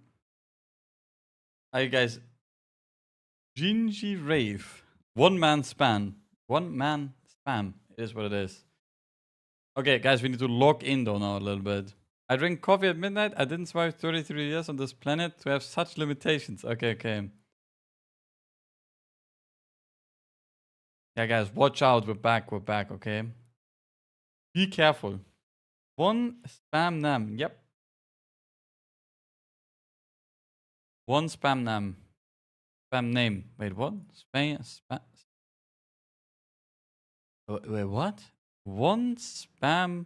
Hi guys. Gingy Rave. One man spam. One man spam. It is what it is. Okay, guys, we need to log in though now a little bit. I drink coffee at midnight. I didn't survive 33 years on this planet to have such limitations. Okay, okay. Yeah, guys, watch out. We're back, okay? Be careful. One spam nam. Yep. One spam nam. Spam name. Wait, what? Spam. Wait, what? One spam.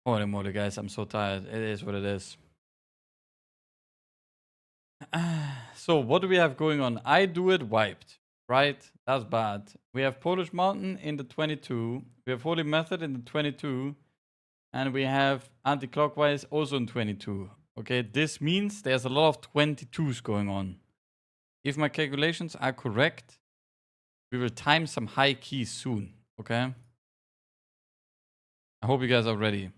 Holy moly, guys, I'm so tired. It is what it is. So, what do we have going on? I do it wiped, right? That's bad. We have Polish Mountain in the 22. We have Holy Method in the 22. And we have anti-clockwise also in 22. Okay, this means there's a lot of 22s going on. If my calculations are correct, we will time some high keys soon. Okay? I hope you guys are ready.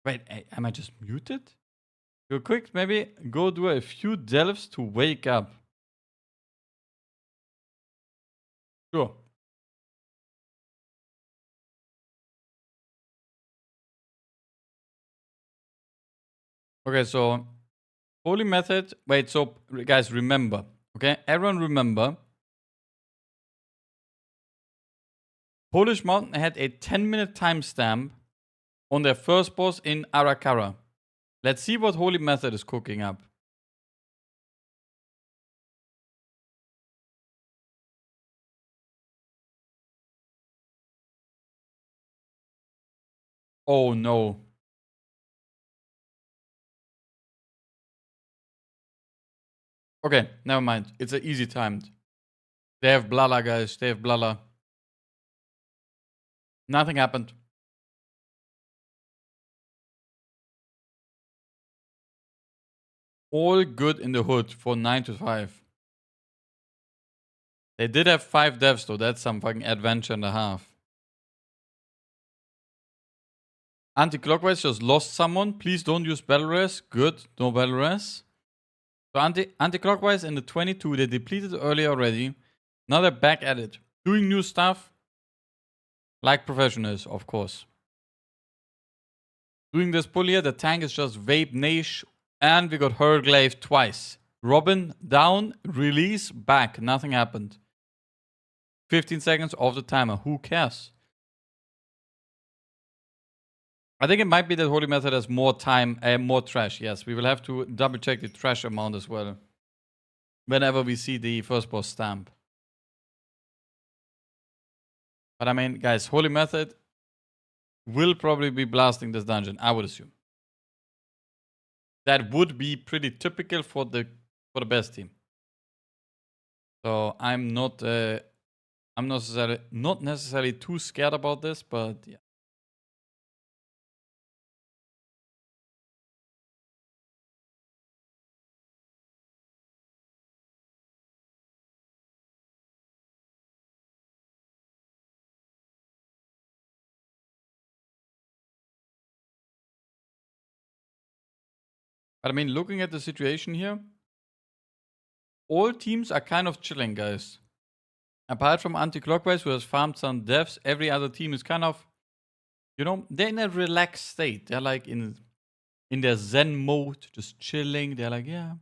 Wait, am I just muted? Real quick, maybe go do a few delves to wake up. Sure. Okay, so Holy Method. Wait, so guys, remember. Okay, everyone remember. Polish Mountain had a 10-minute timestamp on their first boss in Arakara. Let's see what Holy Method is cooking up. Oh no. Okay, never mind. It's an easy timed. They have Blala, guys. They have Blala. Nothing happened. All good in the hood for 9 to 5. They did have 5 devs though. That's some fucking adventure and a half. Anti-clockwise just lost someone. Please don't use battle res. Good. No battle res. So anti-clockwise in the 22. They depleted earlier already. Now they're back at it. Doing new stuff. Like professionals, of course. Doing this pull here. The tank is just Vape Nash. And we got Hurglaive twice. Robin down, release, back. Nothing happened. 15 seconds off the timer. Who cares? I think it might be that Holy Method has more time, more trash. Yes, we will have to double check the trash amount as well. Whenever we see the first boss stamp. But I mean, guys, Holy Method will probably be blasting this dungeon, I would assume. That would be pretty typical for the best team. So I'm not necessarily too scared about this, but yeah. But I mean, looking at the situation here, all teams are kind of chilling, guys. Apart from anti-clockwise, who has farmed some devs, every other team is kind of, you know, they're in a relaxed state. They're like in their zen mode, just chilling. They're like, yeah,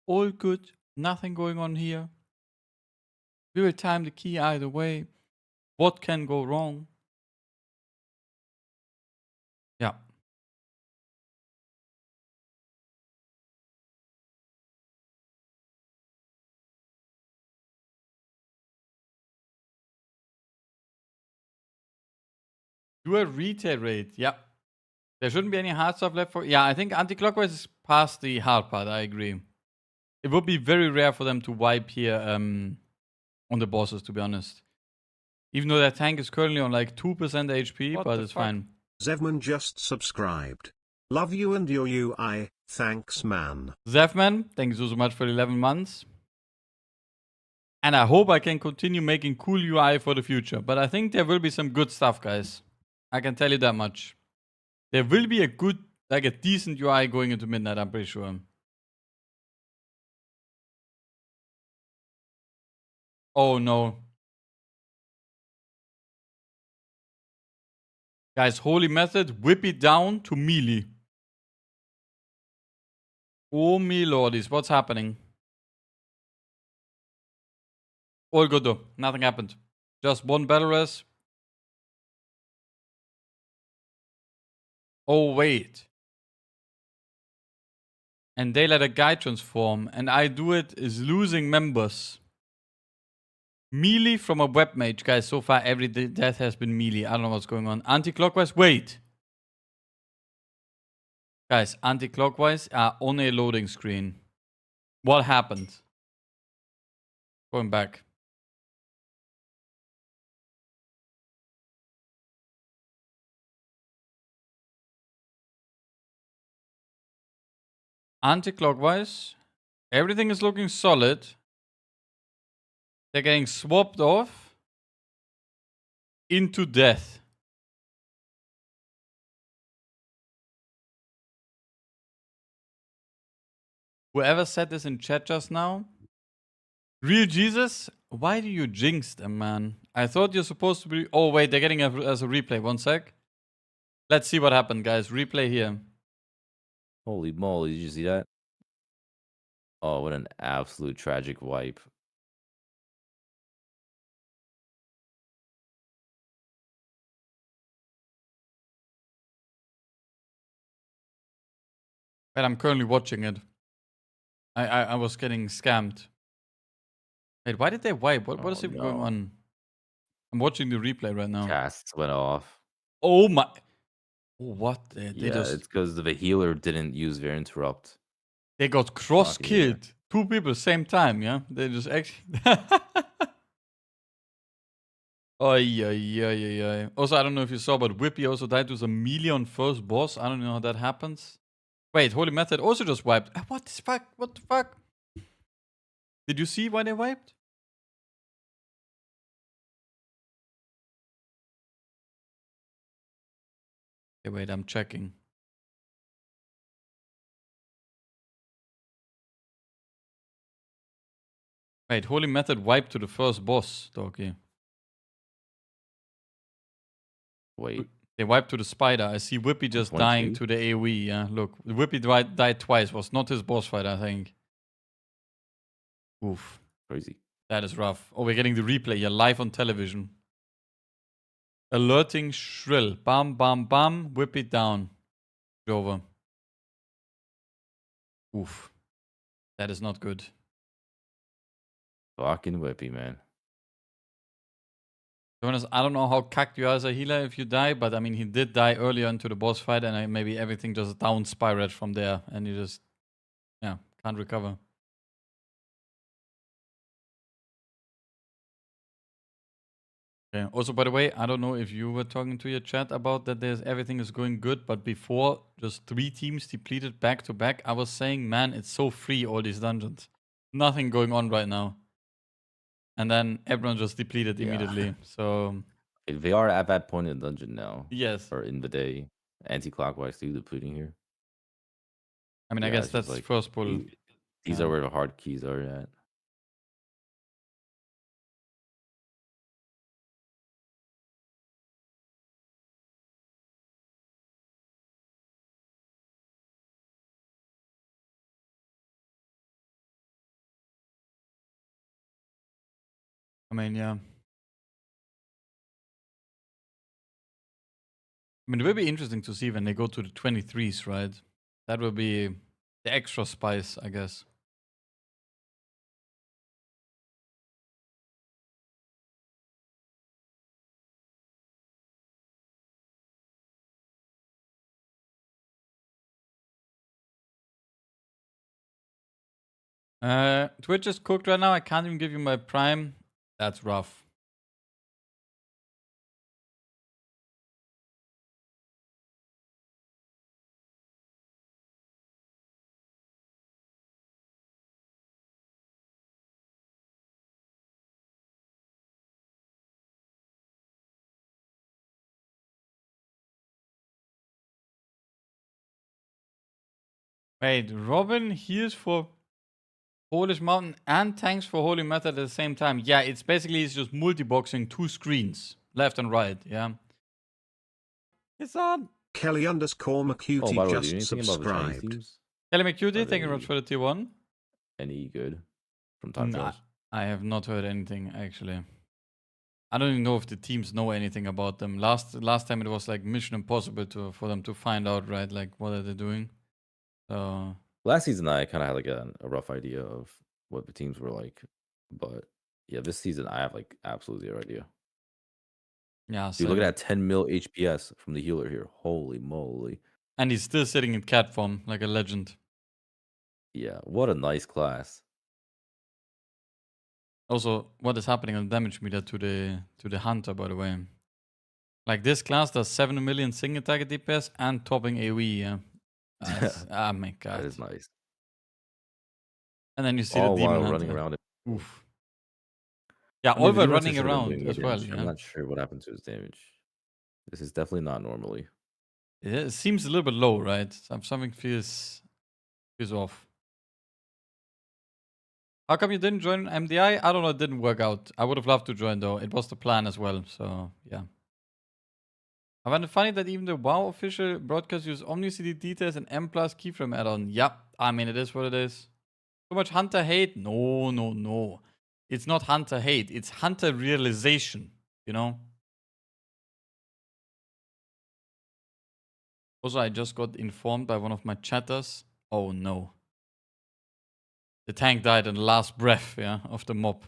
all good, nothing going on here. We will time the key either way. What can go wrong? Yeah. Do a retail raid. Yeah. There shouldn't be any hard stuff left for... Yeah, I think anti-clockwise is past the hard part. I agree. It would be very rare for them to wipe here on the bosses, to be honest. Even though that tank is currently on like 2% HP, but it's fine. Zevman just subscribed. Love you and your UI. Thanks, man. Zevman, thank you so much for 11 months. And I hope I can continue making cool UI for the future. But I think there will be some good stuff, guys. I can tell you that much. There will be a good, like a decent UI going into Midnight, I'm pretty sure. Oh no. Guys, holy method, whip it down to melee. Oh me lordies, what's happening? All good though, nothing happened. Just one battle res. Oh wait. And they let a guy transform, and I do it is losing members. Melee from a web mage, guys. So far, every death has been melee. I don't know what's going on. Anti-clockwise, wait. Guys, anti-clockwise are on a loading screen. What happened? Going back. Anti-clockwise. Everything is looking solid. They're getting swapped off into death. Whoever said this in chat just now, real Jesus, why do you jinx them, man? I thought you're supposed to be... Oh, wait, they're getting it as a replay. One sec. Let's see what happened, guys. Replay here. Holy moly, did you see that? Oh, what an absolute tragic wipe. Wait, I'm currently watching it. I was getting scammed. Wait, why did they wipe? What is even going on? I'm watching the replay right now. Casts went off. Oh my... What? They just... it's because the healer didn't use their interrupt. They got cross-killed. Two people same time, yeah? They just actually... Oy. Also, I don't know if you saw, but Whippy also died to some melee on first boss. I don't know how that happens. Wait, Holy Method also just wiped. What the fuck? What the fuck? Did you see why they wiped? Okay, wait, I'm checking. Wait, Holy Method wiped to the first boss, Dorky. Wait. They wiped to the spider. I see Whippy just dying to the AoE, yeah. Look, Whippy died twice. Was not his boss fight, I think. Oof. Crazy. That is rough. Oh, we're getting the replay here live on television. Alerting shrill. Bam, bam, bam. Whip it down. Over. Oof. That is not good. Fucking Whippy, man. To be honest, I don't know how cacked you are as a healer if you die, but I mean, he did die earlier into the boss fight, and maybe everything just down spiraled from there, and you just, yeah, can't recover. Okay. Also, by the way, I don't know if you were talking to your chat about that everything is going good, but before just 3 teams depleted back to back, I was saying, man, it's so free, all these dungeons. Nothing going on right now. And then everyone just depleted immediately. So they are at that point in the dungeon now. Yes. Or in the day. Anti-clockwise too, depleting here. I mean, I guess that's like, first pull. These are where the hard keys are at. I mean, yeah. I mean, it will be interesting to see when they go to the 23s, right? That will be the extra spice, I guess. Twitch is cooked right now. I can't even give you my prime. That's rough. Wait, Robin heals for Polish Mountain and tanks for Holy Method at the same time. Yeah, it's just multi-boxing 2 screens, left and right, yeah. It's on. Kelly underscore McCutie Oh, by the way, do you know just anything about the Chinese subscribed. teams? Kelly McCutie, Are thank you very much they for the tier 1. any good from time Nah, trials? I have not heard anything, actually. I don't even know if the teams know anything about them. Last time it was like Mission Impossible for them to find out, right? Like, what are they doing? So Last season, I kind of had like a rough idea of what the teams were like, but yeah, this season I have like absolutely zero idea. yeah, Dude, look at same. that 10 mil HPS from the healer here. Holy moly! And he's still sitting in cat form like a legend. Yeah, what a nice class. Also, what is happening on damage meter to the hunter, by the way? Like this class does 7 million single target DPS and topping AoE. Yeah. Oh my god. That is nice. And then you see All the demon while hunter. running around. Oof. Yeah, I mean, all the while demon hunter running should have been around doing as good well. damage. Yeah. I'm not sure what happened to his damage. This is definitely not normally. It seems a little bit low, right? Something feels off. How come you didn't join MDI? I don't know, it didn't work out. I would have loved to join though. It was the plan as well, so yeah. I find it funny that even the WoW official broadcast use Omni CD details and M plus keyframe add-on. Yep, I mean it is what it is. So much hunter hate? No, no, no. It's not hunter hate, it's hunter realization, you know? Also, I just got informed by one of my chatters. Oh no. The tank died in the last breath, yeah, of the mob.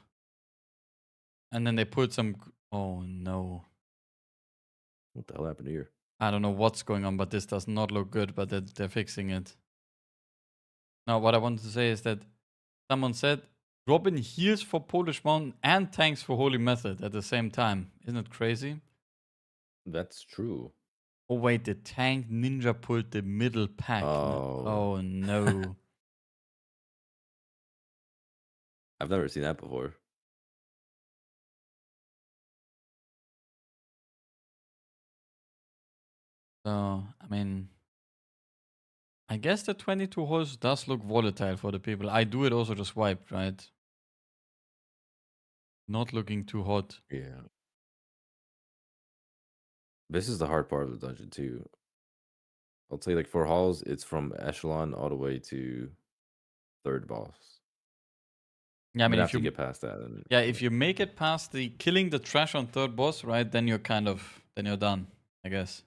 And then they put some... Oh no. What the hell happened here? I don't know what's going on, but this does not look good, but they're fixing it. Now, what I wanted to say is that someone said, Robin heals for Polish Mountain and tanks for Holy Method at the same time. Isn't it crazy? That's true. Oh wait, the tank ninja pulled the middle pack. Oh no. I've never seen that before. So, I mean, I guess the 22 horse does look volatile for the people. I do it also just wiped, right? Not looking too hot. Yeah. This is the hard part of the dungeon too. I'll tell you, like for halls, it's from echelon all the way to third boss. Yeah, I mean, if after you get past that, then, yeah, if you make it past the killing the trash on third boss, right, then you're then you're done, I guess.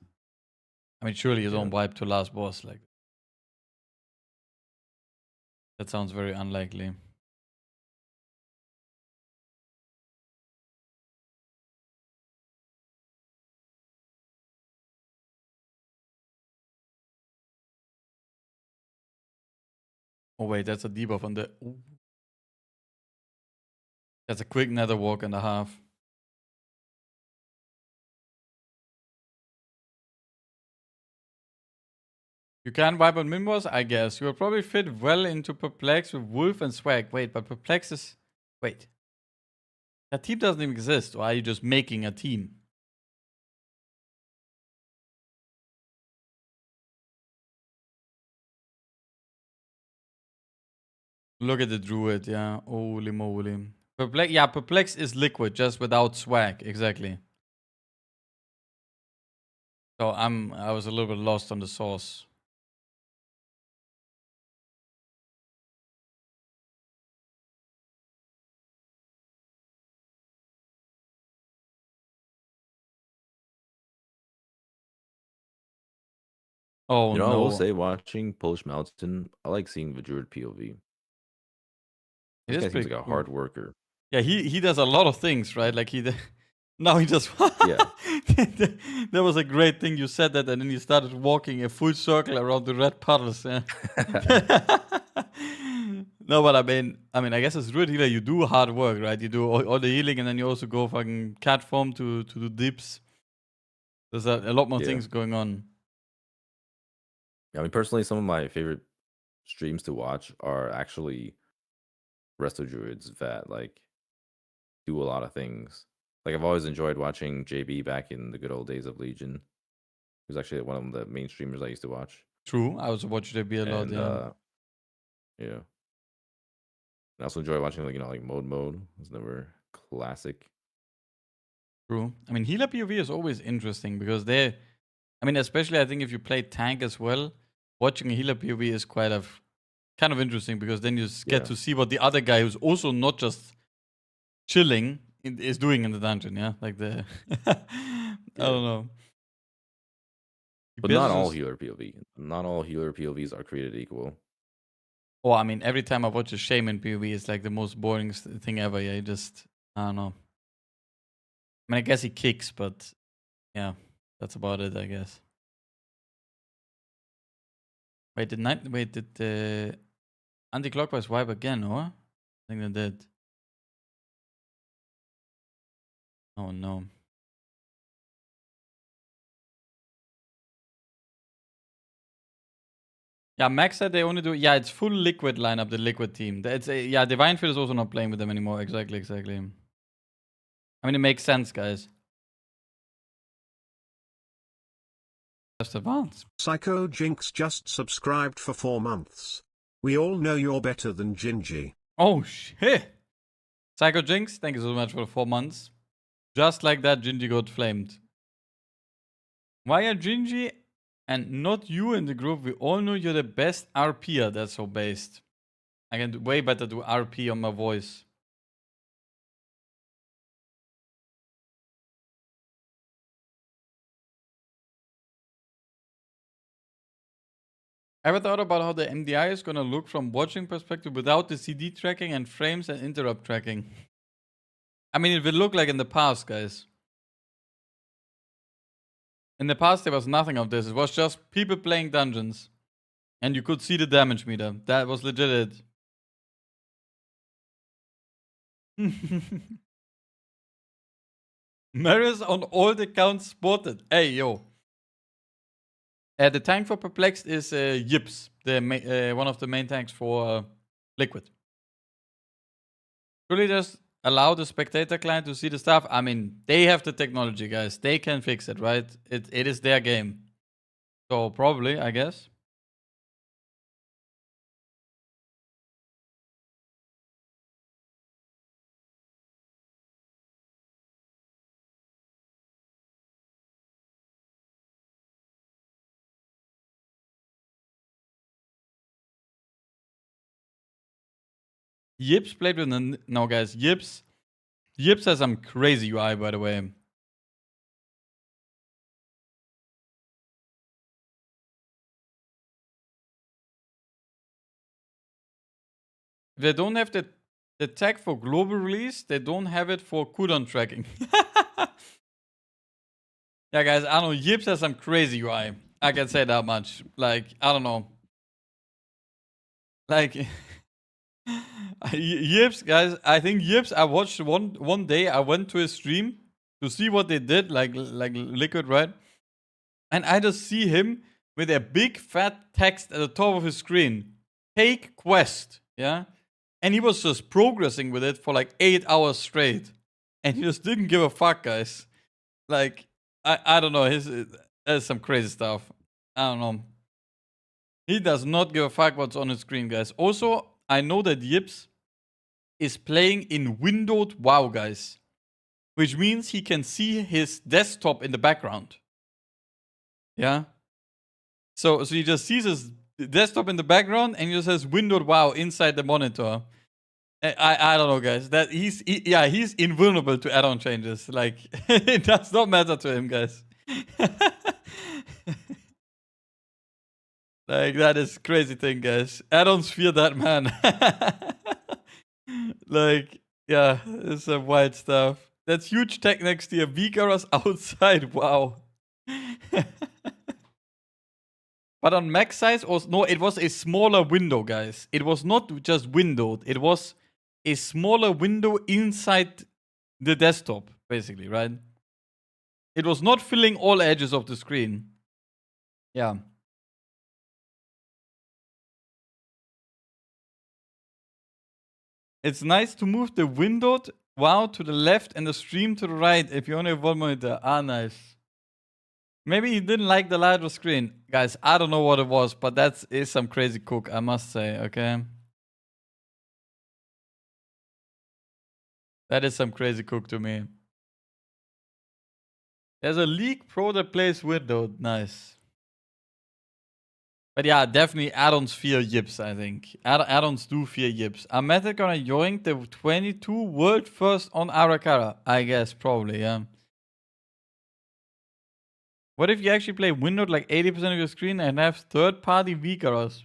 I mean, surely you don't wipe to last boss like that. Sounds very unlikely. Oh wait, that's a debuff on the... Ooh. That's a quick nether walk and a half. You can wipe on Mimbos, I guess. You will probably fit well into Perplex with Wolf and Swag. Wait, but Perplex is... Wait. That team doesn't even exist, or are you just making a team? Look at the Druid, yeah. Holy moly. Perplex, yeah, Perplex is liquid, just without Swag, exactly. So I was a little bit lost on the source. Oh, you know, no. I will say, watching Polish Mountain, I like seeing the Druid POV. This guy seems like a hard worker. Yeah, he does a lot of things, right? Like now he just... Yeah. That was a great thing you said that, and then you started walking a full circle around the red puddles. Yeah. No, but I mean, I guess as Druid healer, you do hard work, right? You do all the healing, and then you also go fucking cat form to do dips. There's a lot more things going on. Yeah, I mean, personally, some of my favorite streams to watch are actually Resto Druids that like do a lot of things. Like I've always enjoyed watching JB back in the good old days of Legion. He was actually one of the main streamers I used to watch. True. I also watch JB a lot, And yeah. yeah. I also enjoy watching like mode. It's never classic. True. I mean, healer POV is always interesting because especially I think if you play tank as well, watching a healer POV is kind of interesting because then you get to see what the other guy who's also not just chilling is doing in the dungeon, yeah? Like the I don't know. But not all healer POV. Not all healer POVs are created equal. Oh, I mean, every time I watch a shaman POV, it's like the most boring thing ever. Yeah, I don't know. I mean, I guess he kicks, but yeah, that's about it, I guess. Wait, did the anti-clockwise wipe again, or? I think they did. Oh no. Yeah, Max said they only do. Yeah, it's full liquid lineup, the liquid team. Yeah, Divine Field is also not playing with them anymore. Exactly. I mean, it makes sense, guys. Just advance. Psycho Jinx just subscribed for 4 months. We all know you're better than Gingy. Oh shit! Psycho Jinx, thank you so much for the 4 months. Just like that, Gingy got flamed. Why are Gingy and not you in the group? We all know you're the best RPer. That's so based. I can do way better do RP on my voice. Ever thought about how the MDI is gonna look from watching perspective without the CD tracking and frames and interrupt tracking? I mean, it will look like in the past, guys. In the past, there was nothing of this. It was just people playing dungeons. And you could see the damage meter. That was legit it. Meeres on all the accounts spotted. Hey, yo. The tank for Perplexed is Yips, one of the main tanks for Liquid. Really just allow the spectator client to see the stuff? I mean, they have the technology, guys. They can fix it, right? It is their game. So probably, I guess. Yips played with no, guys. Yips has some crazy UI, by the way. They don't have the tag for global release. They don't have it for cooldown tracking. Yeah, guys, I don't know. Yips has some crazy UI. I can say that much. Like, I don't know. Like, Yips, guys. I think Yips. I watched one day. I went to his stream to see what they did, like Liquid, right? And I just see him with a big fat text at the top of his screen. Take quest, yeah. And he was just progressing with it for like 8 hours straight, and he just didn't give a fuck, guys. Like, I don't know. There's some crazy stuff. I don't know. He does not give a fuck what's on his screen, guys. Also, I know that Yips is playing in windowed WoW, guys. Which means he can see his desktop in the background. Yeah? So he just sees his desktop in the background and he just has windowed WoW inside the monitor. I don't know, guys. That he's invulnerable to add-on changes. Like, it does not matter to him, guys. Like, that is crazy thing, guys. Add-ons fear that man. Like, yeah, it's some wild stuff. That's huge tech next to your Vigaras outside. Wow. But on max size, no, it was a smaller window, guys. It was not just windowed. It was a smaller window inside the desktop, basically, right? It was not filling all edges of the screen. Yeah. It's nice to move the windowed WoW to the left and the stream to the right if you only have one monitor. Ah, nice. Maybe he didn't like the larger screen. Guys, I don't know what it was, but that is some crazy cook, I must say, okay? That is some crazy cook to me. There's a League Pro that plays window. Nice. But yeah, definitely add-ons fear yips, I think. Add-ons do fear yips. Are Method gonna yoink the 22 world first on Arakara? I guess, probably, yeah. What if you actually play windowed like 80% of your screen and have third-party VCARs?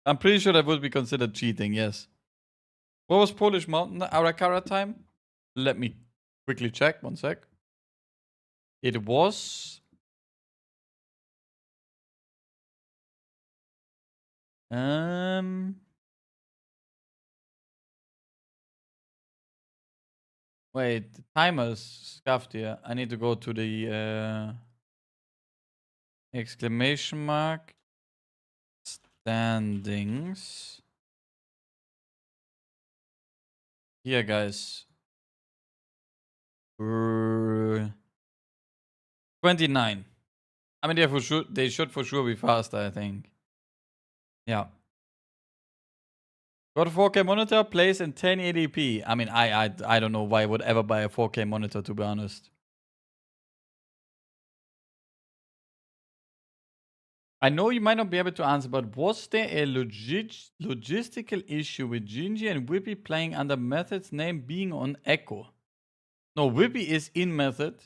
I'm pretty sure that would be considered cheating, yes. What was Polish Mountain Arakara time? Let me quickly check, 1 sec. It was... Wait, the timer's scuffed here. I need to go to the exclamation mark standings. Here, guys. 29. I mean, they should for sure be faster, I think. Yeah. Got a 4K monitor, plays in 1080p. I mean, I don't know why I would ever buy a 4K monitor, to be honest. I know you might not be able to answer, but was there a logistical issue with Gingy and Whippy playing under Method's name being on Echo? No, Whippy is in Method.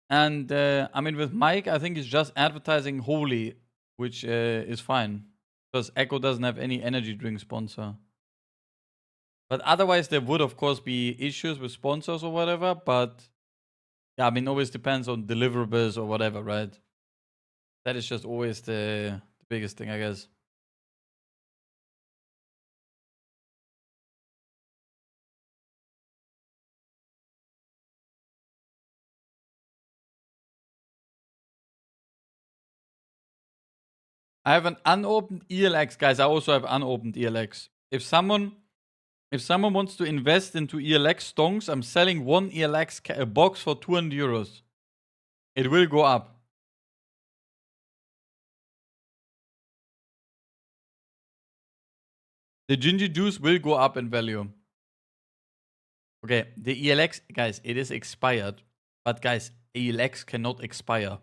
And, I mean, with Mike, I think it's just advertising Holy, which is fine. Because Echo doesn't have any energy drink sponsor. But otherwise, there would, of course, be issues with sponsors or whatever. But, yeah, I mean, always depends on deliverables or whatever, right? That is just always the biggest thing, I guess. I have an unopened ELX, guys. I also have unopened ELX. If someone wants to invest into ELX stonks, I'm selling one ELX box for 200 euros. It will go up. The Gingy juice will go up in value. Okay, the ELX, guys, it is expired. But guys, ELX cannot expire.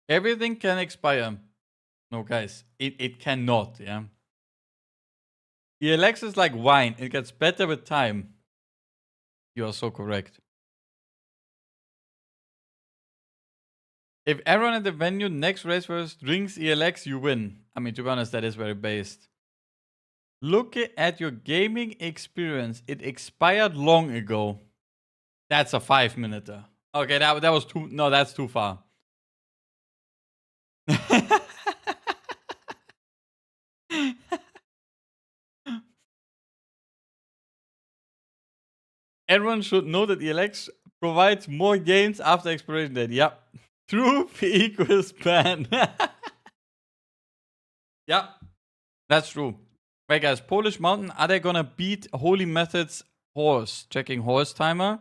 Everything can expire. No, guys, it cannot, yeah. ELX is like wine. It gets better with time. You are so correct. If everyone at the venue next race first drinks ELX, you win. I mean, to be honest, that is very based. Look at your gaming experience. It expired long ago. That's a 5-minute. Okay, that was too... No, that's too far. Everyone should know that ELX provides more gains after expiration date. Yep. Truth equals ban. Yeah, that's true. Wait, guys, Polish Mountain, are they gonna beat Holy Method's horse? Checking horse timer.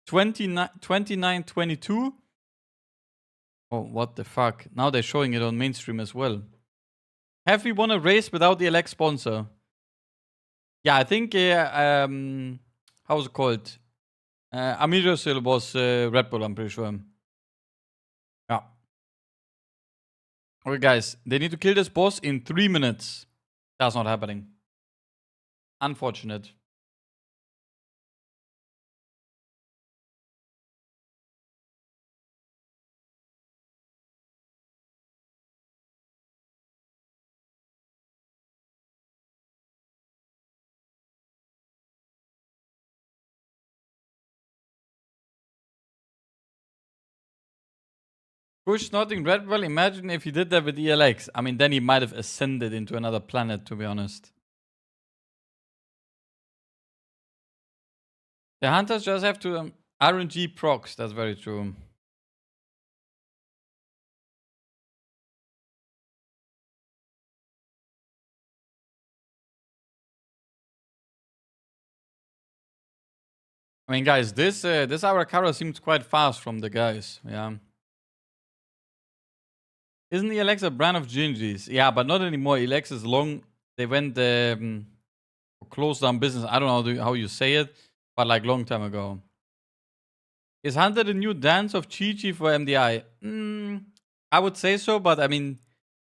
29-22. Oh, what the fuck? Now they're showing it on mainstream as well. Have we won a race without the ELX sponsor? Yeah, I think, how's it called? Amirosil was Red Bull, I'm pretty sure. Yeah. Okay, guys, they need to kill this boss in 3 minutes. That's not happening. Unfortunate. Push nothing Red Bull. Imagine if he did that with ELX. I mean, then he might have ascended into another planet, to be honest. The hunters just have to RNG procs. That's very true. I mean, guys, this Arakara seems quite fast from the guys. Yeah. Isn't ELX a brand of Gingies? Yeah, but not anymore. ELX is long. They went closed down business. I don't know how you say it, but like long time ago. Is Hunter the new dance of Chi-Chi for MDI? I would say so, but I mean,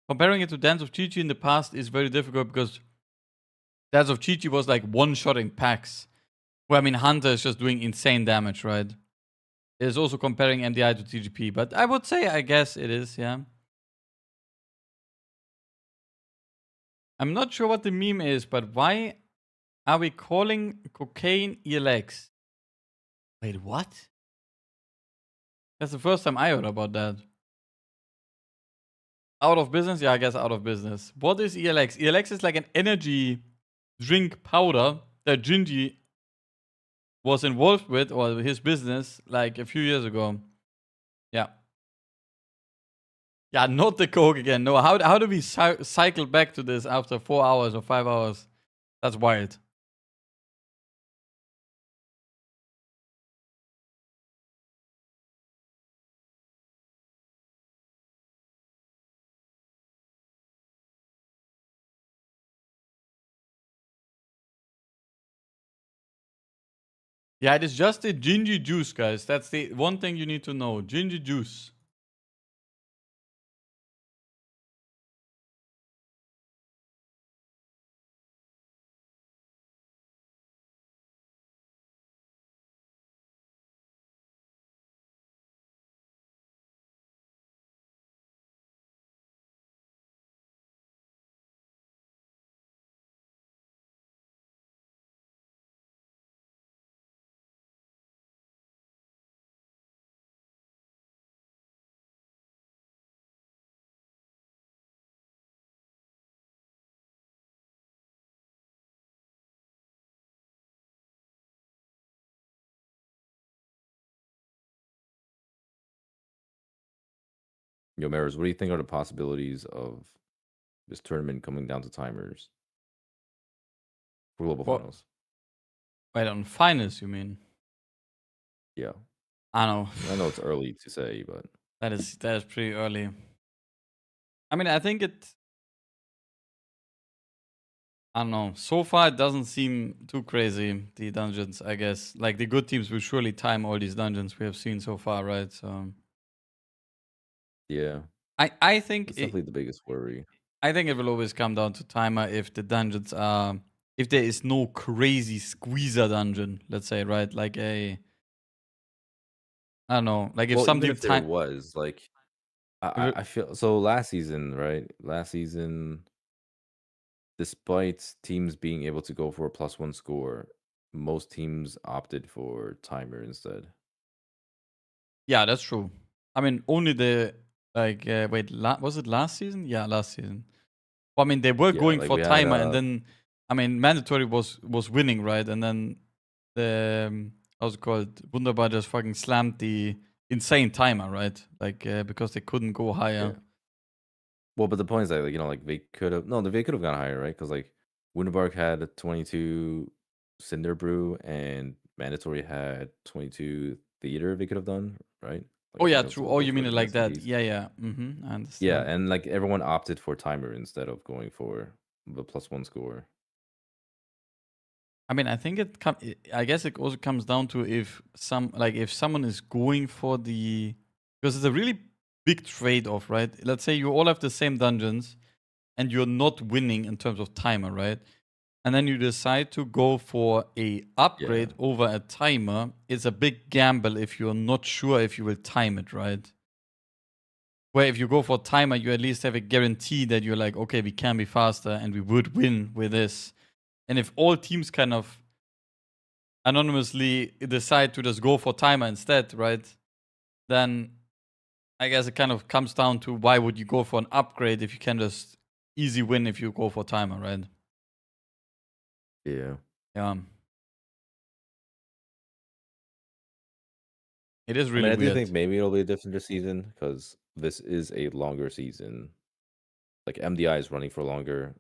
comparing it to Dance of Chi-Chi in the past is very difficult because Dance of Chi-Chi was like one-shotting packs. Where I mean, Hunter is just doing insane damage, right? It is also comparing MDI to TGP, but I would say, I guess it is, yeah. I'm not sure what the meme is, but why are we calling cocaine ELX? Wait, what? That's the first time I heard about that. Out of business? Yeah, I guess out of business. What is ELX? ELX is like an energy drink powder that Gingy was involved with, or his business, like a few years ago. Yeah. Yeah, not the coke again. No, how do we cycle back to this after 4 hours or 5 hours? That's wild. Yeah, it is just a ginger juice, guys. That's the one thing you need to know. Ginger juice. Yo, Meeres, what do you think are the possibilities of this tournament coming down to timers for global finals? Wait, on finals, you mean? Yeah. I know. I know it's early to say, but that is pretty early. I mean, I think it. I don't know. So far, it doesn't seem too crazy, the dungeons, I guess. Like, the good teams will surely time all these dungeons we have seen so far, right? So. Yeah. I think it's definitely the biggest worry. I think it will always come down to timer if the dungeons are. If there is no crazy squeezer dungeon, let's say, right? Like a. I don't know. Like, if something. Even if there was, like. I feel. So last season, right? Last season. Despite teams being able to go for a +1 score, most teams opted for timer instead. Yeah, that's true. I mean, only the like wait, was it last season? Yeah, last season. Well, I mean, they were going like for we timer, had, and then I mean, mandatory was winning, right? And then the how's it called? Wunderbar just fucking slammed the insane timer, right? Like because they couldn't go higher. Yeah. Well, but the point is that like, you know, like they could have gone higher, right? Because like Wunderbark had 22 Cinder Brew and mandatory had 22 theater. They could have done, right? Like, Oh yeah, true. Oh, you mean it like that? Yeah, yeah. I understand. Yeah, and like everyone opted for timer instead of going for the +1 score. I mean, I think I guess it also comes down to if someone is going for the, because it's a really big trade-off, right? Let's say you all have the same dungeons and you're not winning in terms of timer, right? And then you decide to go for a upgrade over a timer. It's a big gamble if you're not sure if you will time it, right? Where if you go for timer, you at least have a guarantee that you're like, okay, we can be faster and we would win with this. And if all teams kind of anonymously decide to just go for timer instead, right? Then I guess it kind of comes down to why would you go for an upgrade if you can just easy win if you go for timer, right? Yeah. Yeah. It is really weird. I do think weird. maybe it'll be a different season because this is a longer season. Like MDI is running for longer.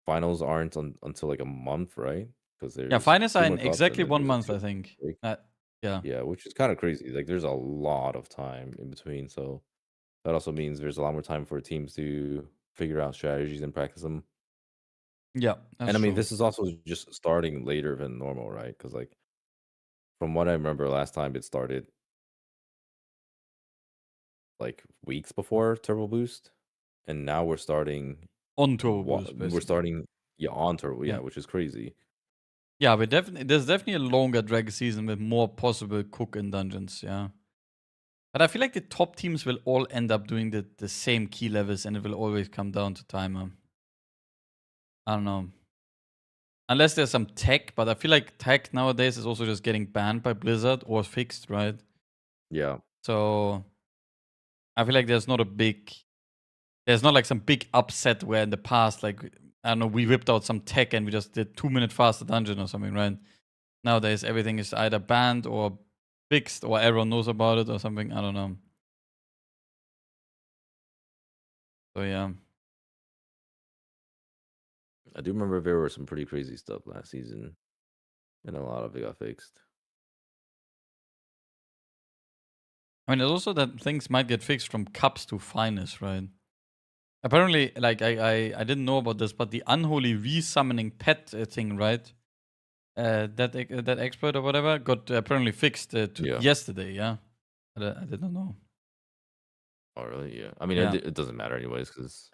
Finals aren't until like a month, right? because there's Yeah, finals are 2 in more cups exactly and then 1 there's a month, I 2 think. break. Yeah. Yeah, which is kind of crazy. Like, there's a lot of time in between, so that also means there's a lot more time for teams to figure out strategies and practice them. Yeah, And that's I mean, true. this is also just starting later than normal, right? Because like, from what I remember last time, it started like weeks before Turbo Boost, and now we're starting On Turbo Boost, we're basically. starting on Turbo, Yeah. which is crazy. Yeah, but there's definitely a longer drag season with more possible cook in dungeons, yeah. But I feel like the top teams will all end up doing the same key levels and it will always come down to timer. I don't know. Unless there's some tech, but I feel like tech nowadays is also just getting banned by Blizzard or fixed, right? Yeah. So I feel like there's not like some big upset where in the past, like, I don't know, we whipped out some tech and we just did 2-minute faster dungeon or something, right? Nowadays, everything is either banned or fixed or everyone knows about it or something. I don't know. So, yeah. I do remember there were some pretty crazy stuff last season, and a lot of it got fixed. I mean, there's also that things might get fixed from cups to finest, right? Apparently, like, I didn't know about this, but the unholy resummoning pet thing, right? That exploit or whatever got apparently fixed yesterday, yeah? I did not know. Oh, really? Yeah. I mean, Yeah. it doesn't matter anyways, because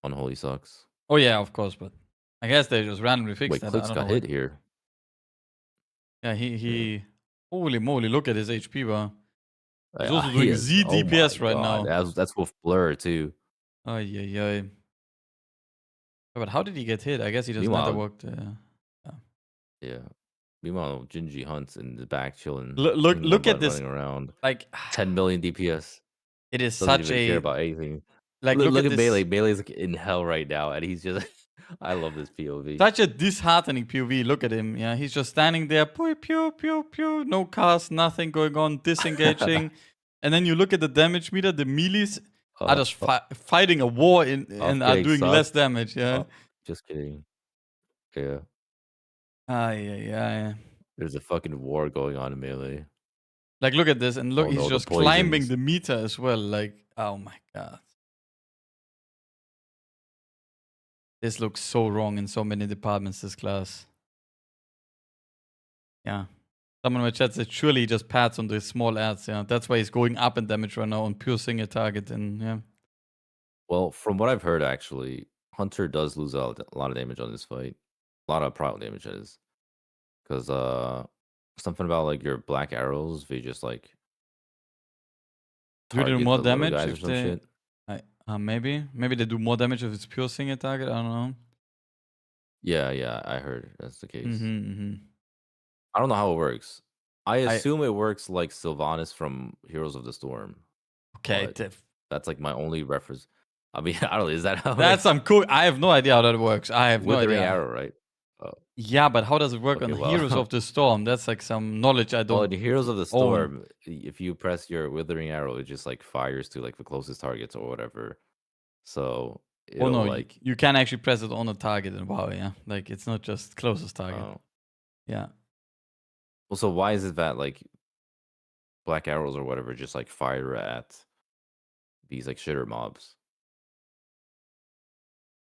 unholy sucks. Oh, yeah, of course, but I guess they just randomly fixed Wait, that. Clicks got hit here. Yeah, he holy moly, look at his HP bar. He's Yeah, also he doing is. Z Oh DPS my right God. now. That's with Blur too. Oh, yeah. But how did he get hit? I guess he just Meanwhile- netherworked. Yeah. Meanwhile, Gingy Hunt's in the back chilling. Look at this. running around. Like 10 million DPS. it is Doesn't such even a care about anything. like look at this, Melee. Melee's like in hell right now, and he's just. I love this POV. such a disheartening POV. Look at him. Yeah, he's just standing there. Pew pew pew pew. No cast, nothing going on. Disengaging. And then you look at the damage meter. The melees are just fighting a war and are doing less damage. Yeah. Just kidding. Yeah. Yeah. There's a fucking war going on in Melee. Like, look at this, and look, Oh, he's no, the just climbing poisons. the meter as well. Like, oh my God. This looks so wrong in so many departments, this class. Yeah. Someone in my chat said, surely he just pads on the small ads. Yeah, that's why he's going up in damage right now on pure single target. And yeah. Well, from what I've heard, actually, Hunter does lose a lot of damage on this fight. A lot of primal damage, that is. Because something about like your black arrows, they just like do they do target more the little damage guys if or some they shit. maybe they do more damage if it's pure single target. I don't know. Yeah, I heard that's the case. Mm-hmm. I don't know how it works. I assume it works like Sylvanas from Heroes of the Storm. Okay, that's like my only reference. I mean, I don't know. Is that how? That's some cool. I have no idea how that works. I have no Withering idea. arrow, right? Oh. Yeah, but how does it work on Heroes of the Storm? That's like some knowledge I don't. Well, in Heroes of the Storm, if you press your Withering Arrow, it just like fires to like the closest targets or whatever. So. Oh no, like you can actually press it on a target in WoW. Yeah, like it's not just closest target. Oh. Yeah. Well, so why is it that like black arrows or whatever just like fire at these like shitter mobs?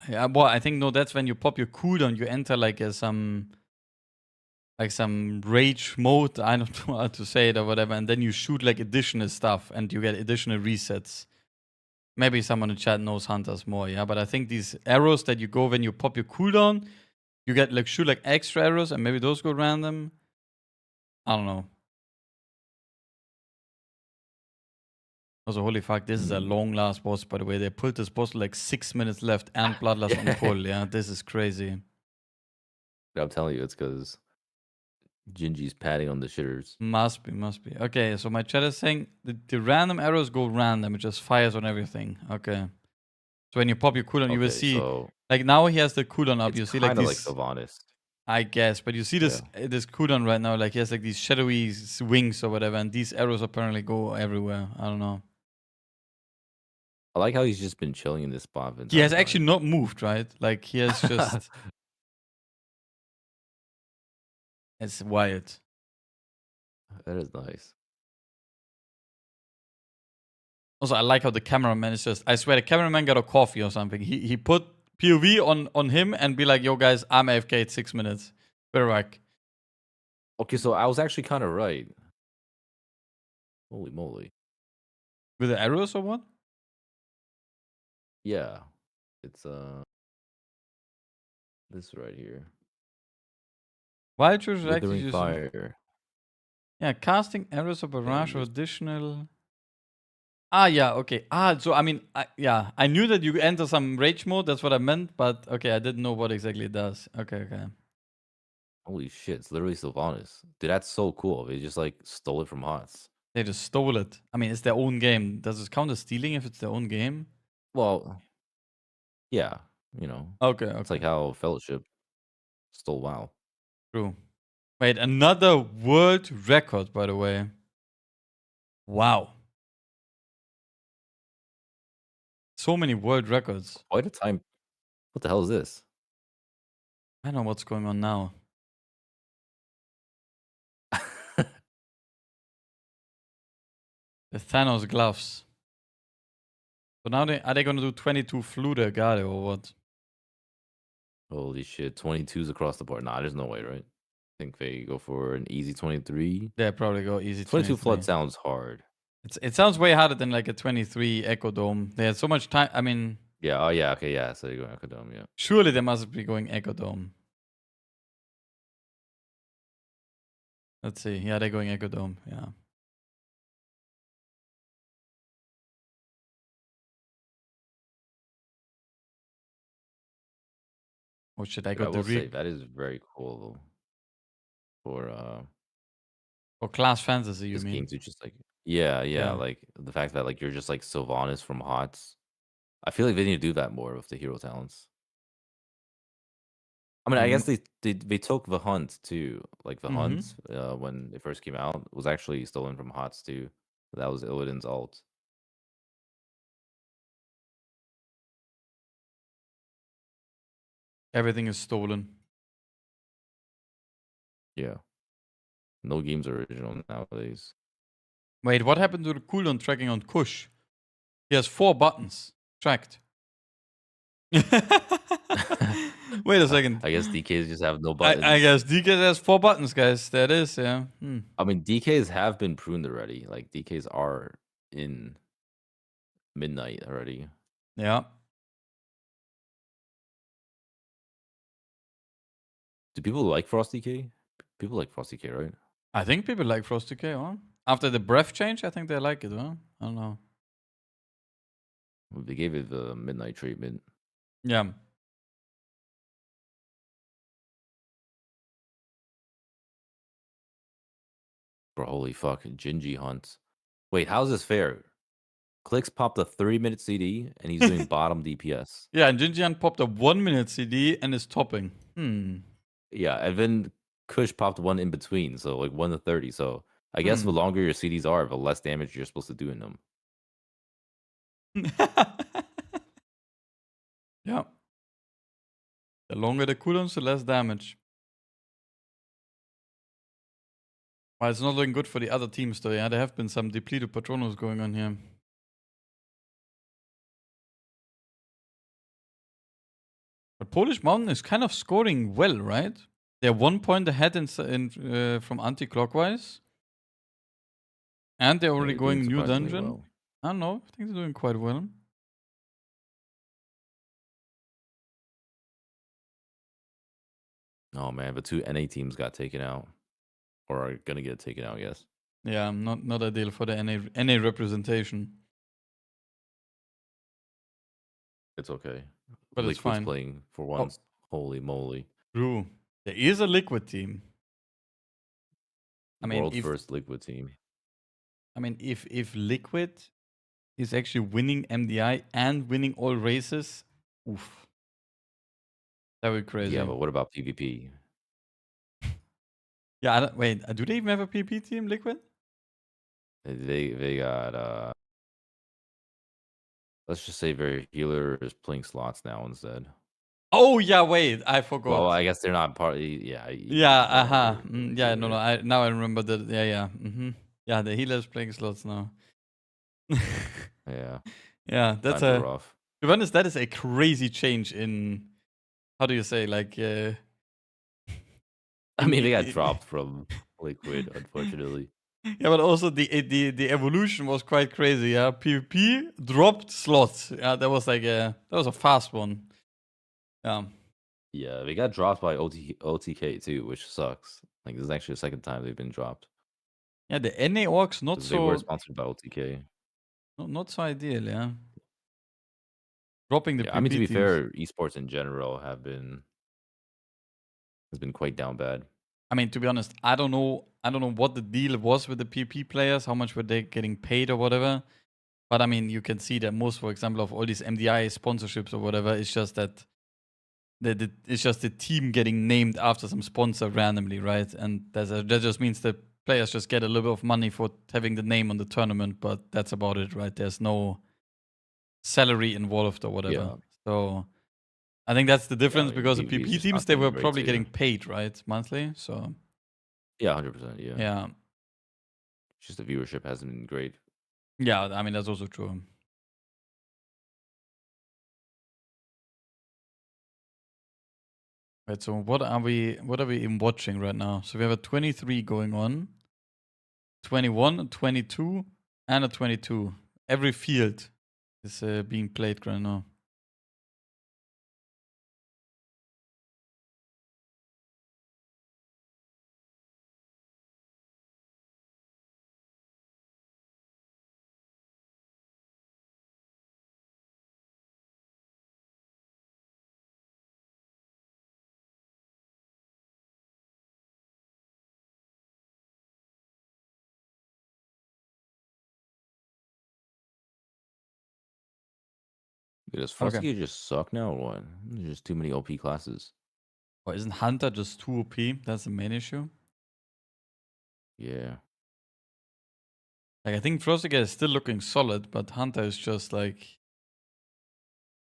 Yeah, well, I think no. That's when you pop your cooldown. You enter like some rage mode. I don't know how to say it or whatever, and then you shoot like additional stuff, and you get additional resets. Maybe someone in chat knows Hunters more, yeah. But I think these arrows that you go when you pop your cooldown, you get like shoot like extra arrows, and maybe those go random. I don't know. Also, holy fuck, this is a long last boss, by the way. They pulled this boss like 6 minutes left and Bloodlust on pull, yeah. This is crazy. I'm telling you, it's because Gingy's padding on the shitters. Must be. Okay, so my chat is saying the random arrows go random. It just fires on everything. Okay. So when you pop your cooldown, you will see. So like now he has the cooldown up. You see like these. these. Kind of like Sylvanas. I guess, but you see this this cooldown right now. Like he has like these shadowy wings or whatever, and these arrows apparently go everywhere. I don't know. I like how he's just been chilling in this spot. He has actually not moved, right? Like he has just. It's wild. That is nice. Also, I like how the cameraman is just. I swear, the cameraman got a coffee or something. He put POV on him and be like, "Yo, guys, I'm AFK at 6 minutes. Better back." Okay, so I was actually kind of right. Holy moly! With the arrows or what? Yeah, it's this right here. Why choose actually Withering use fire. Yeah, casting arrows or barrage or additional. Ah, yeah, okay. So I mean, I knew that you enter some rage mode. That's what I meant, but okay, I didn't know what exactly it does. Okay. Holy shit! It's literally Sylvanas. Dude, that's so cool. They just like stole it from HOTS. They just stole it. I mean, it's their own game. Does it count as stealing if it's their own game? Well, yeah, you know. Okay. It's like how Fellowship stole WoW. True. Wait, another world record, by the way. Wow. So many world records. Quite a time. What the hell is this? I don't know what's going on now. The Thanos gloves. So now are they gonna do 22 Fluter Garde or what? Holy shit, 22s across the board. Nah, there's no way, right? I think they go for an easy 23. Yeah, probably go easy 22 23. flood sounds hard. It sounds way harder than like a 23 Echo Dome. They had so much time. I mean, Yeah, oh yeah, okay, yeah. So you're going Echo Dome, yeah. surely they must be going Echo Dome. Let's see. Yeah, they're going Echo Dome. Yeah. Oh shit, I got the say that is very cool for class fantasy, you this mean? game to just like yeah, Yeah. like the fact that like you're just like Sylvanas from HOTS. I feel like they need to do that more with the hero talents. I mean, I guess they took the hunt too. Like the hunt, when it first came out, was actually stolen from HOTS too. That was Illidan's ult. Everything is stolen. Yeah. No games are original nowadays. Wait, what happened to the cooldown tracking on Kush? He has 4 buttons tracked. Wait a second. I guess DKs just have no buttons. I guess DK has 4 buttons, guys. That is, yeah. I mean, DKs have been pruned already. Like DKs are in Midnight already. Yeah. Do people like Frost DK? People like Frost DK, right? I think people like Frost DK, huh? After the breath change, I think they like it, huh? I don't know. They gave it the Midnight treatment. Yeah. Bro, holy fuck. Gingy Hunt. Wait, how's this fair? Clicks popped a 3-minute CD and he's doing bottom DPS. Yeah, and Gingy Hunt popped a 1-minute CD and is topping. Yeah, and then Kush popped one in between, so like 1 to 30. So I guess the longer your CDs are, the less damage you're supposed to do in them. Yeah. The longer the cooldowns, the less damage. Well, it's not looking good for the other teams though, yeah? There have been some depleted Patronos going on here. But Polish Mountain is kind of scoring well, right? They're 1 point ahead from anti-clockwise. And they're already going new dungeon. Well. I don't know. I think they're doing quite well. Oh man, the 2 NA teams got taken out. Or are gonna get taken out, yes. Yeah, not ideal for the NA representation. It's okay. But it's fine. Playing for once. Holy moly. True. There is a Liquid team. I mean, World's first Liquid team. I mean, if Liquid is actually winning MDI and winning all races, oof. That would be crazy. Yeah, but what about PvP? Yeah, wait, do they even have a PP team, Liquid? They got let's just say their healer is playing slots now instead. Oh yeah, wait, I forgot. Well, I guess they're not part. Yeah. Yeah, yeah, no, now I remember that. Yeah. Yeah, the healers playing slots now. Yeah. Yeah, that's Times are rough. to be honest, that is a crazy change in, how do you say, like, I mean, they got dropped from Liquid, unfortunately. Yeah, but also the evolution was quite crazy. Yeah, PvP dropped slots. Yeah, that was like that was a fast one. Yeah. Yeah, they got dropped by OTK too, which sucks. Like, this is actually the second time they've been dropped. Yeah, the NA orcs not so. They were sponsored by OTK. Not so ideal, yeah. Dropping the PvP I mean, to be teams. fair, esports in general has been quite down bad. I mean, to be honest, I don't know what the deal was with the PvP players, how much were they getting paid or whatever. But I mean, you can see that most, for example, of all these MDI sponsorships or whatever, it's just that it's just the team getting named after some sponsor randomly, right? And that just means that players just get a little bit of money for having the name on the tournament, but that's about it, right? There's no salary involved or whatever. Yeah. So I think that's the difference, because the PvP is PvP just teams, not they doing were great probably too. getting paid, right? Monthly. So Yeah, 100%. Yeah. yeah. It's just the viewership hasn't been great. Yeah, I mean, that's also true. Right, so what are we even watching right now? So we have a 23 going on, 21, a 22, and a 22. Every field is being played right now. Does Frosty just suck now or what? There's just too many OP classes. Or isn't Hunter just too OP? That's the main issue. Yeah. Like, I think Frosty is still looking solid, but Hunter is just like,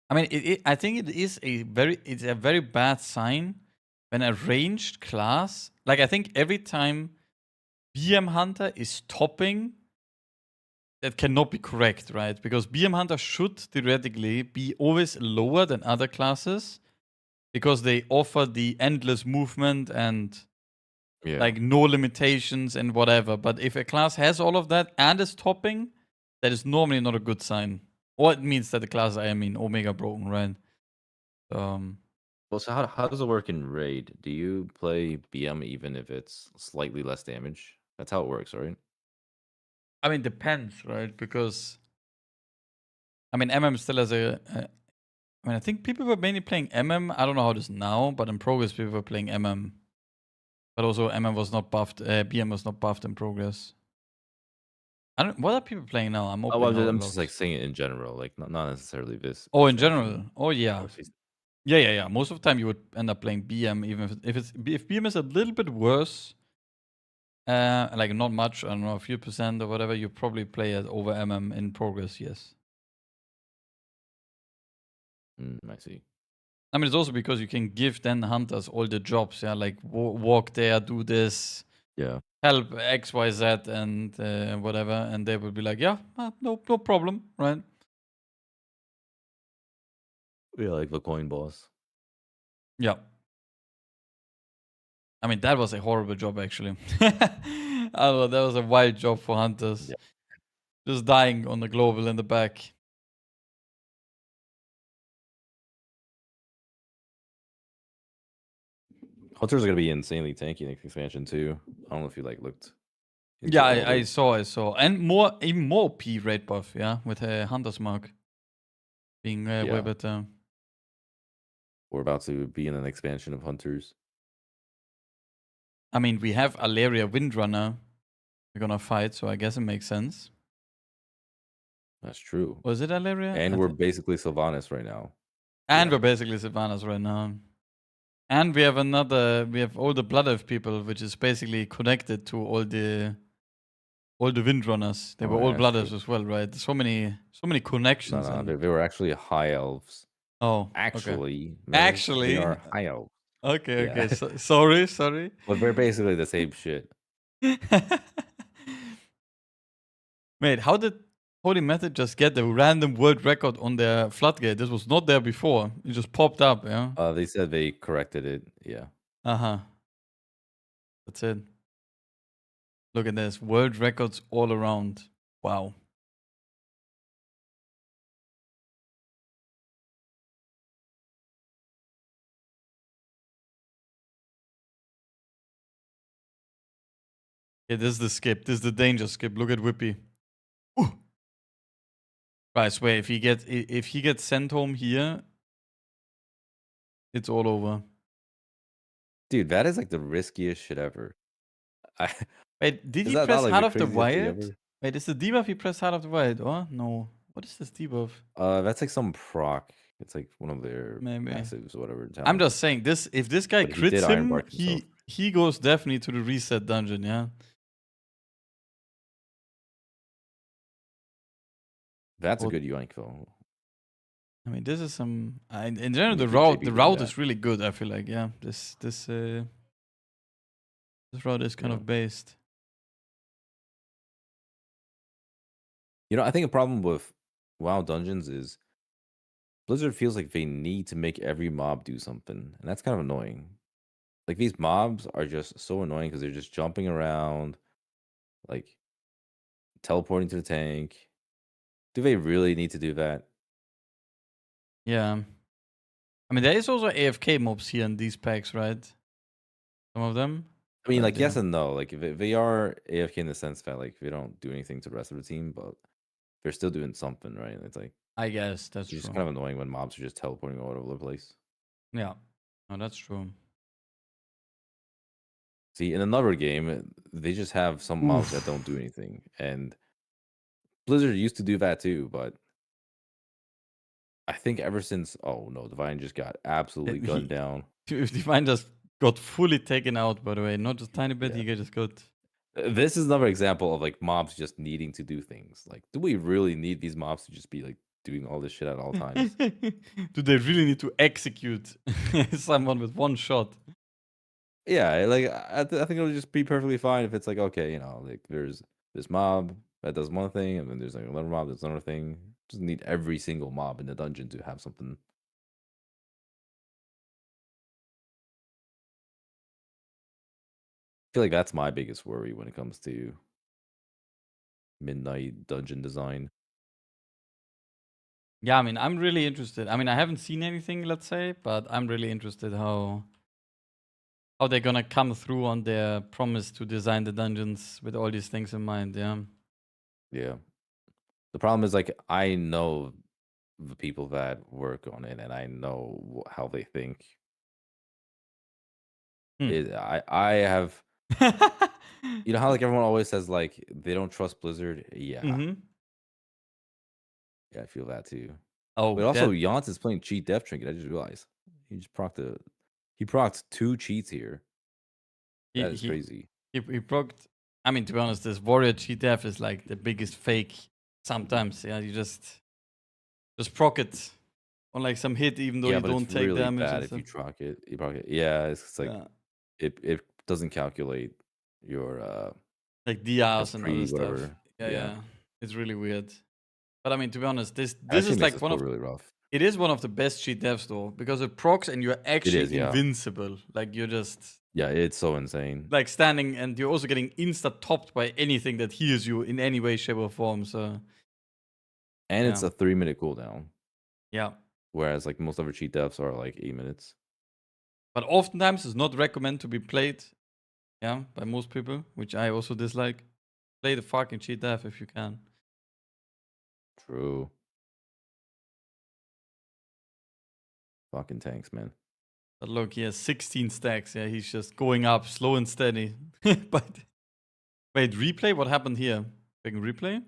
I mean, I think it's a very bad sign when a ranged class, like, I think every time BM Hunter is topping, that cannot be correct, right? Because BM Hunter should theoretically be always lower than other classes, because they offer the endless movement and like no limitations and whatever. But if a class has all of that and is topping, that is normally not a good sign. Or it means that the class, I mean, Omega broken, right? Well, so how does it work in Raid? Do you play BM even if it's slightly less damage? That's how it works, right? I mean, depends, right? Because I mean, MM still has I mean, I think people were mainly playing MM. I don't know how it is now, but in progress, people were playing MM. But also, MM was not buffed. BM was not buffed in progress. I don't. What are people playing now? I'm I'm just like saying it in general, like not necessarily this. Oh, in general. Oh, yeah. Yeah. Most of the time, you would end up playing BM, even if BM is a little bit worse. Like not much, I don't know, a few percent or whatever, you probably play it over MM in progress, yes. I see. I mean, it's also because you can give then hunters all the jobs, yeah, like walk there, do this, help XYZ and whatever, and they will be like, yeah, no problem, right? Yeah, like the coin boss. Yeah. I mean, that was a horrible job, actually. I don't know, that was a wild job for hunters. Yeah. Just dying on the global in the back. Hunters are gonna be insanely tanky next expansion too. I don't know if you like looked. Yeah, I saw, and even more P rate buff, yeah, with a Hunter's Mark being way better. We're about to be in an expansion of Hunters. I mean, we have Alaria Windrunner. We're gonna fight, so I guess it makes sense. That's true. Was it Alaria? And we're basically Sylvanas right now. And we're basically Sylvanas right now. And we have all the Blood Elf people, which is basically connected to all the Windrunners. They were all Blood Elves as well, right? So many connections. No, they were actually High Elves. Oh, Actually, okay. Actually, they are high elves. Okay, Yeah. okay. Sorry. But we're basically the same shit. Wait, how did Holy Method just get the random world record on their floodgate? This was not there before. It just popped up, yeah? They said they corrected it. Yeah. Uh-huh. That's it. Look at this. World records all around. Wow. Yeah, this is the skip. This is the danger skip. Look at Whippy. Ooh. Right, I swear, if he gets sent home here, it's all over. Dude, that is like the riskiest shit ever. Wait, did he press Heart of the Wild? Wait, is the debuff he pressed Heart of the Wild? Or no? What is this debuff? That's like some proc. It's like one of their passives, whatever. I'm just saying this. If this guy crits him, he goes definitely to the reset dungeon. Yeah. That's a good yoink though. I mean, this is some. In general, the route is really good. I feel like, yeah, this route is kind of based. You know, I think a problem with WoW Dungeons is Blizzard feels like they need to make every mob do something, and that's kind of annoying. Like these mobs are just so annoying because they're just jumping around, like teleporting to the tank. Do they really need to do that? Yeah. I mean, there is also AFK mobs here in these packs, right? Some of them. I mean, like, yes and no. Like, they are AFK in the sense that, like, they don't do anything to the rest of the team, but they're still doing something, right? It's like, I guess that's just kind of annoying when mobs are just teleporting all over the place. Yeah. No, that's true. See, in another game, they just have some mobs that don't do anything. And Blizzard used to do that too, but I think ever since, oh no, Divine just got absolutely gunned down. Divine just got fully taken out, by the way. Not just tiny bit, he just got. This is another example of like mobs just needing to do things. Like, do we really need these mobs to just be like doing all this shit at all times? Do they really need to execute someone with one shot? Yeah, like I think it'll just be perfectly fine if it's like, okay, you know, like there's this mob that does one thing, and then there's like another mob that's another thing. Just need every single mob in the dungeon to have something. I feel like that's my biggest worry when it comes to midnight dungeon design. Yeah, I mean, I'm really interested. I mean, I haven't seen anything, let's say, but I'm really interested how they're gonna come through on their promise to design the dungeons with all these things in mind. Yeah. Yeah. The problem is, like, I know the people that work on it, and I know how they think. I have, you know how like everyone always says like they don't trust Blizzard. Yeah, yeah, I feel that too. Oh, but also Yance is playing cheat Death Trinket. I just realized he just procced 2 cheats here. That is crazy. He procced. I mean, to be honest, this warrior cheat death is like the biggest fake. Sometimes, yeah, you just proc it on like some hit, even though you don't take really damage. Bad if you proc it, yeah, it's like it doesn't calculate your like DRs and other whatever. Stuff. Yeah, it's really weird. But I mean, to be honest, this is like one of really rough. It is one of the best cheat devs though, because it procs and you're actually invincible. Like you're just it's so insane. Like standing, and you're also getting insta topped by anything that heals you in any way, shape, or form. So, and it's a 3-minute cooldown. Yeah. Whereas like most other cheat devs are like 8 minutes. But oftentimes it's not recommended to be played, by most people, which I also dislike. Play the fucking cheat dev if you can. True. Fucking tanks, man. But look, he has 16 stacks. Yeah, he's just going up slow and steady. But wait, replay? What happened here? We can replay?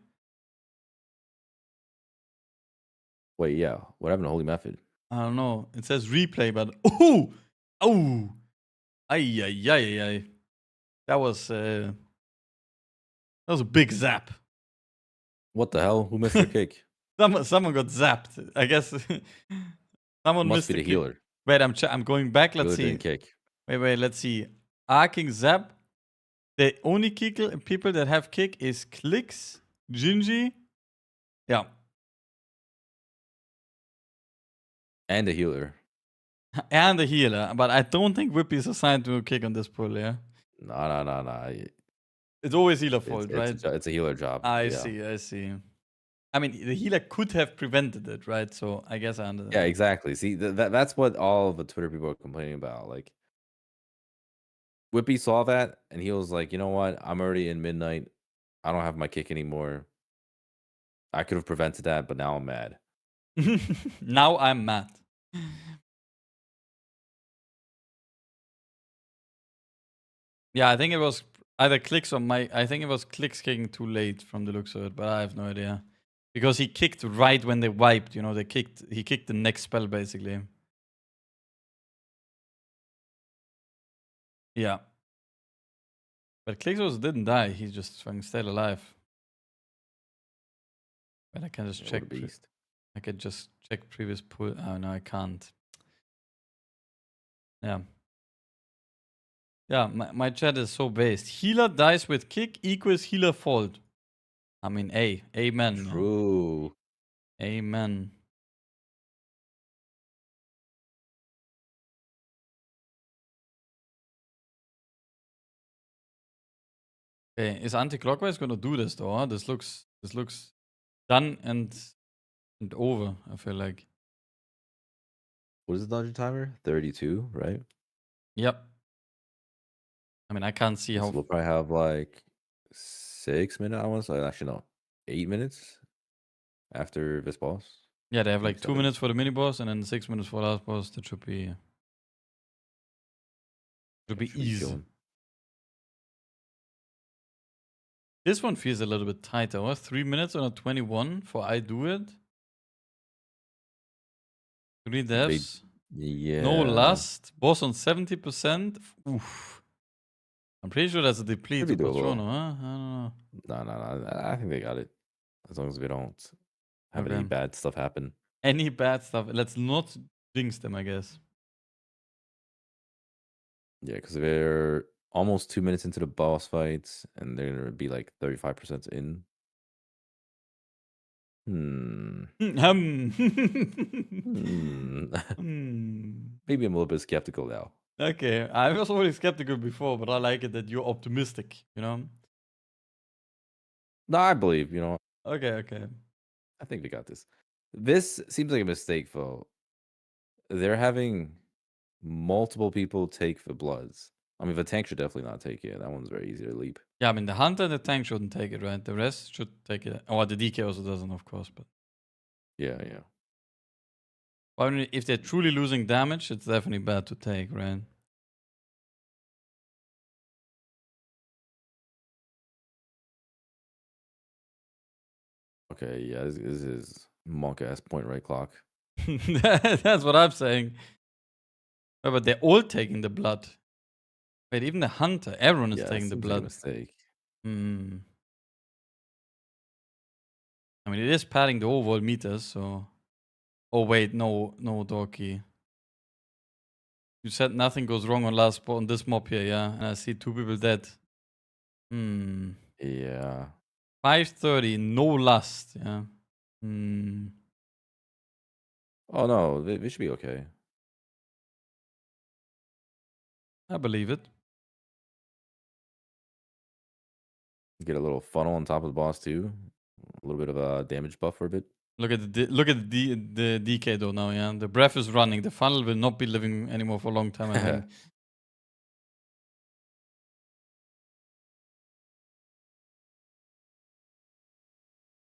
Wait, yeah. What happened to Holy Method? I don't know. It says replay, but oh, ay. That was a big zap. What the hell? Who missed their kick? Someone got zapped. I guess Someone Must missed be the kick. healer. Wait, I'm going back. Let's Healer see. didn't kick. Wait, let's see. Arcing Zap. The only people that have kick is Clicks, Gingy. Yeah. And the healer. And the healer. But I don't think Whippy is assigned to a kick on this pull, yeah? No. It's always healer fault, right? It's a healer job. I see. I mean, the healer could have prevented it, right? So I guess I understand. Yeah, exactly. See, that's what all the Twitter people are complaining about. Like, Whippy saw that, and he was like, you know what? I'm already in midnight. I don't have my kick anymore. I could have prevented that, but now I'm mad. Now I'm mad. Yeah, I think it was either Clicks or I think it was Clicks kicking too late from the looks of it, but I have no idea. Because he kicked right when they wiped, you know, he kicked the next spell basically. Yeah. But Clicks didn't die, he just fucking stayed alive. But I can just check. I can just check previous pull. Oh no, I can't. Yeah. Yeah, my chat is so based. Healer dies with kick equals healer fault. I mean, amen. True. Amen. Okay, is anti-clockwise gonna do this though? Huh? This looks done and over, I feel like. What is the dodging timer? 32, right? Yep. I mean, I can't see how. We'll probably have like 6 minutes. I want to say, actually, no, 8 minutes after this boss. Yeah, they have like 2 minutes for the mini boss and then 6 minutes for the last boss. That should be easy. This one feels a little bit tighter. What? 3 minutes on a 21 for I do it. 3 deaths. Yeah. No lust. Boss on 70%. Oof. I'm pretty sure that's a deplete to Patrono, huh? I don't know. No. I think they got it. As long as we don't have any bad stuff happen. Any bad stuff. Let's not jinx them, I guess. Yeah, because they're almost 2 minutes into the boss fights, and they're going to be like 35% in. Maybe I'm a little bit skeptical now. Okay, I was already skeptical before, but I like it that you're optimistic, you know? No, I believe, you know. Okay. I think we got this. This seems like a mistake, though. They're having multiple people take the bloods. I mean, the tank should definitely not take it. That one's very easy to leap. Yeah, I mean, the hunter and the tank shouldn't take it, right? The rest should take it. Oh, the DK also doesn't, of course, but... Yeah. I mean, if they're truly losing damage, it's definitely bad to take, right? Okay, yeah, this is monk-ass point right clock. That's what I'm saying. But they're all taking the blood. Wait, even the hunter, everyone is taking the blood. Mistake. I mean, it is padding the overall meters, so... Oh, wait, no, dorki. You said nothing goes wrong on last spot on this mob here, yeah? And I see 2 people dead. Yeah. 5:30, no lust, yeah? Oh, no, they should be okay. I believe it. Get a little funnel on top of the boss, too. A little bit of a damage buff for a bit. Look at the DK though now, yeah? The breath is running. The funnel will not be living anymore for a long time, I think.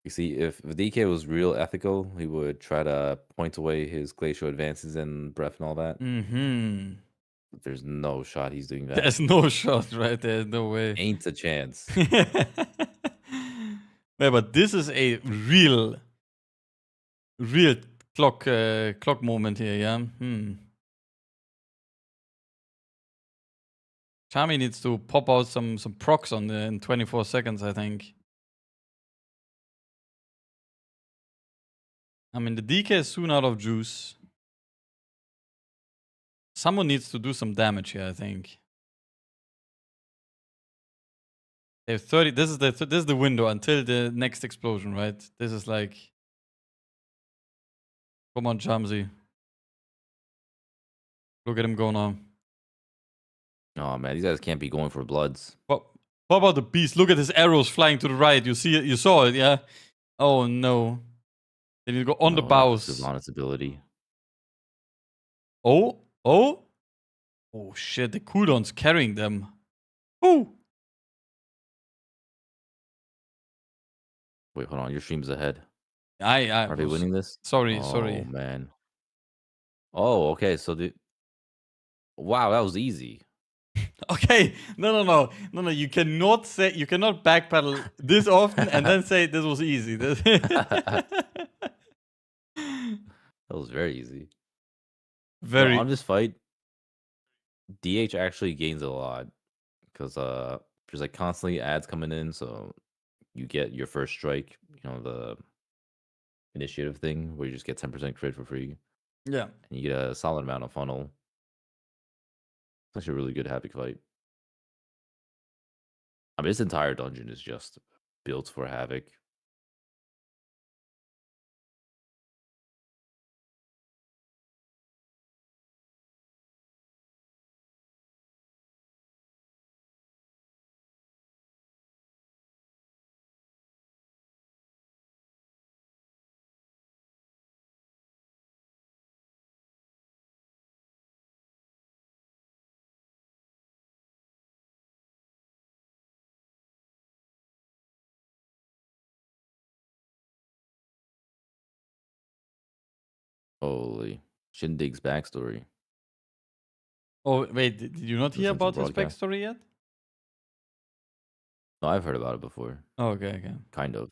You see, if the DK was real ethical, he would try to point away his glacial advances and breath and all that. There's no shot he's doing that. There's no shot, right? There's no way. Ain't a chance. Yeah, but this is a real clock moment here, yeah? Chami needs to pop out some procs in 24 seconds, I think. I mean, the DK is soon out of juice. someone needs to do some damage here, I think. They have 30. This is the window until the next explosion, right? This is like, come on, Jamsi. Look at him go now. Oh man, these guys can't be going for bloods. What about the beast? Look at his arrows flying to the right. You see it? You saw it, yeah? Oh no. They need to go on the bows. Sylvanas ability. Oh. Oh shit, the cooldown's carrying them. Oh. Wait, hold on. Your stream's ahead. Are they winning this? Sorry. Oh man. Oh, okay. So wow, that was easy. Okay, no. You cannot backpedal this often and then say this was easy. That was very easy. Very. On this fight, DH actually gains a lot because there's like constantly ads coming in, so you get your first strike. You know, the initiative thing where you just get 10% crit for free. Yeah, and you get a solid amount of funnel. It's actually a really good Havoc fight. I mean, this entire dungeon is just built for Havoc. Holy. Shindig's backstory. Oh, wait, did you not hear about his backstory yet? No, I've heard about it before. Oh, okay. Kind of.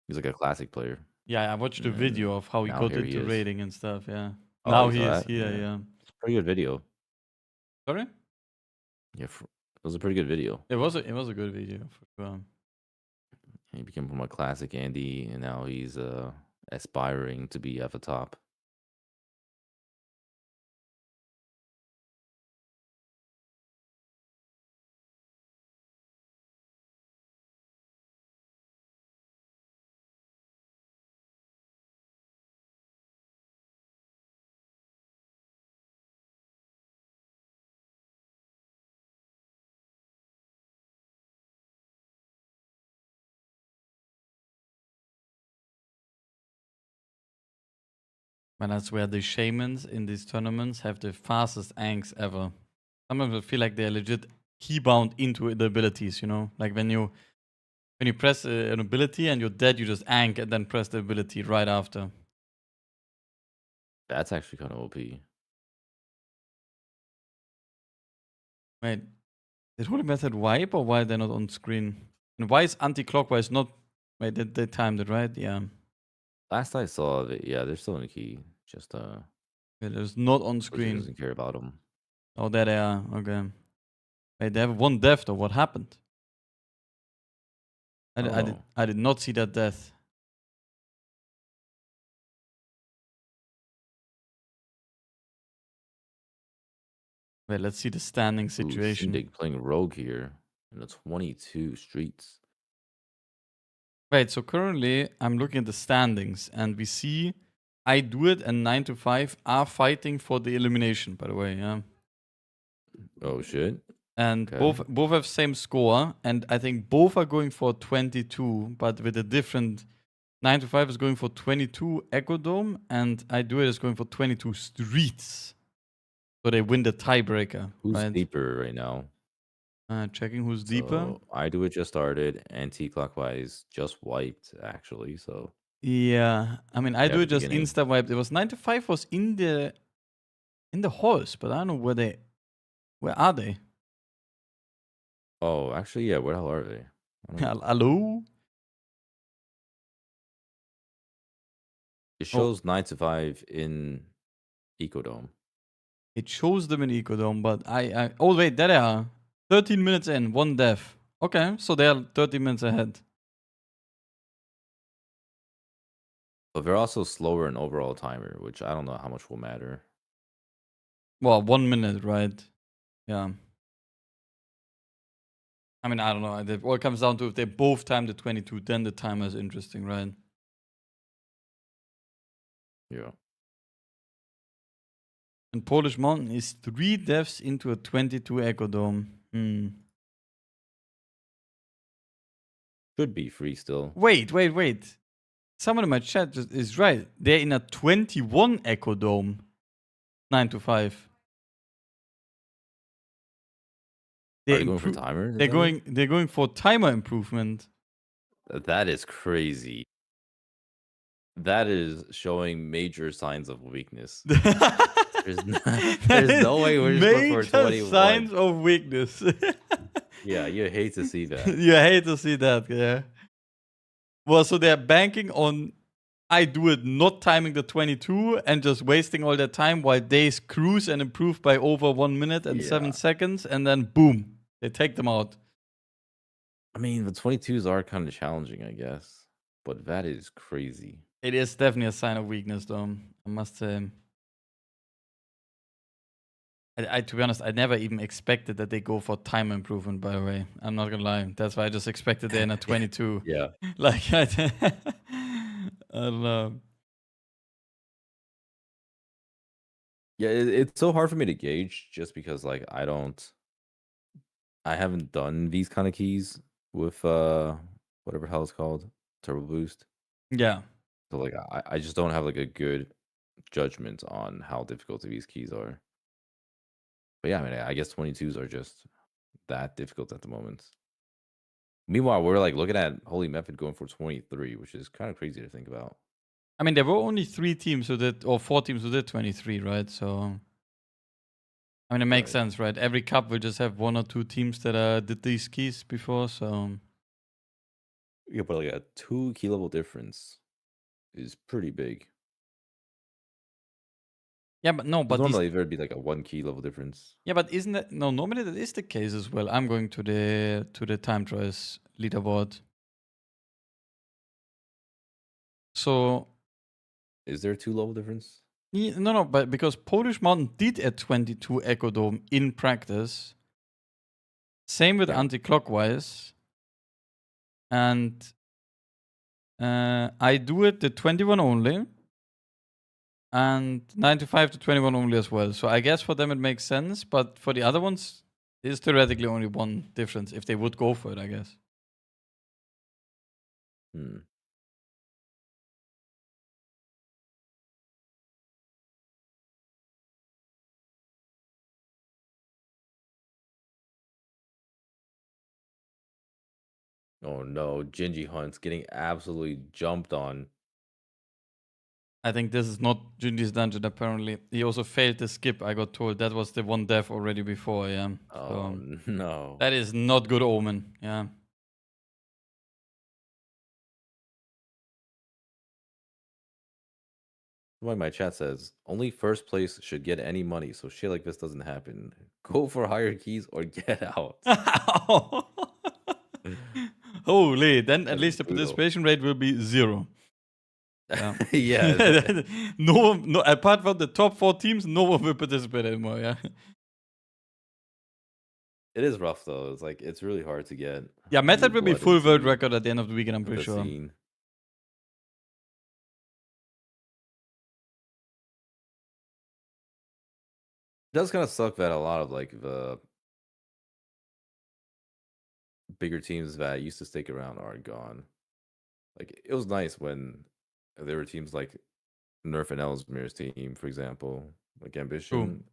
He's like a classic player. Yeah, I watched a video of how he got into raiding and stuff, yeah. Oh, now he is here, yeah. It's a pretty good video. Sorry? Yeah, it was a pretty good video. It was a good video, for sure. He became from a classic Andy, and now he's aspiring to be at the top. Man, that's where the shamans in these tournaments have the fastest anks ever. Sometimes I feel like they're legit keybound into the abilities, you know? Like when you press an ability and you're dead, you just ank and then press the ability right after. That's actually kind of OP. Wait, did Holy Method wipe or why they're not on screen? And why is anti-clockwise not... Wait, they timed it, right? Yeah. Last I saw of it, yeah, they're still in the key. Just it is not on screen. Doesn't care about them. Oh, there they are. Okay. Wait, they have one death though. What happened? I did not see that death. Wait, let's see the standing situation. Shindig playing rogue here in the 22 streets. Wait, so currently I'm looking at the standings and we see I Do It and 9to5 are fighting for the elimination, by the way, yeah. Oh shit. And both have same score, and I think both are going for 22, but with a different 9to5 is going for 22 Echo Dome, and I Do It is going for 22 streets. So they win the tiebreaker. Who's deeper right now? Checking who's deeper. I Do It just started. Anti-clockwise just wiped, actually. So yeah, I mean, I Do It just insta wiped. It was 9to5 was in the halls, but I don't know where are they? Oh, actually, yeah. Where the hell are they? Hello. It shows 9to5 in Ecodome. It shows them in Ecodome, but oh wait, there they are. 13 minutes in, 1 death. Okay, so they are 30 minutes ahead. But they're also slower in overall timer, which I don't know how much will matter. Well, 1 minute, right? Yeah. I mean, I don't know. It all comes down to if they both time the 22, then the timer is interesting, right? Yeah. And Polish Mountain is 3 deaths into a 22 Echo Dome. Should be free still. Wait. Someone in my chat is right. They're in a 21 Echo Dome. 9 to 5. Are they going for timer? They're going for timer improvement. That is crazy. That is showing major signs of weakness. There's no way we're just going for 21. Signs of weakness. Yeah, you hate to see that. You hate to see that, yeah. Well, so they're banking on I do it not timing the 22 and just wasting all that time while they cruise and improve by over 1 minute and 7 seconds, and then boom, they take them out. I mean, the 22s are kind of challenging, I guess. But that is crazy. It is definitely a sign of weakness, though, I must say. I to be honest, I never even expected that they go for time improvement, by the way. I'm not gonna lie. That's why I just expected they're in a 22. Yeah. Like, I don't know. Yeah, it's so hard for me to gauge just because, like, I haven't done these kind of keys with, whatever hell it's called, Turbo Boost. Yeah. So, like, I just don't have, like, a good judgment on how difficult these keys are. But yeah, I mean, I guess 22s are just that difficult at the moment. Meanwhile, we're like looking at Holy Method going for 23, which is kind of crazy to think about. I mean, there were only 3 teams who did, or 4 teams who did 23, right? So, I mean, it makes sense, right? Every cup will just have 1 or 2 teams that did these keys before, so. Yeah, but like a 2 key level difference is pretty big. Yeah, but no, but normally there'd be like a 1 key level difference. Yeah, but isn't that no? Normally that is the case as well. I'm going to the time trials leaderboard. So, is there a 2 level difference? No, but because Polish Mountain did a 22 Echo Dome in practice. Same with anti-clockwise, and I do it the 21 only. And 95 to 21 only as well. So I guess for them it makes sense, but for the other ones, there's theoretically only 1 difference if they would go for it, I guess. Oh no, Gingy Hunt's getting absolutely jumped on. I think this is not Jinji's dungeon, apparently. He also failed the skip, I got told. That was the 1 death already before, yeah. Oh, no. That is not good omen, yeah. Like my chat says, only first place should get any money, so shit like this doesn't happen. Go for higher keys or get out. Holy, then at least the participation rate will be 0. Yeah. Yeah. No, apart from the top 4 teams, no one will participate anymore, yeah. It is rough though. It's like it's really hard to get. Yeah, Method will be full world record at the end of the weekend, I'm pretty sure. It does kind of suck that a lot of like the bigger teams that used to stick around are gone. Like it was nice when there were teams like Nerf and Ellesmere's team, for example, like Ambition. Ooh.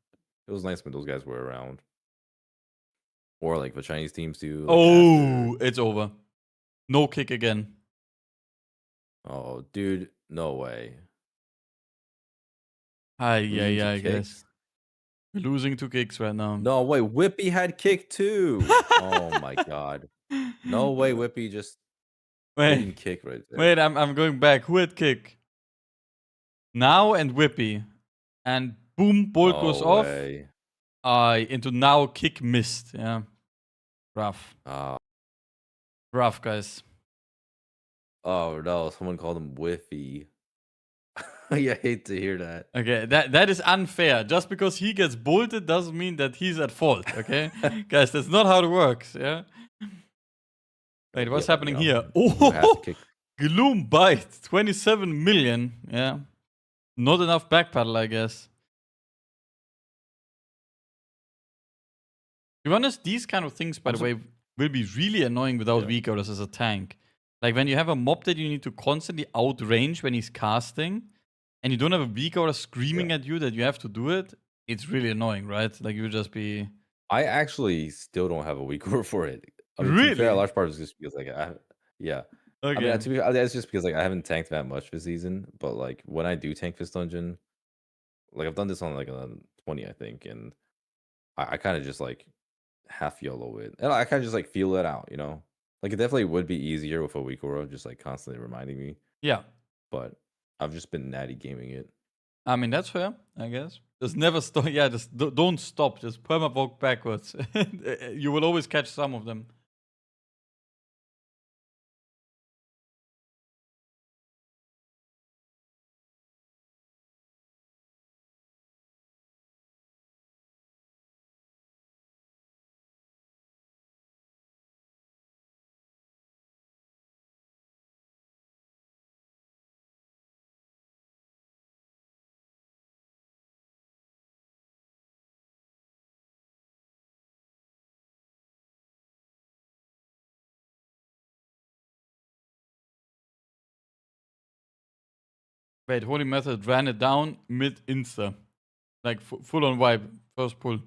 It was nice when those guys were around. Or like the Chinese teams too. Like it's over. No kick again. Oh, dude, no way. Yeah, I guess. We're losing 2 kicks right now. No way, Whippy had kick too. Oh my god. No way, Whippy just didn't kick right there. Wait, I'm going back. Who had kick? Now and Whippy. And boom, bolt goes off. Into now kick missed. Yeah. Rough. Rough, guys. Oh no, someone called him Whiffy. I hate to hear that. Okay, that is unfair. Just because he gets bolted doesn't mean that he's at fault, okay? Guys, that's not how it works, yeah? Wait, what's happening here? Oh, Gloom Bite, 27 million, yeah. Not enough back paddle, I guess. To be honest, these kind of things, by the way, will be really annoying without weak orders as a tank. Like when you have a mob that you need to constantly outrange when he's casting, and you don't have a weak order screaming at you that you have to do it, it's really annoying, right? Like you would just be... I actually still don't have a weak order for it. I mean, really? To be fair, a large part is just because, like, yeah. Okay. I mean, to be honest, it's just because, like, I haven't tanked that much this season, but, like, when I do tank this dungeon, like, I've done this on, like, a 20, I think, and I kind of just, like, half YOLO it. And I kind of just, like, feel it out, you know? Like, it definitely would be easier with a weak aura, just, like, constantly reminding me. Yeah. But I've just been natty gaming it. I mean, that's fair, I guess. Just never stop. Yeah, just don't stop. Just perma walk backwards. You will always catch some of them. Wait, Holy Method ran it down mid-insta. Like full on vibe. First pull.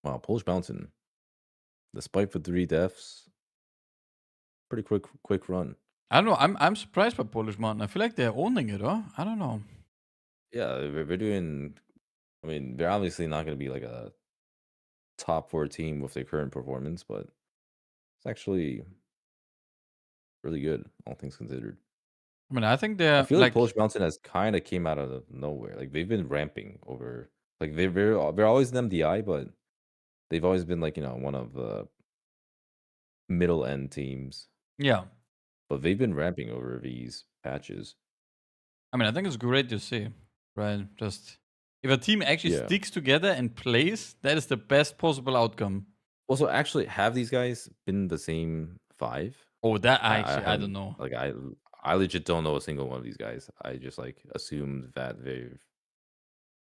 Wow, Polish Mountain. Despite for 3 deaths, pretty quick run. I don't know. I'm surprised by Polish Mountain. I feel like they're owning it, huh? I don't know. Yeah, they're doing... I mean, they're obviously not going to be like a top 4 team with their current performance, but it's actually really good, all things considered. I mean, I think they're... I feel like Polish Mountain has kind of came out of nowhere. Like, they've been ramping over... Like, they're always an MDI, but they've always been, like, you know, one of the middle-end teams. Yeah. But they've been ramping over these patches. I mean, I think it's great to see, right? Just... If a team actually sticks together and plays, that is the best possible outcome. Also, actually, have these guys been the same 5? Oh, that I don't know. Like, I legit don't know a single one of these guys. I just, like, assumed that they've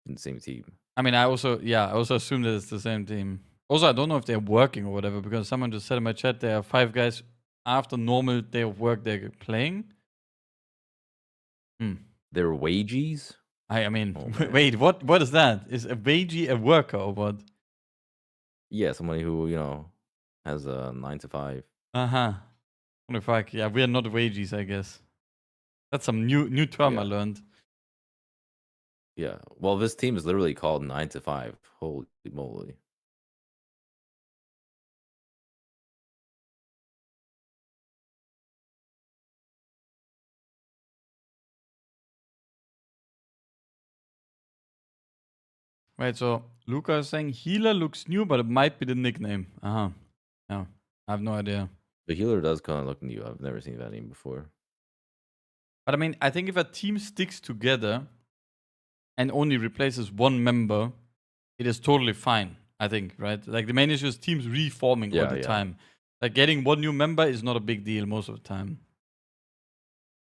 been the same team. I mean, I also assume that it's the same team. Also, I don't know if they're working or whatever, because someone just said in my chat there are 5 guys after normal day of work they're playing. They're wages? I mean, wait, what is that? Is a wagey a worker or what? Yeah, somebody who, you know, has a 9 to 5. Uh-huh. What the fuck? Yeah, we are not wages, I guess. That's some new term I learned. Yeah. Well, this team is literally called 9 to 5. Holy moly. Right, so Luca is saying healer looks new, but it might be the nickname. Uh-huh. Yeah, I have no idea. The healer does kind of look new. I've never seen that name before. But I mean, I think if a team sticks together and only replaces one member, it is totally fine, I think, right? Like the main issue is teams reforming all the time. Like getting one new member is not a big deal most of the time.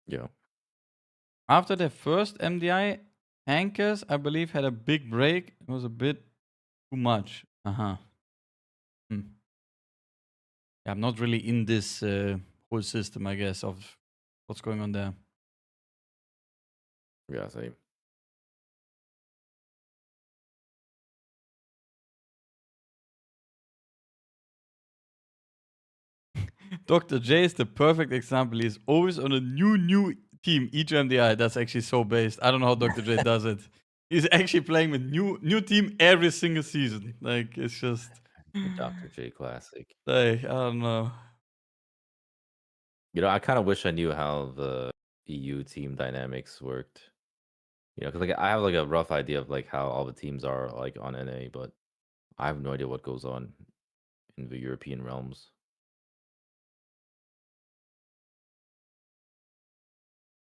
Yeah. After the first MDI, Tankers, I believe, had a big break. It was a bit too much. Uh-huh. Yeah, I'm not really in this whole system, I guess, of what's going on there. Yeah, same. Dr. J is the perfect example. He's always on a new team, each MDI. That's actually so based. I don't know how Dr. J does it. He's actually playing with new team every single season. Like, it's just... Dr. J classic. Like, I don't know. You know, I kind of wish I knew how the EU team dynamics worked. You know, because like I have like a rough idea of like how all the teams are like on NA, but I have no idea what goes on in the European realms.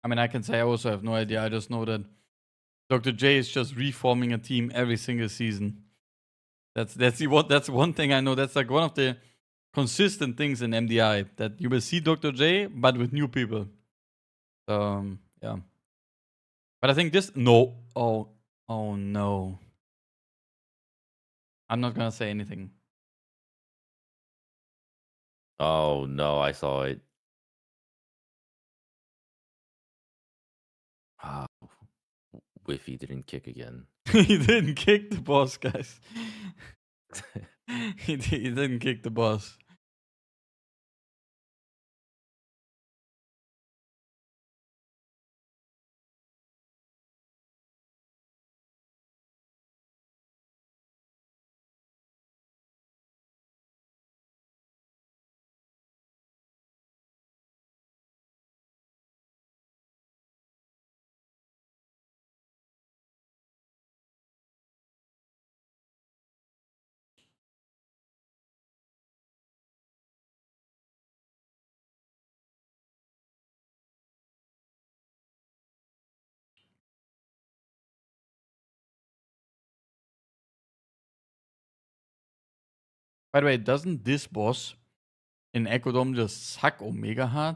I mean, I can say I also have no idea. I just know that Dr. J is just reforming a team every single season. That's one thing I know. That's like one of the consistent things in MDI, that you will see Dr. J, but with new people. Yeah. But I think this no. Oh no. I'm not gonna say anything. Oh no, I saw it. Ah, Whiffy didn't kick again. He didn't kick the boss, guys. He didn't kick the boss. By the way, doesn't this boss in Echo Dome just suck Omega hard?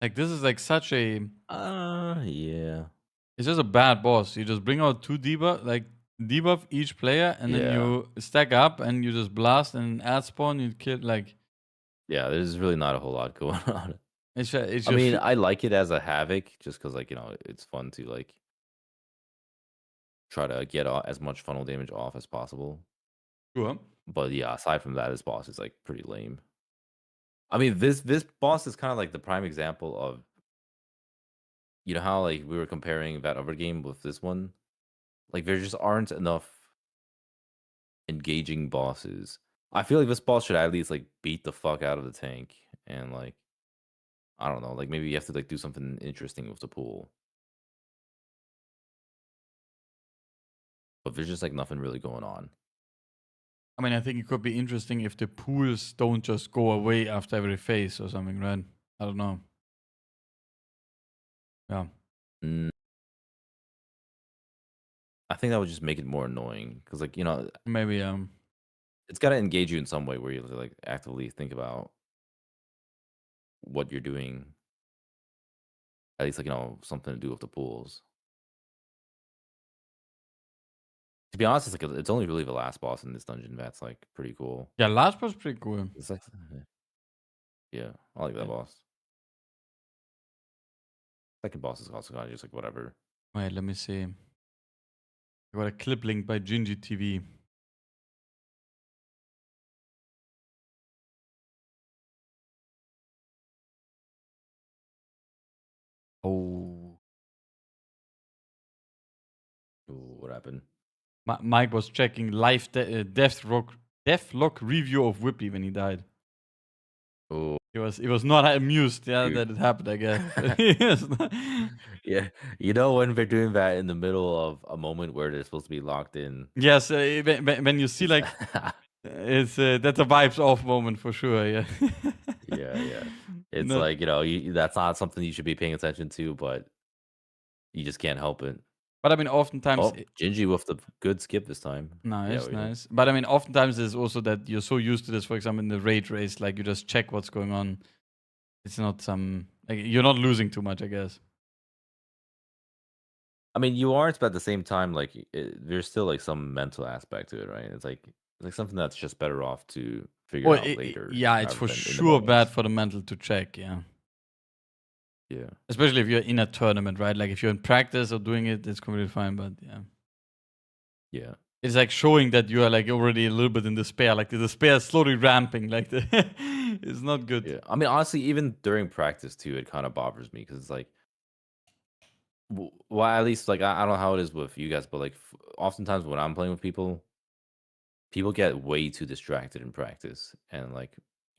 Like, this is like such a... Yeah. It's just a bad boss. You just bring out 2 debuff each player, and then you stack up and you just blast and add spawn, you kill, like... Yeah, there's really not a whole lot going on. It's I mean, I like it as a Havoc, just because, like, you know, it's fun to, like, try to get as much funnel damage off as possible. Sure. But yeah, aside from that, this boss is, like, pretty lame. I mean, this boss is kind of like the prime example of, you know how, like, we were comparing that other game with this one? Like, there just aren't enough engaging bosses. I feel like this boss should at least, like, beat the fuck out of the tank. And, like, I don't know, like, maybe you have to, like, do something interesting with the pool. But there's just, like, nothing really going on. I mean, I think it could be interesting if the pools don't just go away after every phase or something, right? I don't know. Yeah. I think that would just make it more annoying. Because, like, you know... Maybe, it's got to engage you in some way where you, like, actively think about what you're doing. At least, like, you know, something to do with the pools. To be honest, it's like it's only really the last boss in this dungeon that's like pretty cool. Yeah, last boss pretty cool. It's like, yeah, I like that boss. Second boss is also kind of just like whatever. Wait, let me see. I got a clip link by Gingy TV. Oh. Ooh, what happened? Mike was checking live Deathlock review of Whippy when he died. Oh. He was not amused, that it happened, I guess. Yeah, you know when they're doing that in the middle of a moment where they're supposed to be locked in. Yes, when you see like it's that's a vibes off moment for sure. Yeah. Yeah. It's like, you know, that's not something you should be paying attention to, but you just can't help it. But I mean, oftentimes... Gingy with the good skip this time. Nice. But I mean, oftentimes it's also that you're so used to this, for example, in the raid race, like you just check what's going on. It's not like, you're not losing too much, I guess. I mean, you aren't, but at the same time, like, there's still like some mental aspect to it, right? It's like something that's just better off to figure out later. Yeah, it's for sure bad for the mental to check, yeah. Yeah. Especially if you're in a tournament, right? Like if you're in practice or doing it, it's completely fine, but yeah. Yeah. It's like showing that you are like already a little bit in despair. Like the despair is slowly ramping. Like it's not good. Yeah. I mean, honestly, even during practice too, it kind of bothers me because it's like, well, at least like I don't know how it is with you guys, but like oftentimes when I'm playing with people get way too distracted in practice, and like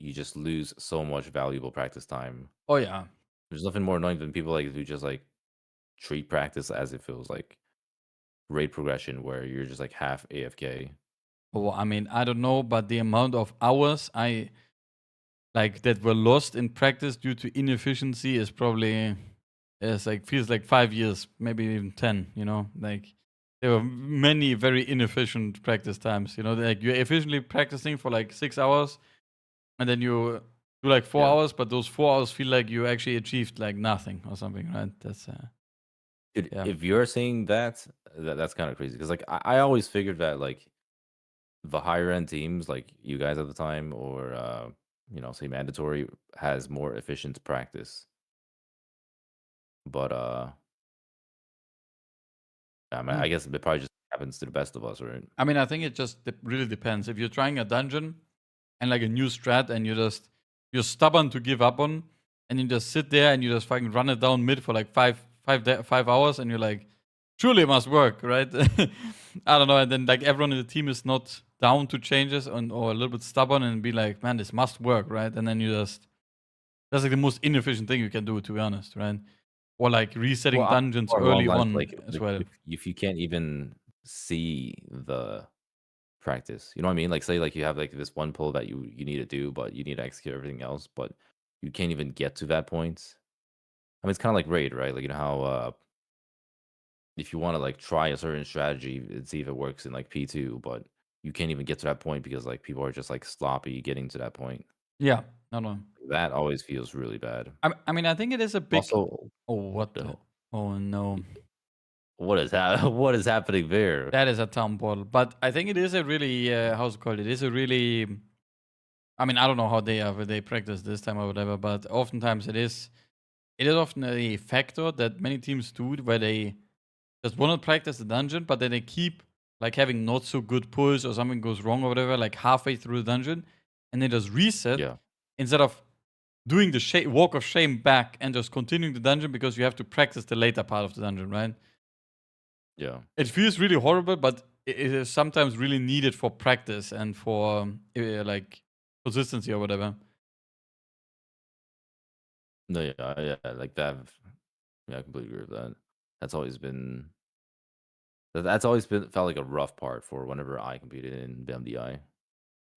you just lose so much valuable practice time. Oh yeah. There's nothing more annoying than people like who just like treat practice as it feels like raid progression, where you're just like half AFK. Oh, I mean, I don't know, but the amount of hours I like that were lost in practice due to inefficiency is probably feels like 5 years, maybe even 10. You know, like there were many very inefficient practice times. You know, like you're efficiently practicing for like 6 hours, and then you do like 4 hours, but those 4 hours feel like you actually achieved like nothing or something, right? That's Dude, if you're saying that, that's kind of crazy, because like I always figured that like the higher end teams, like you guys at the time, or you know, say mandatory, has more efficient practice. But I mean, I guess it probably just happens to the best of us, right? I mean, I think it just really depends. If you're trying a dungeon and like a new strat, and you're stubborn to give up on, and you just sit there and you just fucking run it down mid for like 5 hours, and you're like, surely it must work, right? I don't know. And then like everyone in the team is not down to changes or a little bit stubborn and be like, man, this must work, right? And then that's like the most inefficient thing you can do, to be honest, right? Or like resetting dungeons early on as well. If you can't even see the practice, you know what I mean? Like say like you have like this one pull that you need to do, but you need to execute everything else, but you can't even get to that point. I mean, it's kind of like raid, right? Like, you know how if you want to like try a certain strategy and see if it works in like P2, but you can't even get to that point because like people are just like sloppy getting to that point. Yeah, no. That always feels really bad. I mean, I think it is a big. Also, what the? Oh no. What is what is happening there? That is a town portal, but I think it is a really how's it called? It is a really. I mean, I don't know how they practice this time or whatever, but oftentimes it is often a factor that many teams do where they just want to practice the dungeon, but then they keep like having not so good pulls or something goes wrong or whatever, like halfway through the dungeon, and they just reset instead of doing the walk of shame back and just continuing the dungeon, because you have to practice the later part of the dungeon, right? Yeah. It feels really horrible, but it is sometimes really needed for practice and for like consistency or whatever. No, yeah, like that. Yeah, I completely agree with that. That's always been felt like a rough part for whenever I competed in the MDI.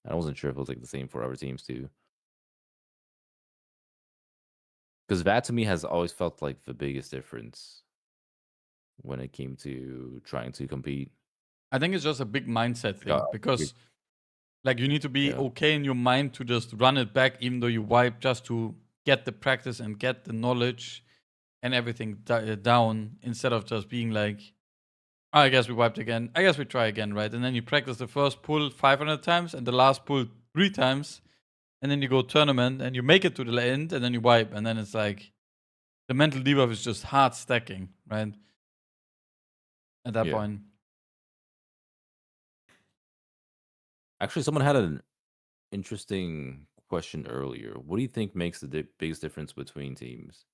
I wasn't sure if it was like the same for other teams too. Because that to me has always felt like the biggest difference when it came to trying to compete. I think it's just a big mindset thing, because like you need to be okay in your mind to just run it back, even though you wipe, just to get the practice and get the knowledge and everything down, instead of just being like, oh, I guess we wiped again. I guess we try again, right? And then you practice the first pull 500 times and the last pull 3 times. And then you go tournament and you make it to the end and then you wipe. And then it's like the mental debuff is just hard stacking, right? At that point. Actually, someone had an interesting question earlier. What do you think makes the biggest difference between teams?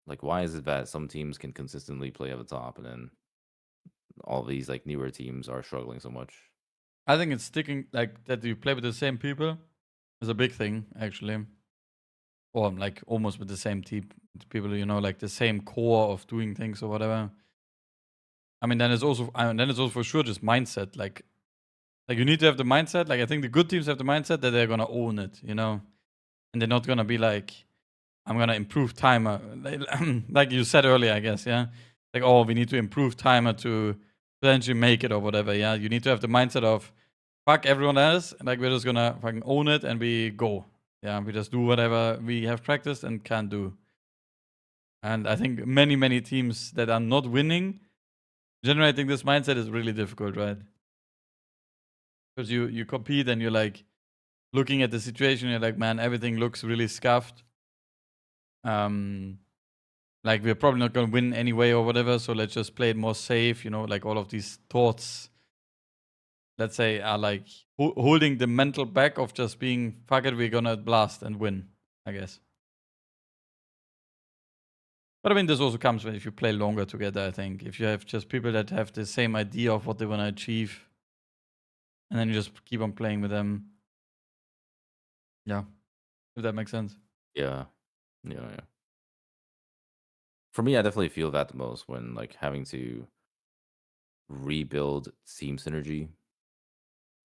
Like, why is it that some teams can consistently play at the top and then all these like newer teams are struggling so much? I think it's sticking, like that you play with the same people is a big thing, actually. Or like almost with the same people, you know, like the same core of doing things or whatever. I mean, then it's also for sure just mindset. Like you need to have the mindset. Like I think the good teams have the mindset that they're gonna own it, you know, and they're not gonna be like, I'm gonna improve timer, like you said earlier, I guess, yeah. Like, oh, we need to improve timer to potentially make it or whatever. Yeah, you need to have the mindset of fuck everyone else, and like we're just gonna fucking own it and we go. Yeah, we just do whatever we have practiced and can do. And I think many teams that are not winning, generating this mindset is really difficult, right? Because you compete and you're like looking at the situation, you're like, man, everything looks really scuffed. Like we're probably not gonna win anyway or whatever, so let's just play it more safe, you know, like all of these thoughts, let's say, are like holding the mental back of just being, fuck it, we're gonna blast and win, I guess. But I mean, this also comes when if you play longer together, I think. If you have just people that have the same idea of what they want to achieve, and then you just keep on playing with them. Yeah, if that makes sense. Yeah. Yeah. For me, I definitely feel that the most when like having to rebuild team synergy.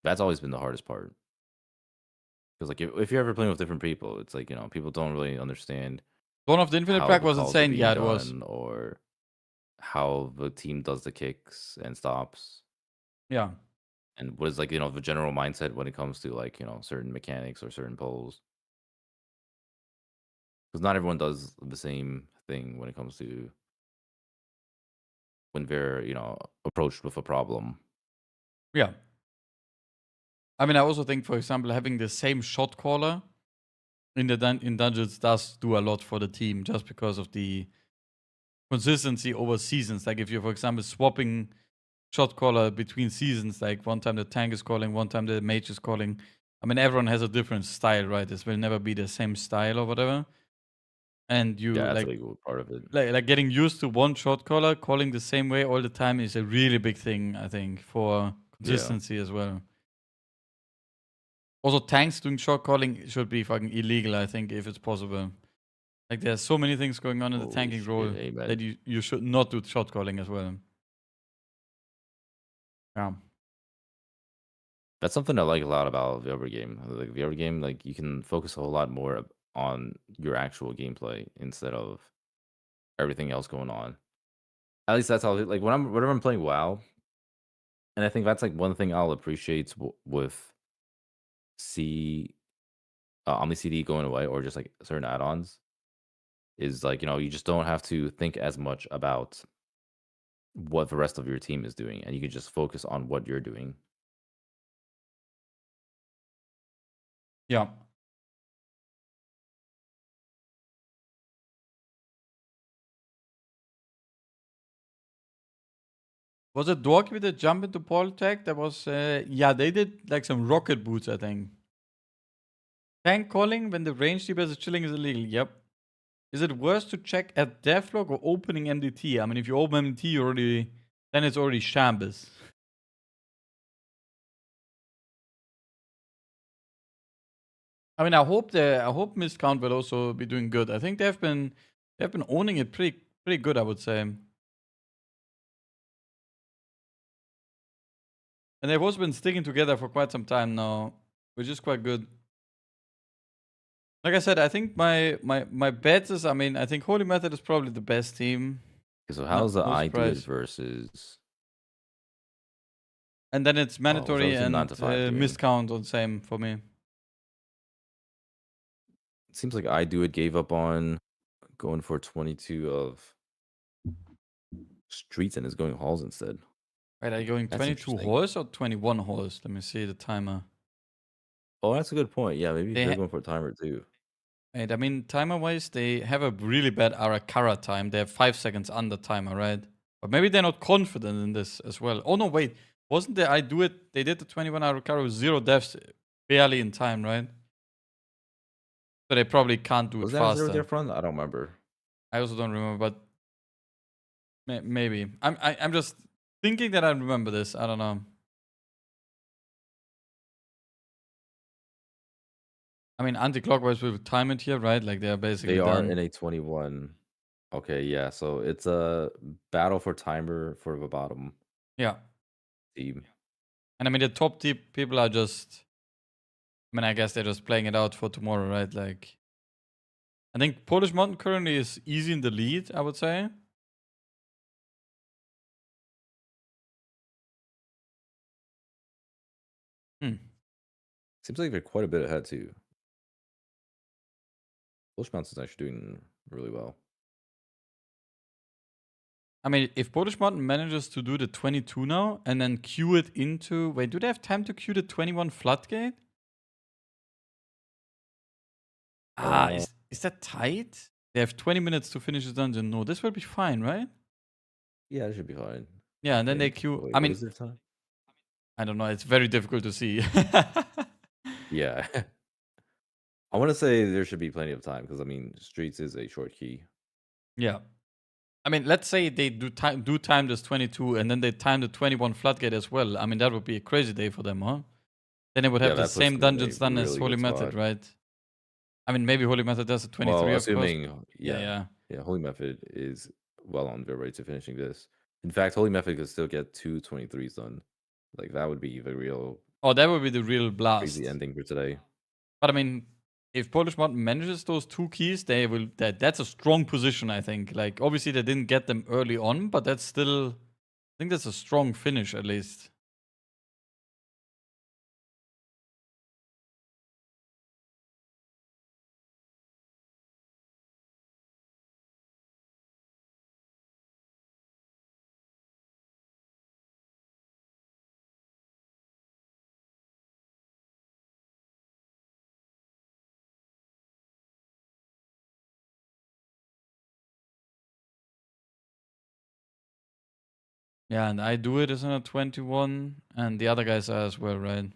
That's always been the hardest part. Because like if you're ever playing with different people, it's like, people don't really understand Dawn of the Infinite how pack the was calls are insane. being Yeah, it was. done or how the team does the kicks and stops. Yeah. And what is like, the general mindset when it comes to like, certain mechanics or certain polls. Because not everyone does the same thing when it comes to when they're, approached with a problem. Yeah. I mean, I also think, for example, having the same shot caller in dungeons does do a lot for the team, just because of the consistency over seasons. Like if you're, for example, swapping shot caller between seasons, like one time the tank is calling, one time the mage is calling. I mean, everyone has a different style, right? This will never be the same style or whatever. And you Yeah, that's like a big part of it. like getting used to one shot caller calling the same way all the time is a really big thing, I think, for consistency as well. Also, tanks doing shot calling should be fucking illegal, I think, if it's possible. Like, there's so many things going on in the tanking role that you should not do shot calling as well. Yeah. That's something I like a lot about the other game. Like the other game, like you can focus a whole lot more on your actual gameplay instead of everything else going on. At least that's how like whenever I'm playing WoW, and I think that's like one thing I'll appreciate with Omni CD going away or just like certain add-ons is like you just don't have to think as much about what the rest of your team is doing, and you can just focus on what you're doing. Yeah. Was it Dorki with the jump into portal tag? That was, yeah, they did like some rocket boots, I think. Tank calling when the range DPS is chilling is illegal. Yep. Is it worse to check at devlog or opening MDT? I mean, if you open MDT then it's already shambles. I mean, I hope Miscount will also be doing good. I think they've been owning it pretty good, I would say. And they've also been sticking together for quite some time now, which is quite good. Like I said, I think my bet is, I mean, I think Holy Method is probably the best team. Okay, so how's the I do it versus? And then it's mandatory and miscount on same for me. It seems like I do it gave up on going for 22 of streets and is going halls instead. Wait, are you going 22 halls or 21 halls? Let me see the timer. Oh, that's a good point. Yeah, maybe they're going for a timer too. Wait, I mean, timer-wise, they have a really bad Arakara time. They have 5 seconds under timer, right? But maybe they're not confident in this as well. Oh no, wait. Wasn't there I do it? They did the 21 Arakara with 0 deaths barely in time, right? So they probably can't do it faster. Was there front? I don't remember. I also don't remember, but maybe. I'm just thinking that I remember this. I don't know. I mean, anti-clockwise will time it here, right? Like they're basically They are done. in a 21. Okay, yeah. So it's a battle for timer for the bottom. Yeah. Team. And I mean, the top people are just. I mean, I guess they're just playing it out for tomorrow, right? Like, I think Polish Mountain currently is easy in the lead, I would say. Seems like they're quite a bit ahead too. Polish Mountain is actually doing really well. I mean, if Polish Mountain manages to do the 22 now and then queue it into... Wait, do they have time to queue the 21 Floodgate? Is that tight? They have 20 minutes to finish the dungeon. No, this will be fine, right? Yeah, it should be fine. Yeah, and then they queue... Wait, I mean... is there time? I don't know. It's very difficult to see. Yeah. I want to say there should be plenty of time because, I mean, Streets is a short key. Yeah. I mean, let's say they do time this 22 and then they time the 21 Floodgate as well. I mean, that would be a crazy day for them, huh? Then they would have the same dungeons done as Holy Method, right? I mean, maybe Holy Method does a 23, Well, of course. assuming, Yeah. Holy Method is well on their way to finishing this. In fact, Holy Method could still get 2 23s done. Like, that would be the real Oh, that would be the real blast. crazy ending for today. But I mean, if Polish Mod manages those 2 keys, they will. That's a strong position, I think. Like, obviously, they didn't get them early on, but that's still. I think that's a strong finish, at least. Yeah, and I do it as a 21, and the other guys are as well, right?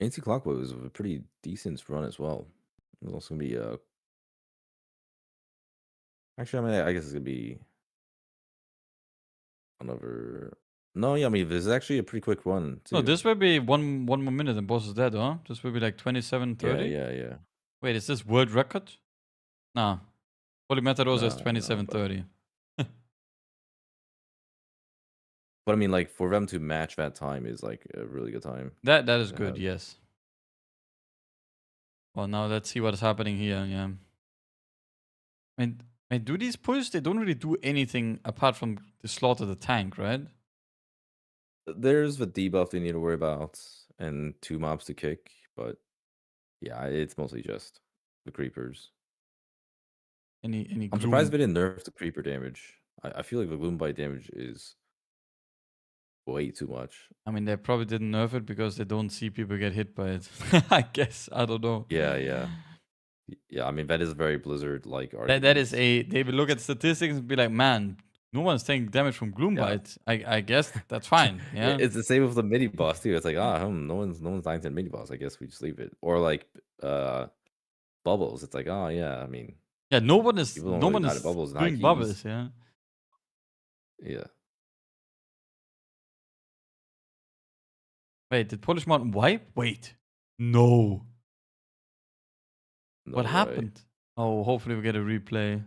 Anti-clockwise was a pretty decent run as well. It's also gonna be actually, I mean, I guess it's gonna be another. No, yeah, I mean, this is actually a pretty quick run too. No, this will be one more minute and boss is dead, huh? This will be like 27:30. Yeah. Wait, is this world record? Nah. Holy Method also is No, 27:30. But I mean, like, for them to match that time is like a really good time. That is good, yes. Well, now let's see what is happening here. Yeah. I mean, do these pushes? They don't really do anything apart from the slaughter the tank, right? There's the debuff they need to worry about and 2 mobs to kick, but yeah, it's mostly just the creepers. Any I'm surprised they didn't nerf the creeper damage. I feel like the gloom bite damage is way too much. I mean, they probably didn't nerf it because they don't see people get hit by it. I guess. I don't know. Yeah. I mean, that is very Blizzard-like argument. That is they will look at statistics and be like, man, no one's taking damage from Gloombite. I guess that's fine. Yeah. It's the same with the mini boss too. It's like, no one's dying to the mini boss. I guess we just leave it. Or like bubbles. It's like, oh yeah, I mean, yeah, no one is people don't no really one die is to bubbles and doing high bubbles, keys. yeah. Wait, did Polish Mountain wipe? Wait. No. No What way. happened? Oh, hopefully we get a replay.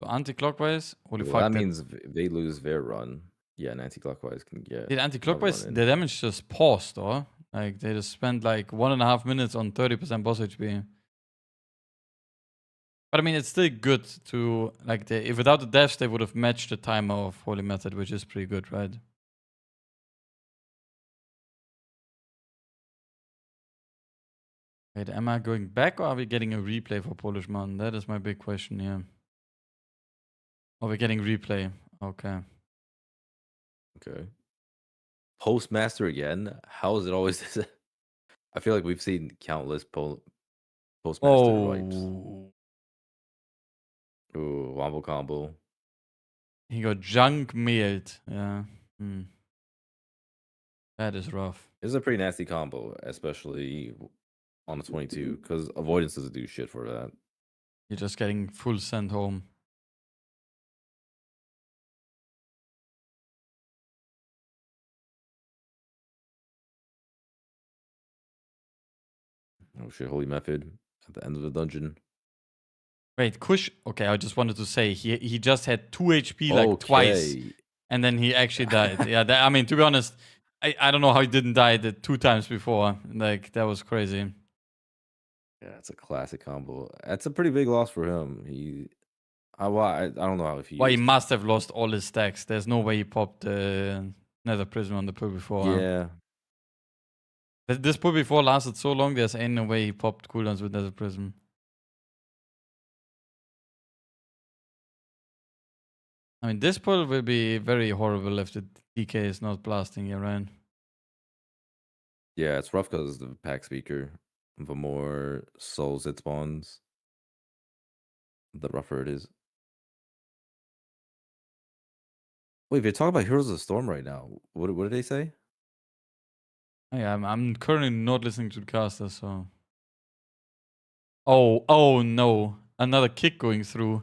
So anti-clockwise? Holy Well, fuck. that means they lose their run. Yeah, and anti-clockwise can get. Did anti-clockwise, the damage just paused, or? Like, they just spent like 1.5 minutes on 30% boss HP. But I mean, it's still good to, like, if without the deaths, they would have matched the timer of Holy Method, which is pretty good, right? Wait, am I going back or are we getting a replay for Polish Mountain? That is my big question here. Are we getting replay? Okay. Postmaster again? How is it always this? I feel like we've seen countless Postmaster wipes. Ooh, wombo combo. He got junk mailed. Yeah. That is rough. It's a pretty nasty combo, especially on the 22, because avoidance doesn't do shit for that. You're just getting full sent home. Oh shit, Holy Method at the end of the dungeon. Wait, Kush. Okay, I just wanted to say he just had 2 HP like twice, and then he actually died. Yeah, I mean, to be honest, I don't know how he didn't die the 2 times before. Like, that was crazy. Yeah, it's a classic combo. That's a pretty big loss for him. I don't know how if he. Well, he must have lost all his stacks. There's no way he popped the Nether Prism on the pull before. Yeah. This pull before lasted so long. There's ain't no way he popped cooldowns with Nether Prism. I mean, this pull will be very horrible if the DK is not blasting you, right? Yeah, it's rough because the pack speaker. The more souls it spawns, the rougher it is. Wait, they're talking about Heroes of the Storm right now. What did they say? Yeah, I'm currently not listening to the caster, so. Oh no. Another kick going through.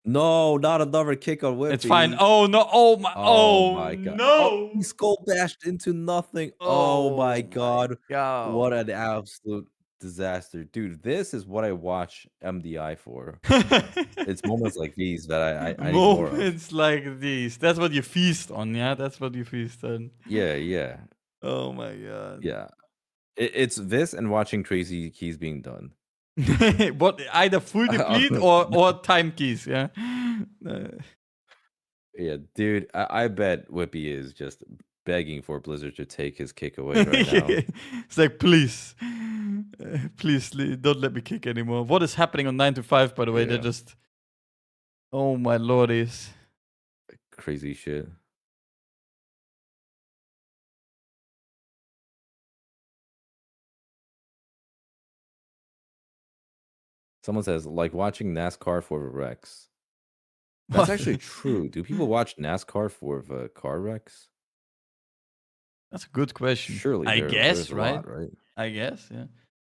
No, not another kick on Whippy. It's fine. Oh no. Oh my god. No. Oh, he skull bashed into nothing. Oh my god. God. What an absolute disaster. Dude, this is what I watch MDI for. It's moments like these that I need more of. Moments like these. That's what you feast on, yeah? That's what you feast on. Yeah. Oh my god. Yeah. It's this and watching crazy keys being done. What, either full deplete or time keys, yeah? Yeah, dude, I bet Whippy is just begging for Blizzard to take his kick away right now. It's like, please. Please, don't let me kick anymore. What is happening on 9 to 5, by the way? Yeah. They're just... Oh my lordies. Crazy shit. Someone says, like watching NASCAR for wrecks. That's actually true. Do people watch NASCAR for the car wrecks? That's a good question. Surely, I guess, there's right? a lot, right? I guess, yeah.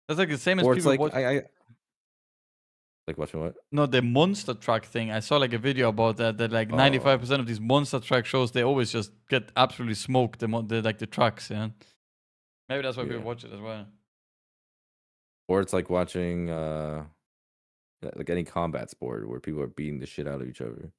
That's like the same as Or it's people like watch... like watching what? No, the monster truck thing. I saw like a video about that. That like 95% of these monster truck shows, they always just get absolutely smoked. The trucks, yeah. Maybe that's why people watch it as well. Or it's like watching like any combat sport where people are beating the shit out of each other.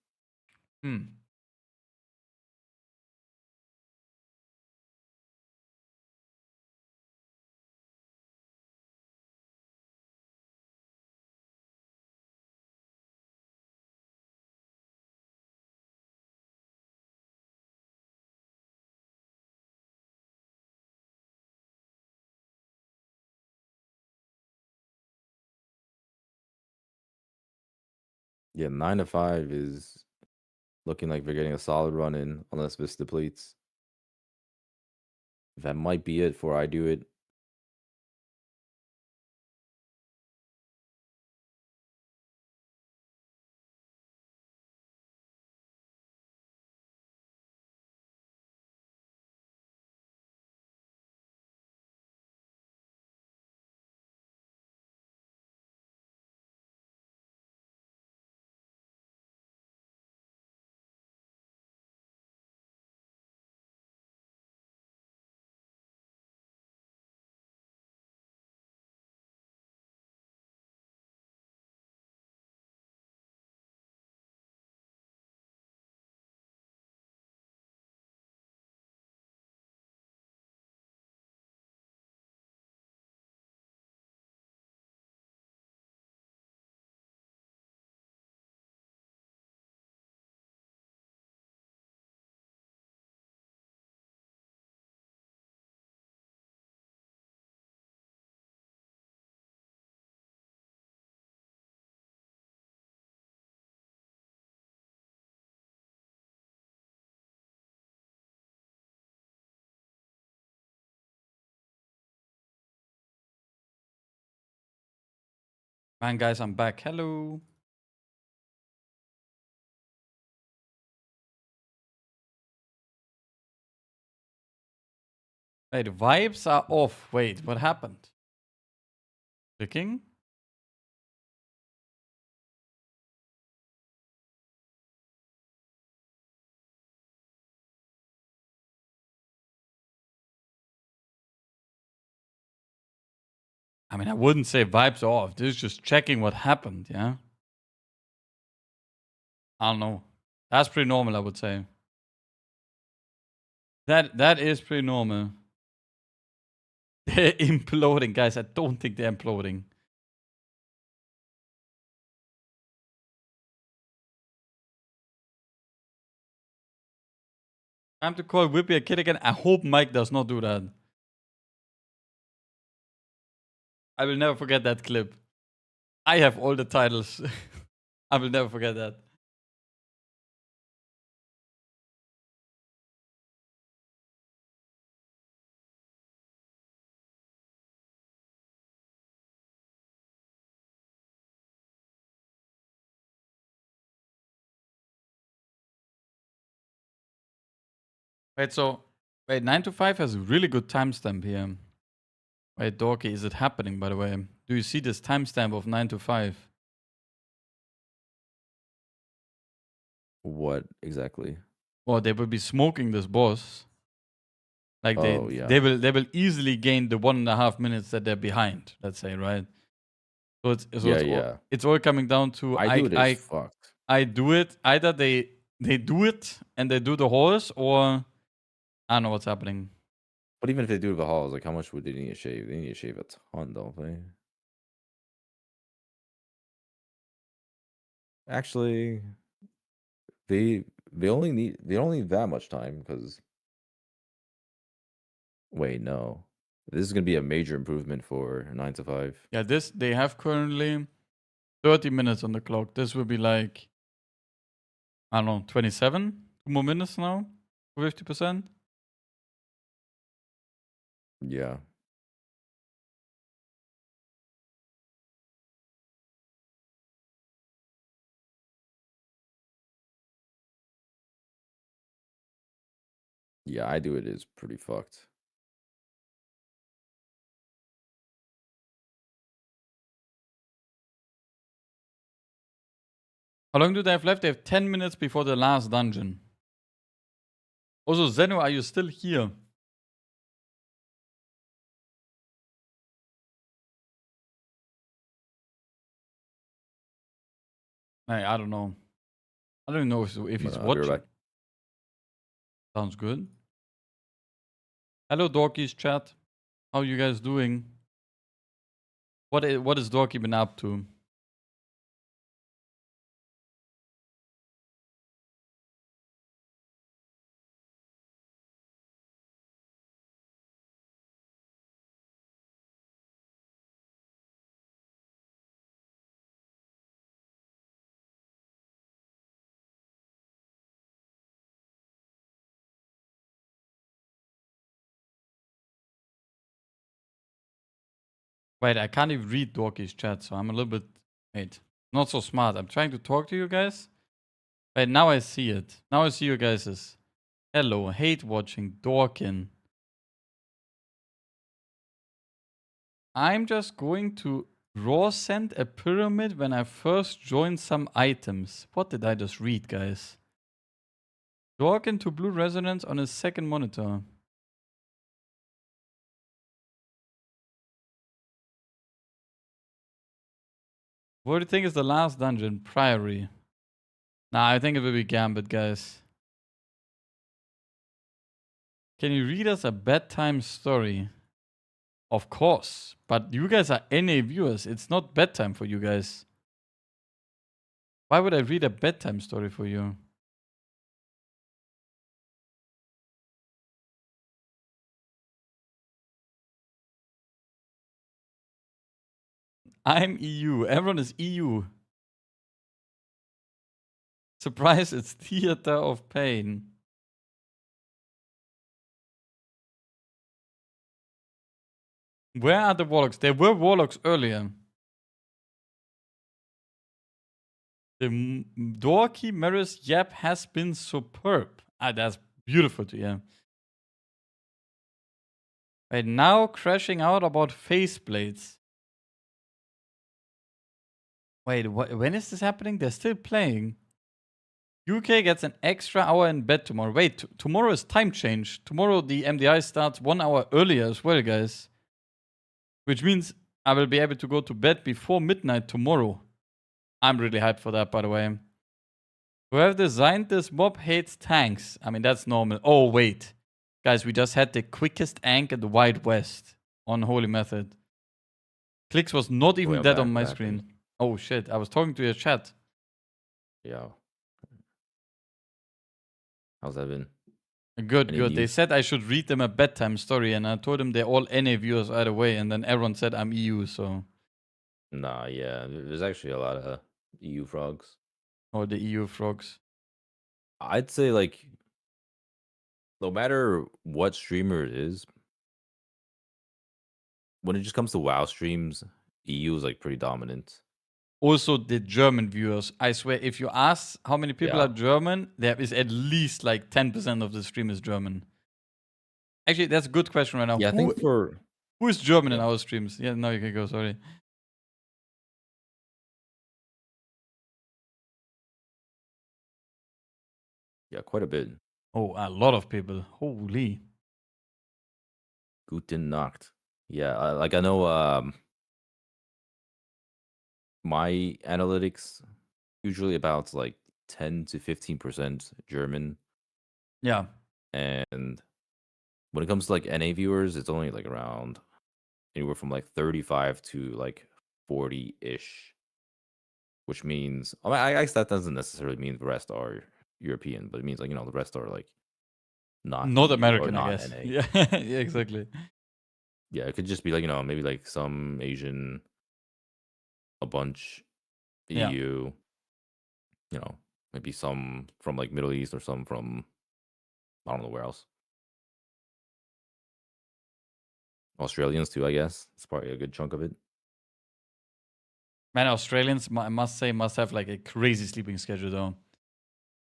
Yeah, 9 to 5 is looking like they're getting a solid run in, unless this depletes. That might be it for I do it. Man, guys, I'm back. Hello. Wait, vibes are off. Wait, what happened? Clicking? I mean, I wouldn't say vibes are off. This is just checking what happened, yeah? I don't know. That's pretty normal, I would say. That is pretty normal. They're imploding, guys. I don't think they're imploding. Time to call Whippy a kid again. I hope Mike does not do that. I will never forget that clip. I have all the titles. I will never forget that. Wait, so Wait, 9 to 5 has a really good timestamp here. Wait, Dorky, is it happening, by the way? Do you see this timestamp of 9 to 5? What exactly? Well, they will be smoking this boss. Like they will easily gain the 1.5 minutes that they're behind, let's say, right? So it's all coming down to I do it. Either they do it and they do the horse, or I don't know what's happening. But even if they do the halls, like how much would they need to shave? They need to shave a ton, don't they? Actually, they don't need that much time because wait, no. This is gonna be a major improvement for 9 to 5. Yeah, they have currently 30 minutes on the clock. This will be like, I don't know, 27? 2 more minutes now? 50%? Yeah. Yeah, I do it is pretty fucked. How long do they have left? They have 10 minutes before the last dungeon. Also, Zeno, are you still here? I don't know. I don't know if he's watching. Sounds good. Hello, Dorky's chat. How you guys doing? What is Dorky been up to? Wait, I can't even read Dorky's chat, so I'm a little bit... Wait, not so smart. I'm trying to talk to you guys. Wait, now I see it. Now I see you guys' hello, hate watching, Dorkin. I'm just going to raw send a pyramid when I first join some items. What did I just read, guys? Dorkin to blue resonance on his second monitor. What do you think is the last dungeon? Priory. Nah, I think it will be Gambit, guys. Can you read us a bedtime story? Of course. But you guys are NA viewers. It's not bedtime for you guys. Why would I read a bedtime story for you? I'm EU. Everyone is EU. Surprise, it's Theater of Pain. Where are the warlocks? There were warlocks earlier. The Dorky Meeres Yap has been superb. Ah, that's beautiful to hear. Right now, crashing out about faceplates. Wait, when is this happening? They're still playing. UK gets an extra hour in bed tomorrow. Wait, tomorrow is time change. Tomorrow the MDI starts 1 hour earlier as well, guys. Which means I will be able to go to bed before midnight tomorrow. I'm really hyped for that, by the way. Whoever designed this mob hates tanks. I mean, that's normal. Oh, wait. Guys, we just had the quickest ank in the Wild West on Holy Method. Clicks was not even dead on my screen. Oh, shit. I was talking to your chat. Yeah. How's that been? Good, good. They said I should read them a bedtime story, and I told them they're all NA viewers either way, and then everyone said I'm EU, so... Nah, yeah. There's actually a lot of EU frogs. Or the EU frogs. I'd say, like, no matter what streamer it is, when it just comes to WoW streams, EU is, like, pretty dominant. Also, the German viewers. I swear, if you ask how many people are German, there is at least, like, 10% of the stream is German. Actually, that's a good question right now. Yeah, I think for who is German in our streams? Yeah, no, you can go. Sorry. yeah, quite a bit. Oh, a lot of people. Holy. Guten Nacht. Yeah, like I know my analytics usually about like 10 to 15% German. Yeah. And when it comes to like NA viewers, it's only like around anywhere from like 35 to like 40-ish. Which means, I guess that doesn't necessarily mean the rest are European, but it means like, the rest are like not EU or American, I not guess. NA. Yeah, yeah, exactly. Yeah, it could just be like, maybe like some Asian, a bunch Yeah. EU, maybe some from like Middle East or some from, I don't know where else. Australians too, I guess. It's probably a good chunk of it. Man, Australians, I must say, must have like a crazy sleeping schedule though.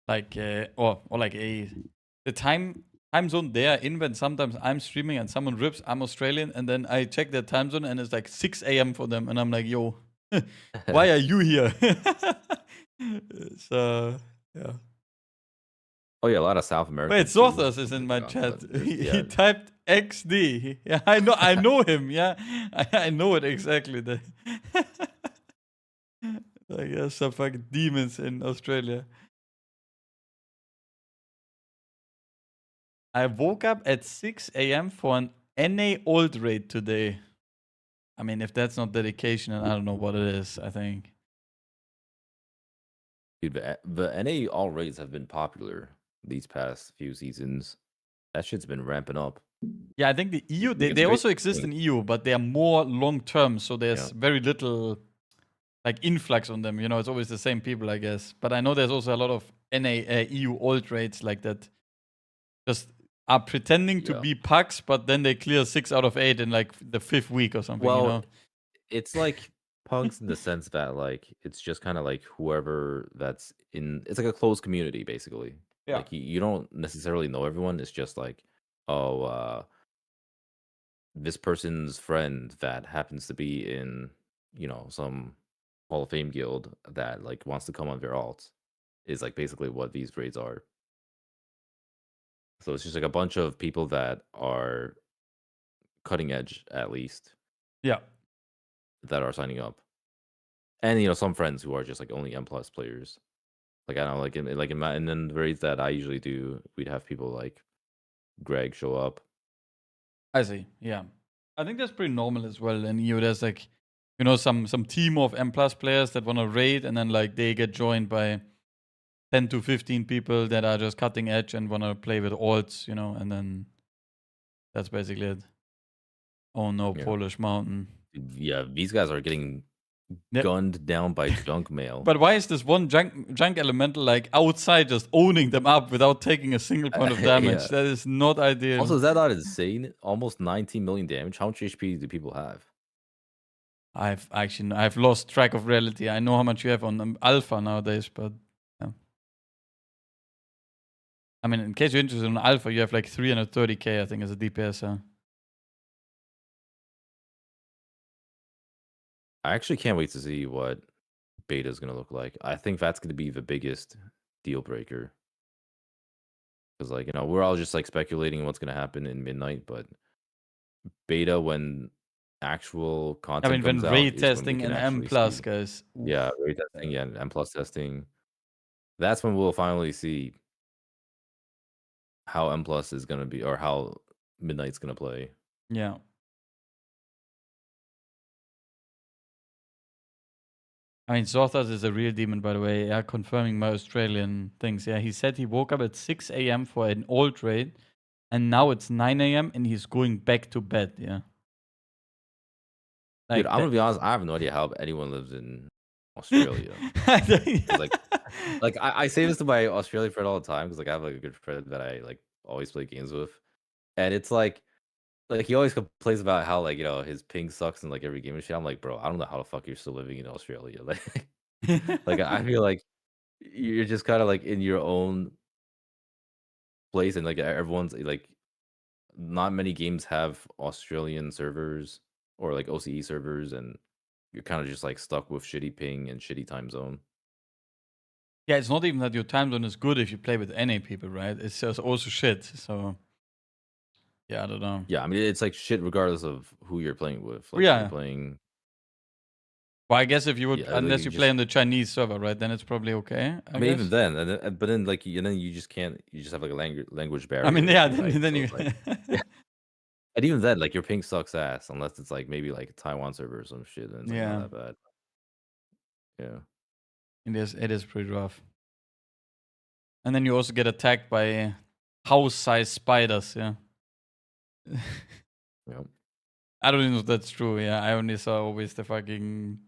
Like, or like the time zone they are in when sometimes I'm streaming and someone rips, I'm Australian, and then I check their time zone and it's like 6 a.m. for them, and I'm like, yo, why are you here? So, yeah. Oh yeah, a lot of South America. Wait, Zothos is in my chat. He typed XD. Yeah, I know him. Yeah, I know it exactly. Like, there's some fucking demons in Australia. I woke up at 6 a.m. for an NA old raid today. I mean, if that's not dedication, then I don't know what it is, I think. Dude, the NA all raids have been popular these past few seasons. That shit's been ramping up. Yeah, I think the EU, they also exist in EU, but they are more long-term, so there's very little like influx on them. It's always the same people, I guess. But I know there's also a lot of NA EU old raids like that. Just are pretending to be pucks, but then they clear 6 out of 8 in like the 5th week or something. Well, it's like punks in the sense that like it's just kind of like whoever that's in. It's like a closed community, basically. Yeah. Like you don't necessarily know everyone. It's just like, this person's friend that happens to be in, some Hall of Fame guild that like wants to come on their alt is like basically what these raids are. So it's just like a bunch of people that are cutting edge, at least. Yeah. That are signing up. And some friends who are just like only M+ players. Like I don't know, and then the raids that I usually do, we'd have people like Greg show up. I see. Yeah, I think that's pretty normal as well. And there's like, some team of M+ players that want to raid, and then like they get joined by 10 to 15 people that are just cutting edge and want to play with alts, and then that's basically it. Oh no, Polish Mountain. Yeah, these guys are getting gunned down by junk mail. But why is this one junk elemental like outside just owning them up without taking a single point of damage? That is not ideal. Also, is that not insane? Almost 19 million damage. How much HP do people have? I've lost track of reality. I know how much you have on Alpha nowadays, but yeah. I mean, in case you're interested in Alpha, you have like 330k, I think, as a DPS. I actually can't wait to see what beta is going to look like. I think that's going to be the biggest deal breaker. Because, like, we're all just like speculating what's going to happen in Midnight, but beta, when actual content comes out, when raid testing and M+, guys. Yeah, raid testing, and M+ testing. That's when we'll finally see how M+ is going to be, or how Midnight's going to play. Yeah. I mean, Zothas is a real demon, by the way. Yeah, confirming my Australian things. Yeah, he said he woke up at 6 a.m. for an old raid, and now it's 9 a.m. and he's going back to bed. Yeah. Like, dude, I'm gonna be honest. I have no idea how anyone lives in Australia. like I say this to my Australian friend all the time, because like I have like a good friend that I like always play games with, and it's like he always complains about how like his ping sucks in like every game and shit. I'm like, bro, I don't know how the fuck you're still living in Australia. Like I feel like you're just kind of like in your own place, and like everyone's like not many games have Australian servers or like OCE servers, and you're kind of just like stuck with shitty ping and shitty time zone. Yeah, it's not even that your time zone is good if you play with NA people, right? It's just also shit. So yeah, I don't know. Yeah, I mean it's like shit regardless of who you're playing with. Like Yeah. you're playing. Well, I guess if you would, Yeah, unless like you you play just- on the Chinese server, right? Then it's probably okay. I mean, even then, but then like and then you just can't. You just have like a language barrier. I mean, yeah. right? Then So you. it's like, yeah. And even then, like your ping sucks ass unless it's like maybe like a Taiwan server or some shit, and it's like Yeah. not that bad. Yeah. It is pretty rough. And then you also get attacked by house-sized spiders. Yeah. Yep. I don't even know if that's true. Yeah, I only saw always the fucking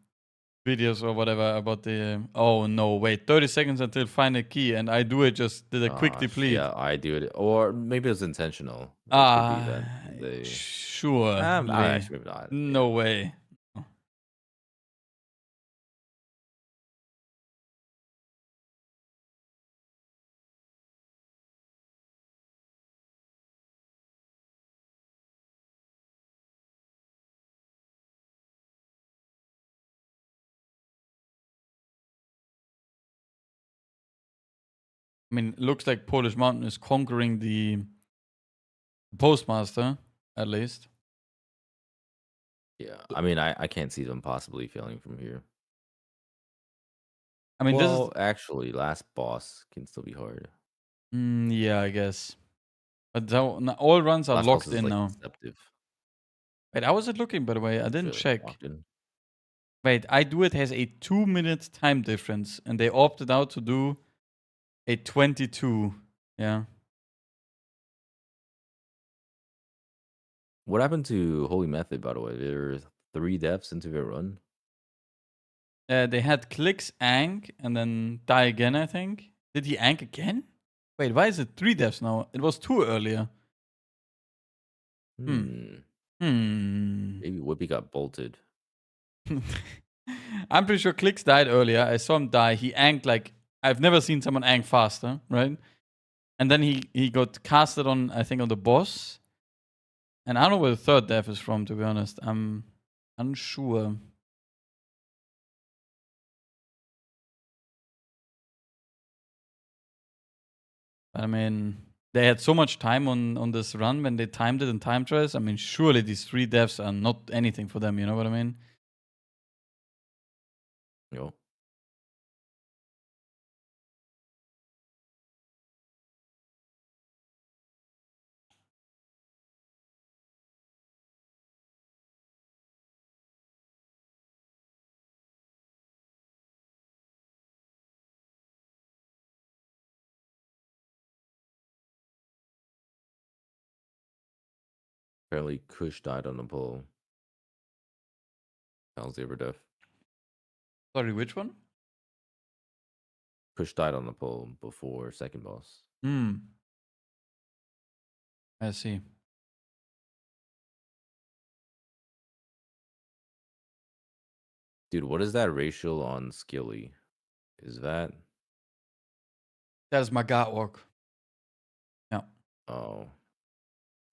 videos or whatever about the. Oh no! Wait, 30 seconds until final key, and I do it. Just did a quick deplete. Yeah, I do it, or maybe it's intentional. Sure. Actually, maybe not. No way. I mean, it looks like Polish Mountain is conquering the Postmaster, at least. Yeah, I mean, I can't see them possibly failing from here. I mean, well, this is actually, last boss can still be hard. yeah, I guess. But all runs are Last locked boss is, in like, now. deceptive. Wait, how was it looking, by the way? I didn't check. Locked in. Wait, I do it has a 2-minute time difference, and they opted out to do a 22. Yeah. What happened to Holy Method, by the way? There were 3 deaths into their run. They had clicks, ank, and then die again, I think. Did he ank again? Wait, why is it 3 deaths now? It was 2 earlier. Maybe Whippy got bolted. I'm pretty sure Clicks died earlier. I saw him die. He anked like I've never seen someone ank faster, right? And then he got casted on, I think, on the boss. And I don't know where the third death is from, to be honest. I'm unsure. I mean, they had so much time on this run when they timed it in time trials. I mean, surely these 3 deaths are not anything for them, you know what I mean? Yo. Apparently, Kush died on the pole. That was the ever death. Sorry, which one? Kush died on the pole before second boss. I see. Dude, what is that racial on Skilly? Is that? That's my god walk. Yeah. Oh.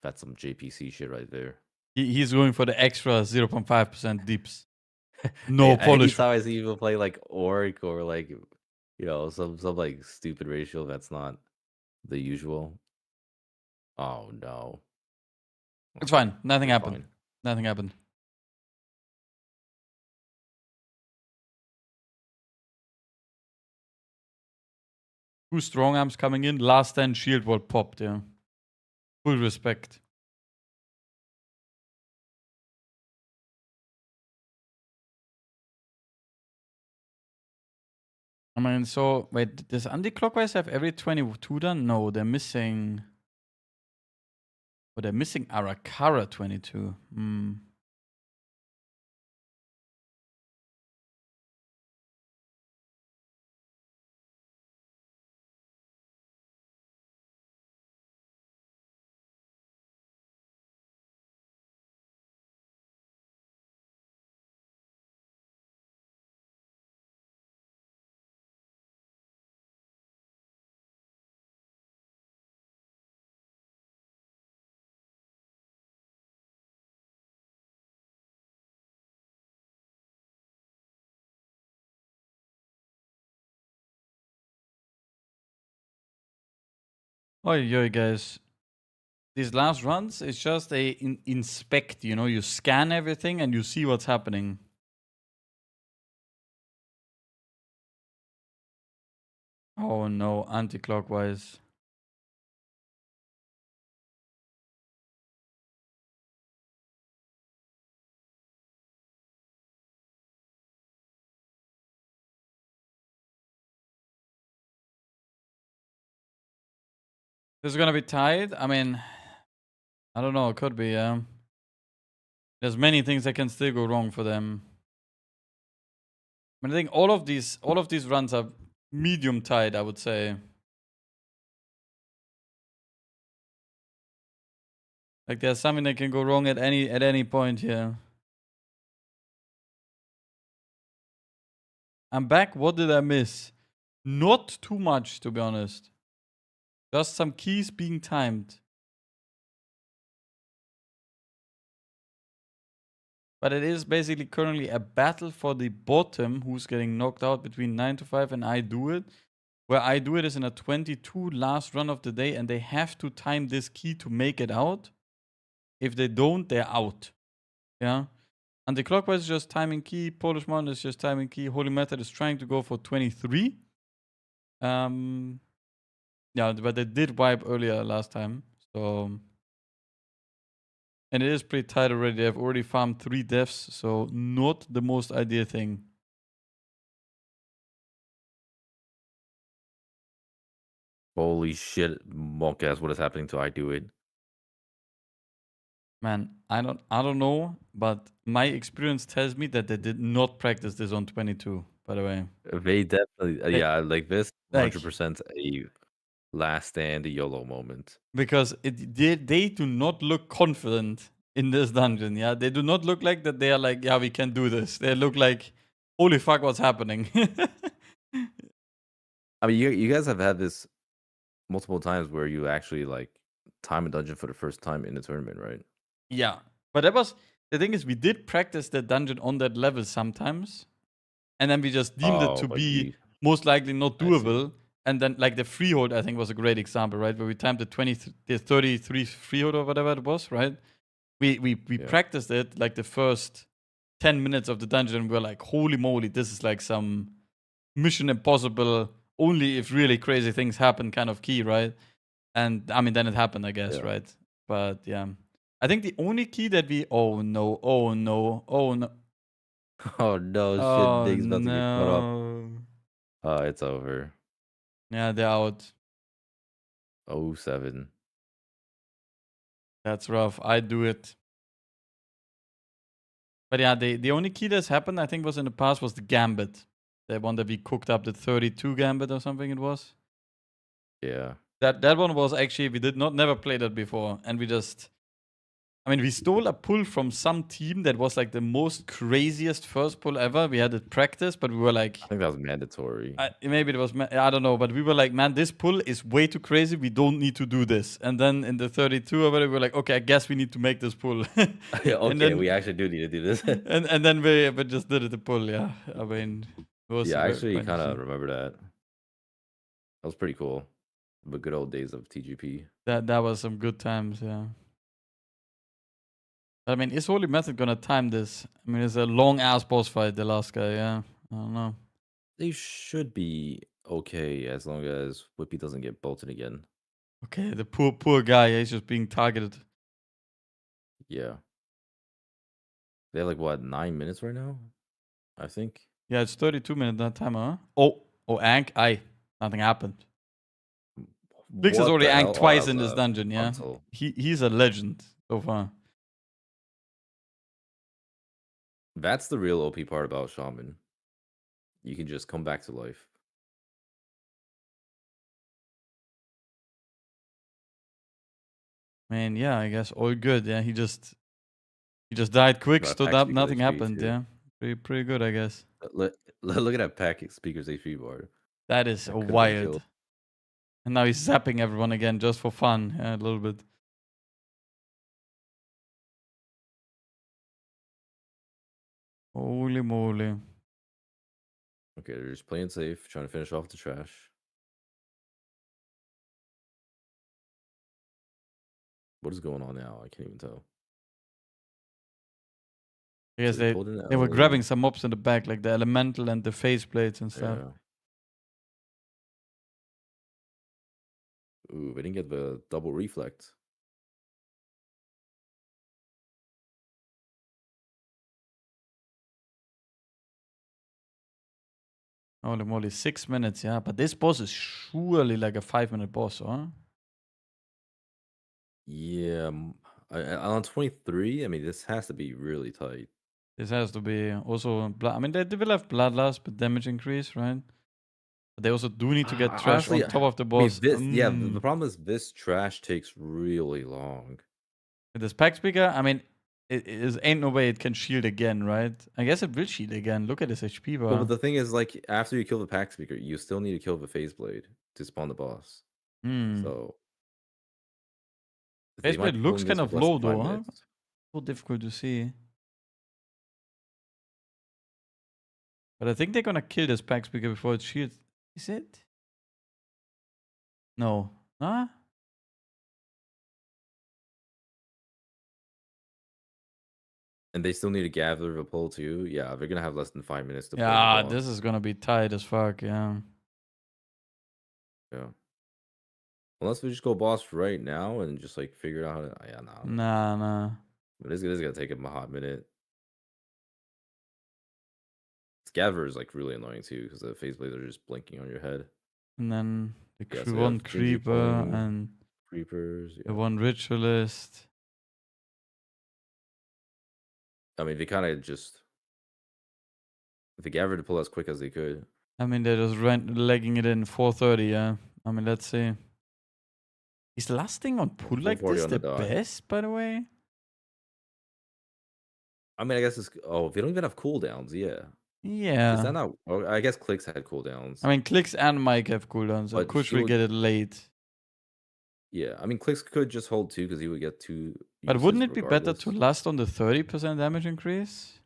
That's some JPC shit right there. He's going for the extra 0.5% dips. No polish. Anytime I see people play like Orc or like, you know, some like stupid racial that's not the usual. Oh no. It's fine. Nothing It's happened. fine. Nothing happened. Two strong arms coming in. Last stand shield wall popped, yeah. Full respect. I mean, so, wait, does anti-clockwise have every 22 done? No, they're missing... Oh, they're missing Arakara 22. Oh, yo, guys. These last runs, it's just a inspect, you know, you scan everything and you see what's happening. Oh no, anti-clockwise. This is gonna be tied. I mean, I don't know, it could be, yeah. There's many things that can still go wrong for them. I mean, I think all of these runs are medium tied, I would say. Like there's something that can go wrong at any point here. I'm back. What did I miss? Not too much, to be honest. Just some keys being timed. But it is basically currently a battle for the bottom who's getting knocked out between 9 to 5 and I Do It. Where I Do It is in a 22 last run of the day and they have to time this key to make it out. If they don't, they're out. Yeah. Anti-clockwise is just timing key. Polish Mountain is just timing key. Holy Method is trying to go for 23. Yeah, but they did wipe earlier last time. So... And it is pretty tight already. They have already farmed 3 deaths, so not the most ideal thing. Holy shit, Monkas, what is happening to I Do It? Man, I don't know, but my experience tells me that they did not practice this on 22, by the way. They definitely, yeah, like this, like 100% a last stand, a YOLO moment. Because they do not look confident in this dungeon, yeah? They do not look like that they are like, yeah, we can do this. They look like, holy fuck, what's happening? I mean, you guys have had this multiple times where you actually like time a dungeon for the first time in the tournament, right? Yeah. But that was, the thing is, we did practice that dungeon on that level sometimes. And then we just deemed it to be most likely not doable. And then, like, the freehold, I think, was a great example, right? Where we timed the 33 freehold or whatever it was, right? We practiced it, like, the first 10 minutes of the dungeon. And we were like, holy moly, this is like some Mission Impossible, only if really crazy things happen kind of key, right? And, I mean, then it happened, I guess, right? But, yeah. I think the only key that we... Oh, no. Oh, no. Oh, no. Oh, no. Oh, shit, Dig's about to get caught up. no. Oh, it's over. Yeah, they're out. 07. That's rough. I Do It. But yeah, the only key that's happened, I think, was in the past was the Gambit. The one that we cooked up, the 32 Gambit or something it was. Yeah. That one was actually, we did not never play that before. And we just... I mean, we stole a pull from some team that was like the most craziest first pull ever. We had it practice, but we were like... I think that was mandatory. Maybe it was... I don't know, but we were like, man, this pull is way too crazy. We don't need to do this. And then in the 32 or whatever, we were like, okay, I guess we need to make this pull. Yeah, okay, then, we actually do need to do this. and then we just did it the pull, yeah. I mean... Yeah, I actually kind of remember that. That was pretty cool. The good old days of TGP. That was some good times, yeah. I mean, is Holy Method gonna time this? I mean, it's a long-ass boss fight, the last guy, yeah. I don't know. They should be okay as long as Whippy doesn't get bolted again. Okay, the poor guy, he's just being targeted. Yeah. They have like, what, 9 minutes right now? I think. Yeah, it's 32 minutes that time, huh? Oh, Ank, nothing happened. Blix has already anked twice in this dungeon, yeah? He's a legend so far. That's the real OP part about Shaman. You can just come back to life. Man, yeah, I guess all good, yeah. He just died quick, stood up, nothing happened, yeah. Pretty good, I guess. Look at that pack speaker's HP bar. That is wild. And now he's zapping everyone again just for fun, yeah, a little bit. Holy moly. Okay, they're just playing safe, trying to finish off the trash. What is going on now? I can't even tell. I guess So they were grabbing some mobs in the back, like the elemental and the face plates and stuff. Yeah. Ooh, we didn't get the double reflect. Holy moly, 6 minutes, yeah. But this boss is surely like a 5-minute boss, huh? Yeah, on 23, I mean, this has to be really tight. This has to be also. I mean, they will have bloodlust, but damage increase, right? But they also do need to get trash Honestly, on top of the I mean, boss. yeah, the problem is this trash takes really long. With this pack speaker, I mean, it is ain't no way it can shield again, right? I guess it will shield again. Look at this HP bar. Well, but the thing is, like, after you kill the pack speaker, you still need to kill the phase blade to spawn the boss. So Phase blade looks kind of low though, huh? Minutes. So difficult to see. But I think they're gonna kill this pack speaker before it shields. Is it? No. Huh? And they still need to gather the pull too. Yeah, they're gonna have less than 5 minutes to pull the Yeah, boss. this is gonna be tight as fuck, yeah. Yeah. Unless we just go boss right now and just like figure out how to. Yeah, Nah. But this is gonna take him a hot minute. This gather is like really annoying too because the phase blades are just blinking on your head. And then the Yeah, so one Gingy creeper pulling and creepers. the one ritualist. I mean, they kind of just if they gathered to pull as quick as they could. I mean, they're just legging it in 430, yeah. I mean, let's see. Is lasting on pull like this the best, by the way? I mean, I guess it's... Oh, they don't even have cooldowns, yeah. Yeah. Is that not... Oh, I guess Clicks had cooldowns. I mean, Clicks and Mike have cooldowns, so Kush will get it late. Yeah, I mean, Clicks could just hold 2 because he would get 2. But wouldn't it be better to last on the 30% damage increase?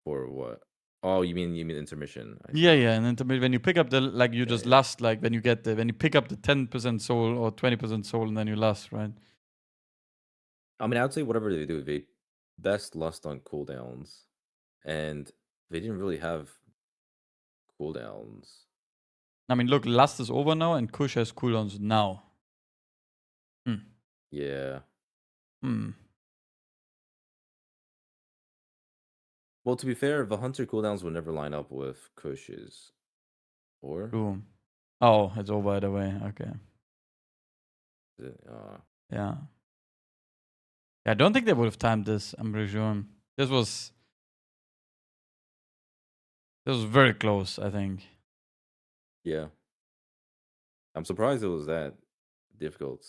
For what? Oh, you mean intermission? Yeah, and intermission when you pick up the like you just last like when you pick up the 10% soul or 20% soul and then you last, right? I mean, I would say whatever they do, they best lust on cooldowns, and they didn't really have cooldowns. I mean, look, last is over now, and Kush has cooldowns now. Yeah. Well, to be fair, the Hunter cooldowns would never line up with Kush's. Or? Boom. Oh, it's over either way. Okay. Yeah. I don't think they would have timed this, I'm pretty sure. This was very close, I think. Yeah. I'm surprised it was that difficult.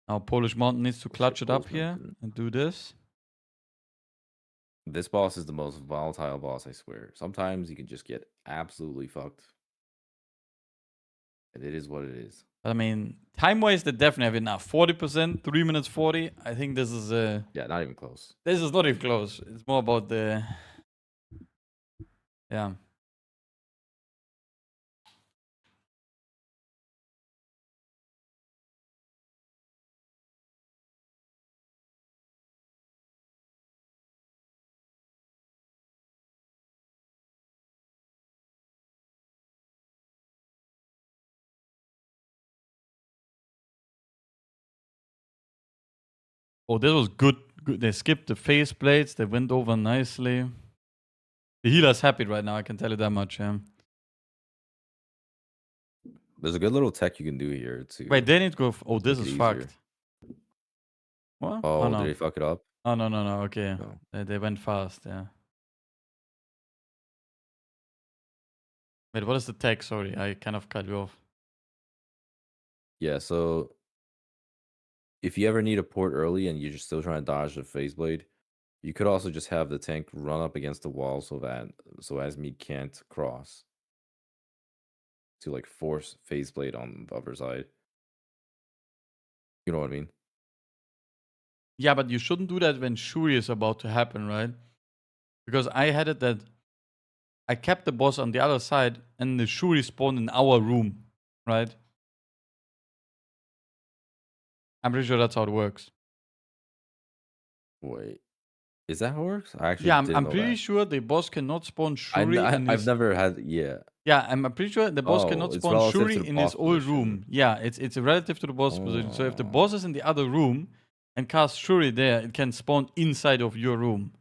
Now Polish Mountain needs to clutch it up here and do this. This boss is the most volatile boss, I swear. Sometimes you can just get absolutely fucked. And it is what it is. I mean, time-wise, they definitely have enough. 40%, 3 minutes 40. I think this is yeah, not even close. This is not even close. It's more about the... Yeah. Oh, this was good. They skipped the face plates. They went over nicely. The healer's happy right now, I can tell you that much, yeah. There's a good little tech you can do here, too. Wait, they need to go... Oh, this is fucked. What? Oh, no. Did they fuck it up? Oh, no. Okay. No. They went fast, yeah. Wait, what is the tech? Sorry, I kind of cut you off. Yeah, so... If you ever need a port early and you're just still trying to dodge the phase blade, you could also just have the tank run up against the wall so as me can't cross to like force phase blade on the other side. You know what I mean? Yeah, but you shouldn't do that when Shuri is about to happen, right? Because I had it that I kept the boss on the other side, and the Shuri spawned in our room, right? I'm pretty sure that's how it works. Wait, is that how it works? I actually Yeah, didn't I'm know pretty that. sure the boss cannot spawn Shuri in I've his... never had. Yeah. Yeah, I'm pretty sure the boss Oh, cannot it's spawn relative Shuri to the in his boss old position. room. Yeah, it's relative to the boss position. So if the Oh. boss is in the other room and cast Shuri there, it can spawn inside of your room.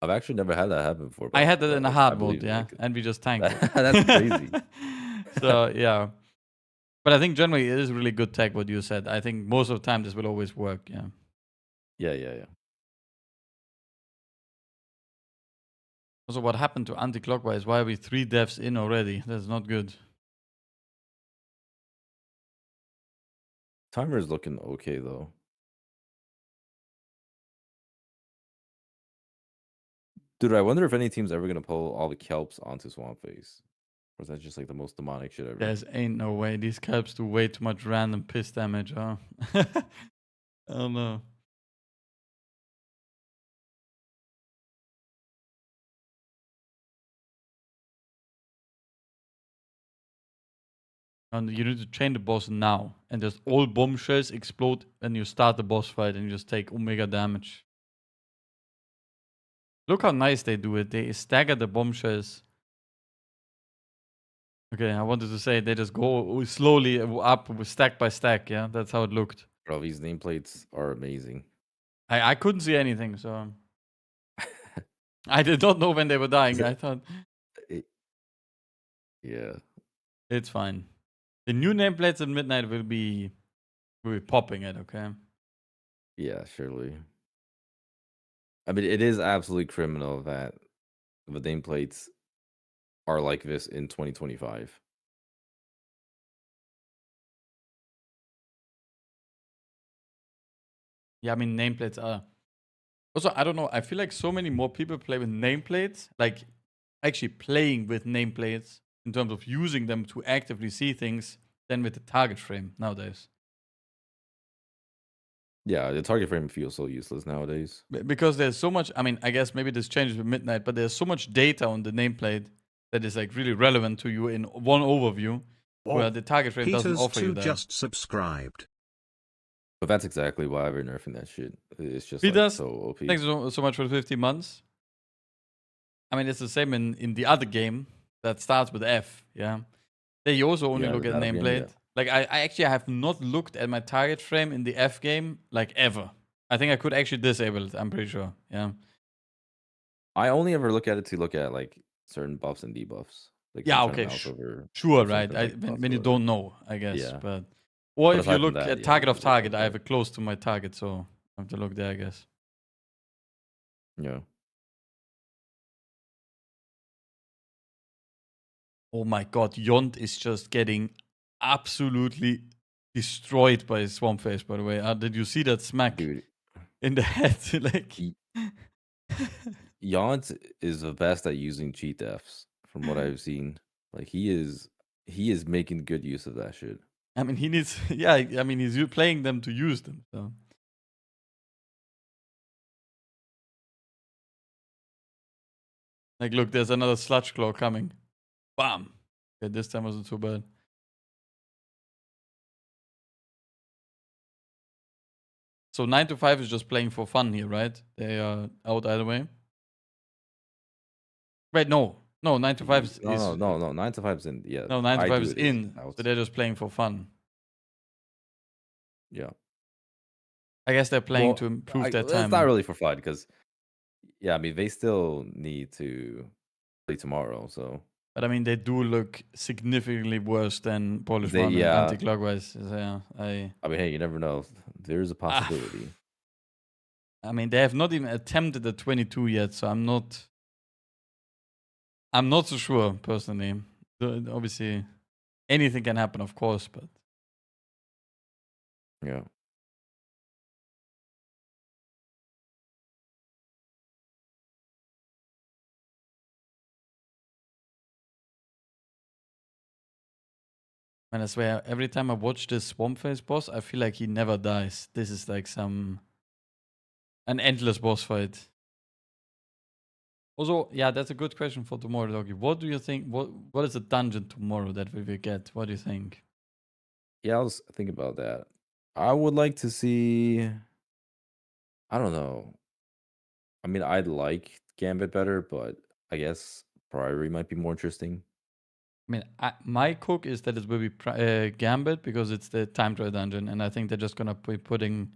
I've actually never had that happen before. I had that in a hard believe mode, yeah, like, and we just tanked it. that's crazy. So yeah, but I think generally it is really good tech what you said. I think most of the time this will always work. Yeah. Yeah. Also, what happened to anti-clockwise? Why are we 3 deaths in already? That's not good. Timer is looking okay though. Dude, I wonder if any team's ever gonna pull all the kelps onto Swamp Face. Or is that just like the most demonic shit ever? There's ain't no way. These kelps do way too much random piss damage, huh? I don't know. And you need to train the boss now. And just all bombshells explode when you start the boss fight and you just take omega damage. Look how nice they do it. They stagger the bombshells. Okay, I wanted to say they just go slowly up stack by stack, yeah? That's how it looked. Bro, these nameplates are amazing. I couldn't see anything, so... I did not know when they were dying. I thought... Yeah. It's fine. The new nameplates at midnight will be popping it, okay? Yeah, surely. I mean, it is absolutely criminal that the nameplates are like this in 2025. Yeah, I mean, nameplates are... Also, I don't know. I feel like so many more people play with nameplates, like actually playing with nameplates in terms of using them to actively see things than with the target frame nowadays. Yeah, the target frame feels so useless nowadays. Because there's so much, I mean, I guess maybe this changes with midnight, but there's so much data on the nameplate that is like really relevant to you in one overview, where the target frame doesn't offer you that. just subscribed. But that's exactly why we're nerfing that shit. It's just so OP. Thanks so much for the 50 months. I mean, it's the same in the other game that starts with F, yeah? There you also only look at nameplate. Like, I actually have not looked at my target frame in the F game, like, ever. I think I could actually disable it, I'm pretty sure, yeah? I only ever look at it to look at, like, certain buffs and debuffs. Like, yeah, okay, sure, right. When you don't know, I guess, yeah. but... Or if you look at target of target, I have it close to my target, so I have to look there, I guess. Yeah. Oh my god, Yont is just getting absolutely destroyed by Swamp Face, by the way. Did you see that smack Dude, in the head? Like... Yont is the best at using cheat deaths, from what I've seen. Like, he is making good use of that shit. I mean, he needs... Yeah, I mean, he's playing them to use them, so... Like, look, there's another Sludge Claw coming. Bam! Okay, this time wasn't too bad. So 9 to 5 is just playing for fun here, right? They are out either way. Wait, no. No, 9 to 5 is... No, 9 to 5 is in, yeah. No, 9 to 5 is in, so they're just playing for fun. Yeah. I guess they're playing to improve their time. It's not really for fun, because, yeah, I mean, they still need to play tomorrow, so... But I mean, they do look significantly worse than Polish One and anti-clockwise. Yeah, I mean, hey, you never know. There's a possibility. I mean, they have not even attempted the 22 yet, so I'm not so sure, personally. Obviously, anything can happen, of course, but... Yeah. And I swear, every time I watch this Swamp Face boss, I feel like he never dies. This is like an endless boss fight. Also, yeah, that's a good question for tomorrow, Doggy. What do you think? What is the dungeon tomorrow that we will get? What do you think? Yeah, I was thinking about that. I would like to see. I don't know. I mean, I'd like Gambit better, but I guess Priory might be more interesting. I mean, my cook is that it will be Gambit because it's the time trial dungeon, and I think they're just gonna be putting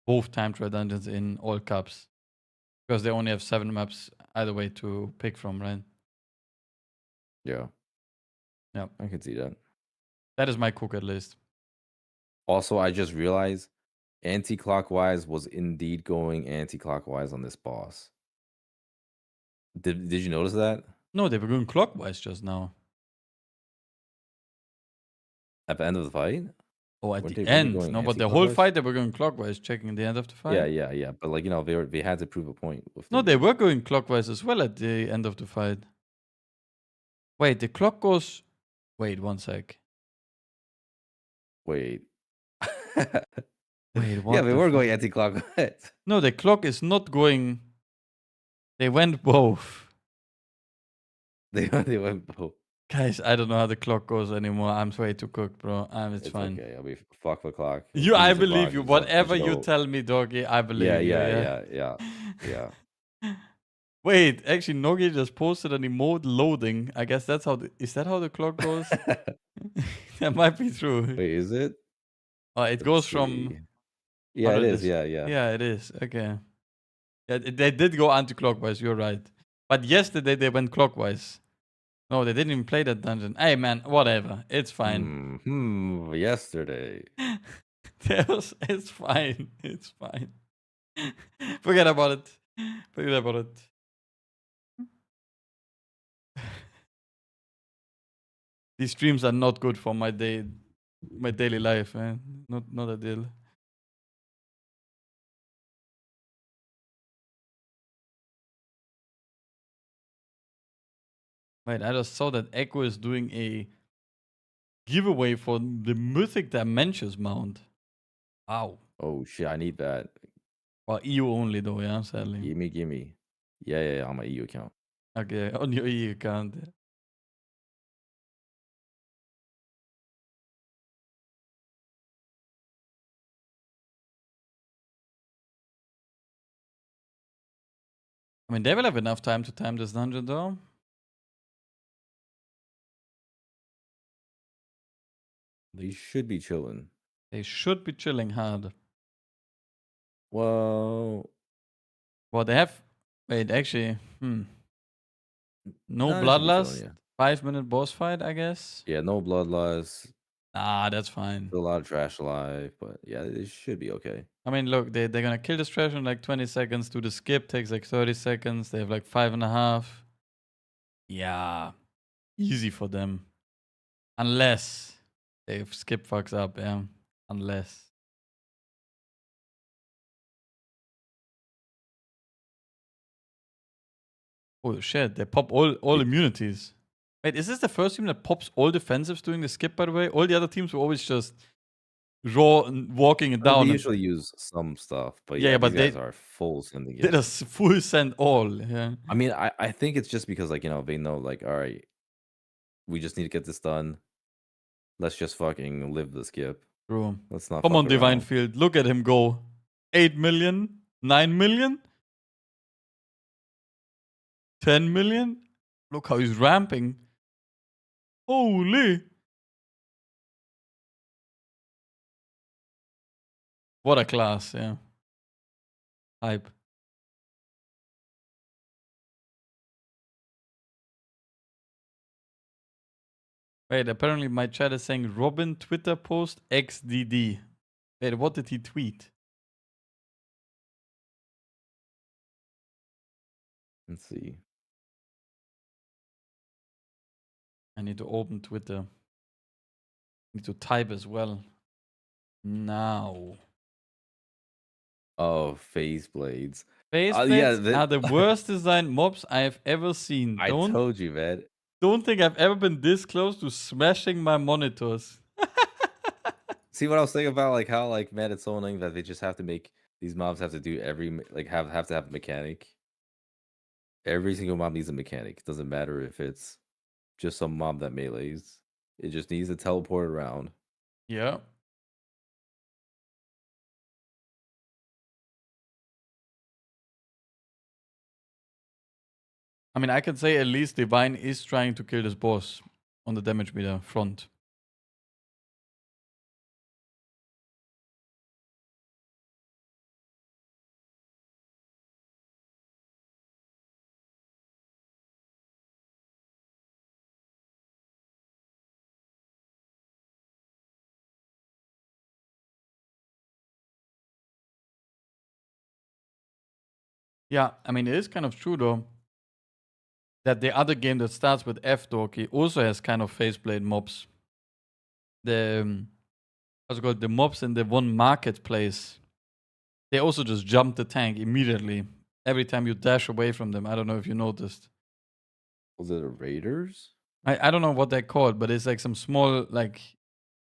both time trial dungeons in all cups because they only have 7 maps either way to pick from, right? Yeah. Yeah, I can see that. that is my cook at least. Also, I just realized anti-clockwise was indeed going anti-clockwise on this boss. Did you notice that? No, they were going clockwise just now. At the end of the fight? Oh, at Weren't the they really end. going No, but the whole anti-clockwise? fight they were going clockwise, checking the end of the fight. Yeah. But like, you know, they had to prove a point. With No, they were going clockwise as well at the end of the fight. Wait, the clock goes. Wait, one sec. Wait. Wait, what? Yeah, they were going anti-clockwise. No, the clock is not going. They went both. They went both. Guys, I don't know how the clock goes anymore. I'm way too cooked, bro. It's fine. Okay, I'll be fuck the clock. I believe you. Whatever you tell me, Doggy, I believe you. Yeah. Wait, actually, Nogi just posted an emote loading. I guess that's how. Is that how the clock goes? That might be true. Wait, is it? Oh, it goes from. Yeah, it is. Yeah. Yeah, it is. Okay. Yeah, they did go anti-clockwise. You're right. But yesterday they went clockwise. No, they didn't even play that dungeon. Hey, man, whatever. It's fine. Yesterday. It's fine. It's fine. Forget about it. Forget about it. These streams are not good for my daily life. Not a deal. Wait, I just saw that Echo is doing a giveaway for the Mythic Dimensions mount. Wow. Oh shit, I need that. Well, EU only though, yeah, sadly. Gimme. Yeah, on my EU account. Okay, on your EU account. Yeah. I mean, they will have enough time to time this dungeon though. They should be chilling. They should be chilling hard. Well, they have. Wait, actually, No they should be bloodlust. chilling, 5-minute boss fight, I guess. Yeah, no bloodlust. Nah, that's fine. Still a lot of trash alive, but yeah, it should be okay. I mean, look, they're gonna kill this trash in like 20 seconds. Do the skip takes like 30 seconds. They have like 5.5. Yeah, easy for them. Unless they skip fucks up, yeah. Unless. Oh shit, they pop all immunities. Wait, is this the first team that pops all defensives doing the skip, by the way? All the other teams were always just walking it down. They usually use some stuff, but but these guys are full sending it. They just full send all, yeah. I mean, I think it's just because, like, you know, they know, like, all right, we just need to get this done. Let's just fucking live the skip. True. Let's not. Come on, fuck Divine around. Field. Look at him go. 8 million? 9 million? 10 million? Look how he's ramping. Holy. What a class, yeah. Hype. Wait, apparently my chat is saying Robin Twitter post XDD. Wait, what did he tweet? Let's see. I need to open Twitter. Need to type as well. Now. Oh, phase blades. Phase blades are the worst designed mobs I have ever seen. I told you, man. Don't think I've ever been this close to smashing my monitors. See what I was saying about, like, how, like, man, it's so annoying that they just have to make these mobs have to do every, like, have to have a mechanic. Every single mob needs a mechanic. It doesn't matter if it's just some mob that melees. It just needs to teleport around. Yeah. I mean, I can say at least Divine is trying to kill this boss on the damage meter front. Yeah, I mean, it is kind of true though that the other game that starts with F Dorky also has kind of faceplate mobs. The what's it called? The mobs in the one marketplace. They also just jump the tank immediately every time you dash away from them. I don't know if you noticed. Was it a Raiders? I don't know what they're called, but it's like some small like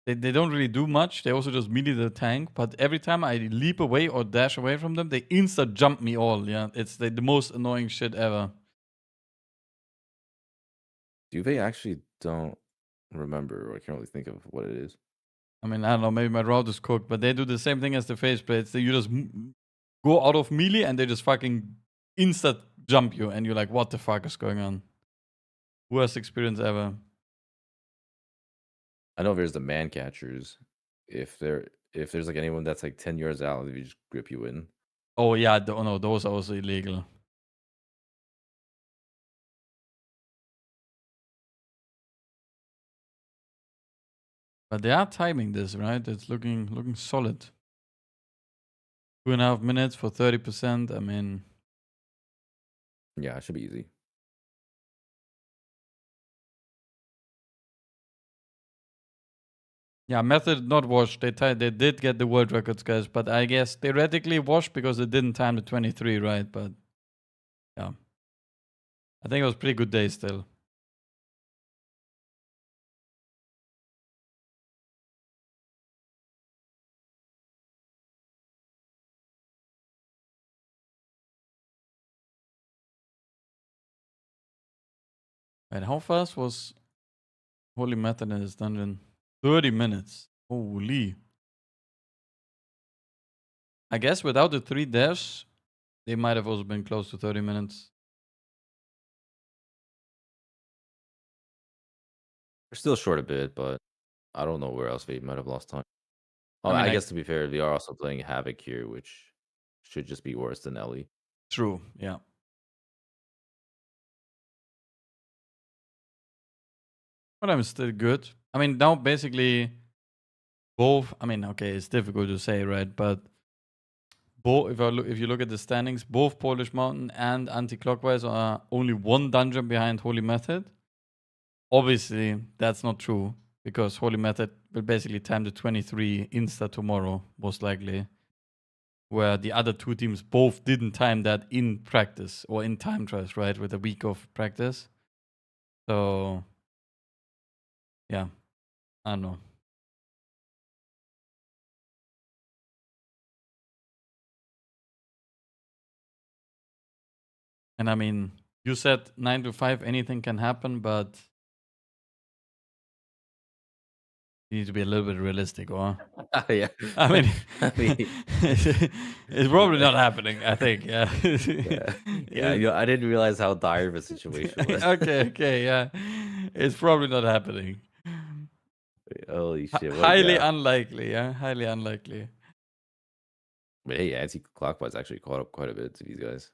they don't really do much. They also just melee the tank. But every time I leap away or dash away from them, they insta jump me all. Yeah, it's the most annoying shit ever. Do they actually don't remember? Or I can't really think of what it is. I mean, I don't know. Maybe my route is cooked, but they do the same thing as the faceplates. You just go out of melee and they just fucking insta jump you, and you're like, what the fuck is going on? Worst experience ever. I know there's the man catchers. If there's like anyone that's like 10 yards out, they just grip you in. Oh yeah, no, those are also illegal. But they are timing this, right? It's looking solid. 2.5 minutes for 30%. I mean, yeah, it should be easy. Yeah, method not washed. They did get the world records, guys, but I guess theoretically washed because they didn't time the 23, right? But yeah, I think it was a pretty good day still. Right, how fast was Holy Method in this dungeon? 30 minutes. Holy. I guess without the 3 dash, they might have also been close to 30 minutes. They're still short a bit, but I don't know where else they might have lost time. Oh, I mean, I guess to be fair, they are also playing Havoc here, which should just be worse than Ellie. True, yeah. But I'm still good. I mean, now basically both. I mean, okay, it's difficult to say, right? But both, if you look at the standings, both Polish Mountain and Anti-Clockwise are only 1 dungeon behind Holy Method. Obviously, that's not true because Holy Method will basically time the 23 insta tomorrow, most likely. Where the other 2 teams both didn't time that in practice or in time trials, right? With a week of practice. So, yeah, I don't know. And I mean, you said 9 to 5, anything can happen, but you need to be a little bit realistic, or? Yeah. I mean, mean it's probably not happening, I think, yeah. Yeah, I didn't realize how dire of a situation was. okay, yeah. It's probably not happening. Holy shit. Highly unlikely, yeah? Highly unlikely. But hey, Anti-Clockwise actually caught up quite a bit to these guys.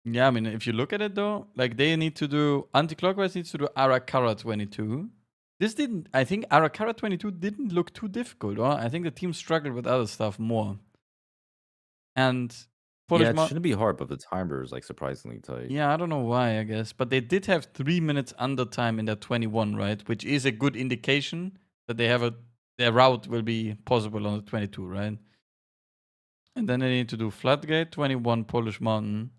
Yeah, I mean, if you look at it though, like they need to do, Anti-Clockwise needs to do Arakara 22. This didn't, I think Arakara 22 didn't look too difficult, or I think the team struggled with other stuff more. And yeah, it shouldn't be hard, but the timer is like surprisingly tight. Yeah, I don't know why, I guess. But they did have 3 minutes under time in that 21, right? Which is a good indication that they have their route will be possible on the 22, right? And then they need to do Floodgate, 21 Polish Mountain.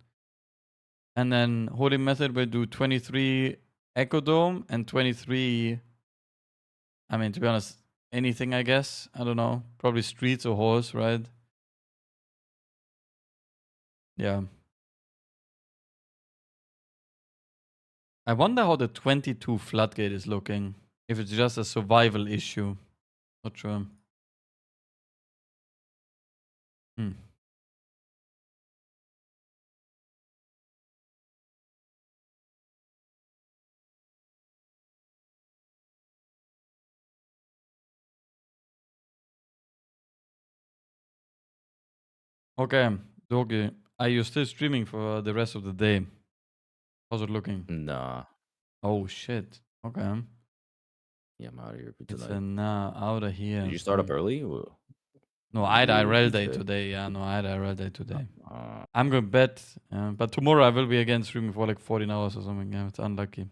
And then Holy Method will do 23 Echo Dome and 23, I mean, to be honest, anything, I guess. I don't know. Probably Streets or Horse, right? Yeah. I wonder how the 22 floodgate is looking. If it's just a survival issue. Not sure. Okay, Dorki, are you still streaming for the rest of the day? How's it looking? Nah. Oh shit. Okay. Yeah, I'm out of here for It's tonight. a nah out of here. Did you start up early? No, I had You IRL did day today? today. Yeah, no, I had IRL day today. I'm going to bed, but tomorrow I will be again streaming for like 14 hours or something. Yeah, it's unlucky.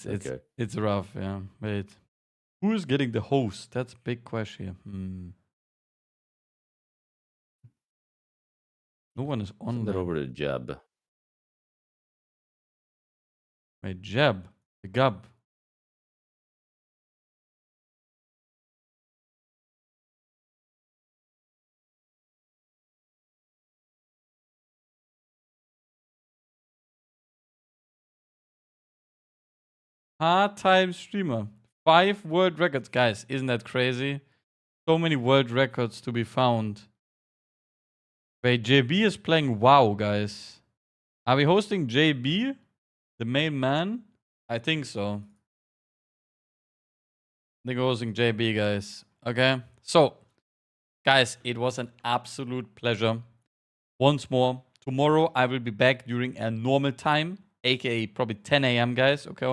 Okay. It's rough. Yeah. Wait, who is getting the host? That's a big question here. No one is on. Send it over to Jeb. Wait, Jeb, the Gub. Part-time streamer. 5 world records, guys. Isn't that crazy? So many world records to be found. Wait, JB is playing WoW, guys. Are we hosting JB? The main man? I think so. I think we're hosting JB, guys. Okay. So, guys, it was an absolute pleasure. Once more, tomorrow I will be back during a normal time, aka probably 10 a.m., guys. Okay.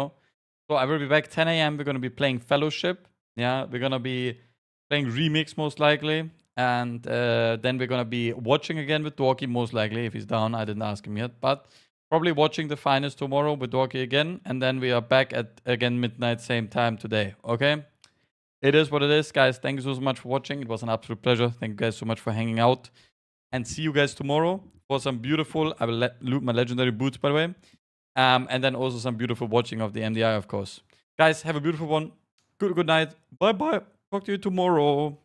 So I will be back 10 a.m. We're going to be playing Fellowship. Yeah, we're going to be playing Remix most likely. And then we're going to be watching again with Dorki most likely. If he's down, I didn't ask him yet. But probably watching the finals tomorrow with Dorki again. And then we are back at, again, midnight, same time today. Okay? It is what it is, guys. Thank you so much for watching. It was an absolute pleasure. Thank you guys so much for hanging out. And see you guys tomorrow for some beautiful... I will loot my legendary boots, by the way. And then also some beautiful watching of the MDI, of course. Guys, have a beautiful one. Good night. Bye-bye. Talk to you tomorrow.